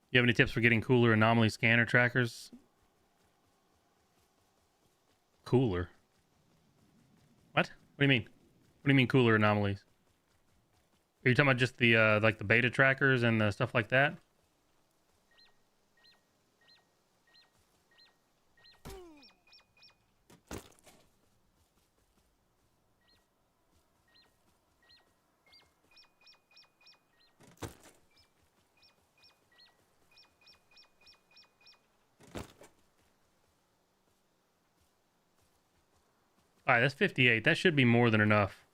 You have any tips for getting cooler anomaly scanner trackers? Cooler? What? What do you mean? What do you mean cooler anomalies? Are you talking about just the like the beta trackers and the stuff like that? All right, that's 58. That should be more than enough.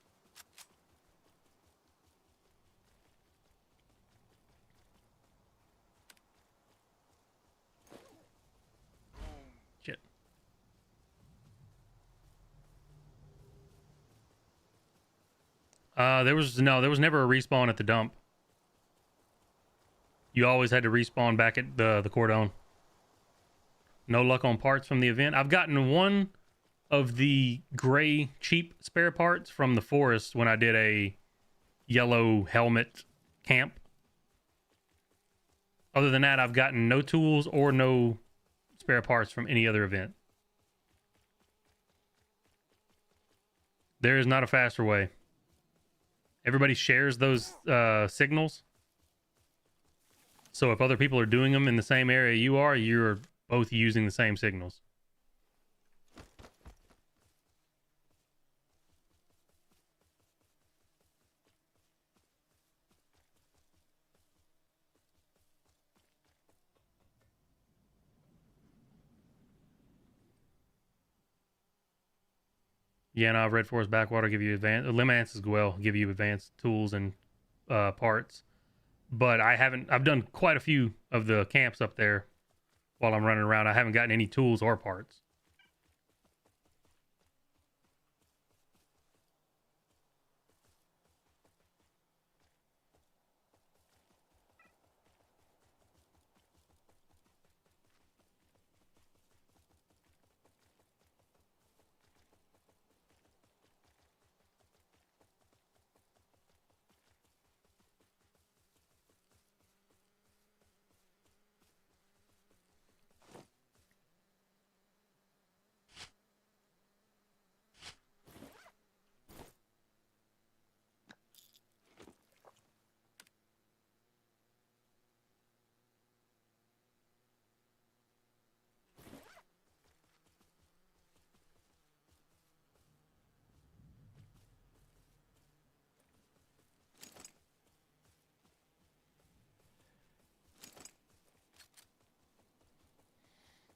Shit. There was never a respawn at the dump. You always had to respawn back at the cordon. No luck on parts from the event. I've gotten one of the gray cheap spare parts from the forest when I did a yellow helmet camp. Other than that, I've gotten no tools or no spare parts from any other event. There is not a faster way. Everybody shares those signals. So if other people are doing them in the same area you are, you're both using the same signals. Yeah, no, Red Forest Backwater give you advanced. Limance as well give you advanced tools and parts. But I've done quite a few of the camps up there while I'm running around. I haven't gotten any tools or parts.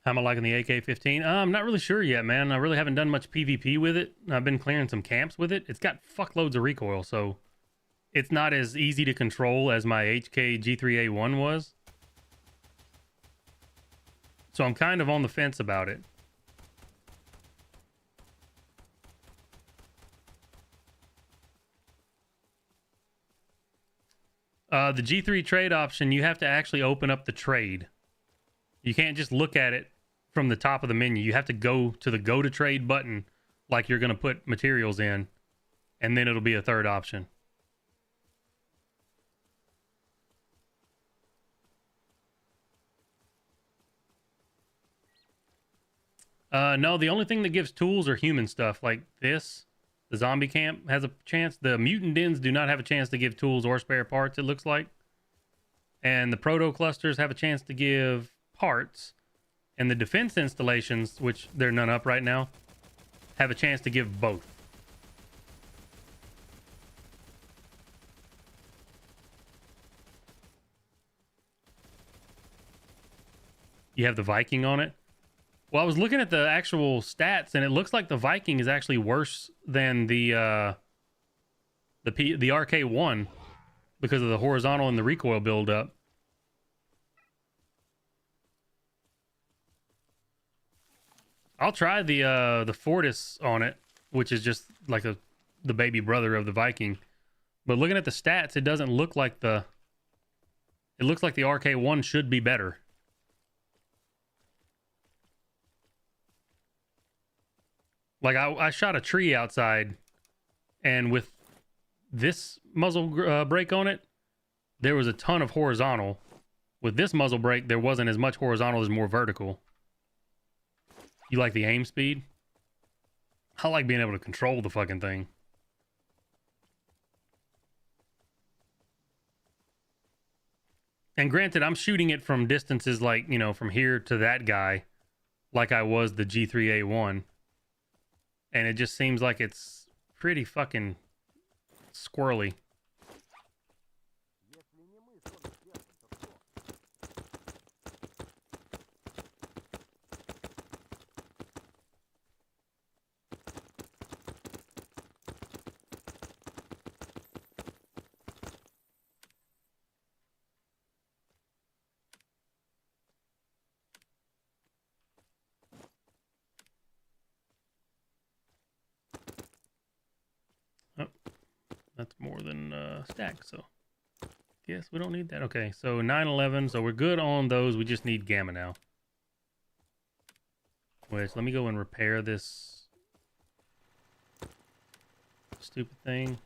How am I liking the AK-15? I'm not really sure yet, man. I really haven't done much PvP with it. I've been clearing some camps with it. It's got fuckloads of recoil, so it's not as easy to control as my HK G3A1 was. So I'm kind of on the fence about it. The G3 trade option, you have to actually open up the trade. You can't just look at it from the top of the menu. You have to go to the go to trade button like you're going to put materials in, and then it'll be a third option. No, the only thing that gives tools are human stuff like this. The zombie camp has a chance. The mutant dens do not have a chance to give tools or spare parts, it looks like. And the proto clusters have a chance to give parts. And the defense installations, which they're none up right now, have a chance to give both. You have the Viking on it. Well, I was looking at the actual stats, and it looks like the Viking is actually worse than the RK1 because of the horizontal and the recoil buildup. I'll try the Fortis on it, which is just like the baby brother of the Viking. But looking at the stats, it doesn't look like it looks like the RK1 should be better. Like I shot a tree outside, and with this muzzle brake on it, there was a ton of horizontal. With this muzzle brake, there wasn't as much horizontal, there's more vertical. You like the aim speed? I like being able to control the fucking thing. And granted, I'm shooting it from distances like, you know, from here to that guy, like I was the G3A1. And it just seems like it's pretty fucking squirrely. That's more than stack, so yes, we don't need that. Okay, so 911, so we're good on those. We just need gamma now. Which, let me go and repair this stupid thing.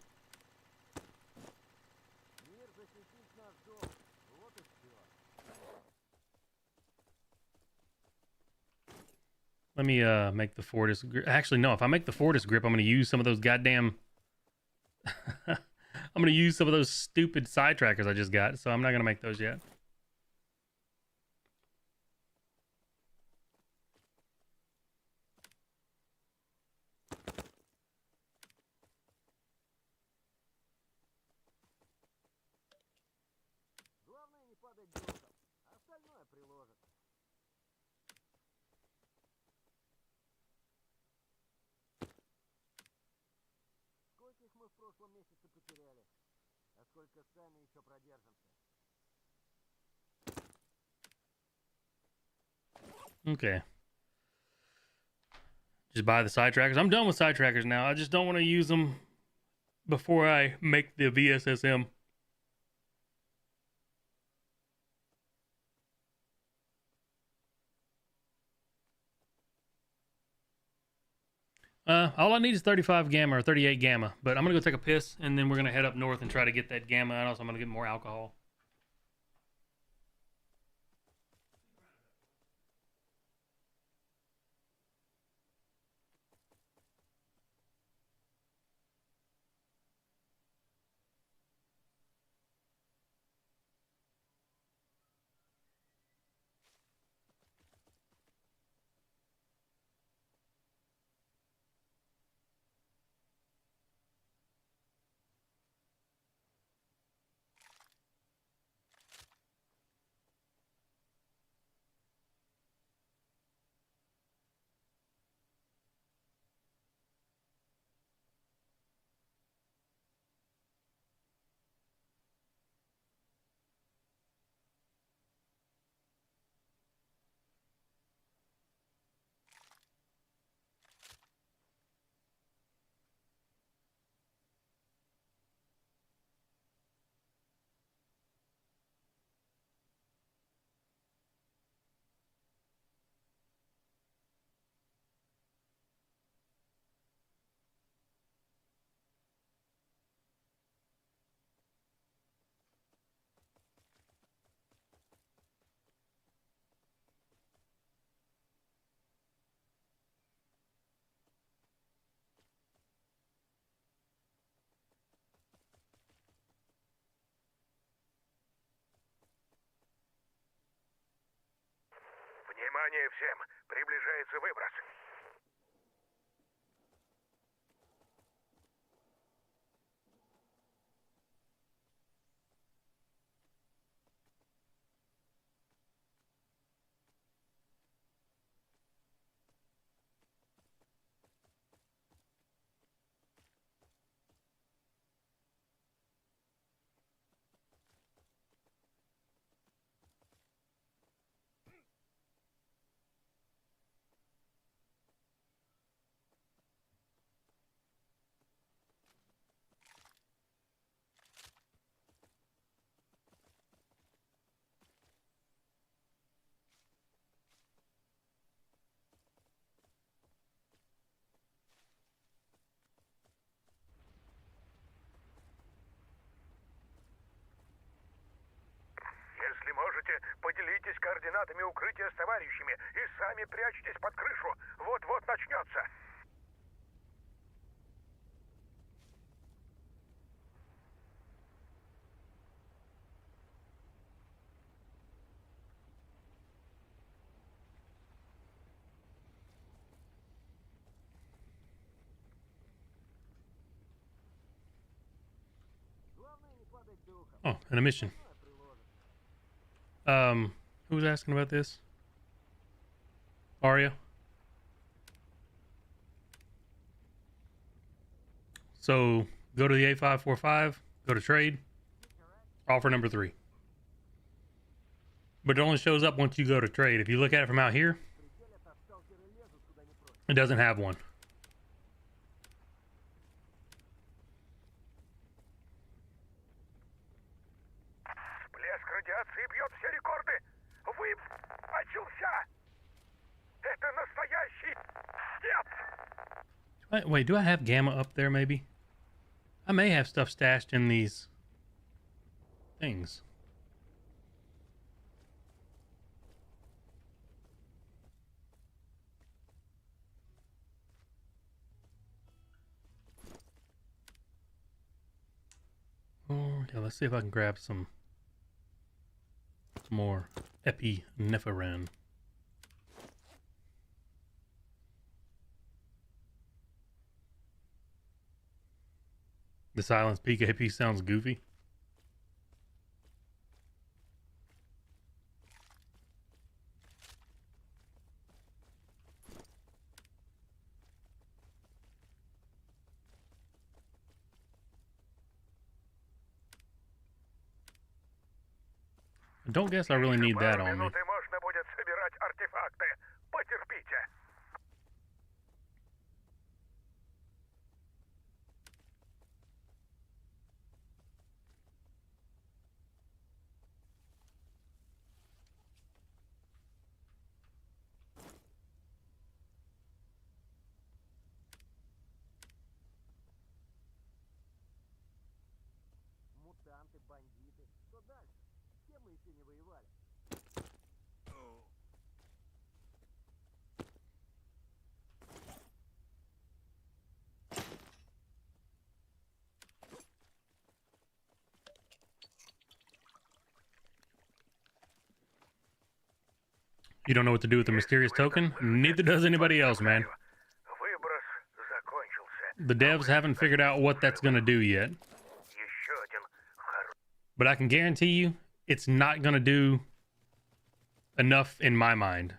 Let me make the Fortis grip. Actually, no, if I make the Fortis grip, I'm going to use some of those goddamn... I'm going to use some of those stupid side trackers I just got, so I'm not going to make those yet. Okay. Just buy the side trackers. I'm done with side trackers now. I just don't want to use them before I make the VSSM. All I need is 35 gamma or 38 gamma, but I'm gonna go take a piss and then we're gonna head up north and try to get that gamma, and also I'm gonna get more alcohol. Внимание всем! Приближается выброс. Если можете, поделитесь координатами укрытия с товарищами и сами прячьтесь под крышу. Вот-вот начнется. Oh, an emission. Who was asking about this? Aria? So, go to the A545, go to trade, offer number 3. But it only shows up once you go to trade. If you look at it from out here, it doesn't have one. Всплеск радиации бьет все рекорды. Начался. Это настоящий. Нет. Wait, do I have gamma up there maybe? I may have stuff stashed in these things. Oh, yeah, let's see if I can grab some more epinephrine. The silence PKP sounds goofy. I don't guess I really need that on me. Минуты можно будет собирать артефакты. Потерпите. Мутанты, бандиты. Что дальше? С кем мы еще не воевали? You don't know what to do with the mysterious token? Neither does anybody else, man. Выброс закончился. The devs haven't figured out what that's going to do yet. Еще один хороший. But I can guarantee you, it's not going to do enough in my mind.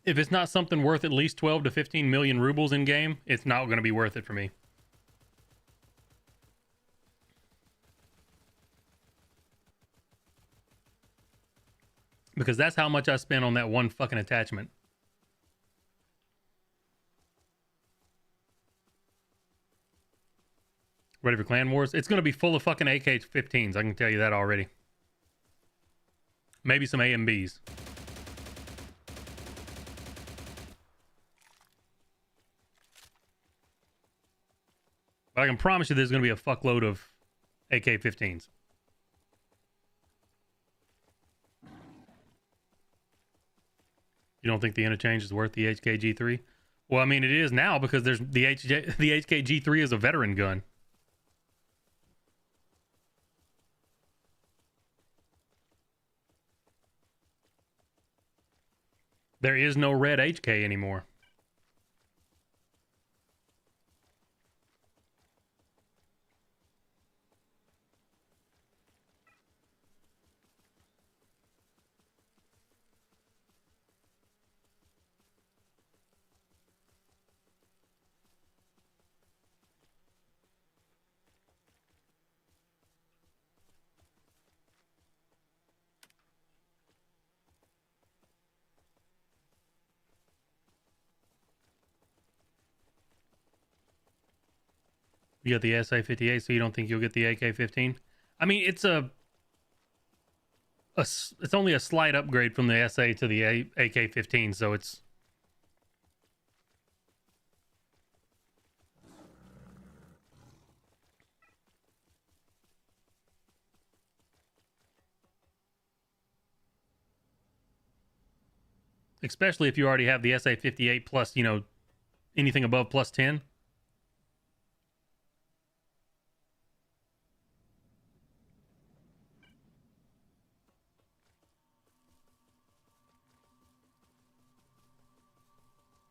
If it's not something worth at least 12 to 15 million rubles in game, it's not going to be worth it for me. Because that's how much I spent on that one fucking attachment. Ready for Clan Wars? It's going to be full of fucking AK-15s. I can tell you that already. Maybe some AMBs. But I can promise you there's going to be a fuckload of AK-15s. You don't think the interchange is worth the HKG3? Well, I mean, it is now because there's the HKG3 is a veteran gun. There is no red HK anymore. You got the SA-58, so you don't think you'll get the AK-15? I mean, it's it's only a slight upgrade from the SA to the AK-15, so it's especially if you already have the SA-58 plus, you know, anything above plus 10.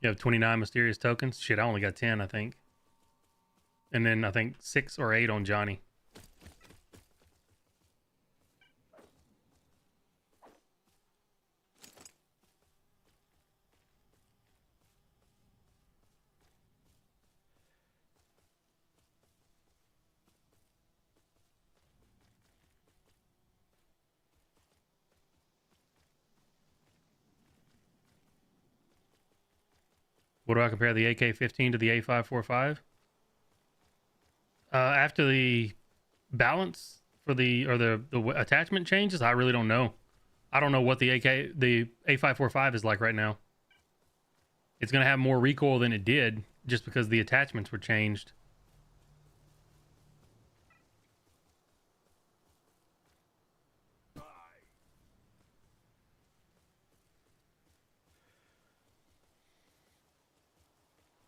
You have 29 mysterious tokens. Shit, I only got 10, I think. And then I think 6 or 8 on Johnny. What do I compare the AK-15 to the A545? After the balance for the attachment changes, I really don't know. I don't know what the A545 is like right now. It's gonna have more recoil than it did just because the attachments were changed.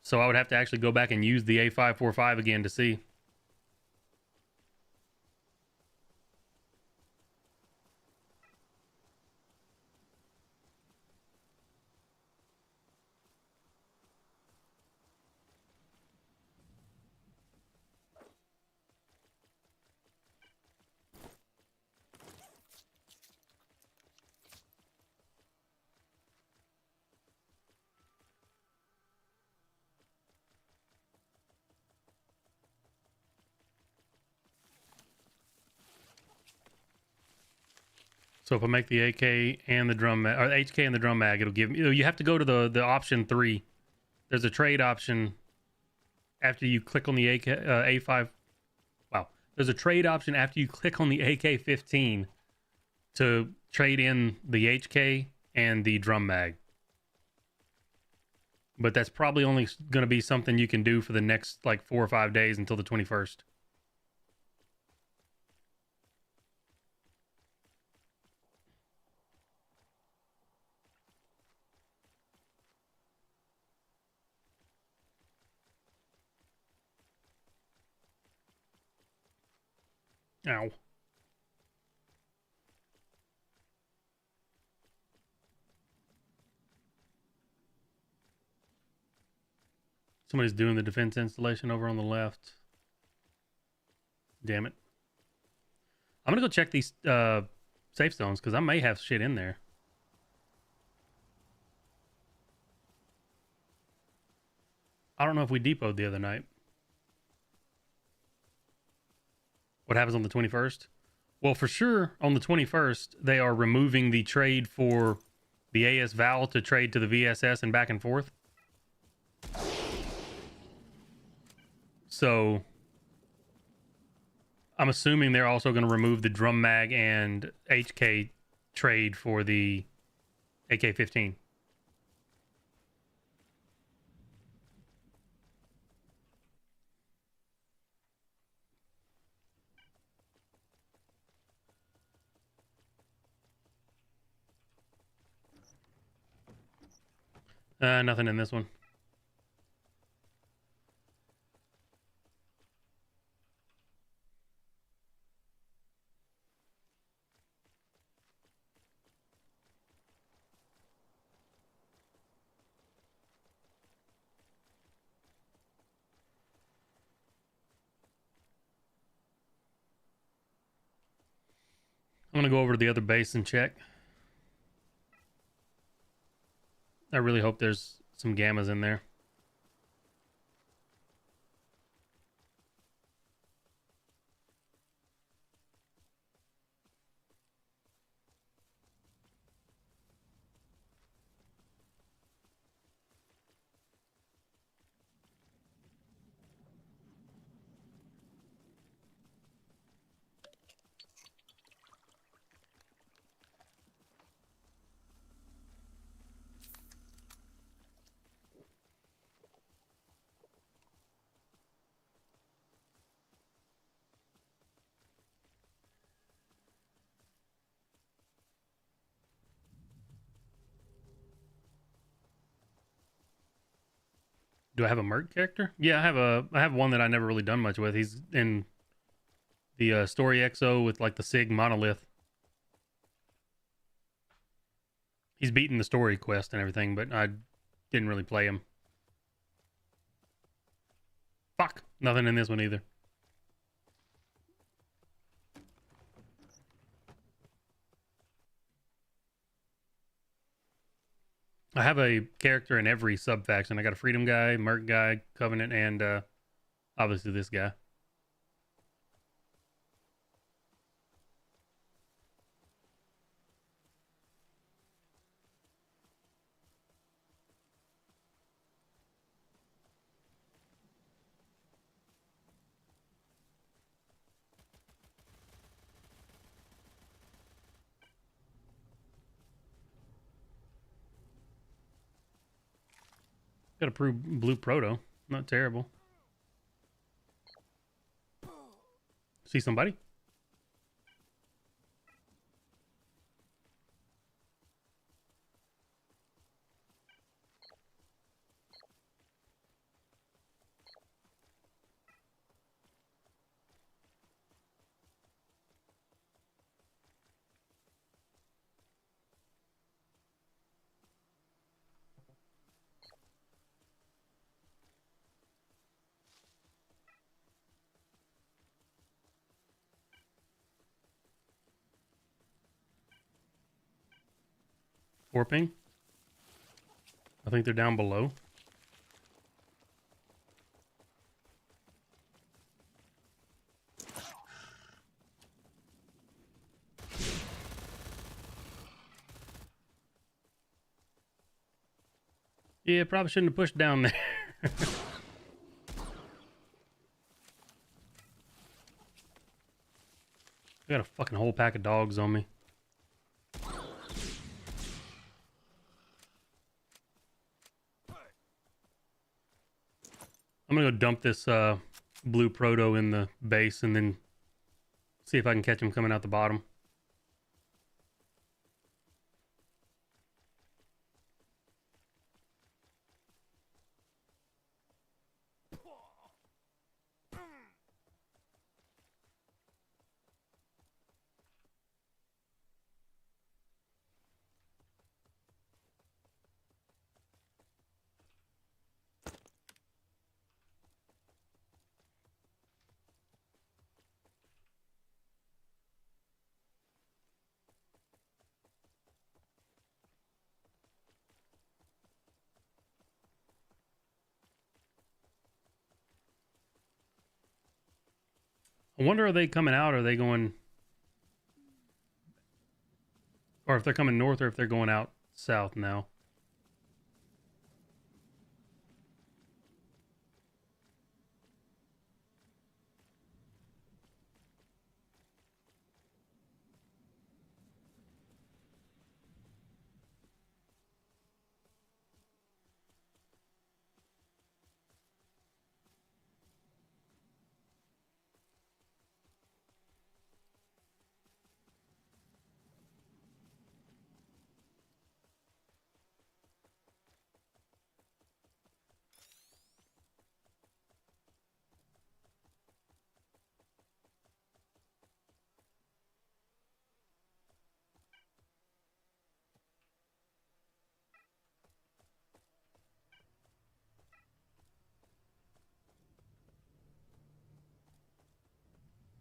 So I would have to actually go back and use the A545 again to see. So if I make the AK and the drum mag, or the HK and the drum mag, it'll give me. You have to go to the option 3. There's a trade option after you click on the A5. Wow, there's a trade option after you click on the AK-15 to trade in the HK and the drum mag. But that's probably only going to be something you can do for the next like 4 or 5 days until the 21st. Ow. Somebody's doing the defense installation over on the left. Damn it. I'm gonna go check these safe zones because I may have shit in there. I don't know if we depoted the other night. What happens on the 21st? Well, for sure, on the 21st, they are removing the trade for the AS Val to trade to the VSS and back and forth. So I'm assuming they're also going to remove the drum mag and HK trade for the AK-15. Nothing in this one. I'm gonna go over to the other base and check. I really hope there's some gammas in there. Do I have a Merc character? Yeah, I have one that I never really done much with. He's in the story XO with like the Sig monolith. He's beaten the story quest and everything, but I didn't really play him. Fuck, nothing in this one either. I have a character in every sub faction. I got a Freedom guy, Merc guy, Covenant, and obviously this guy. Got a blue proto. Not terrible. See somebody? Warping. I think they're down below. Yeah, probably shouldn't have pushed down there. I got a fucking whole pack of dogs on me. I'm gonna go dump this blue proto in the base and then see if I can catch him coming out the bottom. I wonder, are they coming out, or are they going, or if they're coming north, or if they're going out south now.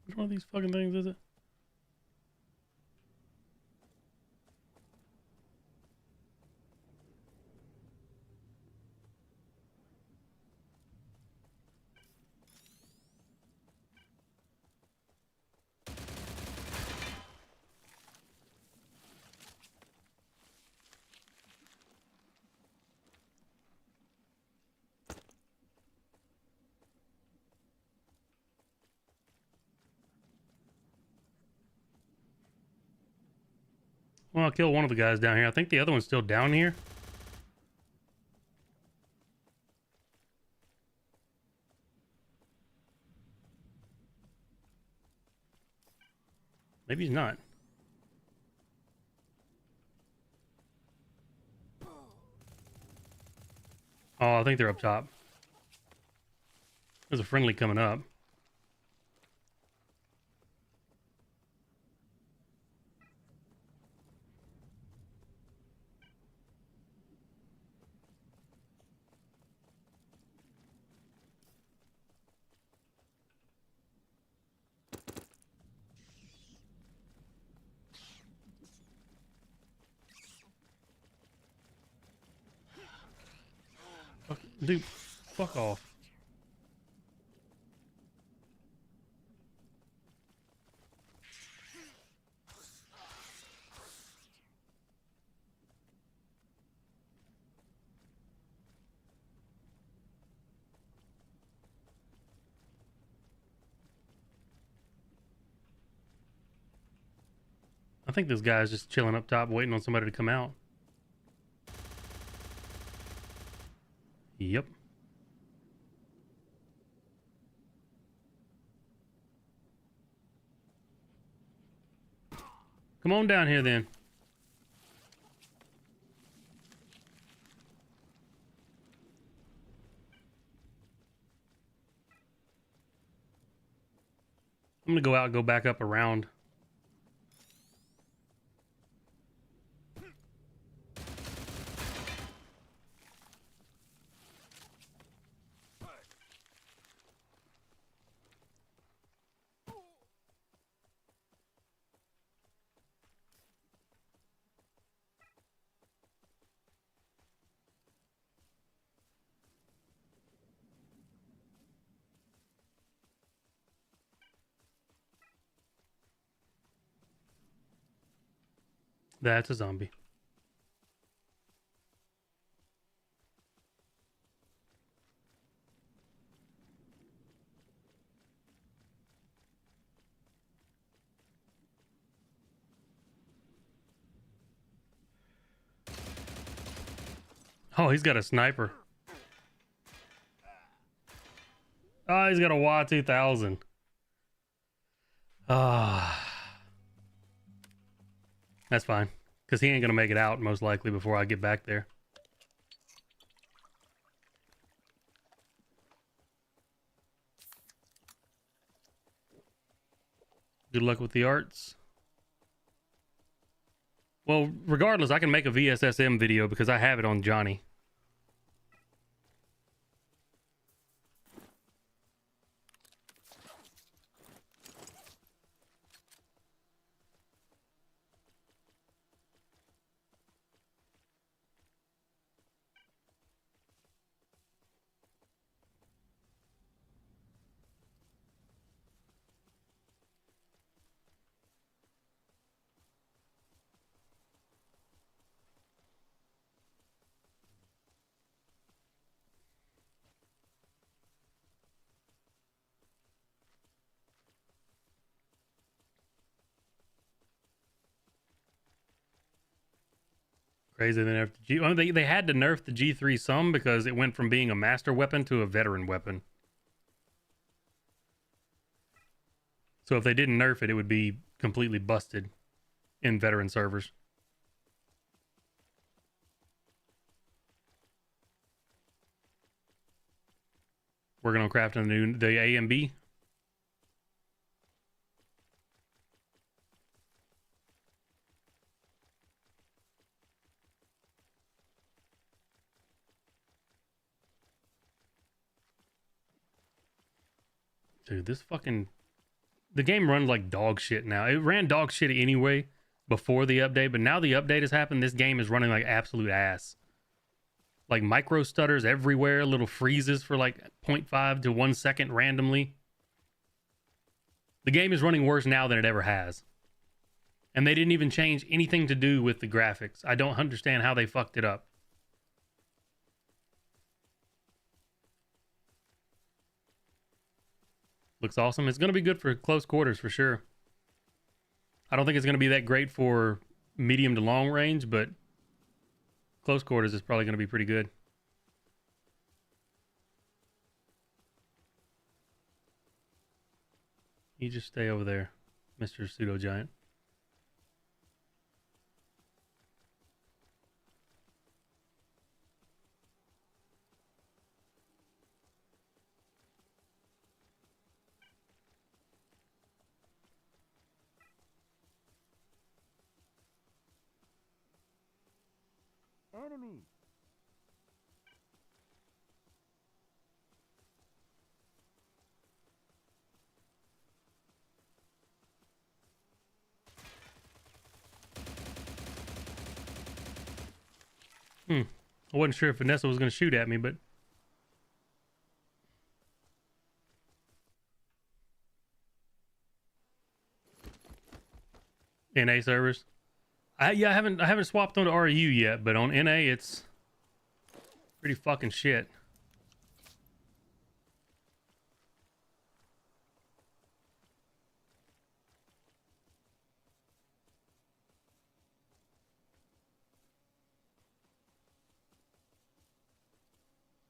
Which one of these fucking things is it? Well, I'll kill one of the guys down here. I think the other one's still down here. Maybe he's not. Oh, I think they're up top. There's a friendly coming up. Dude, fuck off. I think this guy's just chilling up top waiting on somebody to come out. Yep. Come on down here then. I'm gonna go out and go back up around. That's a zombie. Oh, he's got a sniper. Oh, he's got a Y2000. Ah. That's fine. Because he ain't going to make it out, most likely, before I get back there. Good luck with the arts. Well, regardless, I can make a VSSM video because I have it on Johnny. Crazy they nerfed the G. Well, they had to nerf the G3 some because it went from being a master weapon to a veteran weapon. So if they didn't nerf it, it would be completely busted in veteran servers. Working on crafting the A and B. Dude, this fucking... The game runs like dog shit now. It ran dog shit anyway before the update, but now the update has happened. This game is running like absolute ass. Like micro stutters everywhere, little freezes for like 0.5 to 1 second randomly. The game is running worse now than it ever has. And they didn't even change anything to do with the graphics. I don't understand how they fucked it up. Looks awesome. It's going to be good for close quarters for sure. I don't think it's going to be that great for medium to long range, but close quarters is probably going to be pretty good. You just stay over there, Mr. Pseudo Giant. Enemy! I wasn't sure if Vanessa was going to shoot at me, but NA servers. I haven't swapped onto RU yet, but on NA it's pretty fucking shit.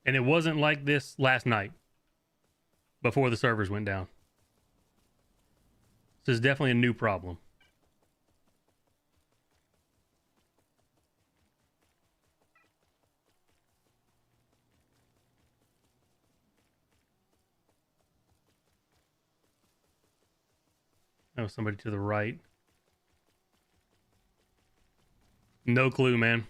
And it wasn't like this last night before the servers went down. This is definitely a new problem. Oh, somebody to the right. No clue, man.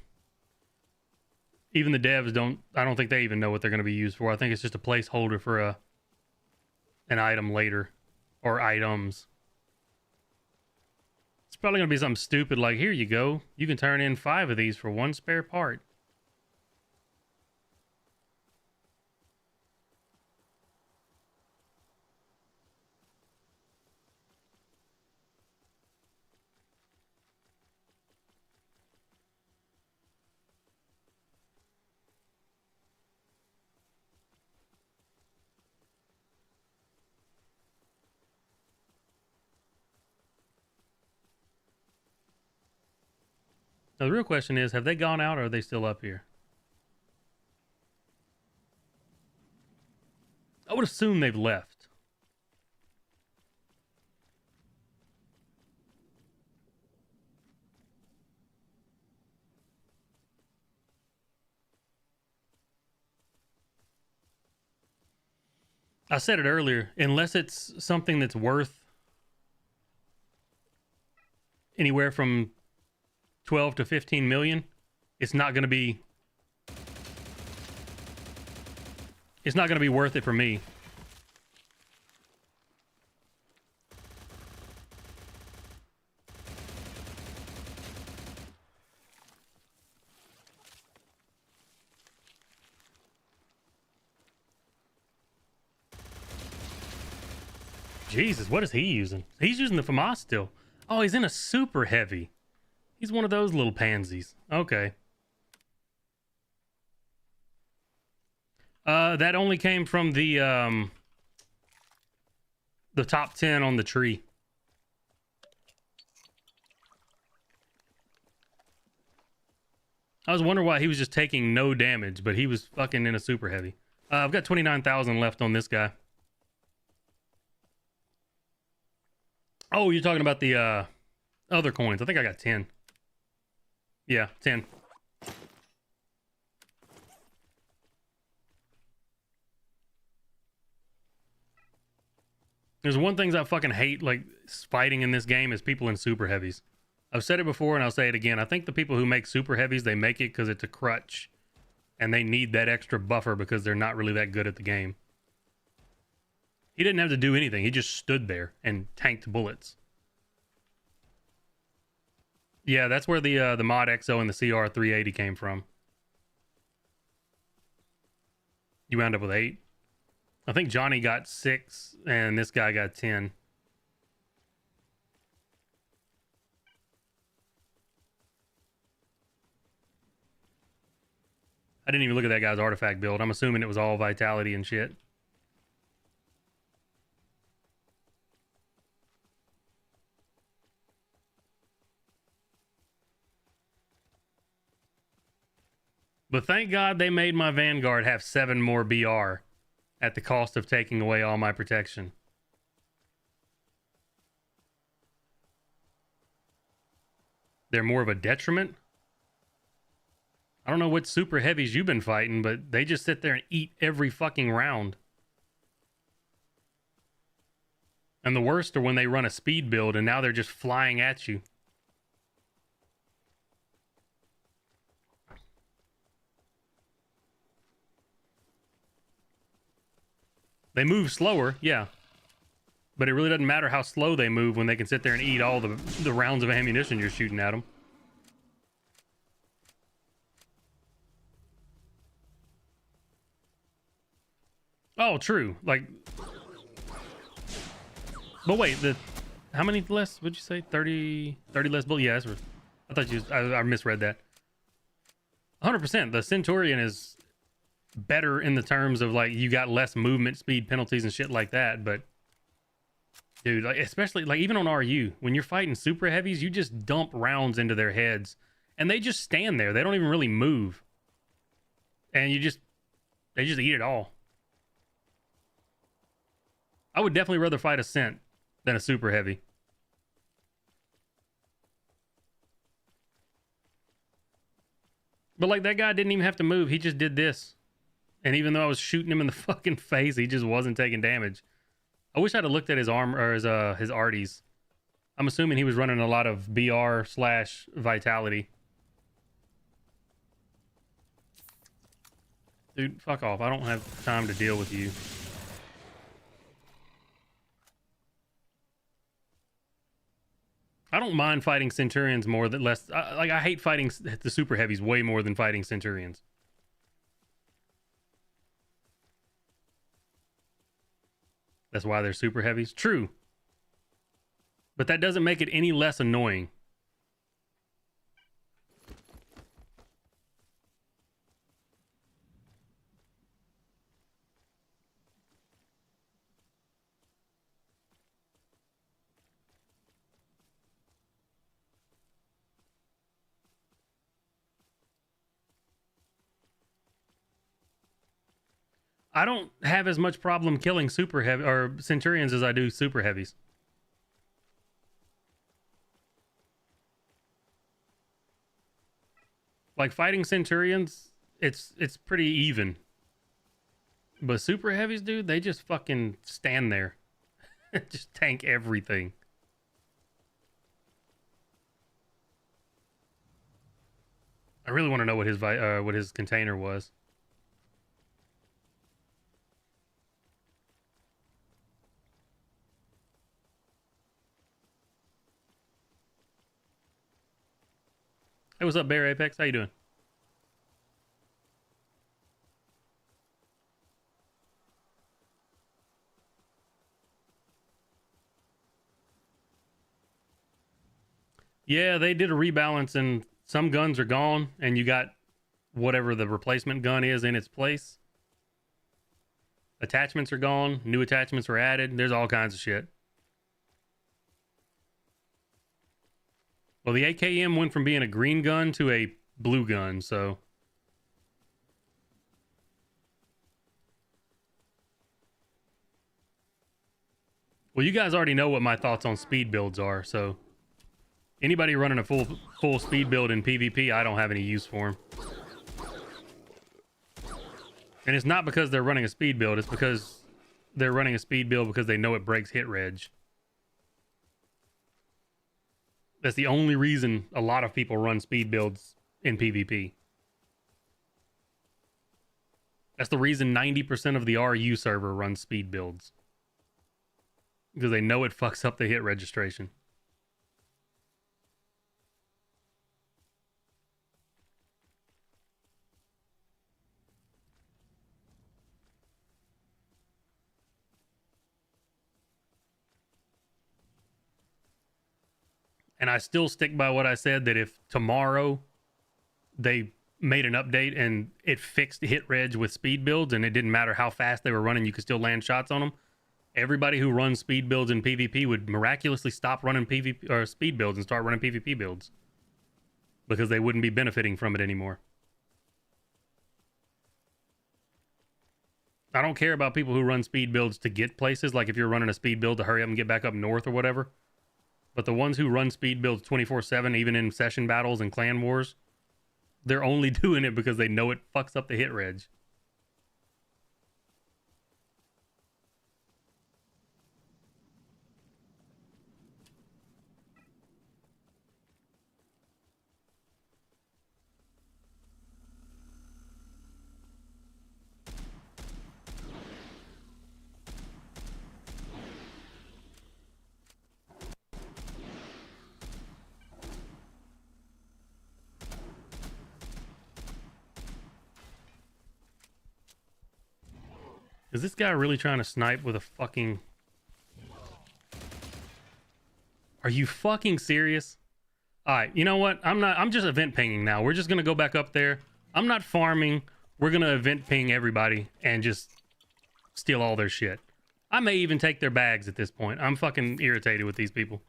Even the devs I don't think they even know what they're going to be used for. I think it's just a placeholder for an item later, or items. It's probably going to be something stupid like, here you go. You can turn in 5 of these for 1 spare part. Now, the real question is, have they gone out or are they still up here? I would assume they've left. I said it earlier, unless it's something that's worth anywhere from 12 to 15 million, it's not going to be worth it for me. Jesus, what is he using? He's using the FAMAS still. Oh, he's in a super heavy. He's one of those little pansies. Okay. That only came from the top 10 on the tree. I was wondering why he was just taking no damage, but he was fucking in a super heavy. I've got 29,000 left on this guy. Oh, you're talking about the other coins. I think I got 10. Yeah, 10. There's one thing I fucking hate, like, fighting in this game is people in super heavies. I've said it before and I'll say it again. I think the people who make super heavies, they make it because it's a crutch. And they need that extra buffer because they're not really that good at the game. He didn't have to do anything. He just stood there and tanked bullets. Yeah, that's where the Mod XO and the CR380 came from. You wound up with 8. I think Johnny got 6 and this guy got 10. I didn't even look at that guy's artifact build. I'm assuming it was all vitality and shit. But thank God they made my Vanguard have 7 more BR at the cost of taking away all my protection. They're more of a detriment. I don't know what super heavies you've been fighting, but they just sit there and eat every fucking round. And the worst are when they run a speed build and now they're just flying at you. They move slower, yeah. But it really doesn't matter how slow they move when they can sit there and eat all the rounds of ammunition you're shooting at them. Oh, true. Like, but wait, how many less would you say? 30 less bullets? Yeah, I thought I misread that. 100%. The Centurion is better in the terms of like you got less movement speed penalties and shit like that, but dude, like especially like even on RU, when you're fighting super heavies, you just dump rounds into their heads and they just stand there. They don't even really move. And they just eat it all. I would definitely rather fight a Cent than a super heavy. But like that guy didn't even have to move. He just did this. And even though I was shooting him in the fucking face, he just wasn't taking damage. I wish I'd have looked at his arm or his arties. I'm assuming he was running a lot of BR/Vitality. Dude, fuck off. I don't have time to deal with you. I don't mind fighting Centurions more than less. I hate fighting the super heavies way more than fighting Centurions. That's why they're super heavies. True. But that doesn't make it any less annoying. I don't have as much problem killing super heavy or Centurions as I do super heavies. Like fighting Centurions, it's pretty even. But super heavies, dude, they just fucking stand there. Just tank everything. I really want to know what his container was. Hey, what's up, Bear Apex? How you doing? Yeah, they did a rebalance and some guns are gone and you got whatever the replacement gun is in its place. Attachments are gone. New attachments were added. There's all kinds of shit. Well, the AKM went from being a green gun to a blue gun, so... Well, you guys already know what my thoughts on speed builds are, so... Anybody running a full speed build in PvP, I don't have any use for them. And it's not because they're running a speed build, it's because they're running a speed build because they know it breaks hit reg. That's the only reason a lot of people run speed builds in PvP. That's the reason 90% of the RU server runs speed builds. Because they know it fucks up the hit registration. And I still stick by what I said, that if tomorrow they made an update and it fixed hit reg with speed builds and it didn't matter how fast they were running, you could still land shots on them, everybody who runs speed builds in PvP would miraculously stop running PvP or speed builds and start running PvP builds. Because they wouldn't be benefiting from it anymore. I don't care about people who run speed builds to get places. Like if you're running a speed build to hurry up and get back up north or whatever. But the ones who run speed builds 24/7, even in session battles and clan wars, they're only doing it because they know it fucks up the hit reg. Is this guy really trying to snipe with a fucking... Are you fucking serious? Alright, you know what? I'm just event pinging now. We're just gonna go back up there. I'm not farming. We're gonna event ping everybody and just steal all their shit. I may even take their bags at this point. I'm fucking irritated with these people.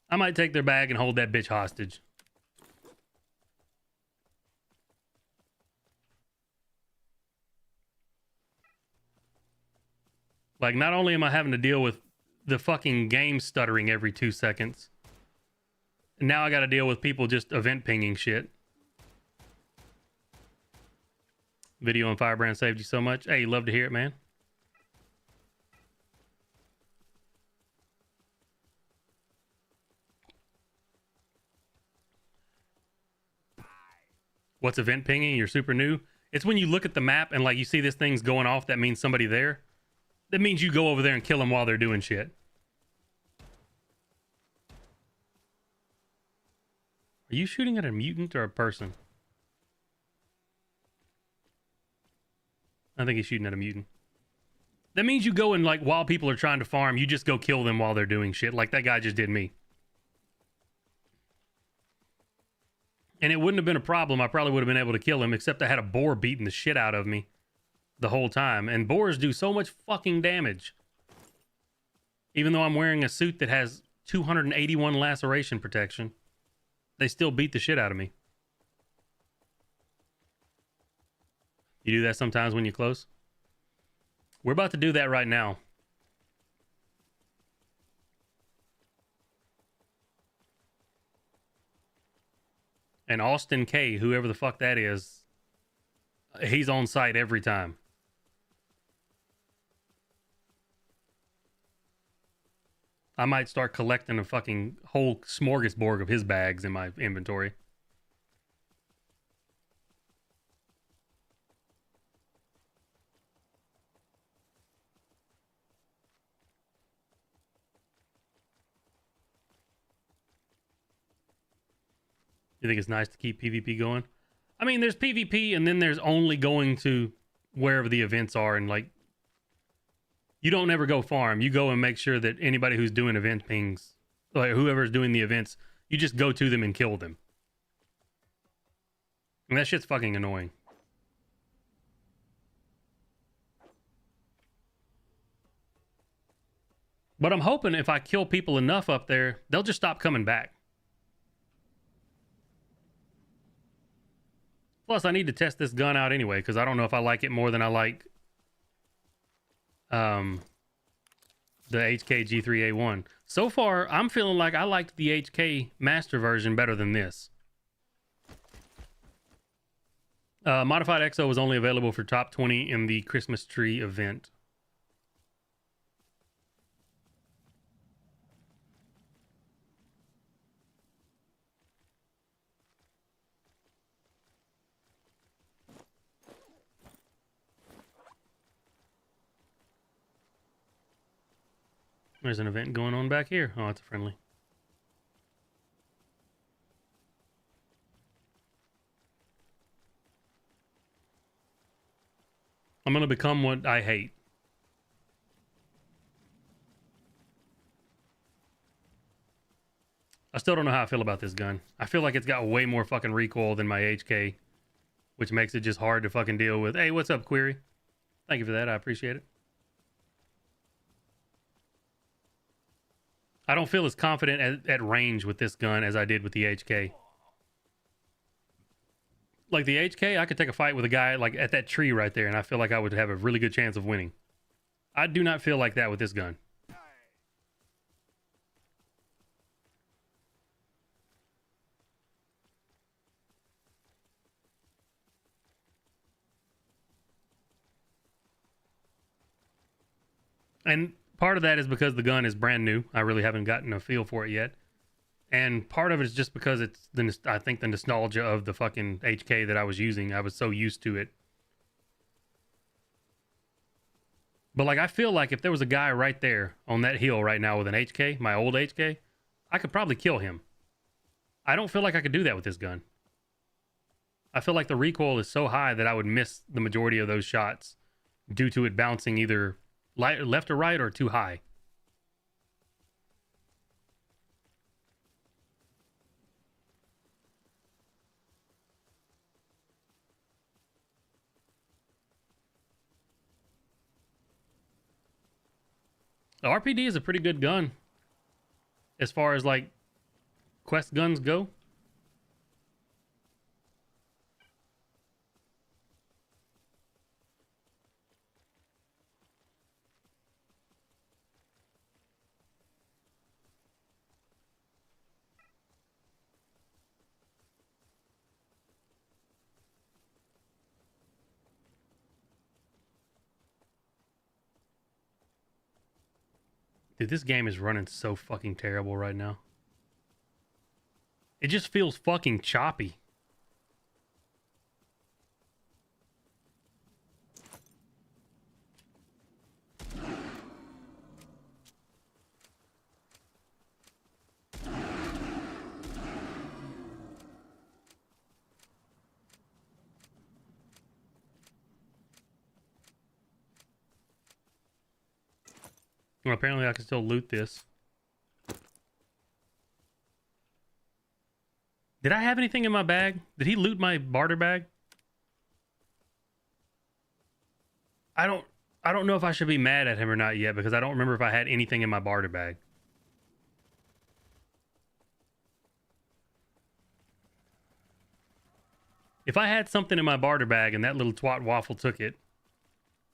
I might take their bag and hold that bitch hostage. Like, not only am I having to deal with the fucking game stuttering every 2 seconds, now I gotta deal with people just event pinging shit. Video and Firebrand saved you so much. Hey, love to hear it, man. What's event pinging? You're super new. It's when you look at the map and like you see this thing's going off, that means somebody there. That means you go over there and kill them while they're doing shit. Are you shooting at a mutant or a person? I think he's shooting at a mutant. That means you go and like while people are trying to farm, you just go kill them while they're doing shit. Like that guy just did me. And it wouldn't have been a problem. I probably would have been able to kill him, except I had a boar beating the shit out of me the whole time. And boars do so much fucking damage. Even though I'm wearing a suit that has 281 laceration protection, they still beat the shit out of me. You do that sometimes when you're close? We're about to do that right now. And Austin K, whoever the fuck that is, he's on site every time. I might start collecting a fucking whole smorgasbord of his bags in my inventory. You think it's nice to keep PvP going? I mean, there's PvP and then there's only going to wherever the events are, and like you don't ever go farm. You go and make sure that anybody who's doing event pings, like whoever's doing the events, you just go to them and kill them. And that shit's fucking annoying. But I'm hoping if I kill people enough up there, they'll just stop coming back. Plus, I need to test this gun out anyway, because I don't know if I like it more than I like the HK G3A1. So far, I'm feeling like I liked the HK Master version better than this. Modified EXO was only available for top 20 in the Christmas tree event. There's an event going on back here. Oh, it's a friendly. I'm going to become what I hate. I still don't know how I feel about this gun. I feel like it's got way more fucking recoil than my HK, which makes it just hard to fucking deal with. Hey, what's up, Query? Thank you for that. I appreciate it. I don't feel as confident at range with this gun as I did with the HK. like the HK, I could take a fight with a guy like at that tree right there, and I feel like I would have a really good chance of winning. I do not feel like that with this gun. And part of that is because the gun is brand new. I really haven't gotten a feel for it yet. And part of it is just because it's I think the nostalgia of the fucking HK that I was using. I was so used to it. But like, I feel like if there was a guy right there on that hill right now with an HK, my old HK, I could probably kill him. I don't feel like I could do that with this gun. I feel like the recoil is so high that I would miss the majority of those shots due to it bouncing either left or right or too high. The RPD is a pretty good gun as far as like quest guns go. Dude, this game is running so fucking terrible right now. It just feels fucking choppy. Well, apparently I can still loot this. Did I have anything in my bag? Did he loot my barter bag? I don't know if I should be mad at him or not yet, because I don't remember if I had anything in my barter bag. If I had something in my barter bag and that little twat waffle took it,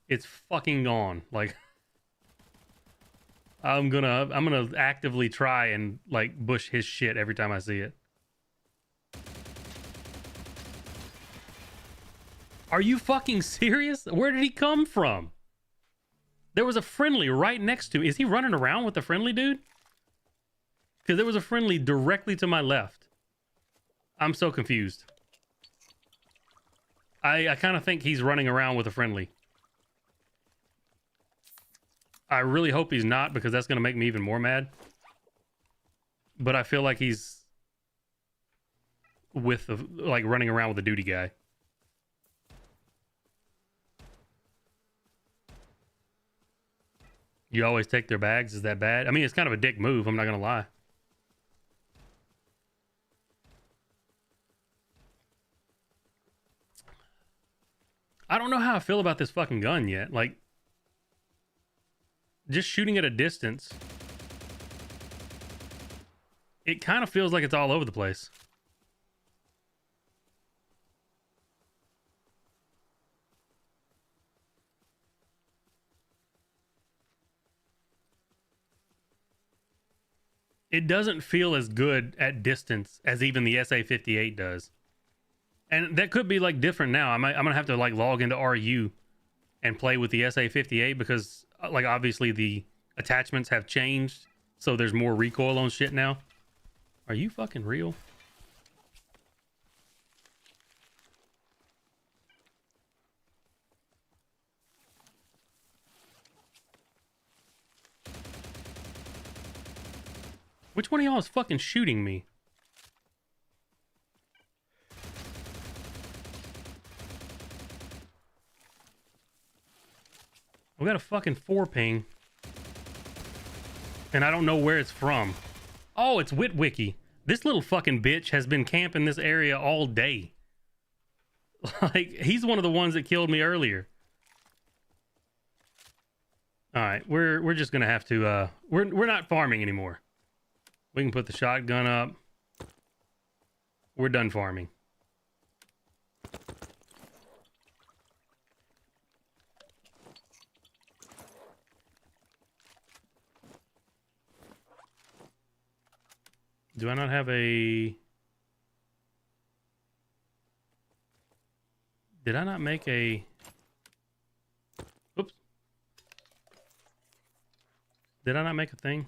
it's fucking gone. Like, I'm gonna actively try and like bush his shit every time I see it. Are you fucking serious? Where did he come from? There was a friendly right next to me. Is he running around with the friendly dude? Because there was a friendly directly to my left. I'm so confused. I kind of think he's running around with a friendly. I really hope he's not, because that's going to make me even more mad. But I feel like he's with the, like, running around with a duty guy. You always take their bags? Is that bad? I mean, it's kind of a dick move, I'm not going to lie. I don't know how I feel about this fucking gun yet. Like, just shooting at a distance, it kind of feels like it's all over the place. It doesn't feel as good at distance as even the SA-58 does. And that could be like different now. I'm gonna have to like log into RU and play with the SA-58, because like obviously the attachments have changed, so there's more recoil on shit now. Are you fucking real? Which one of y'all is fucking shooting me? We got a fucking 4-ping. And I don't know where it's from. Oh, it's Witwicky. This little fucking bitch has been camping this area all day. Like, he's one of the ones that killed me earlier. Alright, we're just gonna have to, we're not farming anymore. We can put the shotgun up. We're done farming. Do I not have a... Did I not make a... Oops. Did I not make a thing?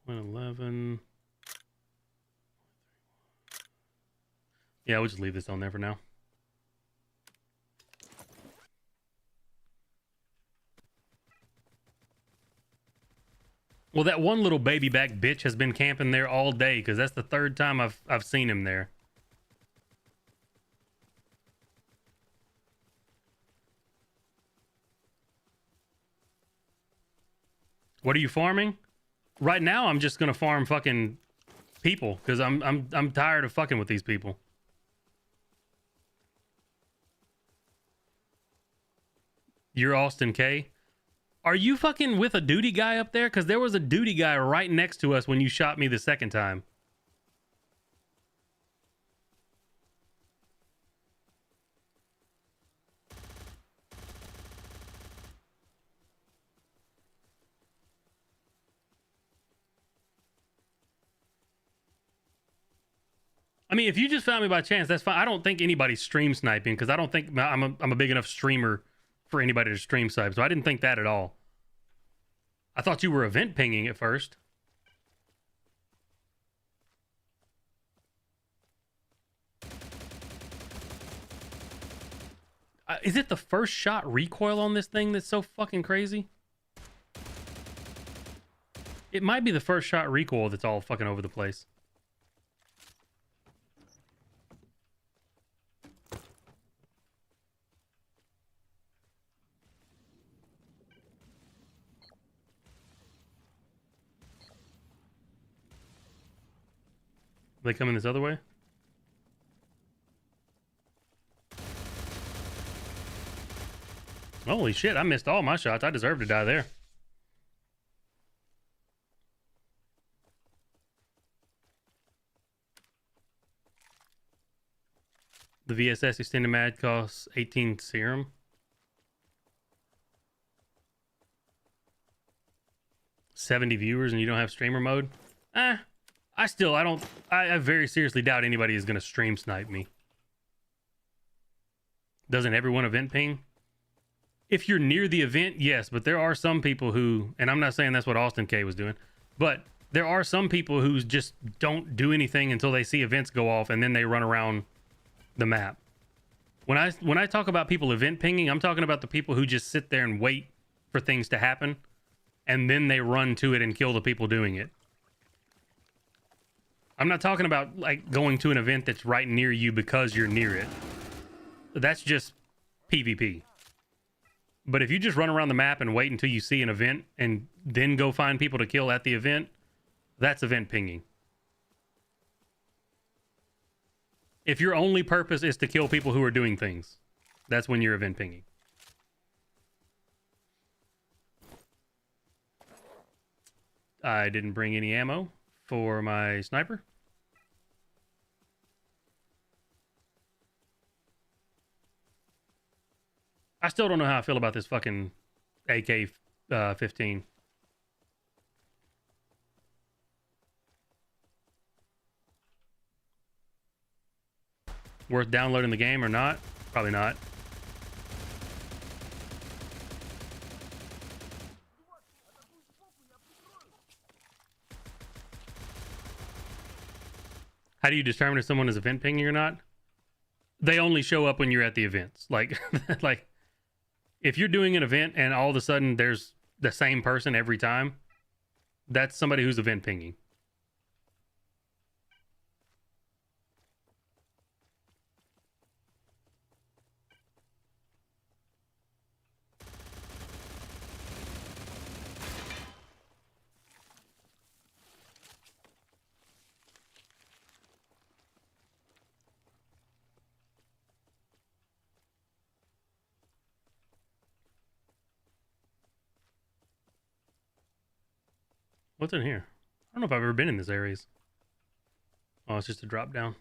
$111. Yeah, we'll just leave this on there for now. Well, that one little baby back bitch has been camping there all day because that's the third time I've seen him there. What are you farming? Right now, I'm just gonna farm fucking people because I'm tired of fucking with these people. You're Austin K. Are you fucking with a duty guy up there? Because there was a duty guy right next to us when you shot me the second time. I mean, if you just found me by chance, that's fine. I don't think anybody's stream sniping because I don't think I'm a big enough streamer for anybody to stream snipe. So I didn't think that at all. I thought you were event pinging at first. Is it the first shot recoil on this thing that's so fucking crazy? It might be the first shot recoil that's all fucking over the place. They coming this other way? Holy shit, I missed all my shots. I deserve to die there. The VSS extended mag costs 18 serum. $70 viewers and you don't have streamer mode? I very seriously doubt anybody is going to stream snipe me. Doesn't everyone event ping? If you're near the event, yes, but there are some people who, and I'm not saying that's what Austin K was doing, but there are some people who just don't do anything until they see events go off and then they run around the map. When I talk about people event pinging, I'm talking about the people who just sit there and wait for things to happen and then they run to it and kill the people doing it. I'm not talking about like going to an event that's right near you because you're near it. That's just PvP. But if you just run around the map and wait until you see an event and then go find people to kill at the event, that's event pinging. If your only purpose is to kill people who are doing things, that's when you're event pinging. I didn't bring any ammo for my sniper. I still don't know how I feel about this fucking AK-15. Worth downloading the game or not? Probably not. How do you determine if someone is event pinging or not? They only show up when you're at the events. Like, like if you're doing an event and all of a sudden there's the same person every time, that's somebody who's event pinging. What's in here? I don't know if I've ever been in this areas. Oh, it's just a drop down.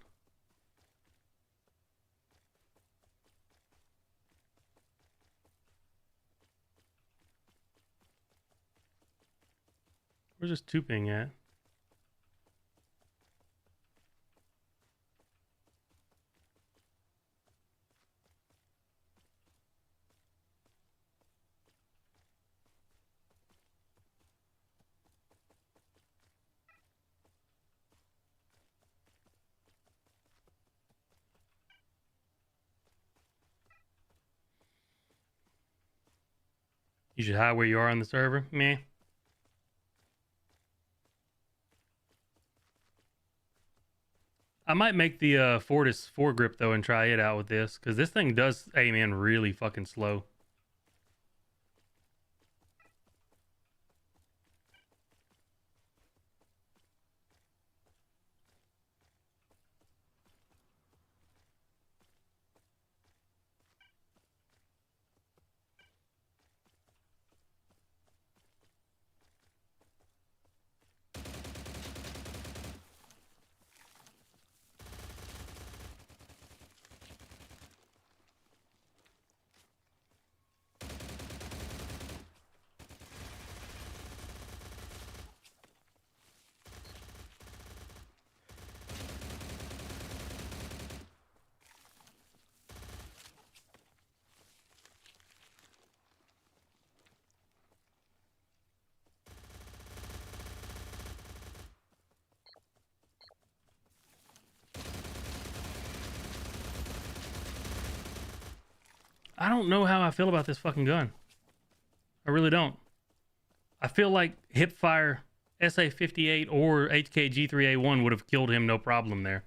Where's this tubing at? You should hide where you are on the server. Meh. I might make the Fortis foregrip though and try it out with this, because this thing does aim in really fucking slow. I don't know how I feel about this fucking gun. I really don't. I feel like Hipfire SA-58 or HK-G3A1 would have killed him no problem there.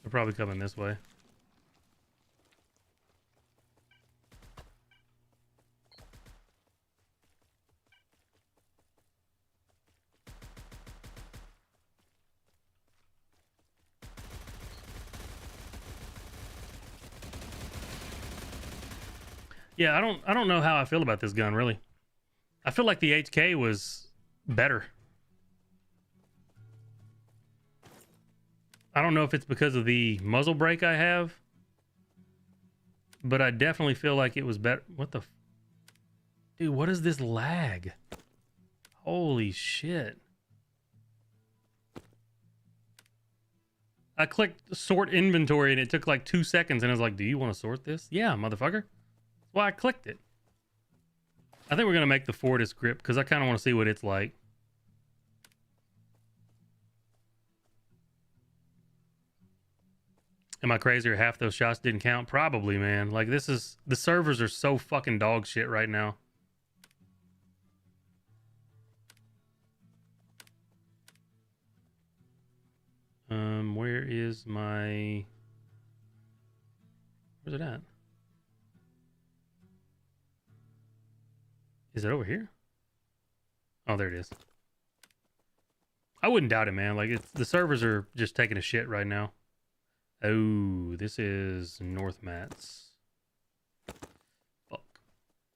They're probably coming this way. Yeah, I don't know how I feel about this gun, really. I feel like the HK was better. I don't know if it's because of the muzzle brake I have, but I definitely feel like it was better. What the dude, what is this lag? Holy shit. I clicked sort inventory and it took like 2 seconds and I was like, do you want to sort this? Yeah, motherfucker. Well, I clicked it. I think we're going to make the Fortis grip because I kind of want to see what it's like. Am I crazy or half those shots didn't count? Probably, man. Like, this is... The servers are so fucking dog shit right now. Where is my... Where's it at? Is it over here? Oh, there it is. I wouldn't doubt it, man. Like, it's the servers are just taking a shit right now. Oh, this is North Mats. Fuck.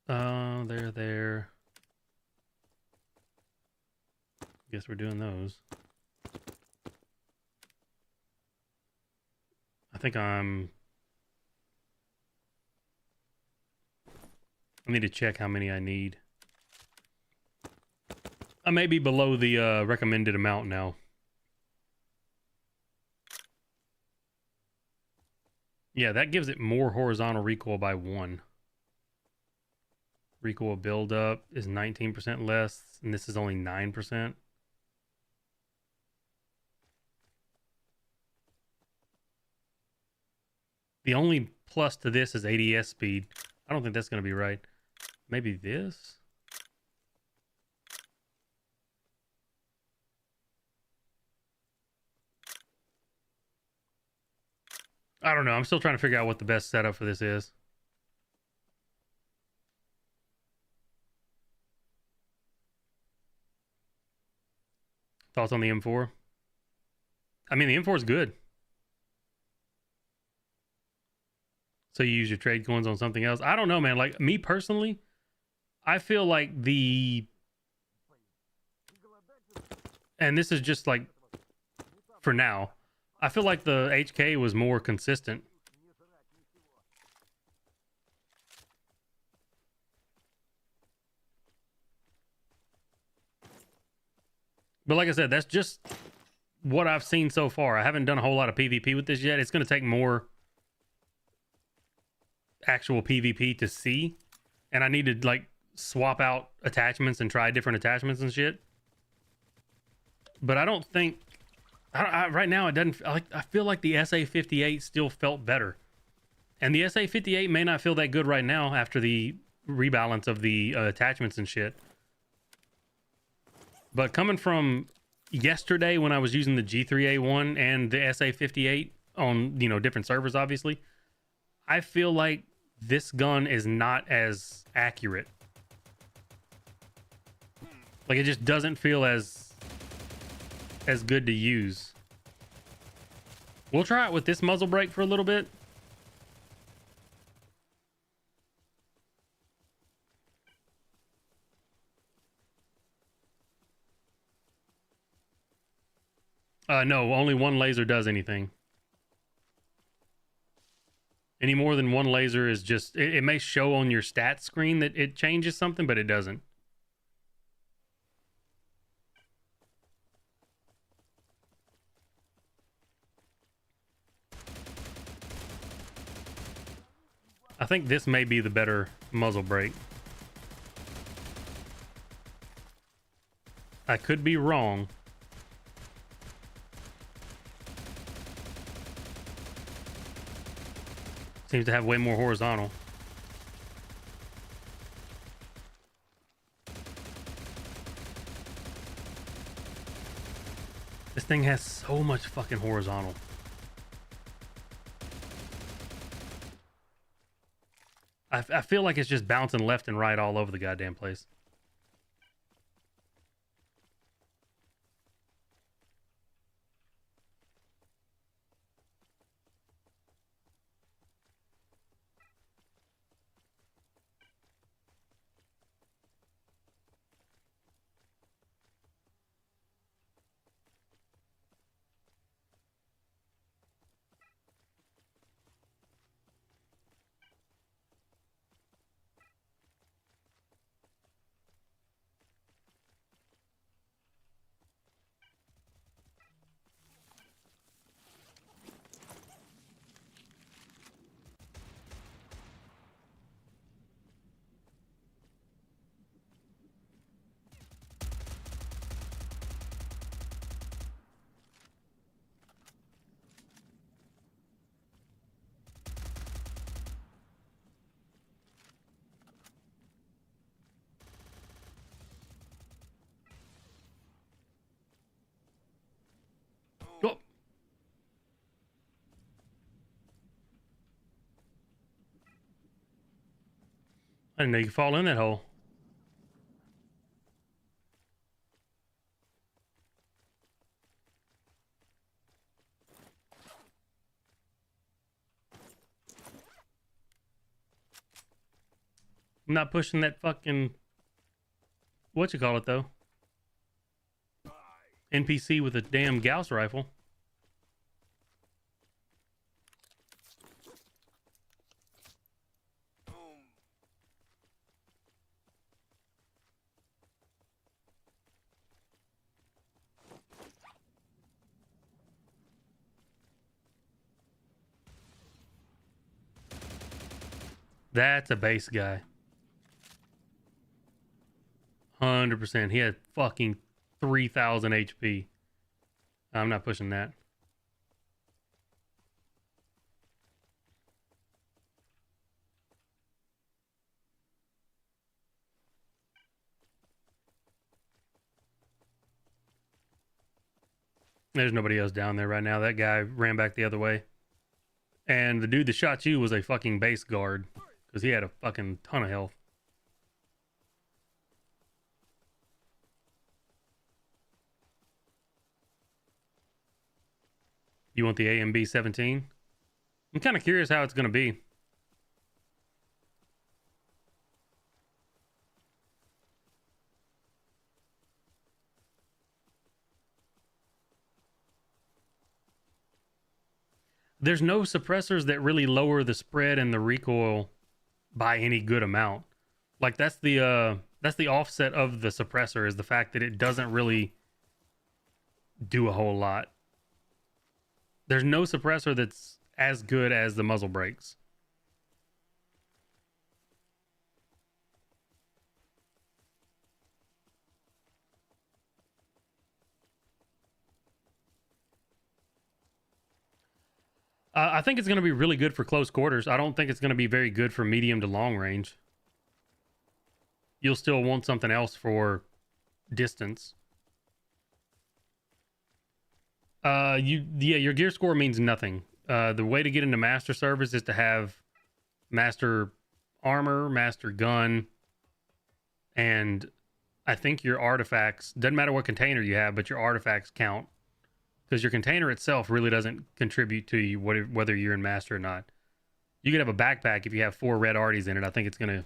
They're there. Guess we're doing those. I think I need to check how many I need. I may be below the recommended amount now. Yeah, that gives it more horizontal recoil by 1. Recoil buildup is 19% less, and this is only 9%. The only plus to this is ADS speed. I don't think that's going to be right. Maybe this? I don't know. I'm still trying to figure out what the best setup for this is. Thoughts on the M4? I mean, the M4 is good. So you use your trade coins on something else? I don't know, man. Like, me personally, I feel like the... And this is just like, for now, I feel like the HK was more consistent. Не жрать ничего. But like I said, that's just what I've seen so far. I haven't done a whole lot of PvP with this yet. It's going to take more actual PvP to see. And I need to like swap out attachments and try different attachments and shit. But I don't think right now it doesn't. I feel like the SA58 still felt better, and the SA58 may not feel that good right now after the rebalance of the attachments and shit. But coming from yesterday when I was using the G3A1 and the SA58 on different servers, obviously, I feel like this gun is not as accurate. Like it just doesn't feel as good to use. We'll try it with this muzzle brake for a little bit. No, only one laser does anything. Any more than one laser is just, it may show on your stats screen that it changes something, but it doesn't. I think this may be the better muzzle brake. I could be wrong. Seems to have way more horizontal. This thing has so much fucking horizontal. I feel like it's just bouncing left and right all over the goddamn place. Oh. I didn't know you could fall in that hole. I'm not pushing that fucking, what you call it though? NPC with a damn Gauss rifle. That's a base guy. 100%. He had fucking 3,000 HP. I'm not pushing that. There's nobody else down there right now. That guy ran back the other way. And the dude that shot you was a fucking base guard. Because he had a fucking ton of health. You want the AMB 17? I'm kind of curious how it's going to be. there's no suppressors that really lower the spread and the recoil by any good amount. Like that's the offset of the suppressor, is the fact that it doesn't really do a whole lot. There's no suppressor that's as good as the muzzle brakes. I think it's going to be really good for close quarters. I don't think it's going to be very good for medium to long range. You'll still want something else for distance. Your gear score means nothing. The way to get into master service is to have master armor, master gun, and I think your artifacts, doesn't matter what container you have, but your artifacts count. Because your container itself really doesn't contribute to you whether you're in master or not. You could have a backpack if you have 4 red arties in it. I think it's going to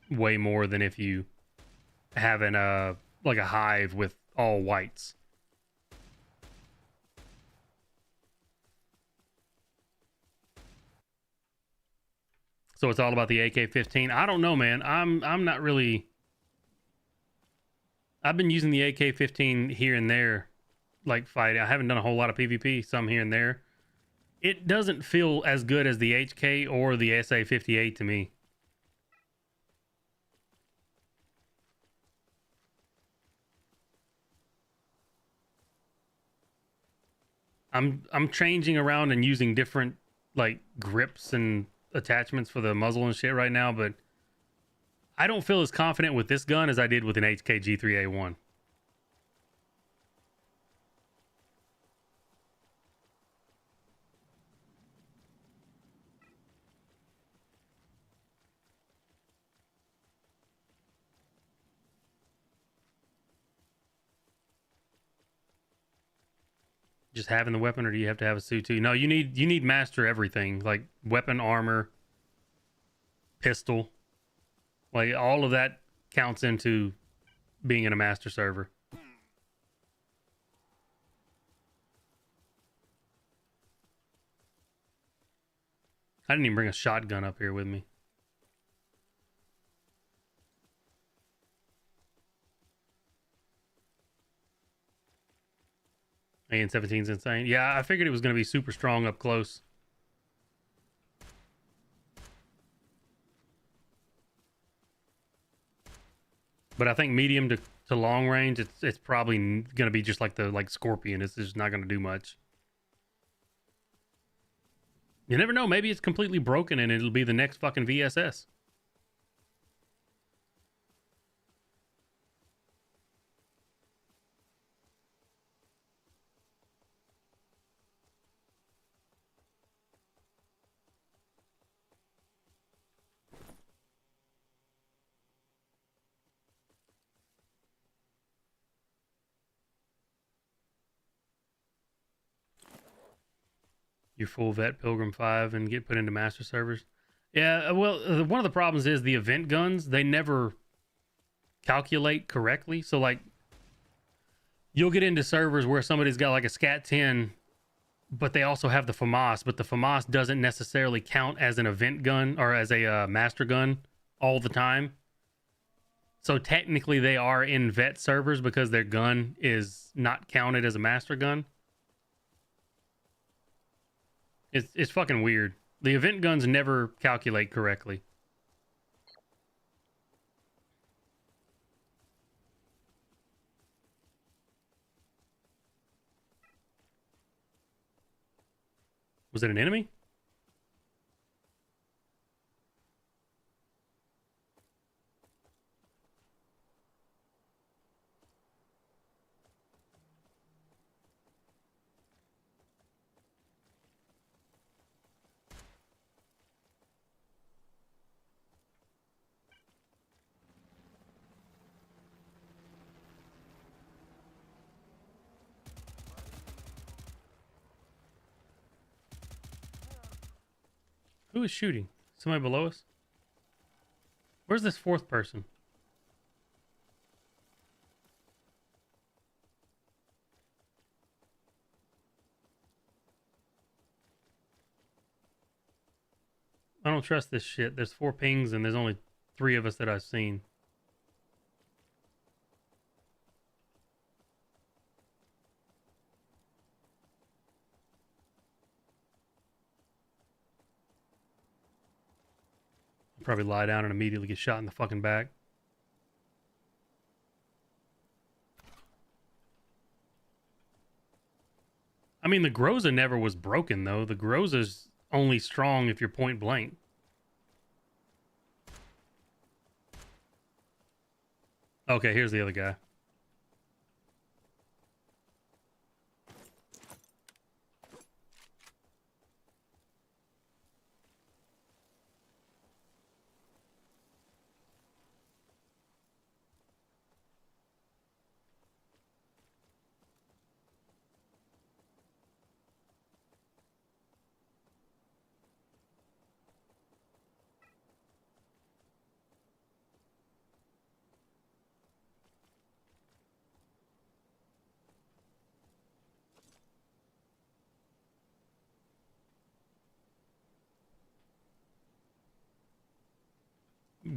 weigh more than if you have like a hive with all whites. So it's all about the AK-15. I don't know, man. I'm not really. I've been using the AK-15 here and there, like fighting. I haven't done a whole lot of PvP, some here and there. It doesn't feel as good as the HK or the SA-58 to me. I'm changing around and using different like grips and attachments for the muzzle and shit right now, but I don't feel as confident with this gun as I did with an HK G3A1. Just having the weapon, or do you have to have a suit too? No, you need master everything, like weapon, armor, pistol, like all of that counts into being in a master server. I didn't even bring a shotgun up here with me. AN-17 is insane. Yeah, I figured it was going to be super strong up close. But I think medium to long range, it's probably going to be just like the Scorpion. It's just not going to do much. You never know. Maybe it's completely broken and it'll be the next fucking VSS. Your full vet Pilgrim 5 and get put into master servers. Yeah, well, one of the problems is the event guns, they never calculate correctly. So like you'll get into servers where somebody's got like a Scat 10, but they also have the FAMAS, but the FAMAS doesn't necessarily count as an event gun or as a master gun all the time. So technically they are in vet servers because their gun is not counted as a master gun. It's fucking weird. The event guns never calculate correctly. Was it an enemy? Who is shooting? Somebody below us? Where's this fourth person? I don't trust this shit. There's 4 pings and there's only 3 of us that I've seen. I'll probably lie down and immediately get shot in the fucking back. I mean, the Groza never was broken, though. The Groza's only strong if you're point blank. Okay, here's the other guy.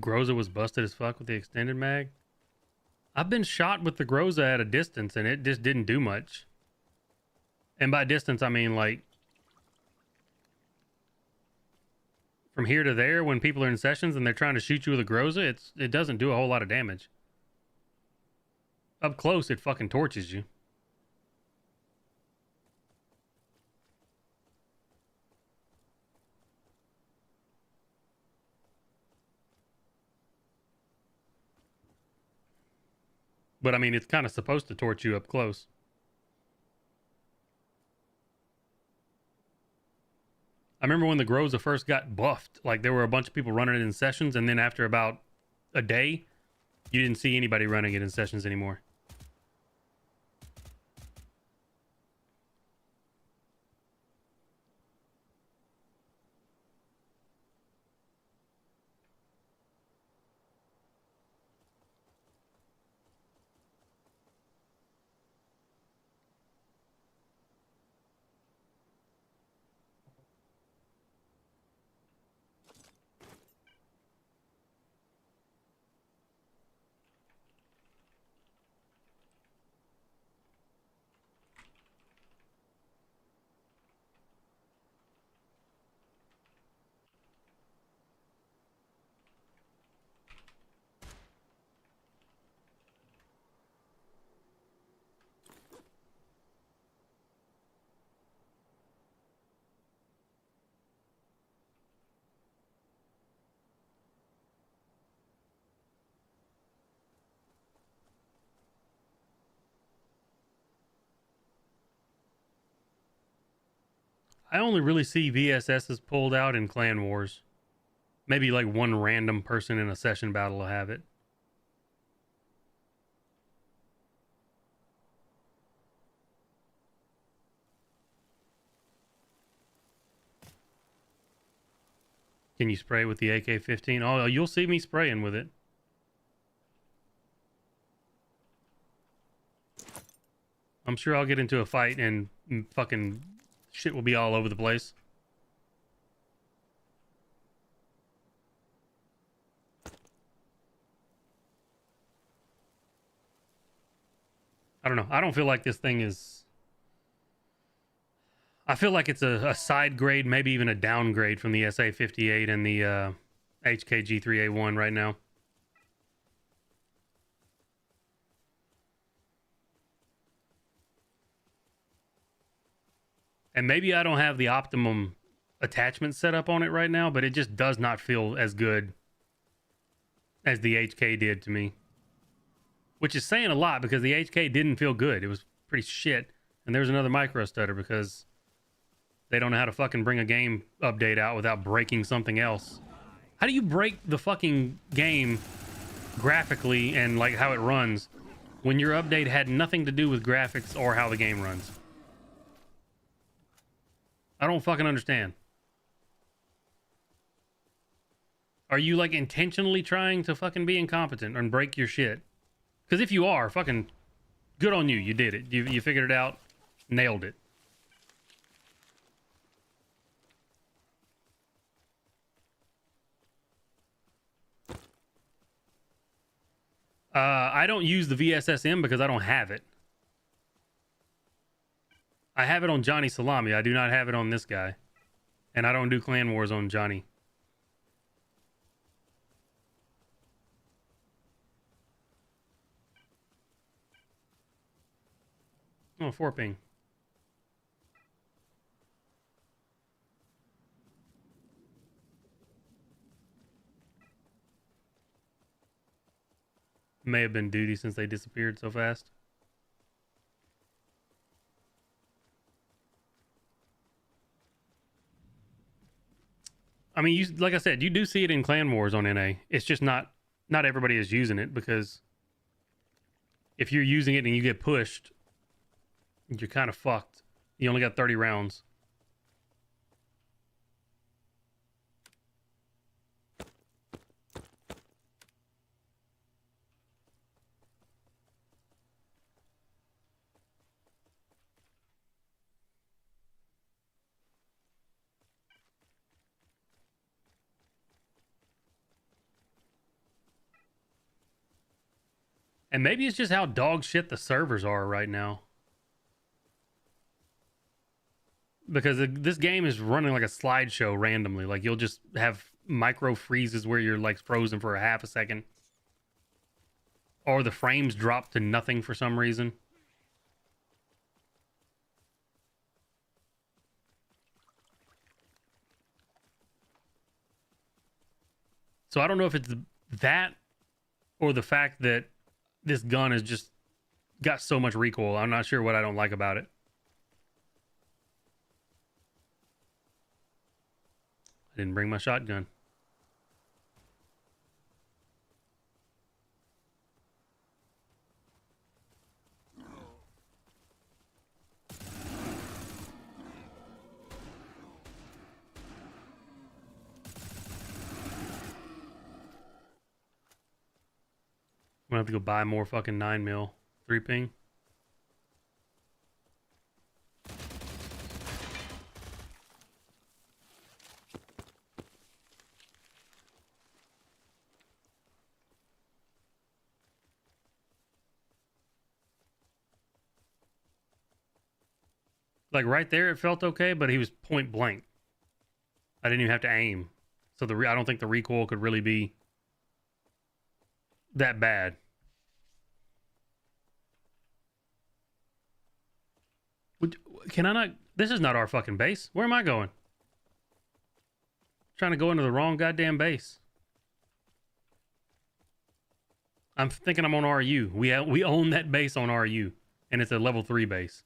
Groza was busted as fuck with the extended mag. I've been shot with the Groza at a distance and it just didn't do much. And by distance, I mean like from here to there when people are in sessions and they're trying to shoot you with a Groza, it doesn't do a whole lot of damage. Up close, it fucking torches you. But I mean, it's kind of supposed to torch you up close. I remember when the Groza first got buffed, like there were a bunch of people running it in sessions, and then after about a day, you didn't see anybody running it in sessions anymore. I only really see VSSs pulled out in Clan Wars. Maybe like one random person in a session battle will have it. Can you spray with the AK-15? Oh, you'll see me spraying with it. I'm sure I'll get into a fight and fucking shit will be all over the place. I don't know. I don't feel like this thing is... I feel like it's a side grade, maybe even a downgrade from the SA-58 and the HKG-3A1 right now. And maybe I don't have the optimum attachment set up on it right now, but it just does not feel as good as the HK did to me. Which is saying a lot because the HK didn't feel good. It was pretty shit. And there's another micro stutter because they don't know how to fucking bring a game update out without breaking something else. How do you break the fucking game graphically and like how it runs when your update had nothing to do with graphics or how the game runs? I don't fucking understand. Are you like intentionally trying to fucking be incompetent and break your shit? Because if you are, fucking good on you. You did it. You figured it out. Nailed it. I don't use the VSSM because I don't have it. I have it on Johnny Salami. I do not have it on this guy. And I don't do Clan Wars on Johnny. Oh, 4 ping. May have been duty since they disappeared so fast. I mean, like I said, you do see it in Clan Wars on NA. It's just not everybody is using it, because if you're using it and you get pushed, you're kind of fucked. You only got 30 rounds. And maybe it's just how dog shit the servers are right now. Because this game is running like a slideshow randomly. Like, you'll just have micro freezes where you're like frozen for a half a second. Or the frames drop to nothing for some reason. So I don't know if it's that or the fact that this gun has just got so much recoil. I'm not sure what I don't like about it. I didn't bring my shotgun. I'm gonna have to go buy more fucking 9mm 3 ping. Like right there, it felt okay, but he was point blank. I didn't even have to aim, so I don't think the recoil could really be that bad. Can I not? This is not our fucking base. Where am I going? Trying to go into the wrong goddamn base. I'm thinking I'm on RU. We own that base on RU, and it's a level 3 base.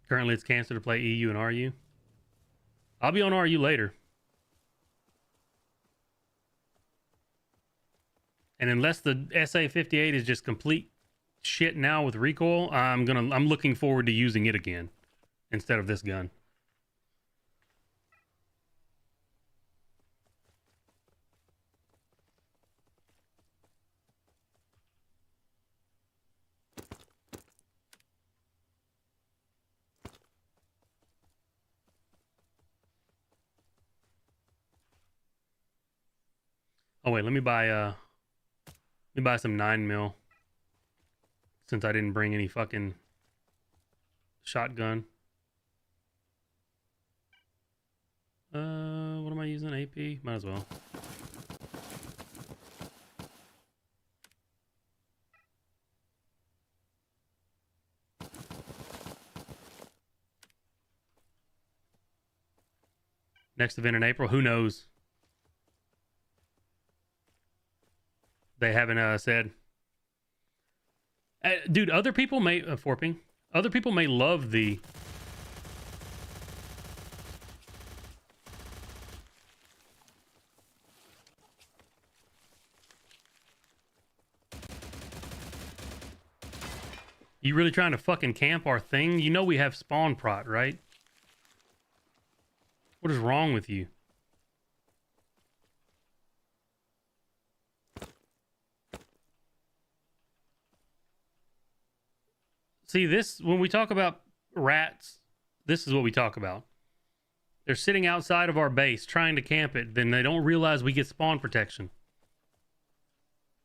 Currently, it's cancer to play EU and RU. I'll be on RU later. And unless the SA-58 is just complete shit now with recoil, I'm looking forward to using it again instead of this gun. Oh wait, let me buy some 9mm since I didn't bring any fucking shotgun. What am I using? AP? Might as well. Next event in April, who knows? They haven't said. Dude, other people may 4 ping. Other people may love the You really trying to fucking camp our thing? You know we have spawn prot, right? What is wrong with you? See, this, when we talk about rats, this is what we talk about. They're sitting outside of our base trying to camp it, then they don't realize we get spawn protection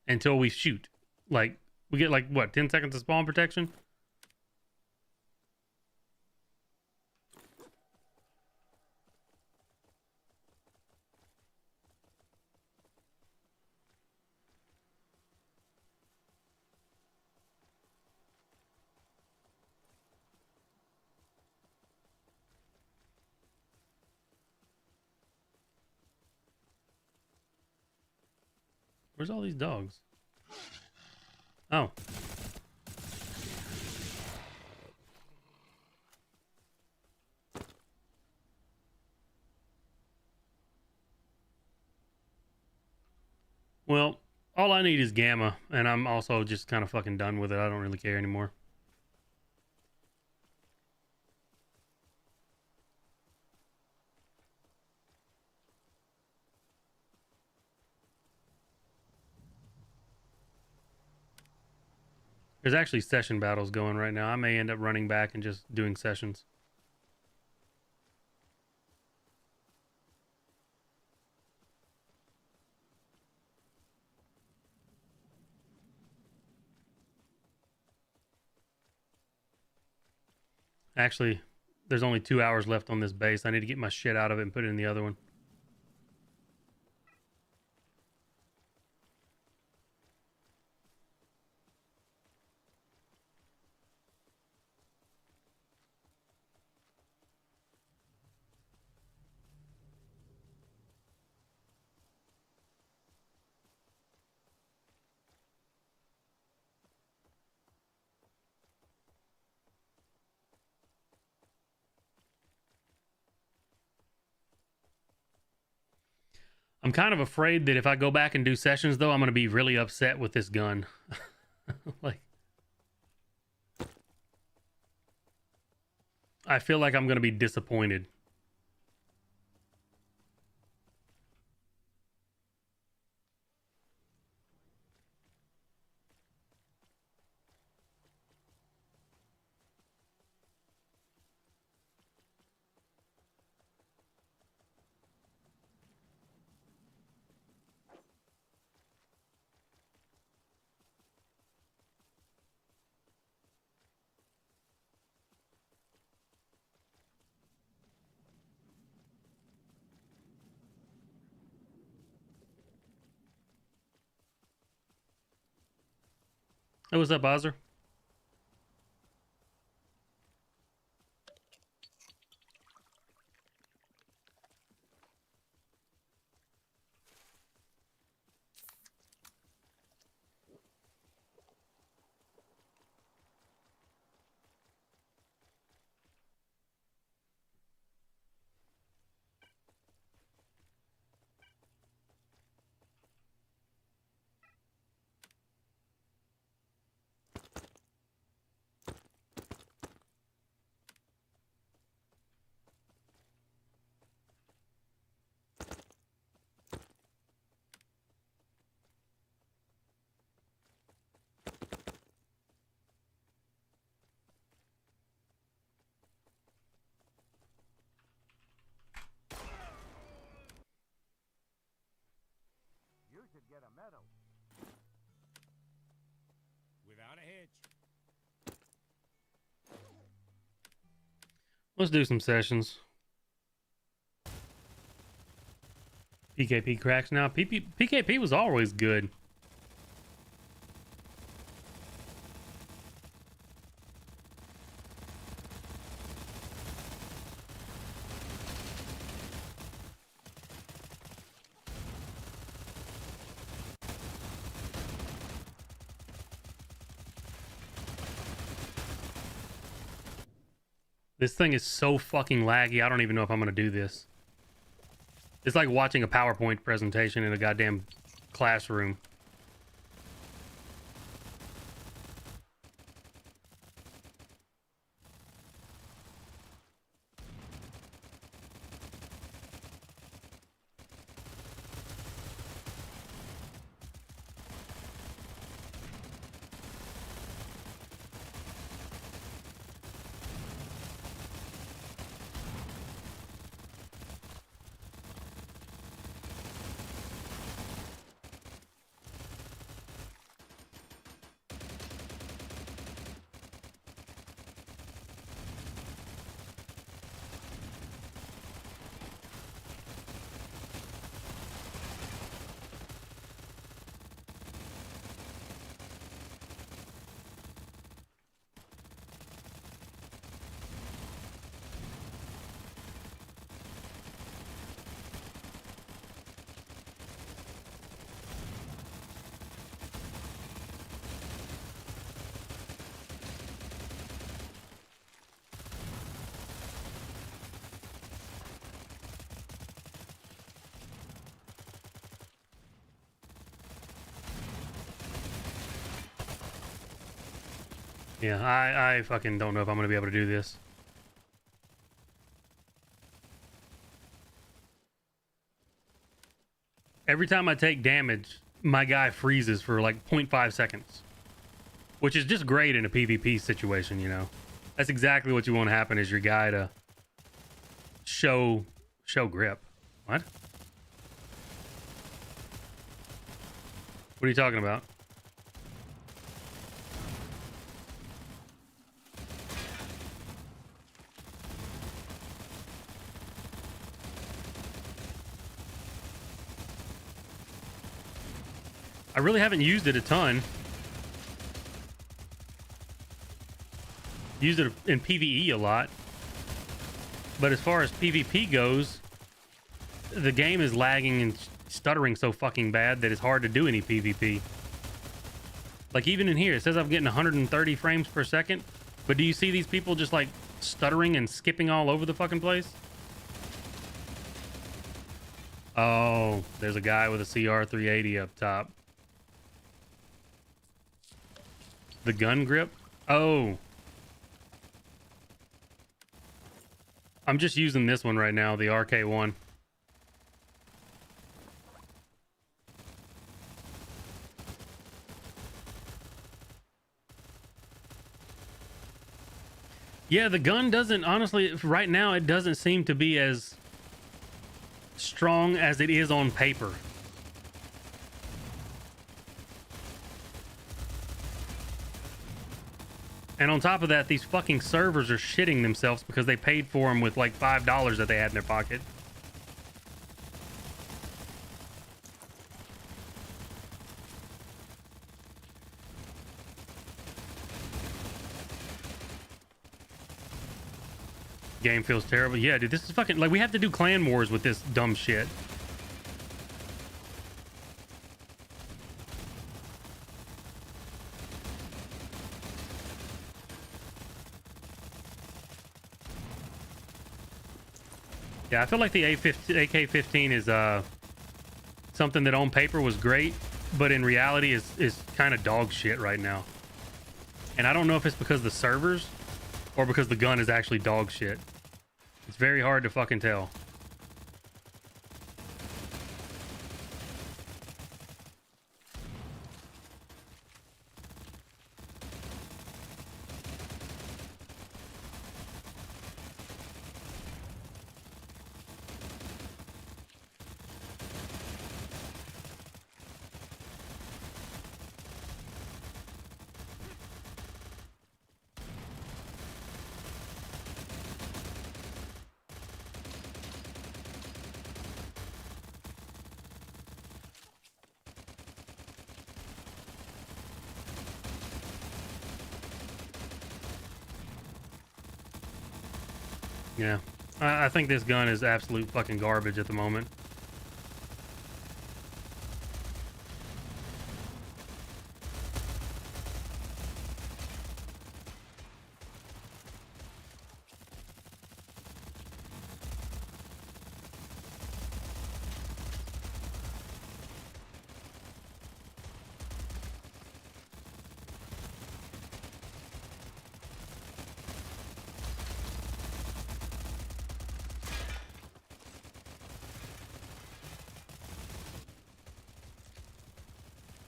until we shoot. Like, we get like, what, 10 seconds of spawn protection? Where's all these dogs? Oh. Well, all I need is Gamma, and I'm also just kind of fucking done with it. I don't really care anymore. There's actually session battles going right now. I may end up running back and just doing sessions. Actually, there's only 2 hours left on this base. I need to get my shit out of it and put it in the other one. I'm kind of afraid that if I go back and do sessions, though, I'm going to be really upset with this gun. Like, I feel like I'm going to be disappointed. Hey, what's up, Ozer? You should get a medal. Without a hitch. Let's do some sessions. PKP cracks now. PKP was always good. This thing is so fucking laggy, I don't even know if I'm going to do this. It's like watching a PowerPoint presentation in a goddamn classroom. Yeah, I fucking don't know if I'm gonna be able to do this. Every time I take damage, my guy freezes for like 0.5 seconds. Which is just great in a PvP situation, you know. That's exactly what you want to happen, is your guy to show grip. What? What are you talking about? I really haven't used it a ton. Used it in PvE a lot. But as far as PvP goes, the game is lagging and stuttering so fucking bad that it's hard to do any PvP. Like even in here, it says I'm getting 130 frames per second. But do you see these people just like stuttering and skipping all over the fucking place? Oh, there's a guy with a CR380 up top. The gun grip? Oh. I'm just using this one right now, the RK1. Yeah, the gun doesn't, honestly, right now, it doesn't seem to be as strong as it is on paper. And on top of that, these fucking servers are shitting themselves because they paid for them with like $5 that they had in their pocket. Game feels terrible. Yeah, dude, this is fucking, like, we have to do clan wars with this dumb shit. Yeah, I feel like the AK-15 is something that on paper was great, but in reality is kind of dog shit right now. And I don't know if it's because the servers or because the gun is actually dog shit. It's very hard to fucking tell. Yeah, I think this gun is absolute fucking garbage at the moment.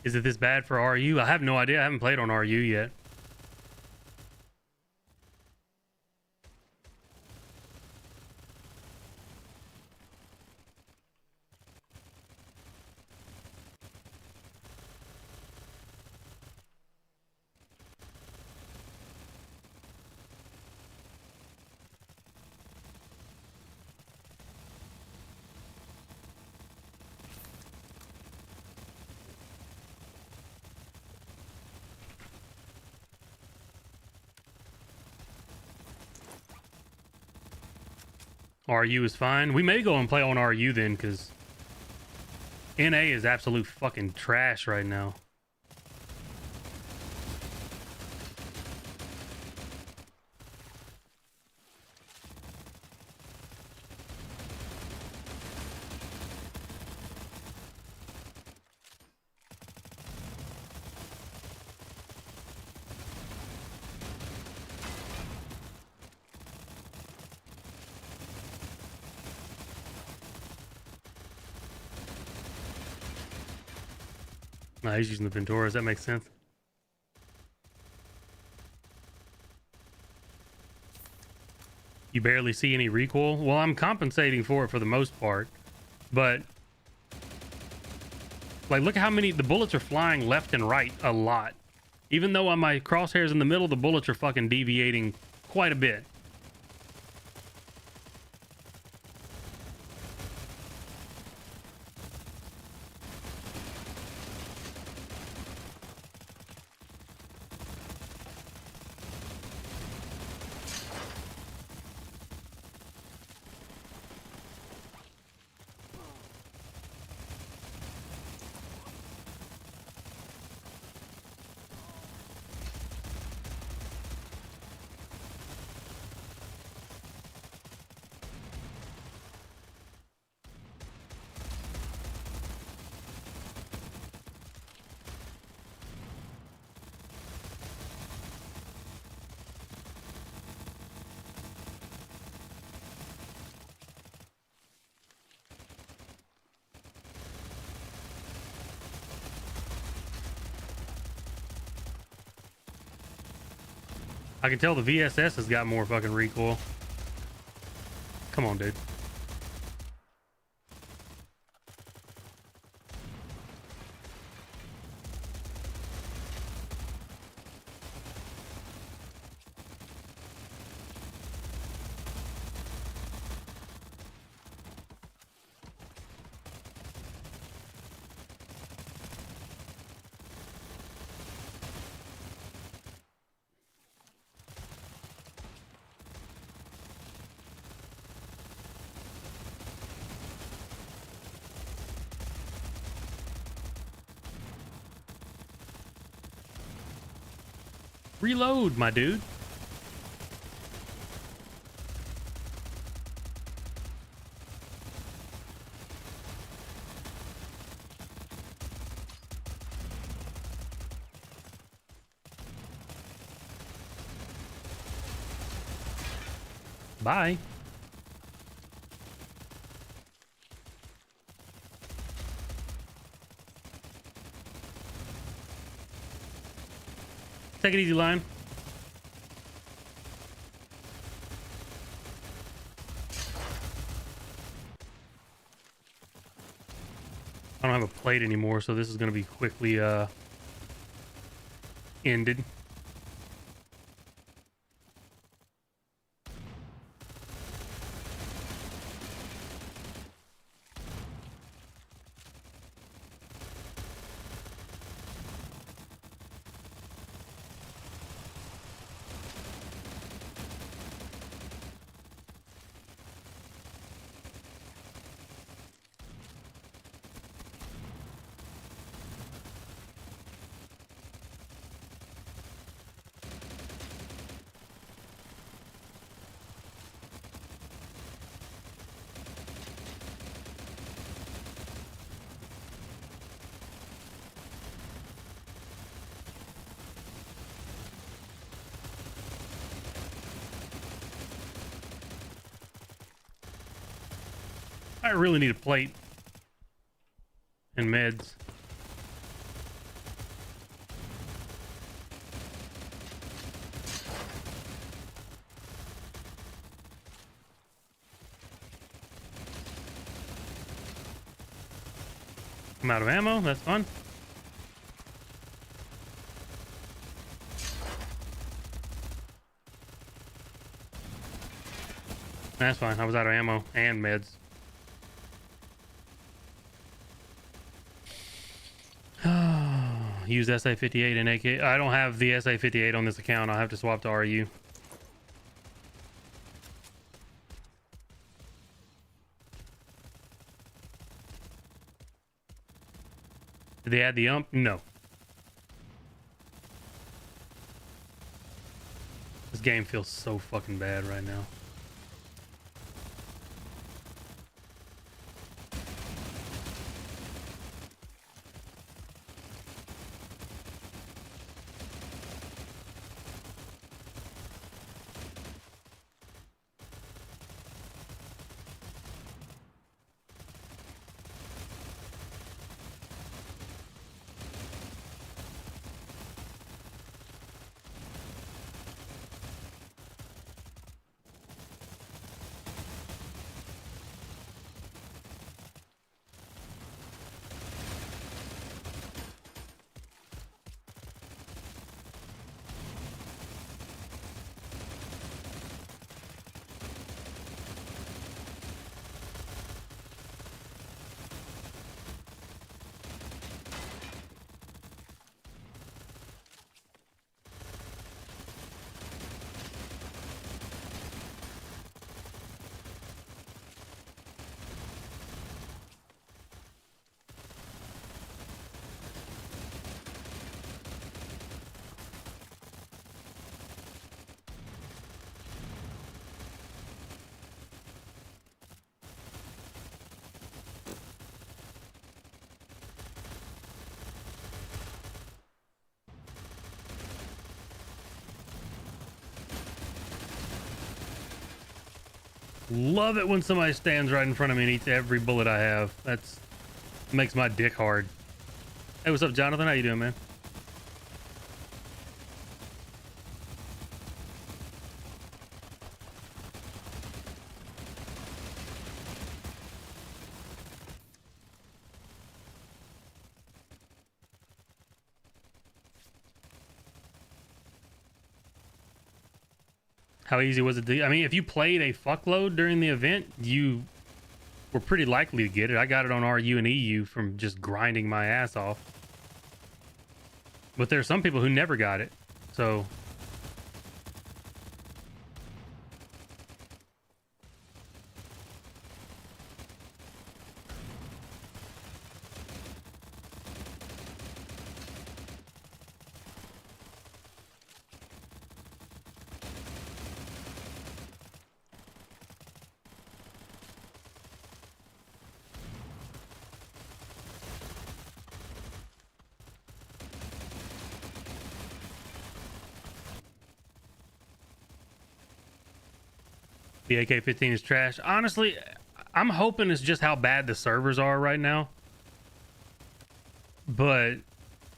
Is it this bad for RU? I have no idea. I haven't played on RU yet. RU is fine. We may go and play on RU then, because NA is absolute fucking trash right now. Nah, he's using the Venturas. That makes sense. You barely see any recoil. Well, I'm compensating for it for the most part, but like, look at how many the bullets are flying left and right a lot. Even though on my crosshairs in the middle, the bullets are fucking deviating quite a bit. I can tell the VSS has got more fucking recoil. Come on, dude. Reload, my dude. Bye. Take it easy, Lion. I don't have a plate anymore, so this is going to be quickly ended. I really need a plate and meds. I'm out of ammo. That's fun. That's fine. I was out of ammo and meds. Use SA-58 and AK. I don't have the SA-58 on this account. I'll have to swap to RU. Did they add the ump? No. This game feels so fucking bad right now. Love it when somebody stands right in front of me and eats every bullet I have. That's makes my dick hard. Hey, what's up, Jonathan? How you doing, man? How easy was it to... I mean, if you played a fuckload during the event, you were pretty likely to get it. I got it on RU and EU from just grinding my ass off. But there are some people who never got it. So... The AK-15 is trash. Honestly, I'm hoping it's just how bad the servers are right now. But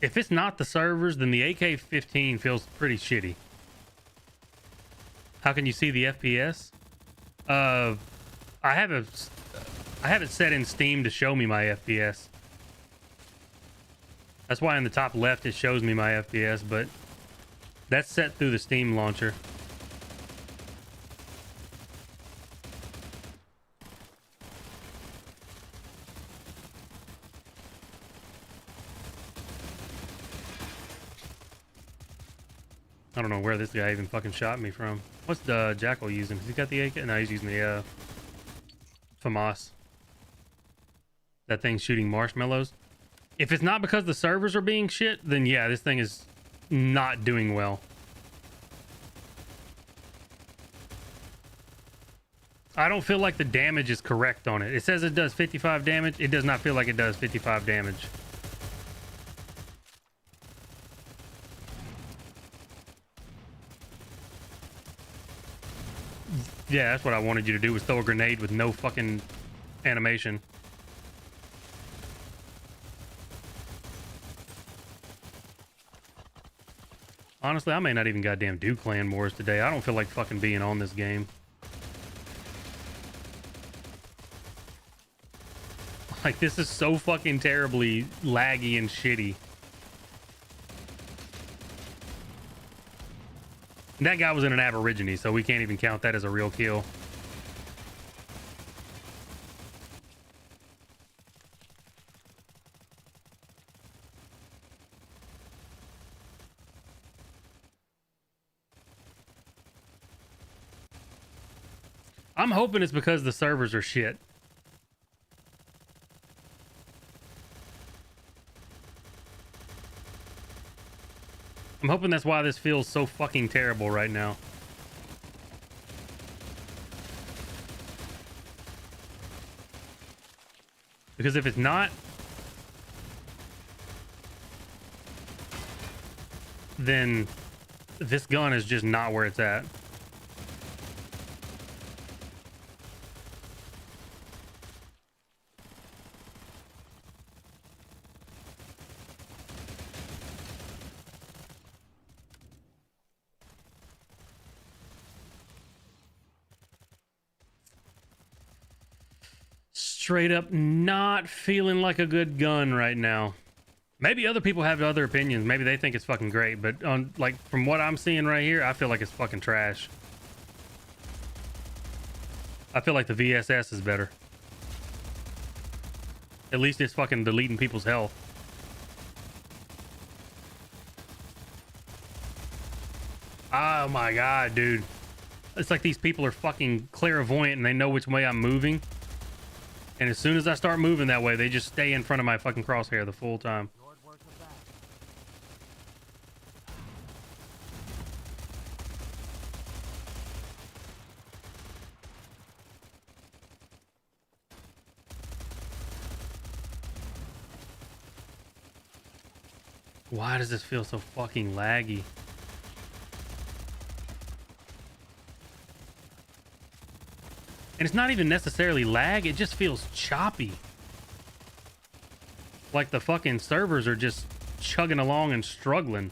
if it's not the servers, then the AK-15 feels pretty shitty. How can you see the FPS? I have it set in Steam to show me my FPS. That's why in the top left it shows me my FPS, but that's set through the Steam launcher. I don't know where this guy even fucking shot me from. What's the Jackal using? Has he got the AK? No, he's using the FAMAS. That thing's shooting marshmallows. If it's not because the servers are being shit, then yeah, this thing is not doing well. I don't feel like the damage is correct on it. It says it does 55 damage. It does not feel like it does 55 damage. Yeah, that's what I wanted you to do, was throw a grenade with no fucking animation. Honestly, I may not even goddamn do clan wars today. I don't feel like fucking being on this game. Like, this is so fucking terribly laggy and shitty. That guy was in an Aborigine, so we can't even count that as a real kill. I'm hoping it's because the servers are shit. I'm hoping that's why this feels so fucking terrible right now. Because if it's not, then this gun is just not where it's at. Straight up not feeling like a good gun right now. Maybe other people have other opinions. Maybe they think it's fucking great, but on, like, from what I'm seeing right here, I feel like it's fucking trash. I feel like the VSS is better. At least it's fucking deleting people's health. Oh my god, dude. It's like these people are fucking clairvoyant and they know which way I'm moving. And as soon as I start moving that way, they just stay in front of my fucking crosshair the full time. Why does this feel so fucking laggy? And it's not even necessarily lag, it just feels choppy. Like the fucking servers are just chugging along and struggling.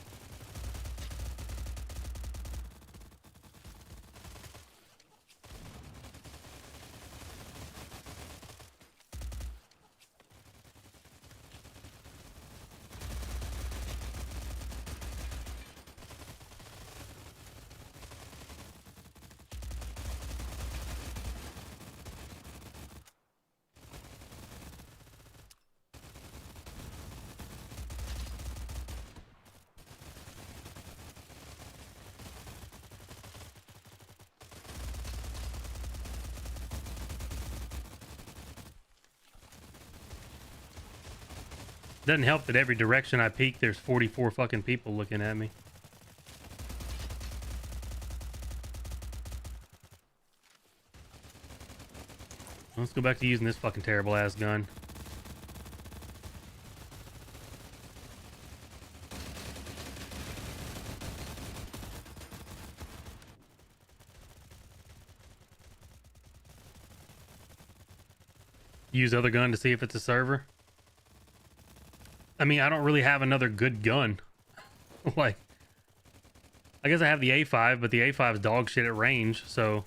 Doesn't help that every direction I peek, there's 44 fucking people looking at me. Let's go back to using this fucking terrible ass gun. Use other gun to see if it's a server. I mean, I don't really have another good gun. Like, I guess I have the A5, but the A5's dog shit at range, so.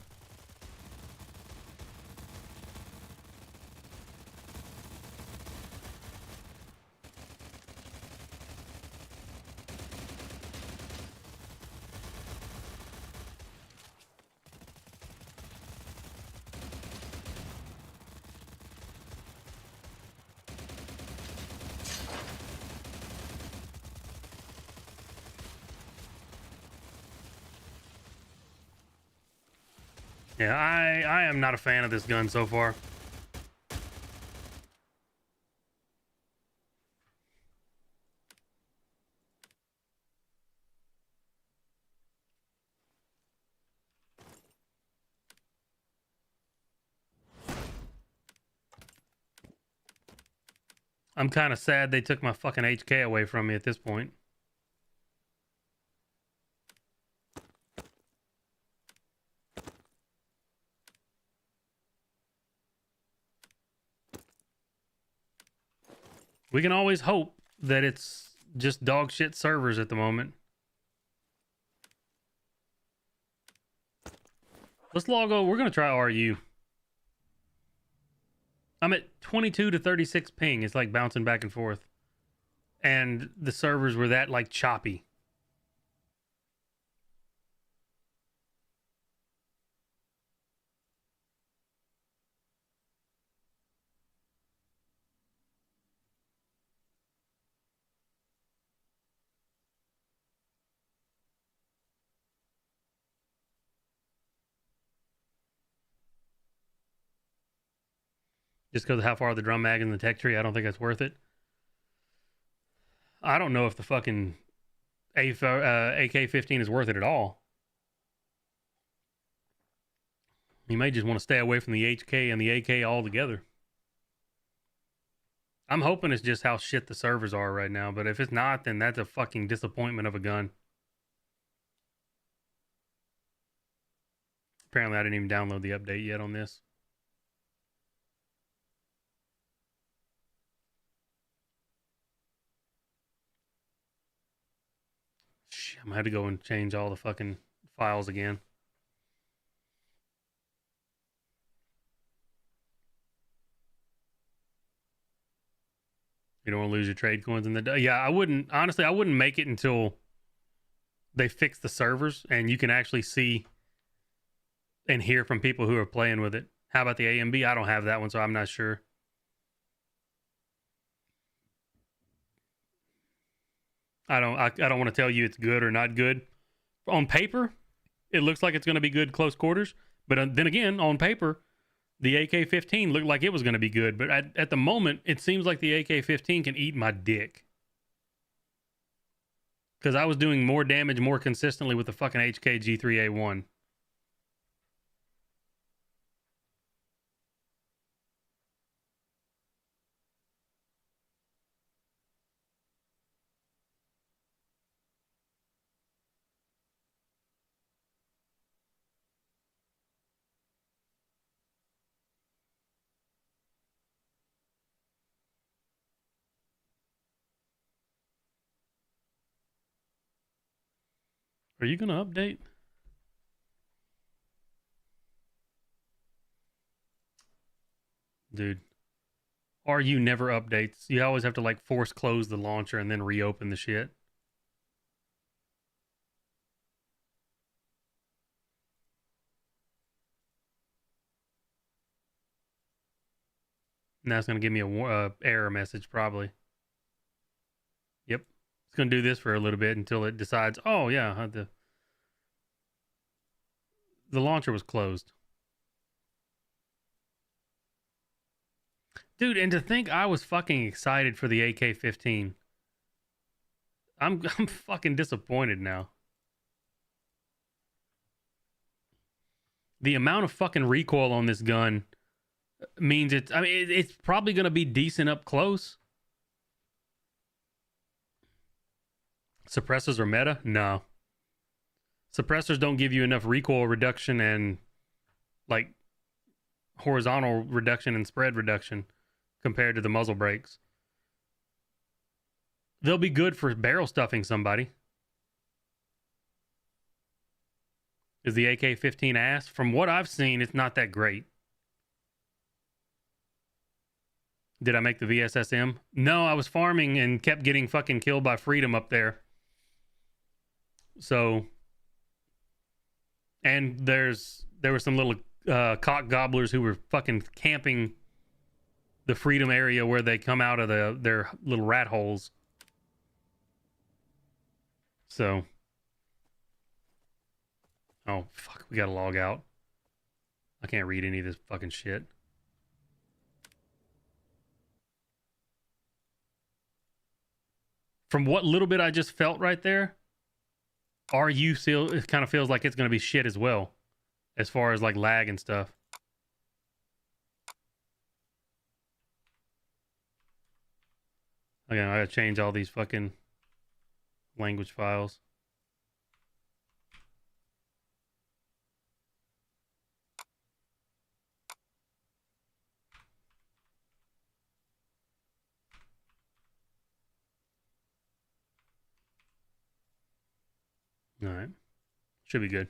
Yeah, I am not a fan of this gun so far. I'm kind of sad they took my fucking HK away from me at this point. We can always hope that it's just dog shit servers at the moment. Let's log on. We're going to try RU. I'm at 22 to 36 ping. It's like bouncing back and forth. And the servers were that like choppy. Just because of how far the drum mag and the tech tree, I don't think that's worth it. I don't know if the fucking AK-15 is worth it at all. You may just want to stay away from the HK and the AK altogether. I'm hoping it's just how shit the servers are right now, but if it's not, then that's a fucking disappointment of a gun. Apparently, I didn't even download the update yet on this. Shit, I'm gonna have to go and change all the fucking files again. You don't want to lose your trade coins in the... Yeah, I wouldn't... Honestly, I wouldn't make it until they fix the servers and you can actually see and hear from people who are playing with it. How about the AMB? I don't have that one, so I'm not sure. I don't want to tell you it's good or not good. On paper, it looks like it's going to be good close quarters. But then again, on paper, the AK-15 looked like it was going to be good. But at the moment, it seems like the AK-15 can eat my dick. Because I was doing more damage more consistently with the fucking HK G3A1. Are you gonna update? Dude. RU never updates. You always have to like force close the launcher and then reopen the shit. Now it's gonna give me a error message probably. Yep, it's gonna do this for a little bit until it decides. Oh yeah, the launcher was closed. Dude, and to think I was fucking excited for the AK-15. I'm fucking disappointed now. The amount of fucking recoil on this gun means it's probably going to be decent up close. Suppressors are meta? No. Suppressors don't give you enough recoil reduction and like horizontal reduction and spread reduction compared to the muzzle brakes. They'll be good for barrel stuffing somebody. Is the AK-15 ass? From what I've seen, it's not that great. Did I make the VSSM? No, I was farming and kept getting fucking killed by Freedom up there. So, and there were some little cock gobblers who were fucking camping the Freedom area where they come out of their little rat holes. So, oh fuck, we gotta log out. I can't read any of this fucking shit. From what little bit I just felt right there, RU still, it kind of feels like it's going to be shit as well, as far as like lag and stuff. Again, I gotta change all these fucking language files. All right. Should be good.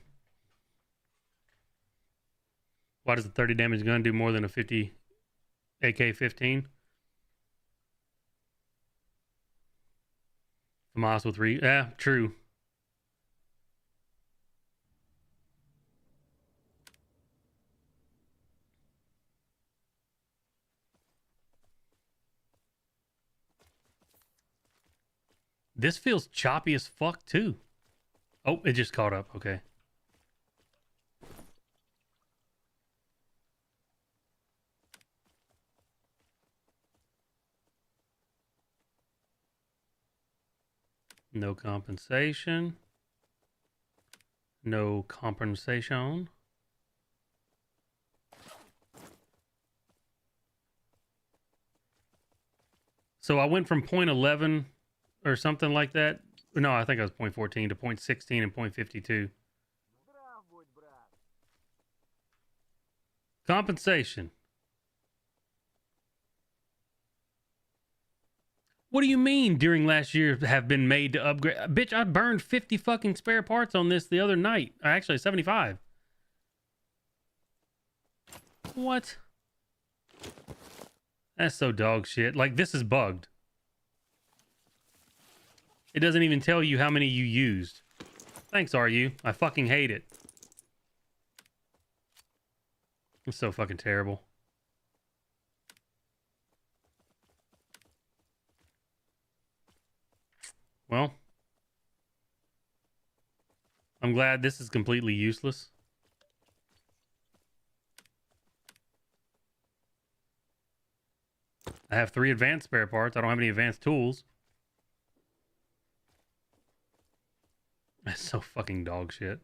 Why does the 30 damage gun do more than a 50 AK-15? FAMAS with yeah, true. This feels choppy as fuck too. Oh, it just caught up. Okay. No compensation. No compensation. So I went from 0.11 or something like that. No, I think I was 0.14 to 0.16 and 0.52. Здравствуй, брат. Compensation. What do you mean during last year have been made to upgrade? Bitch, I burned 50 fucking spare parts on this the other night. Actually, 75. What? That's so dog shit. Like, this is bugged. It doesn't even tell you how many you used. Thanks, RU. I fucking hate it. It's so fucking terrible. Well, I'm glad this is completely useless. I have 3 advanced spare parts. I don't have any advanced tools. That's so fucking dog shit.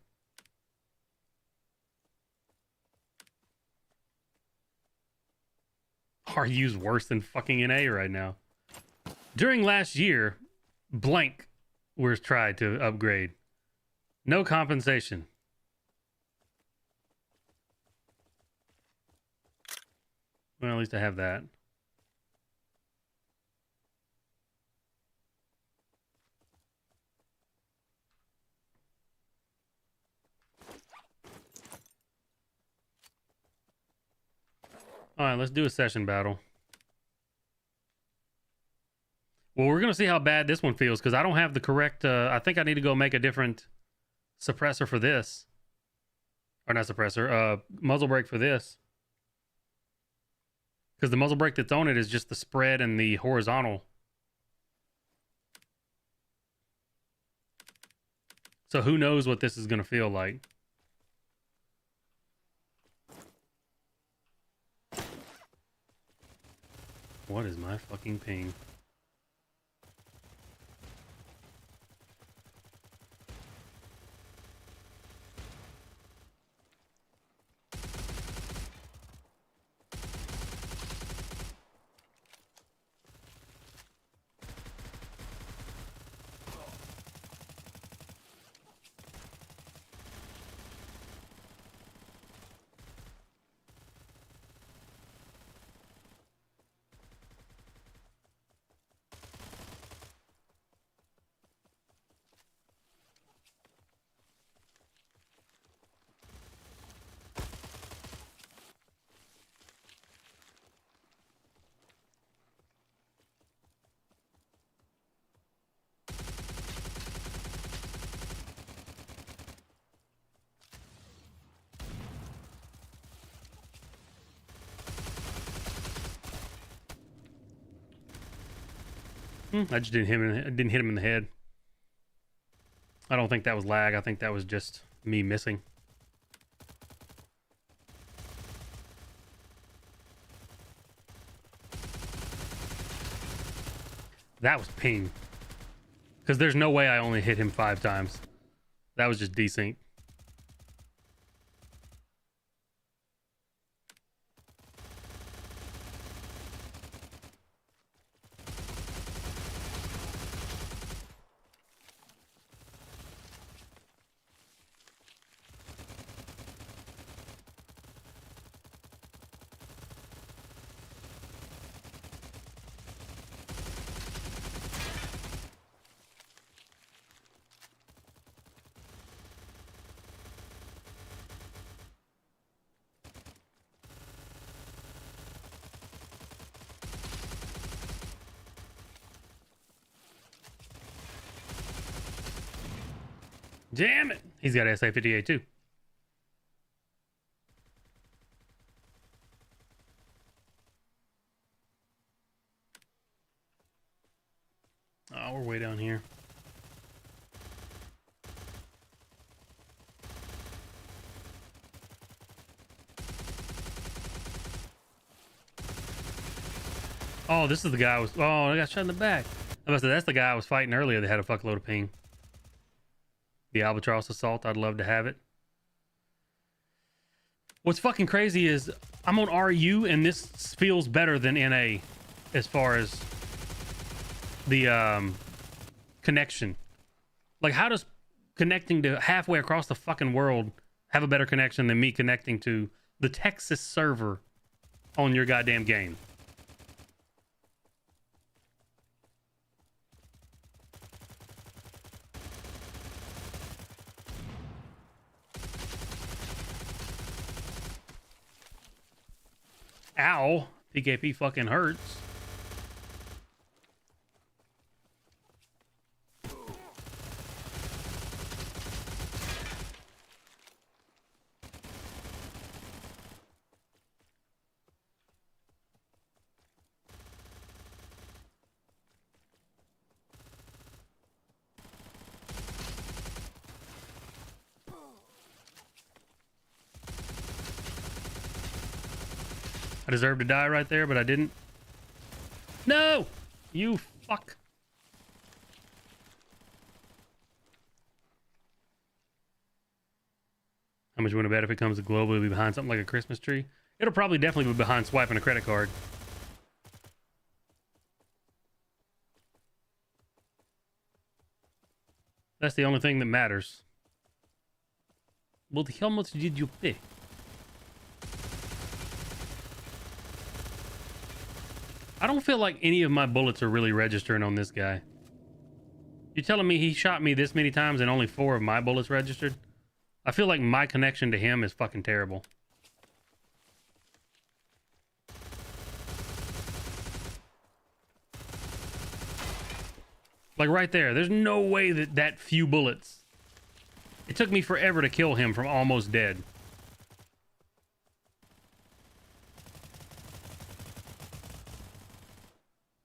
RU's worse than fucking NA right now. During last year, blank was tried to upgrade. No compensation. Well, at least I have that. All right, let's do a session battle. Well, we're going to see how bad this one feels because I don't have the correct... I think I need to go make a different suppressor for this. Or not suppressor, muzzle brake for this. Because the muzzle brake that's on it is just the spread and the horizontal. So who knows what this is going to feel like. What is my fucking ping? I just didn't hit him in the head. I don't think that was lag. I think that was just me missing. That was ping. Because there's no way I only hit him 5 times. That was just desync. Damn it! He's got SA-58 too. Oh, we're way down here. Oh, this is the guy I was... Oh, I got shot in the back. I must say, that's the guy I was fighting earlier that had a fuckload of ping. The Albatross Assault, I'd love to have it. What's fucking crazy is I'm on RU and this feels better than NA as far as the connection. Like, how does connecting to halfway across the fucking world have a better connection than me connecting to the Texas server on your goddamn game? Ow. PKP fucking hurts. I deserved to die right there, but I didn't. No! You fuck. How much you want to bet if it comes to global, it'll be behind something like a Christmas tree? It'll probably definitely be behind swiping a credit card. That's the only thing that matters. Well, how much did you pay? I don't feel like any of my bullets are really registering on this guy. You're telling me he shot me this many times and only 4 of my bullets registered? I feel like my connection to him is fucking terrible. Like right there. There's no way that few bullets. It took me forever to kill him from almost dead.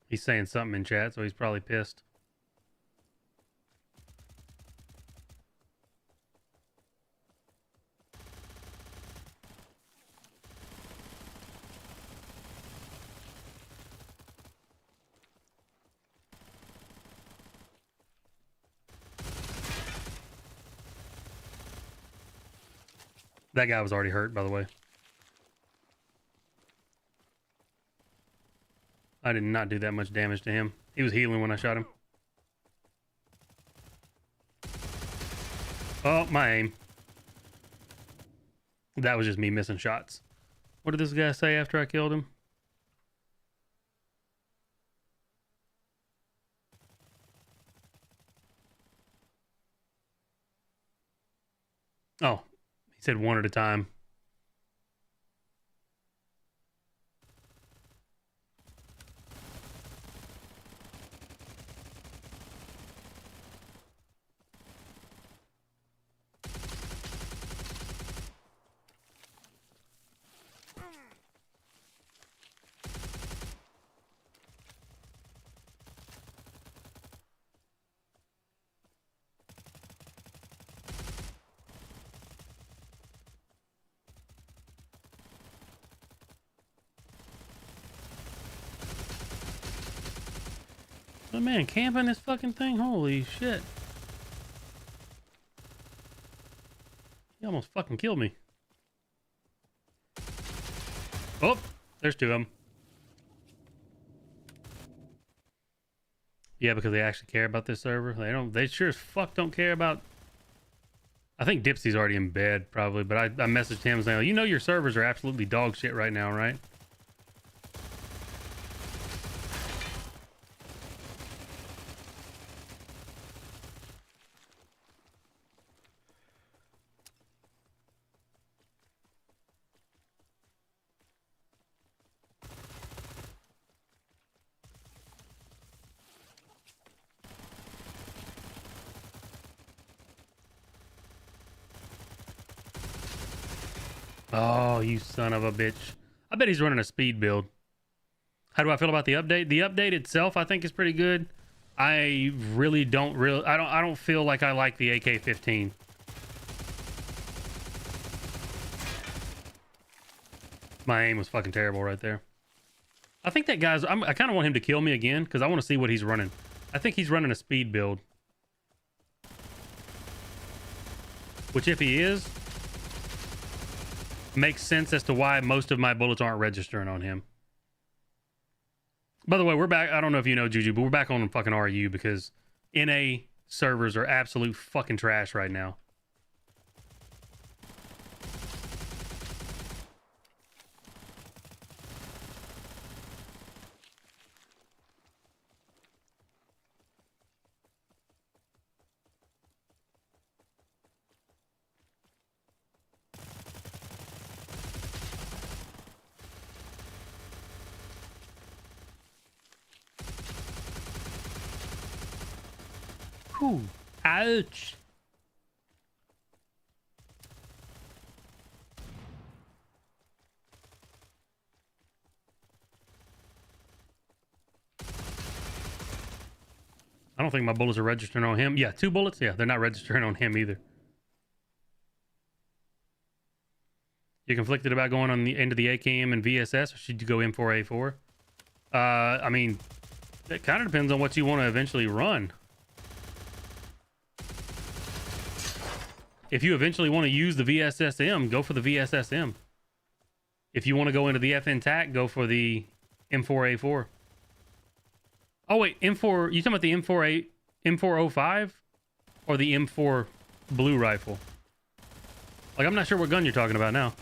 He's saying something in chat, so he's probably pissed. That guy was already hurt, by the way. I did not do that much damage to him. He was healing when I shot him. Oh, my aim. That was just me missing shots. What did this guy say after I killed him? Oh, he said one at a time. Oh man, camping this fucking thing? Holy shit. He almost fucking killed me. Oh, there's two of them. Yeah, because they actually care about this server. They sure as fuck don't care about... I think Dipsy's already in bed, probably, but I messaged him saying, you know your servers are absolutely dog shit right now, right? Oh, you son of a bitch. I bet he's running a speed build. How do I feel about the update? The update itself, I think, is pretty good. I really don't I don't feel like I like the AK-15. My aim was fucking terrible right there. I think that guy's... I kind of want him to kill me again because I want to see what he's running. I think he's running a speed build. Which, if he is, makes sense as to why most of my bullets aren't registering on him. By the way, we're back. I don't know if you know, Juju, but we're back on fucking RU because NA servers are absolute fucking trash right now. Ooh, ouch. I don't think my bullets are registering on him. Yeah, 2 bullets. Yeah, they're not registering on him either. You conflicted about going on the end of the AKM and VSS, or should you go M4A4? I mean, it kind of depends on what you want to eventually run. If you eventually want to use the VSSM, go for the VSSM. If you want to go into the FN TAC, go for the M4A4. Oh wait, M4, you talking about the M405 or the M4 blue rifle? Like, I'm not sure what gun you're talking about now.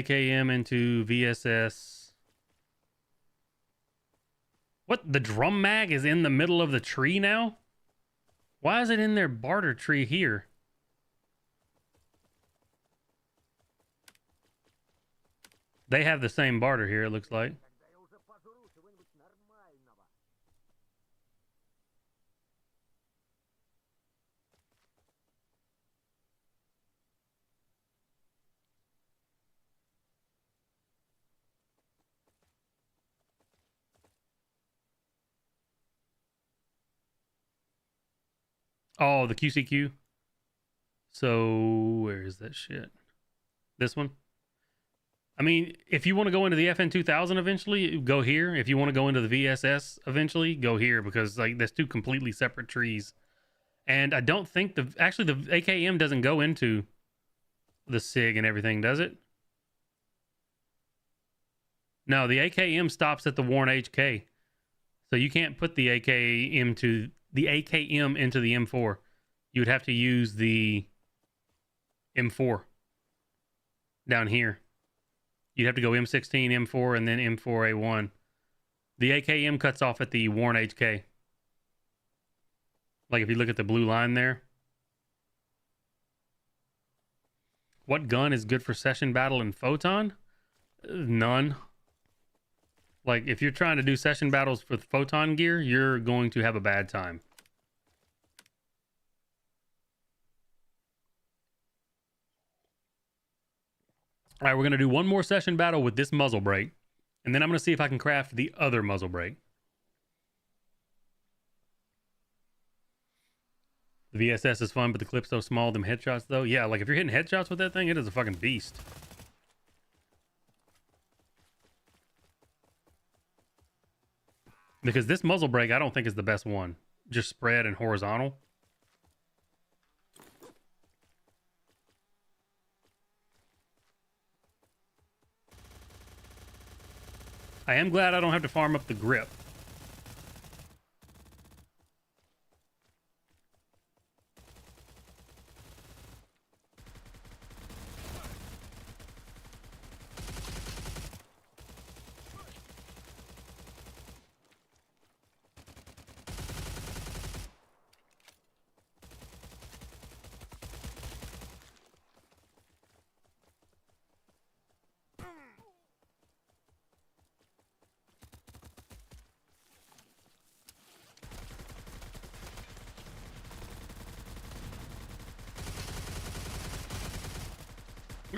AKM into VSS. What? The drum mag is in the middle of the tree now? Why is it in their barter tree here? They have the same barter here, it looks like. Тогда я уже пожру чего-нибудь нормального. Oh, the QCQ. So, where is that shit? This one? I mean, if you want to go into the FN 2000 eventually, go here. If you want to go into the VSS eventually, go here, because like there's two completely separate trees. And I don't think the AKM doesn't go into the SIG and everything, does it? No, the AKM stops at the Warren HK. So you can't put the AKM into the M4. You would have to use the M4 down here. You'd have to go M16, M4, and then M4A1. The AKM cuts off at the Warren HK. Like if you look at the blue line there. What gun is good for session battle and photon? None. Like if you're trying to do session battles with photon gear, you're going to have a bad time. All right, we're going to do one more session battle with this muzzle brake. And then I'm going to see if I can craft the other muzzle brake. The VSS is fun, but the clip's so small. Them headshots, though. Yeah, like if you're hitting headshots with that thing, it is a fucking beast. Because this muzzle brake, I don't think is the best one. Just spread and horizontal. I am glad I don't have to farm up the grip.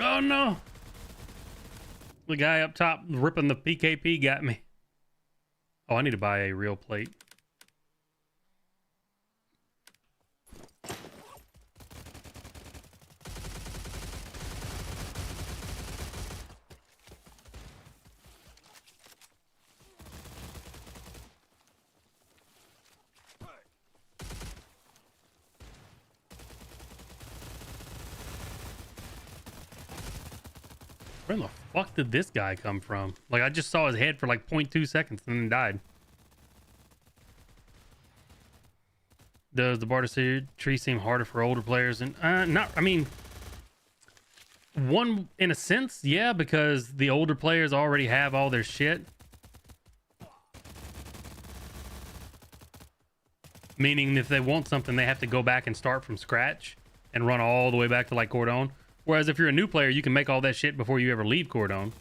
Oh no! The guy up top ripping the PKP got me. Oh, I need to buy a real plate. Where in the fuck did this guy come from? Like, I just saw his head for like 0.2 seconds and then died. Does the barter tree seem harder for older players? And not, I mean, one in a sense, yeah, because the older players already have all their shit. Meaning if they want something, they have to go back and start from scratch and run all the way back to like Cordon. Whereas if you're a new player, you can make all that shit before you ever leave Cordon.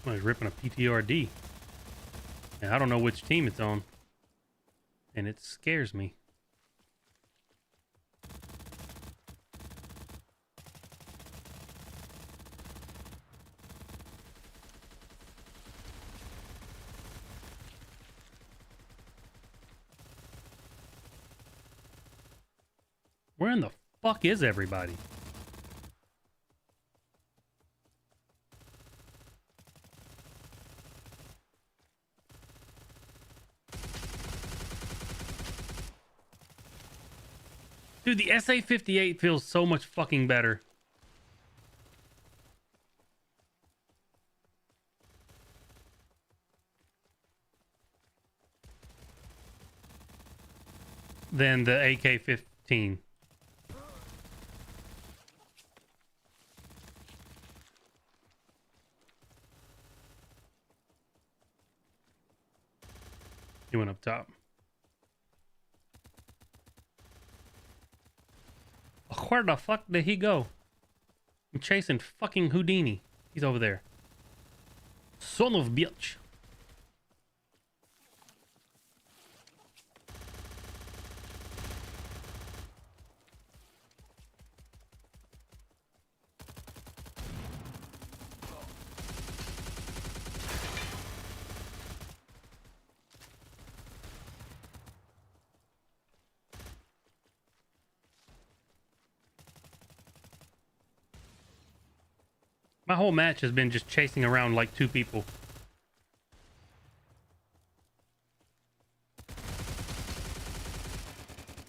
Oh, he's ripping a PTRD. And I don't know which team it's on. And it scares me. Where in the fuck is everybody? Dude, the SA-58 feels so much fucking better. Than the AK-15. He went up top. Where the fuck did he go? I'm chasing fucking Houdini. He's over there. Son of bitch. My whole match has been just chasing around like two people.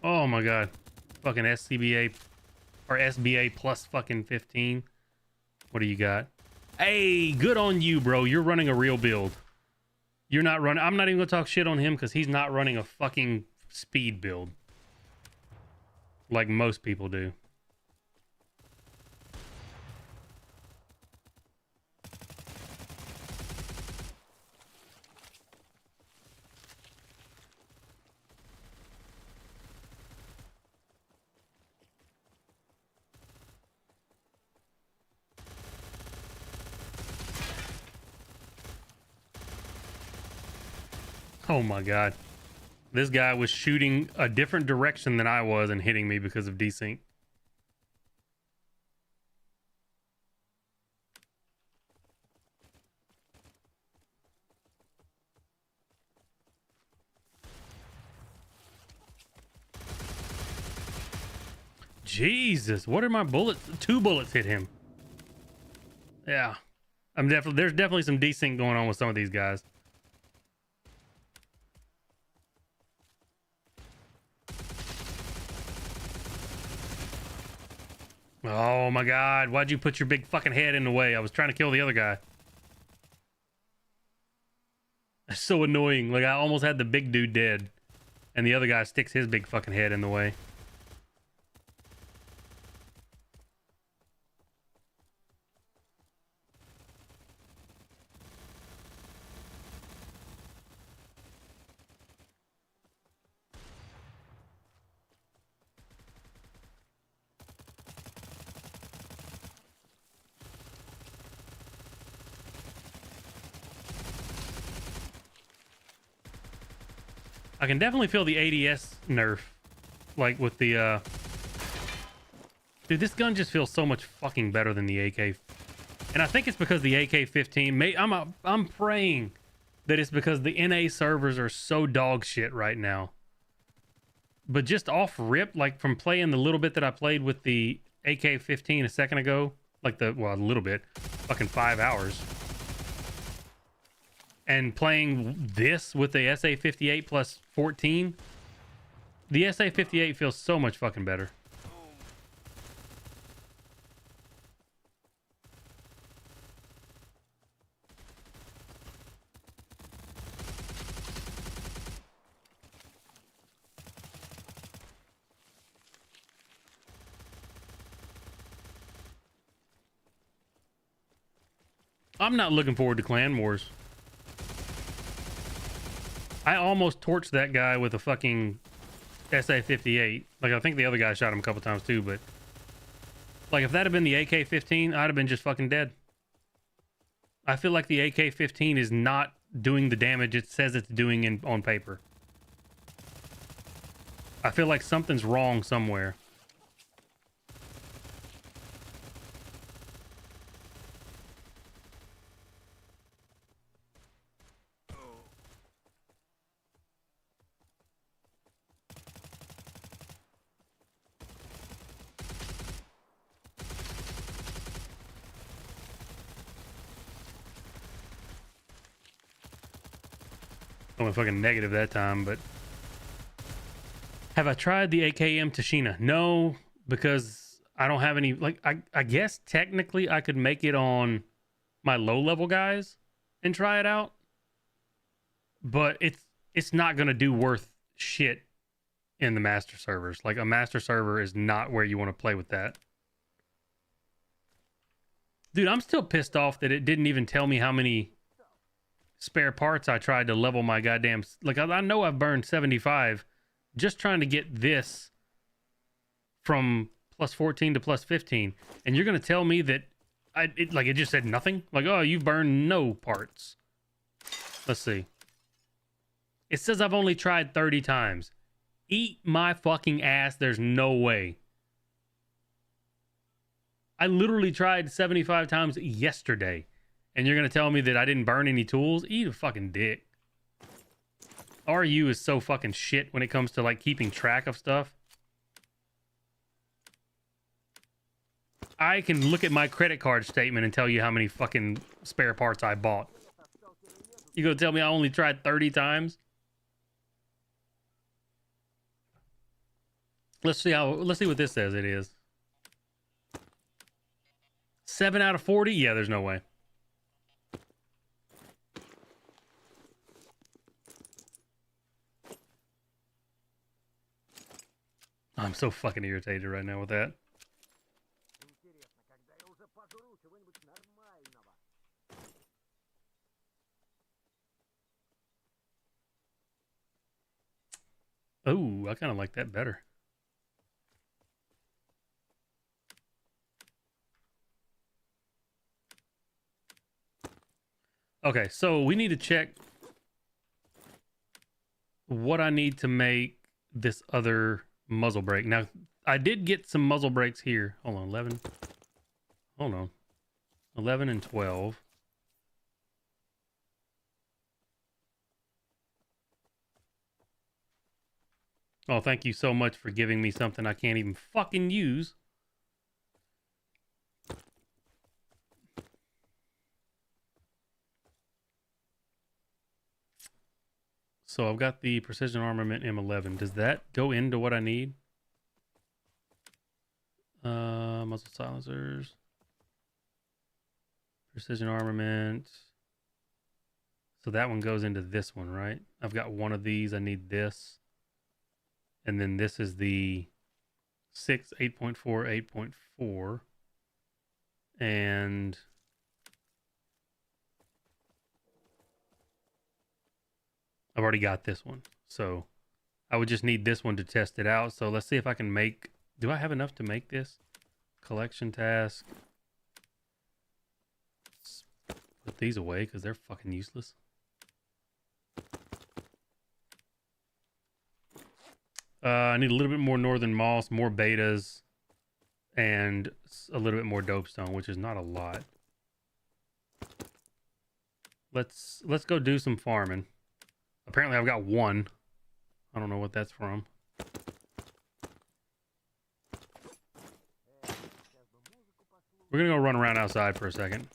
Oh my god. Fucking SCBA or SBA plus fucking 15. What do you got? Hey, good on you, bro. You're running a real build. You're not running. I'm not even gonna talk shit on him because he's not running a fucking speed build like most people do. Oh my god. This guy was shooting a different direction than I was and hitting me because of desync. Jesus, what are my bullets? 2 bullets hit him. Yeah. There's definitely some desync going on with some of these guys. Oh my god, why'd you put your big fucking head in the way? I was trying to kill the other guy. That's so annoying. Like, I almost had the big dude dead, and the other guy sticks his big fucking head in the way. I can definitely feel the ADS nerf, like with the, dude, this gun just feels so much fucking better than the AK. And I think it's because the AK-15, I'm praying that it's because the NA servers are so dog shit right now. But just off rip, like from playing the little bit that I played with the AK-15 a second ago, like a little bit, fucking 5 hours. And playing this with the SA-58 plus 14, the SA-58 feels so much fucking better. I'm not looking forward to Clan Wars. I almost torched that guy with a fucking SA-58. Like, I think the other guy shot him a couple times too, but like, if that had been the AK-15, I'd have been just fucking dead. I feel like the AK-15 is not doing the damage it says it's doing on paper. I feel like something's wrong somewhere. I went fucking negative that time, but Have I tried the AKM Tashina? No, because I don't have any. Like, I guess technically I could make it on my low level guys and try it out, but it's not gonna do worth shit in the master servers. Like, a master server is not where you want to play with that. Dude, I'm still pissed off that it didn't even tell me how many spare parts I tried to level my goddamn... Like, I know I've burned 75 just trying to get this from plus 14 to plus 15. And you're going to tell me that it just said nothing? Like, oh, you've burned no parts. Let's see. It says I've only tried 30 times. Eat my fucking ass. There's no way. I literally tried 75 times yesterday. And you're going to tell me that I didn't burn any tools? Eat a fucking dick. RU is so fucking shit when it comes to, like, keeping track of stuff. I can look at my credit card statement and tell you how many fucking spare parts I bought. You gonna tell me I only tried 30 times? Let's see what this says it is. 7 out of 40? Yeah, there's no way. I'm so fucking irritated right now with that. Интересно, когда я уже пожру чего-нибудь нормального. Oh, I kind of like that better. Okay, so we need to check what I need to make this other muzzle brake. Now, I did get some muzzle brakes here. Hold on, 11. Hold on. 11 and 12. Oh, thank you so much for giving me something I can't even fucking use. So I've got the Precision Armament M11. Does that go into what I need? Muzzle silencers. Precision Armament. So that one goes into this one, right? I've got one of these. I need this. And then this is the 6, 8.4, 8.4. And... I've already got this one, so I would just need this one to test it out. So let's see if I can make... Do I have enough to make this? Collection task. Let's put these away because they're fucking useless. I need a little bit more Northern Moss, more betas, and a little bit more Dopestone, which is not a lot. Let's go do some farming. Apparently I've got one. I don't know what that's from. We're gonna go run around outside for a second.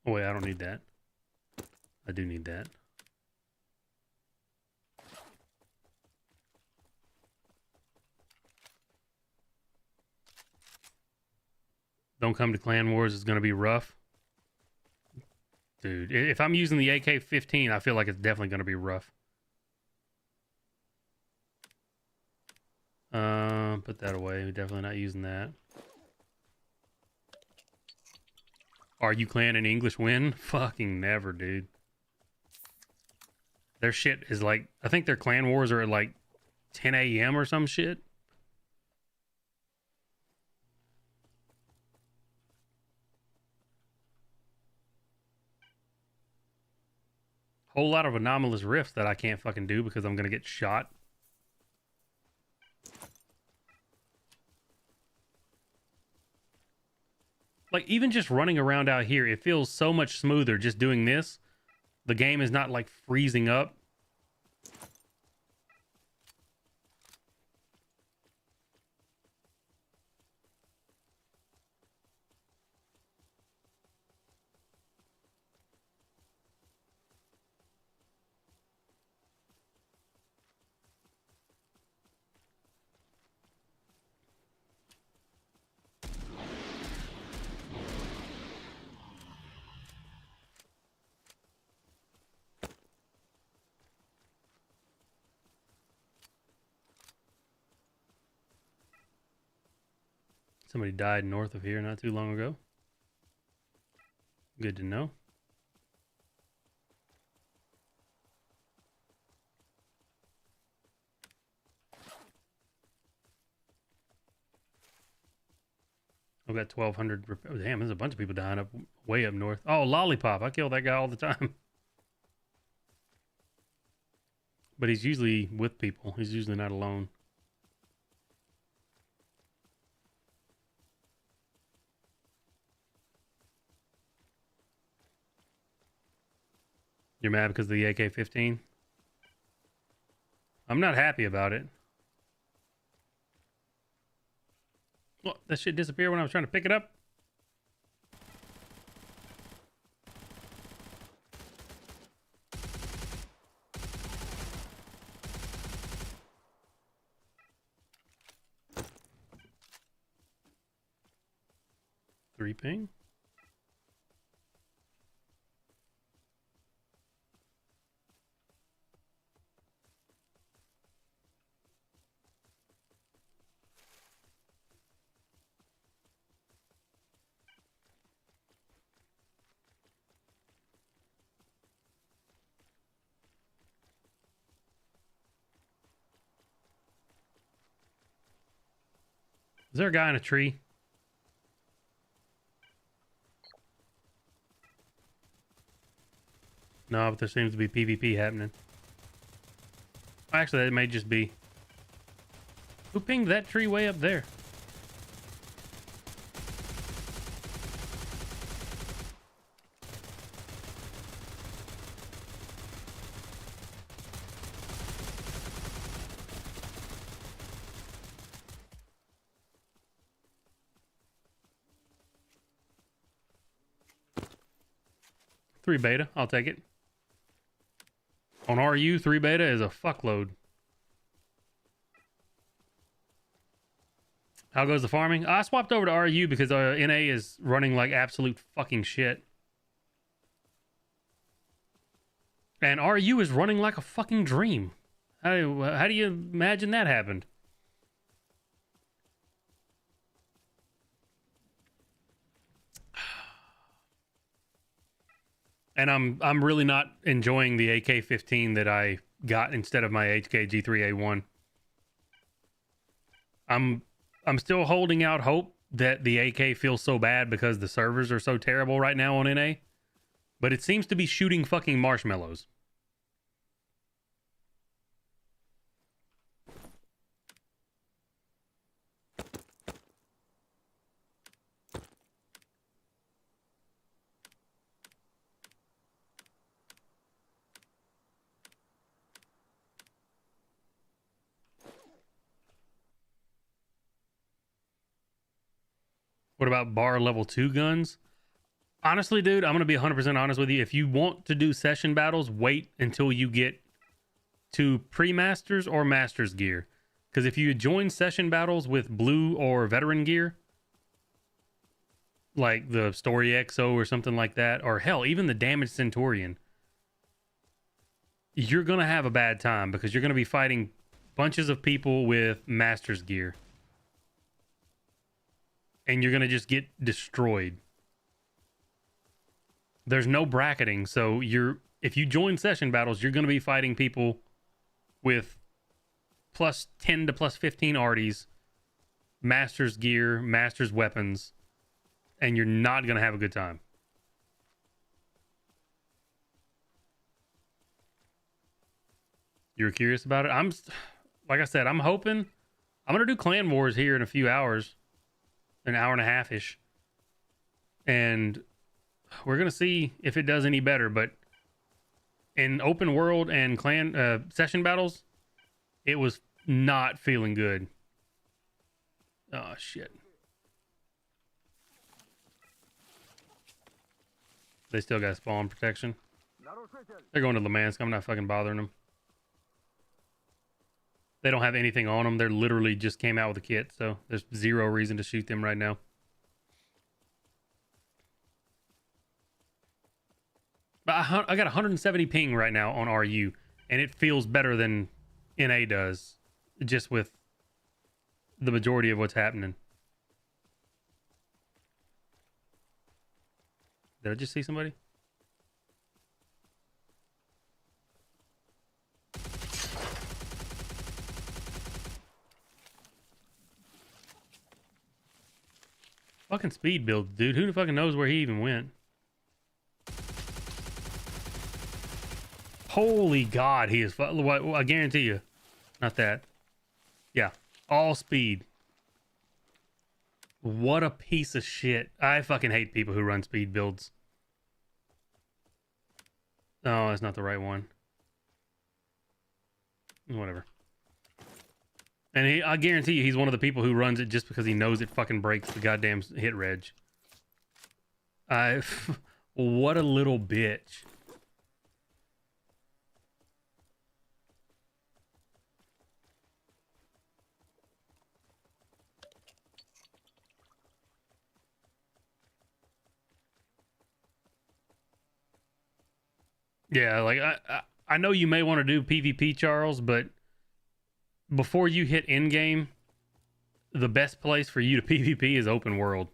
Oh wait, I don't need that. I do need that. Don't come to Clan Wars, it's going to be rough. Dude, if I'm using the AK-15, I feel like it's definitely going to be rough. Put that away. We're definitely not using that. Are you Clan an English win? Fucking never, dude. Their shit is like... I think their Clan Wars are at like 10 a.m. or some shit. Whole lot of anomalous rifts that I can't fucking do because I'm gonna get shot. Like, even just running around out here, it feels so much smoother just doing this. The game is not like freezing up. Somebody died north of here not too long ago. Good to know. I've got 1,200. Oh, damn, there's a bunch of people dying up way up north. Oh, Lollipop. I kill that guy all the time. But he's usually with people. He's usually not alone. You're mad because of the AK-15? I'm not happy about it. Well, that shit disappeared when I was trying to pick it up. Three ping. Is there a guy in a tree? No, but there seems to be PvP happening. Actually, that may just be... Who pinged that tree way up there? Three beta, I'll take it. On RU, 3 beta is a fuckload. How goes the farming? I swapped over to RU because NA is running like absolute fucking shit. And RU is running like a fucking dream. How do you imagine that happened? And I'm really not enjoying the AK-15 that I got instead of my HK-G3A1. I'm still holding out hope that the AK feels so bad because the servers are so terrible right now on NA. But it seems to be shooting fucking marshmallows. What about bar level 2 guns? Honestly, dude, I'm going to be 100% honest with you. If you want to do session battles, wait until you get to pre-masters or masters gear. Because if you join session battles with blue or veteran gear, like the Story XO or something like that, or hell, even the Damaged Centurion, you're going to have a bad time because you're going to be fighting bunches of people with masters gear. And you're going to just get destroyed. There's no bracketing, so if you join session battles, you're going to be fighting people with plus 10 to plus 15 arties, master's gear, master's weapons, and you're not going to have a good time. You were curious about it? Like I said, I'm hoping I'm going to do Clan Wars here in a few hours. An hour and a half-ish. And we're going to see if it does any better. But in open world and clan session battles, it was not feeling good. Oh, shit. They still got spawn protection. They're going to Lemansk. I'm not fucking bothering them. They don't have anything on them. They're literally just came out with a kit, so there's zero reason to shoot them right now. But I got 170 ping right now on RU, and it feels better than NA does, just with the majority of what's happening. Did I just see somebody? Fucking speed build, dude. Who the fucking knows where he even went? Holy God, he is. I guarantee you. Not that. Yeah. All speed. What a piece of shit. I fucking hate people who run speed builds. Oh, that's not the right one. Whatever. And I guarantee you he's one of the people who runs it just because he knows it fucking breaks the goddamn hit reg. What a little bitch. Yeah, like I know you may want to do PvP, Charles, but before you hit end game, the best place for you to PvP is open world,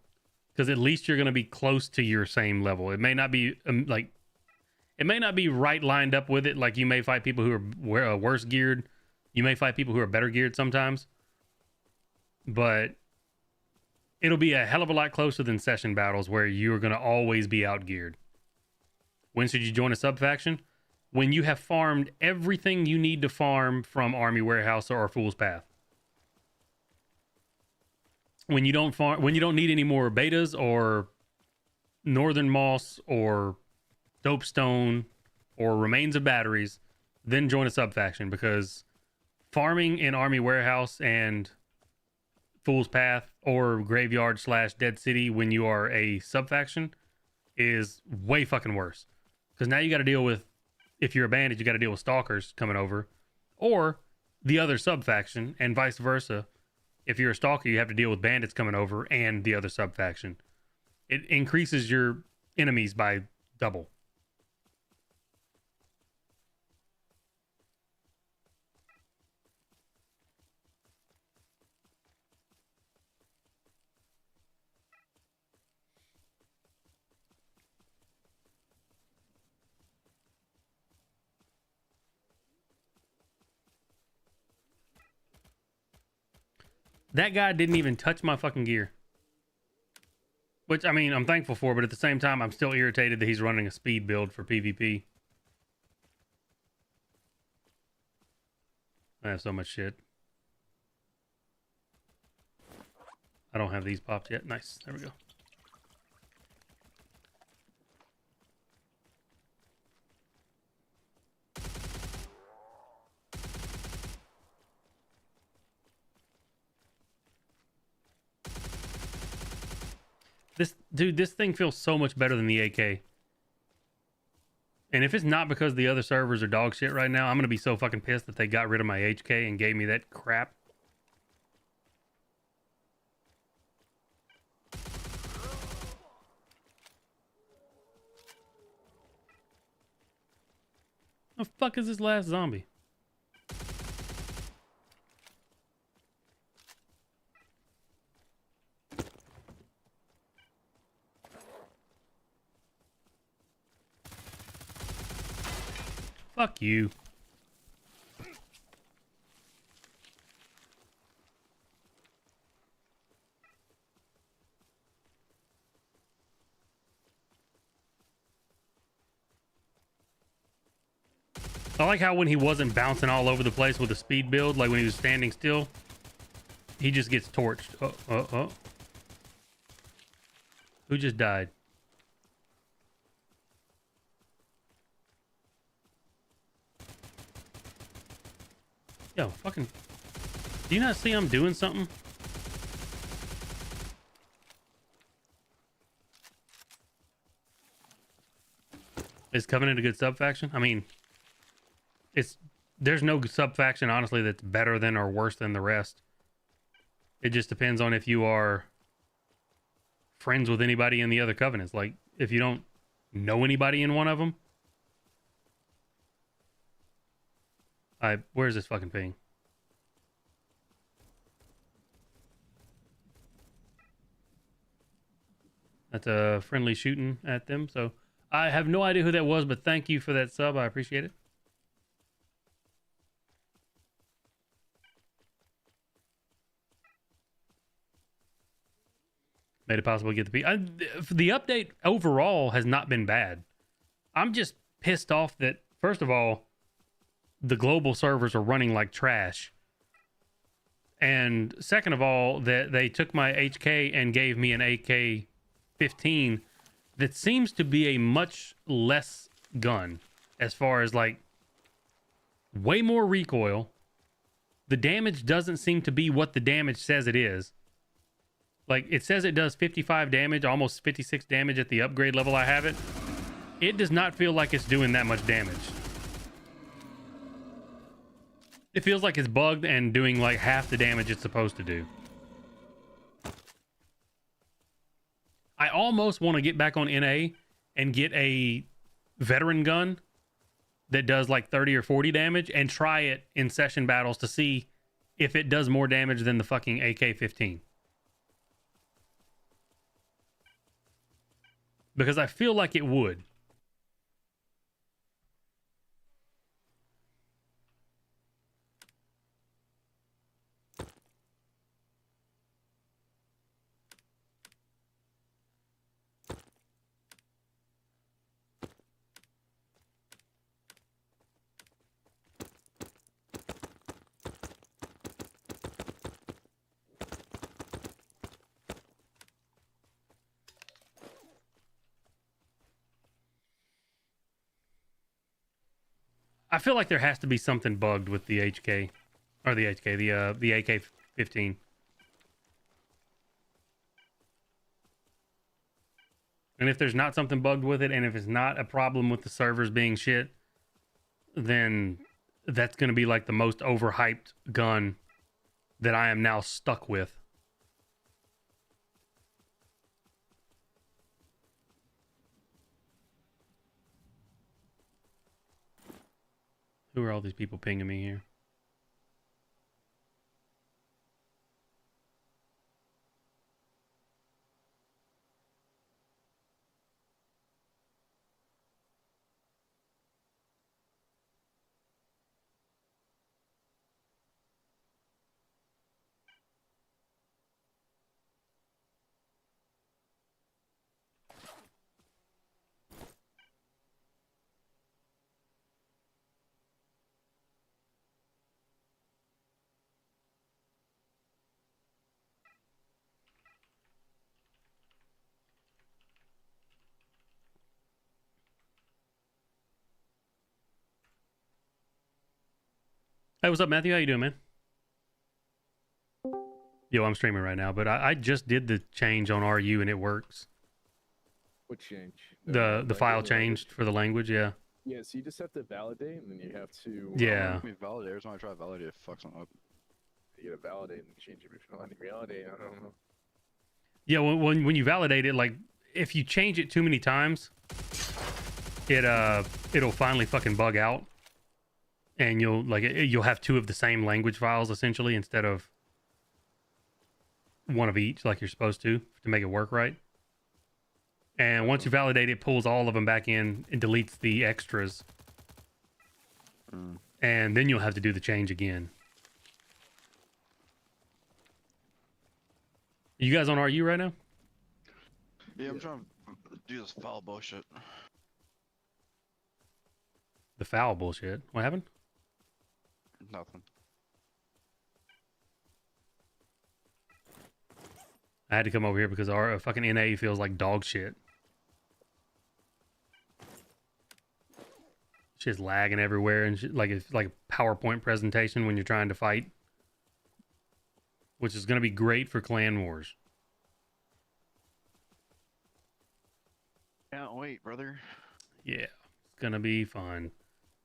because at least you're going to be close to your same level. It may not be it may not be right lined up with it. Like you may fight people who are worse geared. You may fight people who are better geared sometimes, but it'll be a hell of a lot closer than session battles where you're going to always be outgeared. When should you join a sub faction? When you have farmed everything you need to farm from Army Warehouse or Fool's Path. When you don't need any more betas or Northern Moss or Dope Stone or Remains of Batteries, then join a sub faction, because farming in Army Warehouse and Fool's Path or Graveyard / Dead City when you are a sub faction is way fucking worse. Because now you got to deal with, if you're a bandit, you got to deal with stalkers coming over, or the other sub faction, and vice versa. If you're a stalker, you have to deal with bandits coming over and the other sub faction. It increases your enemies by double. That guy didn't even touch my fucking gear. Which, I mean, I'm thankful for, but at the same time, I'm still irritated that he's running a speed build for PvP. I have so much shit. I don't have these popped yet. Nice. There we go. This thing feels so much better than the AK. And if it's not because the other servers are dog shit right now, I'm going to be so fucking pissed that they got rid of my HK and gave me that crap. The fuck is this last zombie? Fuck you. I like how when he wasn't bouncing all over the place with a speed build, like when he was standing still, he just gets torched. Oh. Who just died? Yo, fucking... Do you not see I'm doing something? Is Covenant a good sub-faction? I mean... There's no sub-faction, honestly, that's better than or worse than the rest. It just depends on if you are friends with anybody in the other Covenants. Like, if you don't know anybody in one of them... Where's this fucking ping? That's a friendly shooting at them. So I have no idea who that was, but thank you for that sub. I appreciate it. Made it possible to get the update overall has not been bad. I'm just pissed off that, first of all, the global servers are running like trash. And second of all, that they took my HK and gave me an AK-15 that seems to be a much less gun as far as like way more recoil. The damage doesn't seem to be what the damage says it is. Like, it says it does 55 damage, almost 56 damage at the upgrade level I have it. It does not feel like it's doing that much damage. It feels like it's bugged and doing like half the damage it's supposed to do. I almost want to get back on NA and get a veteran gun that does like 30 or 40 damage and try it in session battles to see if it does more damage than the fucking AK-15. Because I feel like it would. I feel like there has to be something bugged with the HK, or the HK, the AK-15. And if there's not something bugged with it, and if it's not a problem with the servers being shit, then that's going to be like the most overhyped gun that I am now stuck with. Who are all these people pinging me here? Hey, what's up, Matthew? How you doing, man? Yo, I'm streaming right now, but I just did the change on RU and it works. What change? The file changed for the language, yeah. Yeah, so you just have to validate, and then you have to. Yeah. I mean, validate. Every time I try to validate, it fucks them up. You gotta validate and change it before you validate. I don't know. Yeah, when you validate it, like if you change it too many times, it'll finally fucking bug out, and you'll have two of the same language files essentially instead of one of each, like you're supposed to make it work right. And once you validate, it pulls all of them back in and deletes the extras, and then you'll have to do the change again. You guys on RU right now? Yeah, I'm trying to do this foul bullshit. The foul bullshit. What happened? Nothing. I had to come over here because our fucking NA feels like dog shit. Shit's lagging everywhere and shit, like it's like a PowerPoint presentation when you're trying to fight, which is going to be great for clan wars. Can't wait, brother. Yeah, it's going to be fun.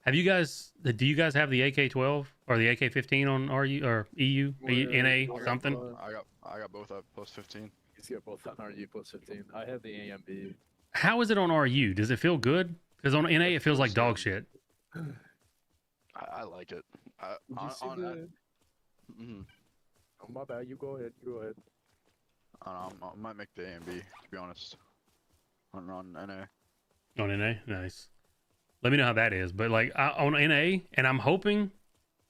Do you guys have the AK-12 or the AK-15 on RU or EU, NA, something? I got both up plus 15. He's got both on RU plus 15. I have the AMB. How is it on RU? Does it feel good? Because on NA it feels like dog shit. I like it. Did you see the... Oh, my bad. You go ahead. You go ahead. I might make the AMB, to be honest. on NA. On NA, nice. Let me know how that is. But like on NA, and I'm hoping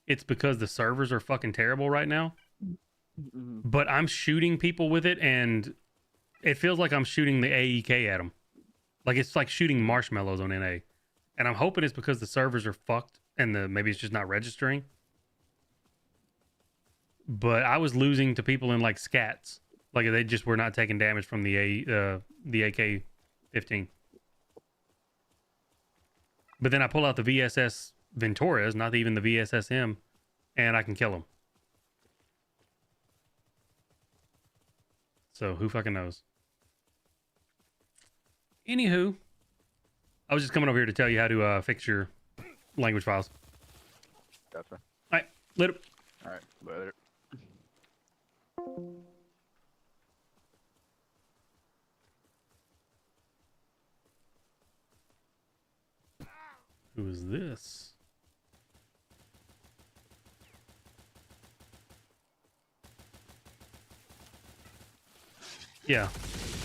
it's because the servers are fucking terrible right now. Mm-hmm. But I'm shooting people with it, and it feels like I'm shooting the AEK at them. Like it's like shooting marshmallows on NA. And I'm hoping it's because the servers are fucked and maybe it's just not registering. But I was losing to people in like scats. Like they just were not taking damage from the AK-15. But then I pull out the VSS Venturas, not even the VSSM, and I can kill them. So who fucking knows? Anywho, I was just coming over here to tell you how to fix your language files. Gotcha. All right, later. All right, later. Who is this? Yeah,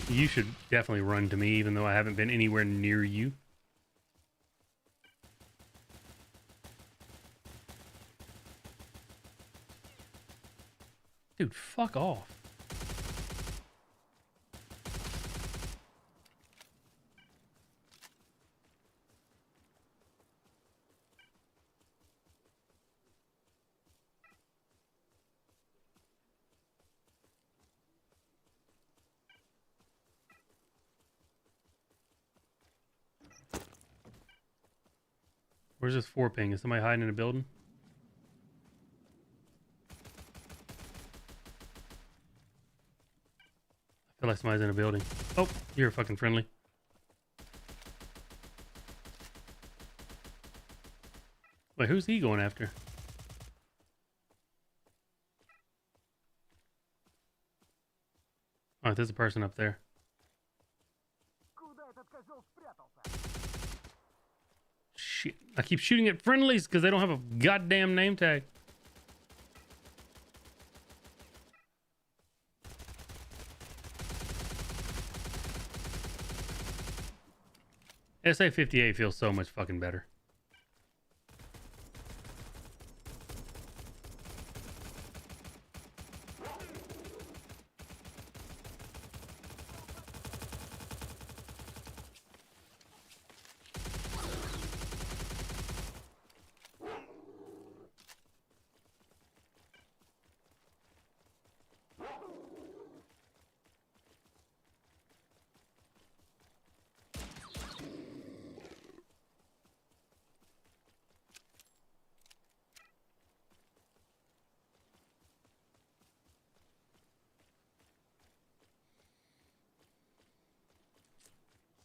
you should definitely run to me, even though I haven't been anywhere near you. Dude, fuck off. Where's this 4 ping? Is somebody hiding in a building? I feel like somebody's in a building. Oh, you're fucking friendly. Wait, who's he going after? Oh, there's a person up there. Куда этот козел спрятался? Shit. I keep shooting at friendlies because they don't have a goddamn name tag. SA-58 feels so much fucking better.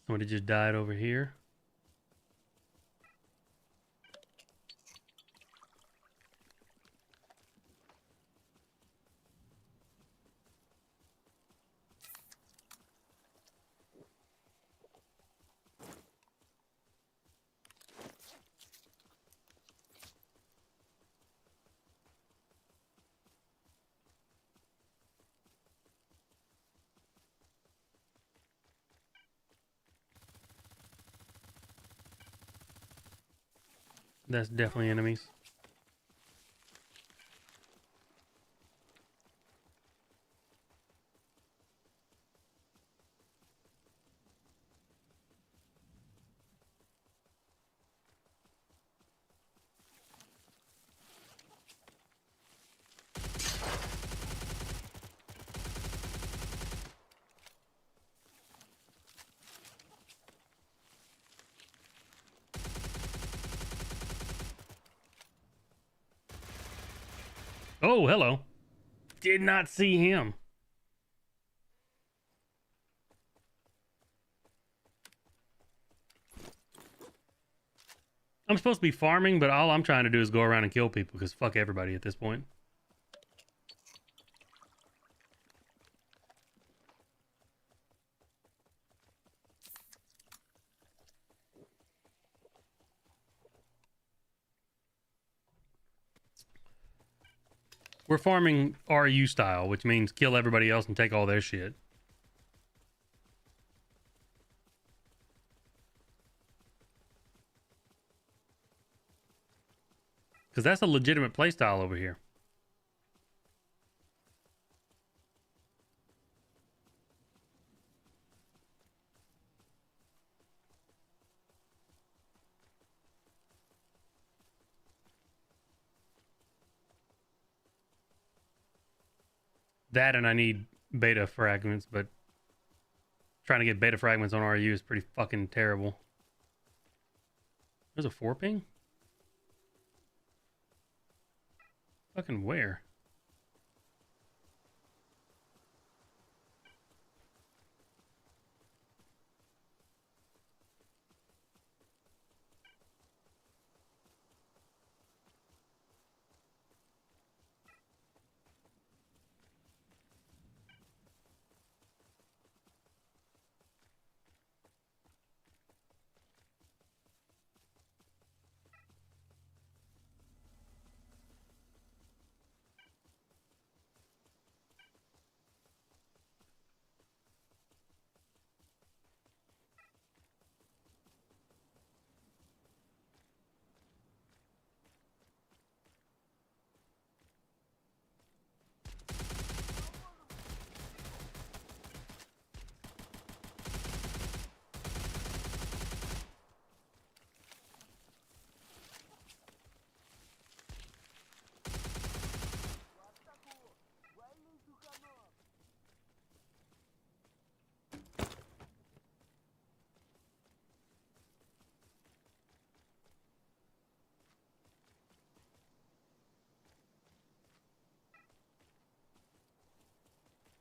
Somebody just died over here. That's definitely enemies. Oh, hello. Did not see him. I'm supposed to be farming, but all I'm trying to do is go around and kill people because fuck everybody at this point. We're farming RU style, which means kill everybody else and take all their shit. Because that's a legitimate playstyle over here. That and I need beta fragments, but trying to get beta fragments on RU is pretty fucking terrible. There's a 4 ping? Fucking where?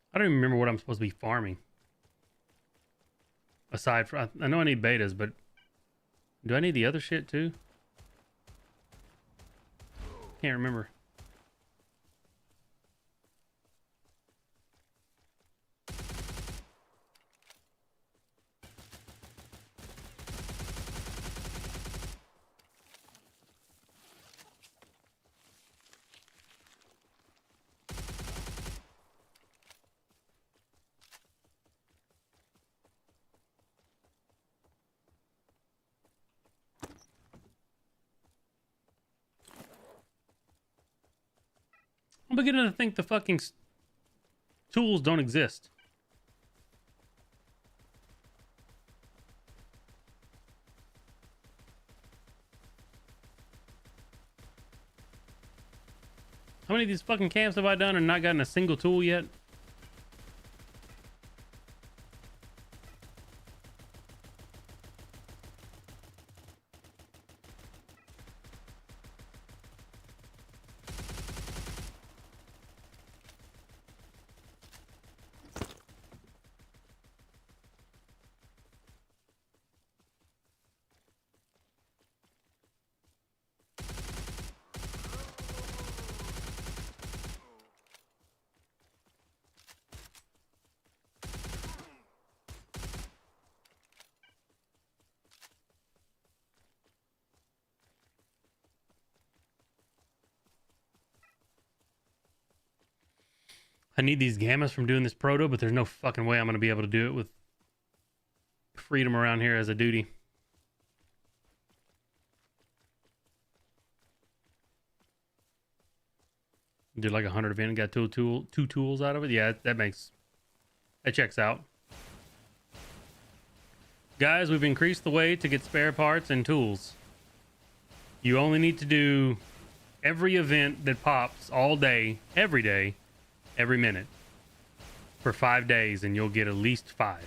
I don't even remember what I'm supposed to be farming. Aside from, I know I need betas, but do I need the other shit too? Can't remember. I'm beginning to think the fucking tools don't exist. How many of these fucking camps have I done and not gotten a single tool yet? I need these gammas from doing this proto, but there's no fucking way I'm going to be able to do it with freedom around here as a duty. Did like 100 event and got two tools out of it. Yeah, that checks out. Guys, we've increased the way to get spare parts and tools. You only need to do every event that pops all day, every minute for 5 days, and you'll get at least 5.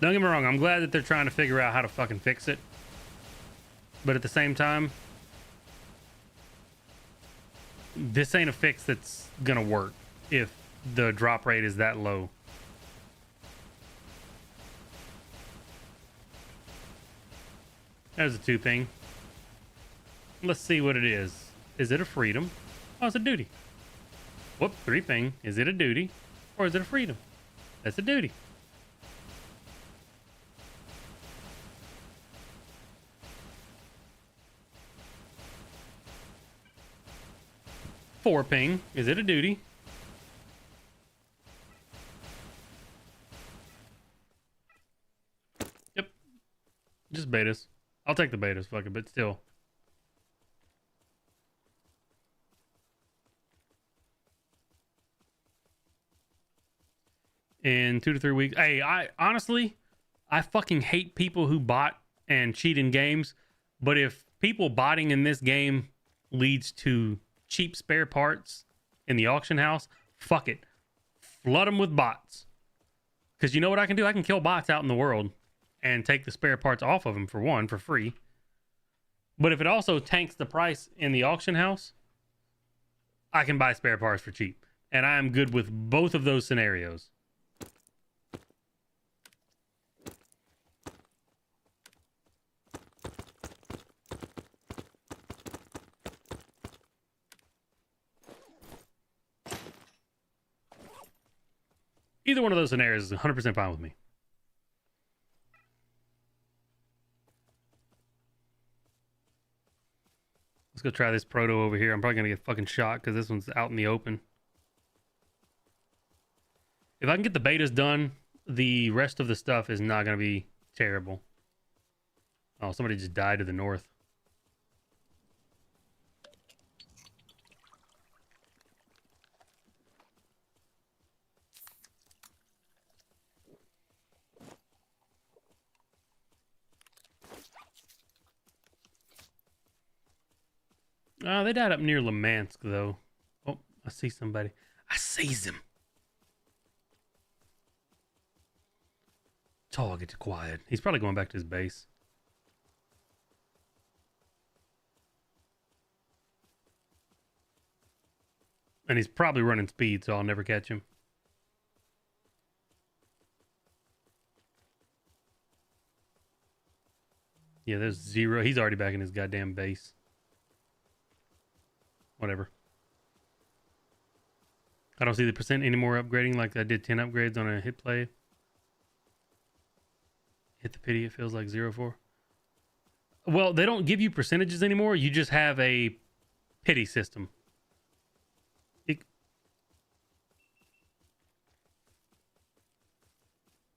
Don't get me wrong, I'm glad that they're trying to figure out how to fucking fix it. But at the same time, this ain't a fix that's gonna work if the drop rate is that low. There's a 2 ping. Let's see what it is. Is it a freedom? Oh, it's a duty. Whoop, 3 ping. Is it a duty? Or is it a freedom? That's a duty. Four ping. Is it a duty? Yep. Just betas. I'll take the betas, fuck it, but still. in 2 to 3 weeks. Hey, I honestly, I fucking hate people who bot and cheat in games. But if people botting in this game leads to cheap spare parts in the auction house, fuck it. Flood them with bots. Because you know what I can do? I can kill bots out in the world and take the spare parts off of them for one, for free. But if it also tanks the price in the auction house, I can buy spare parts for cheap. And I am good with both of those scenarios. Either one of those scenarios is 100% fine with me. Let's go try this proto over here. I'm probably going to get fucking shot because this one's out in the open. If I can get the betas done, the rest of the stuff is not going to be terrible. Oh, somebody just died to the north. Oh, they died up near Lemansk, though. Oh, I see somebody. I sees him. Target acquired. He's probably going back to his base. And he's probably running speed, so I'll never catch him. Yeah, there's 0. He's already back in his goddamn base. Whatever. I don't see the percent anymore upgrading like I did 10 upgrades on a hit play. Hit the pity, it feels like 0-4. Well, they don't give you percentages anymore. You just have a pity system.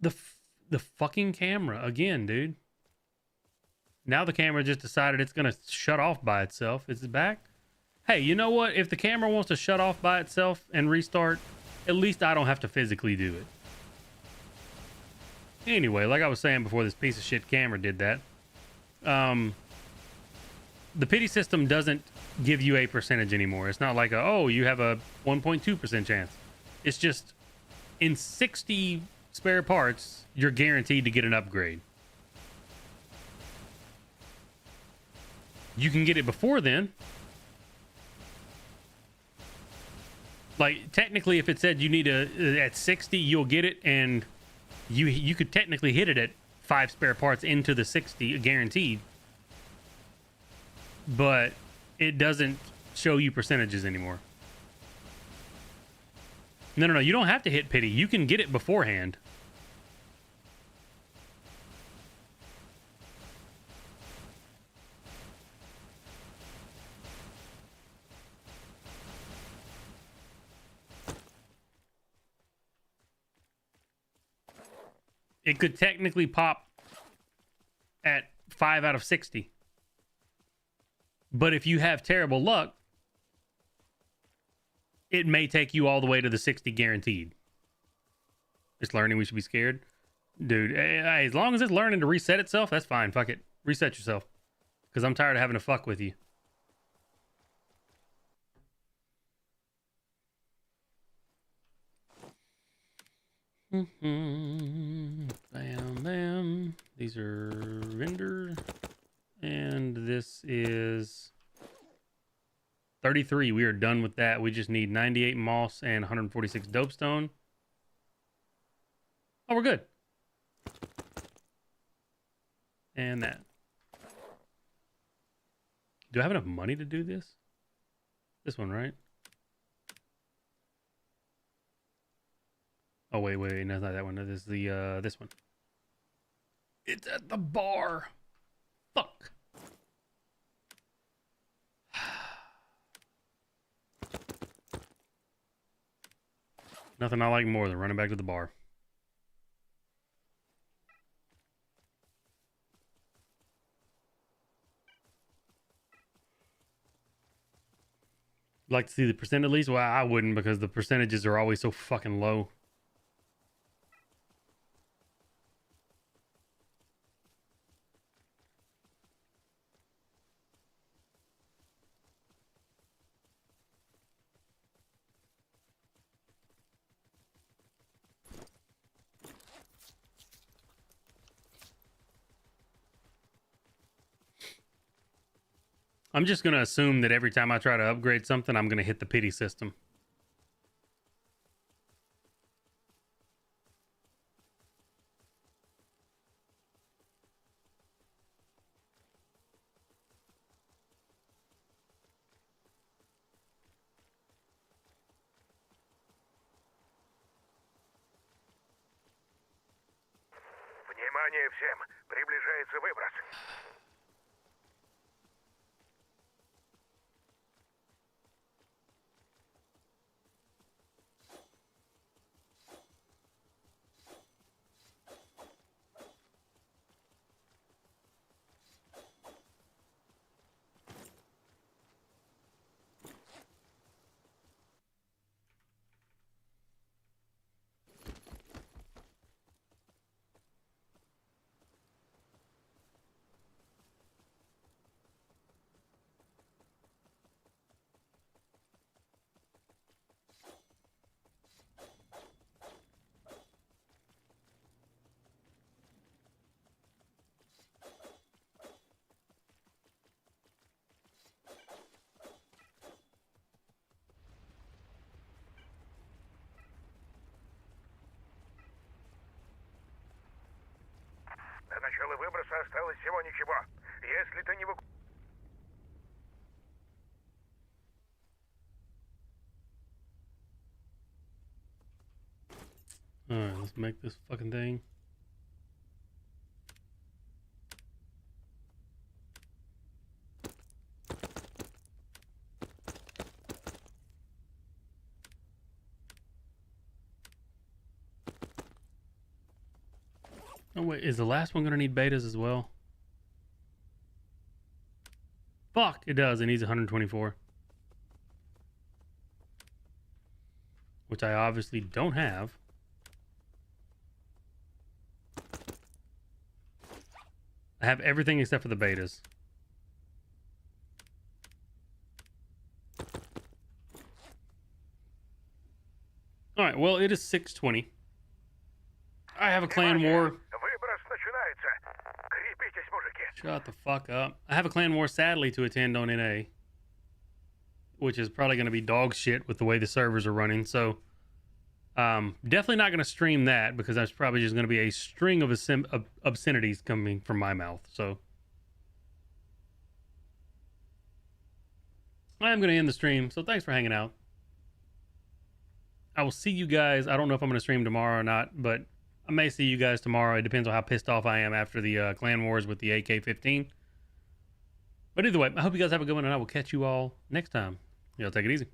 The fucking camera again, dude. Now the camera just decided it's going to shut off by itself. Is it back? Hey, you know what? If the camera wants to shut off by itself and restart, at least I don't have to physically do it. Anyway, like I was saying before, this piece of shit camera did that. The pity system doesn't give you a percentage anymore. It's not like, you have a 1.2% chance. It's just in 60 spare parts, you're guaranteed to get an upgrade. You can get it before then. Like, technically, if it said you need at 60, you'll get it, and you could technically hit it at 5 spare parts into the 60, guaranteed. But it doesn't show you percentages anymore. No, you don't have to hit pity. You can get it beforehand. It could technically pop at 5 out of 60. But if you have terrible luck, it may take you all the way to the 60 guaranteed. It's learning we should be scared. Dude, as long as it's learning to reset itself, that's fine. Fuck it. Reset yourself. Because I'm tired of having to fuck with you. Bam, bam. These are render. And this is 33. We are done with that. We just need 98 moss and 146 dopestone. Oh, we're good. And that. Do I have enough money to do this? This one, right? Oh, wait. No, it's not that one. This is the, this one. It's at the bar. Fuck. Nothing I like more than running back to the bar. Like to see the percent at least? Well, I wouldn't, because the percentages are always so fucking low. I'm just going to assume that every time I try to upgrade something, I'm going to hit the pity system. Внимание всем! Приближается выброс. До начала выброса осталось всего ничего. Если ты не Alright, let's make this fucking thing. Oh wait, is the last one gonna need betas as well? Fuck, it does. It needs 124. Which I obviously don't have. I have everything except for the betas. Alright, well, it is 6:20. I have a clan war. Выброс начинается. Крепитесь, мужики. Shut the fuck up. I have a clan war, sadly, to attend on NA. Which is probably going to be dog shit with the way the servers are running. So, definitely not going to stream that because that's probably just going to be a string of obscenities coming from my mouth. So, I am going to end the stream. So, thanks for hanging out. I will see you guys. I don't know if I'm going to stream tomorrow or not, but I may see you guys tomorrow. It depends on how pissed off I am after the clan wars with the AK-15. But either way, I hope you guys have a good one, and I will catch you all next time. Y'all take it easy.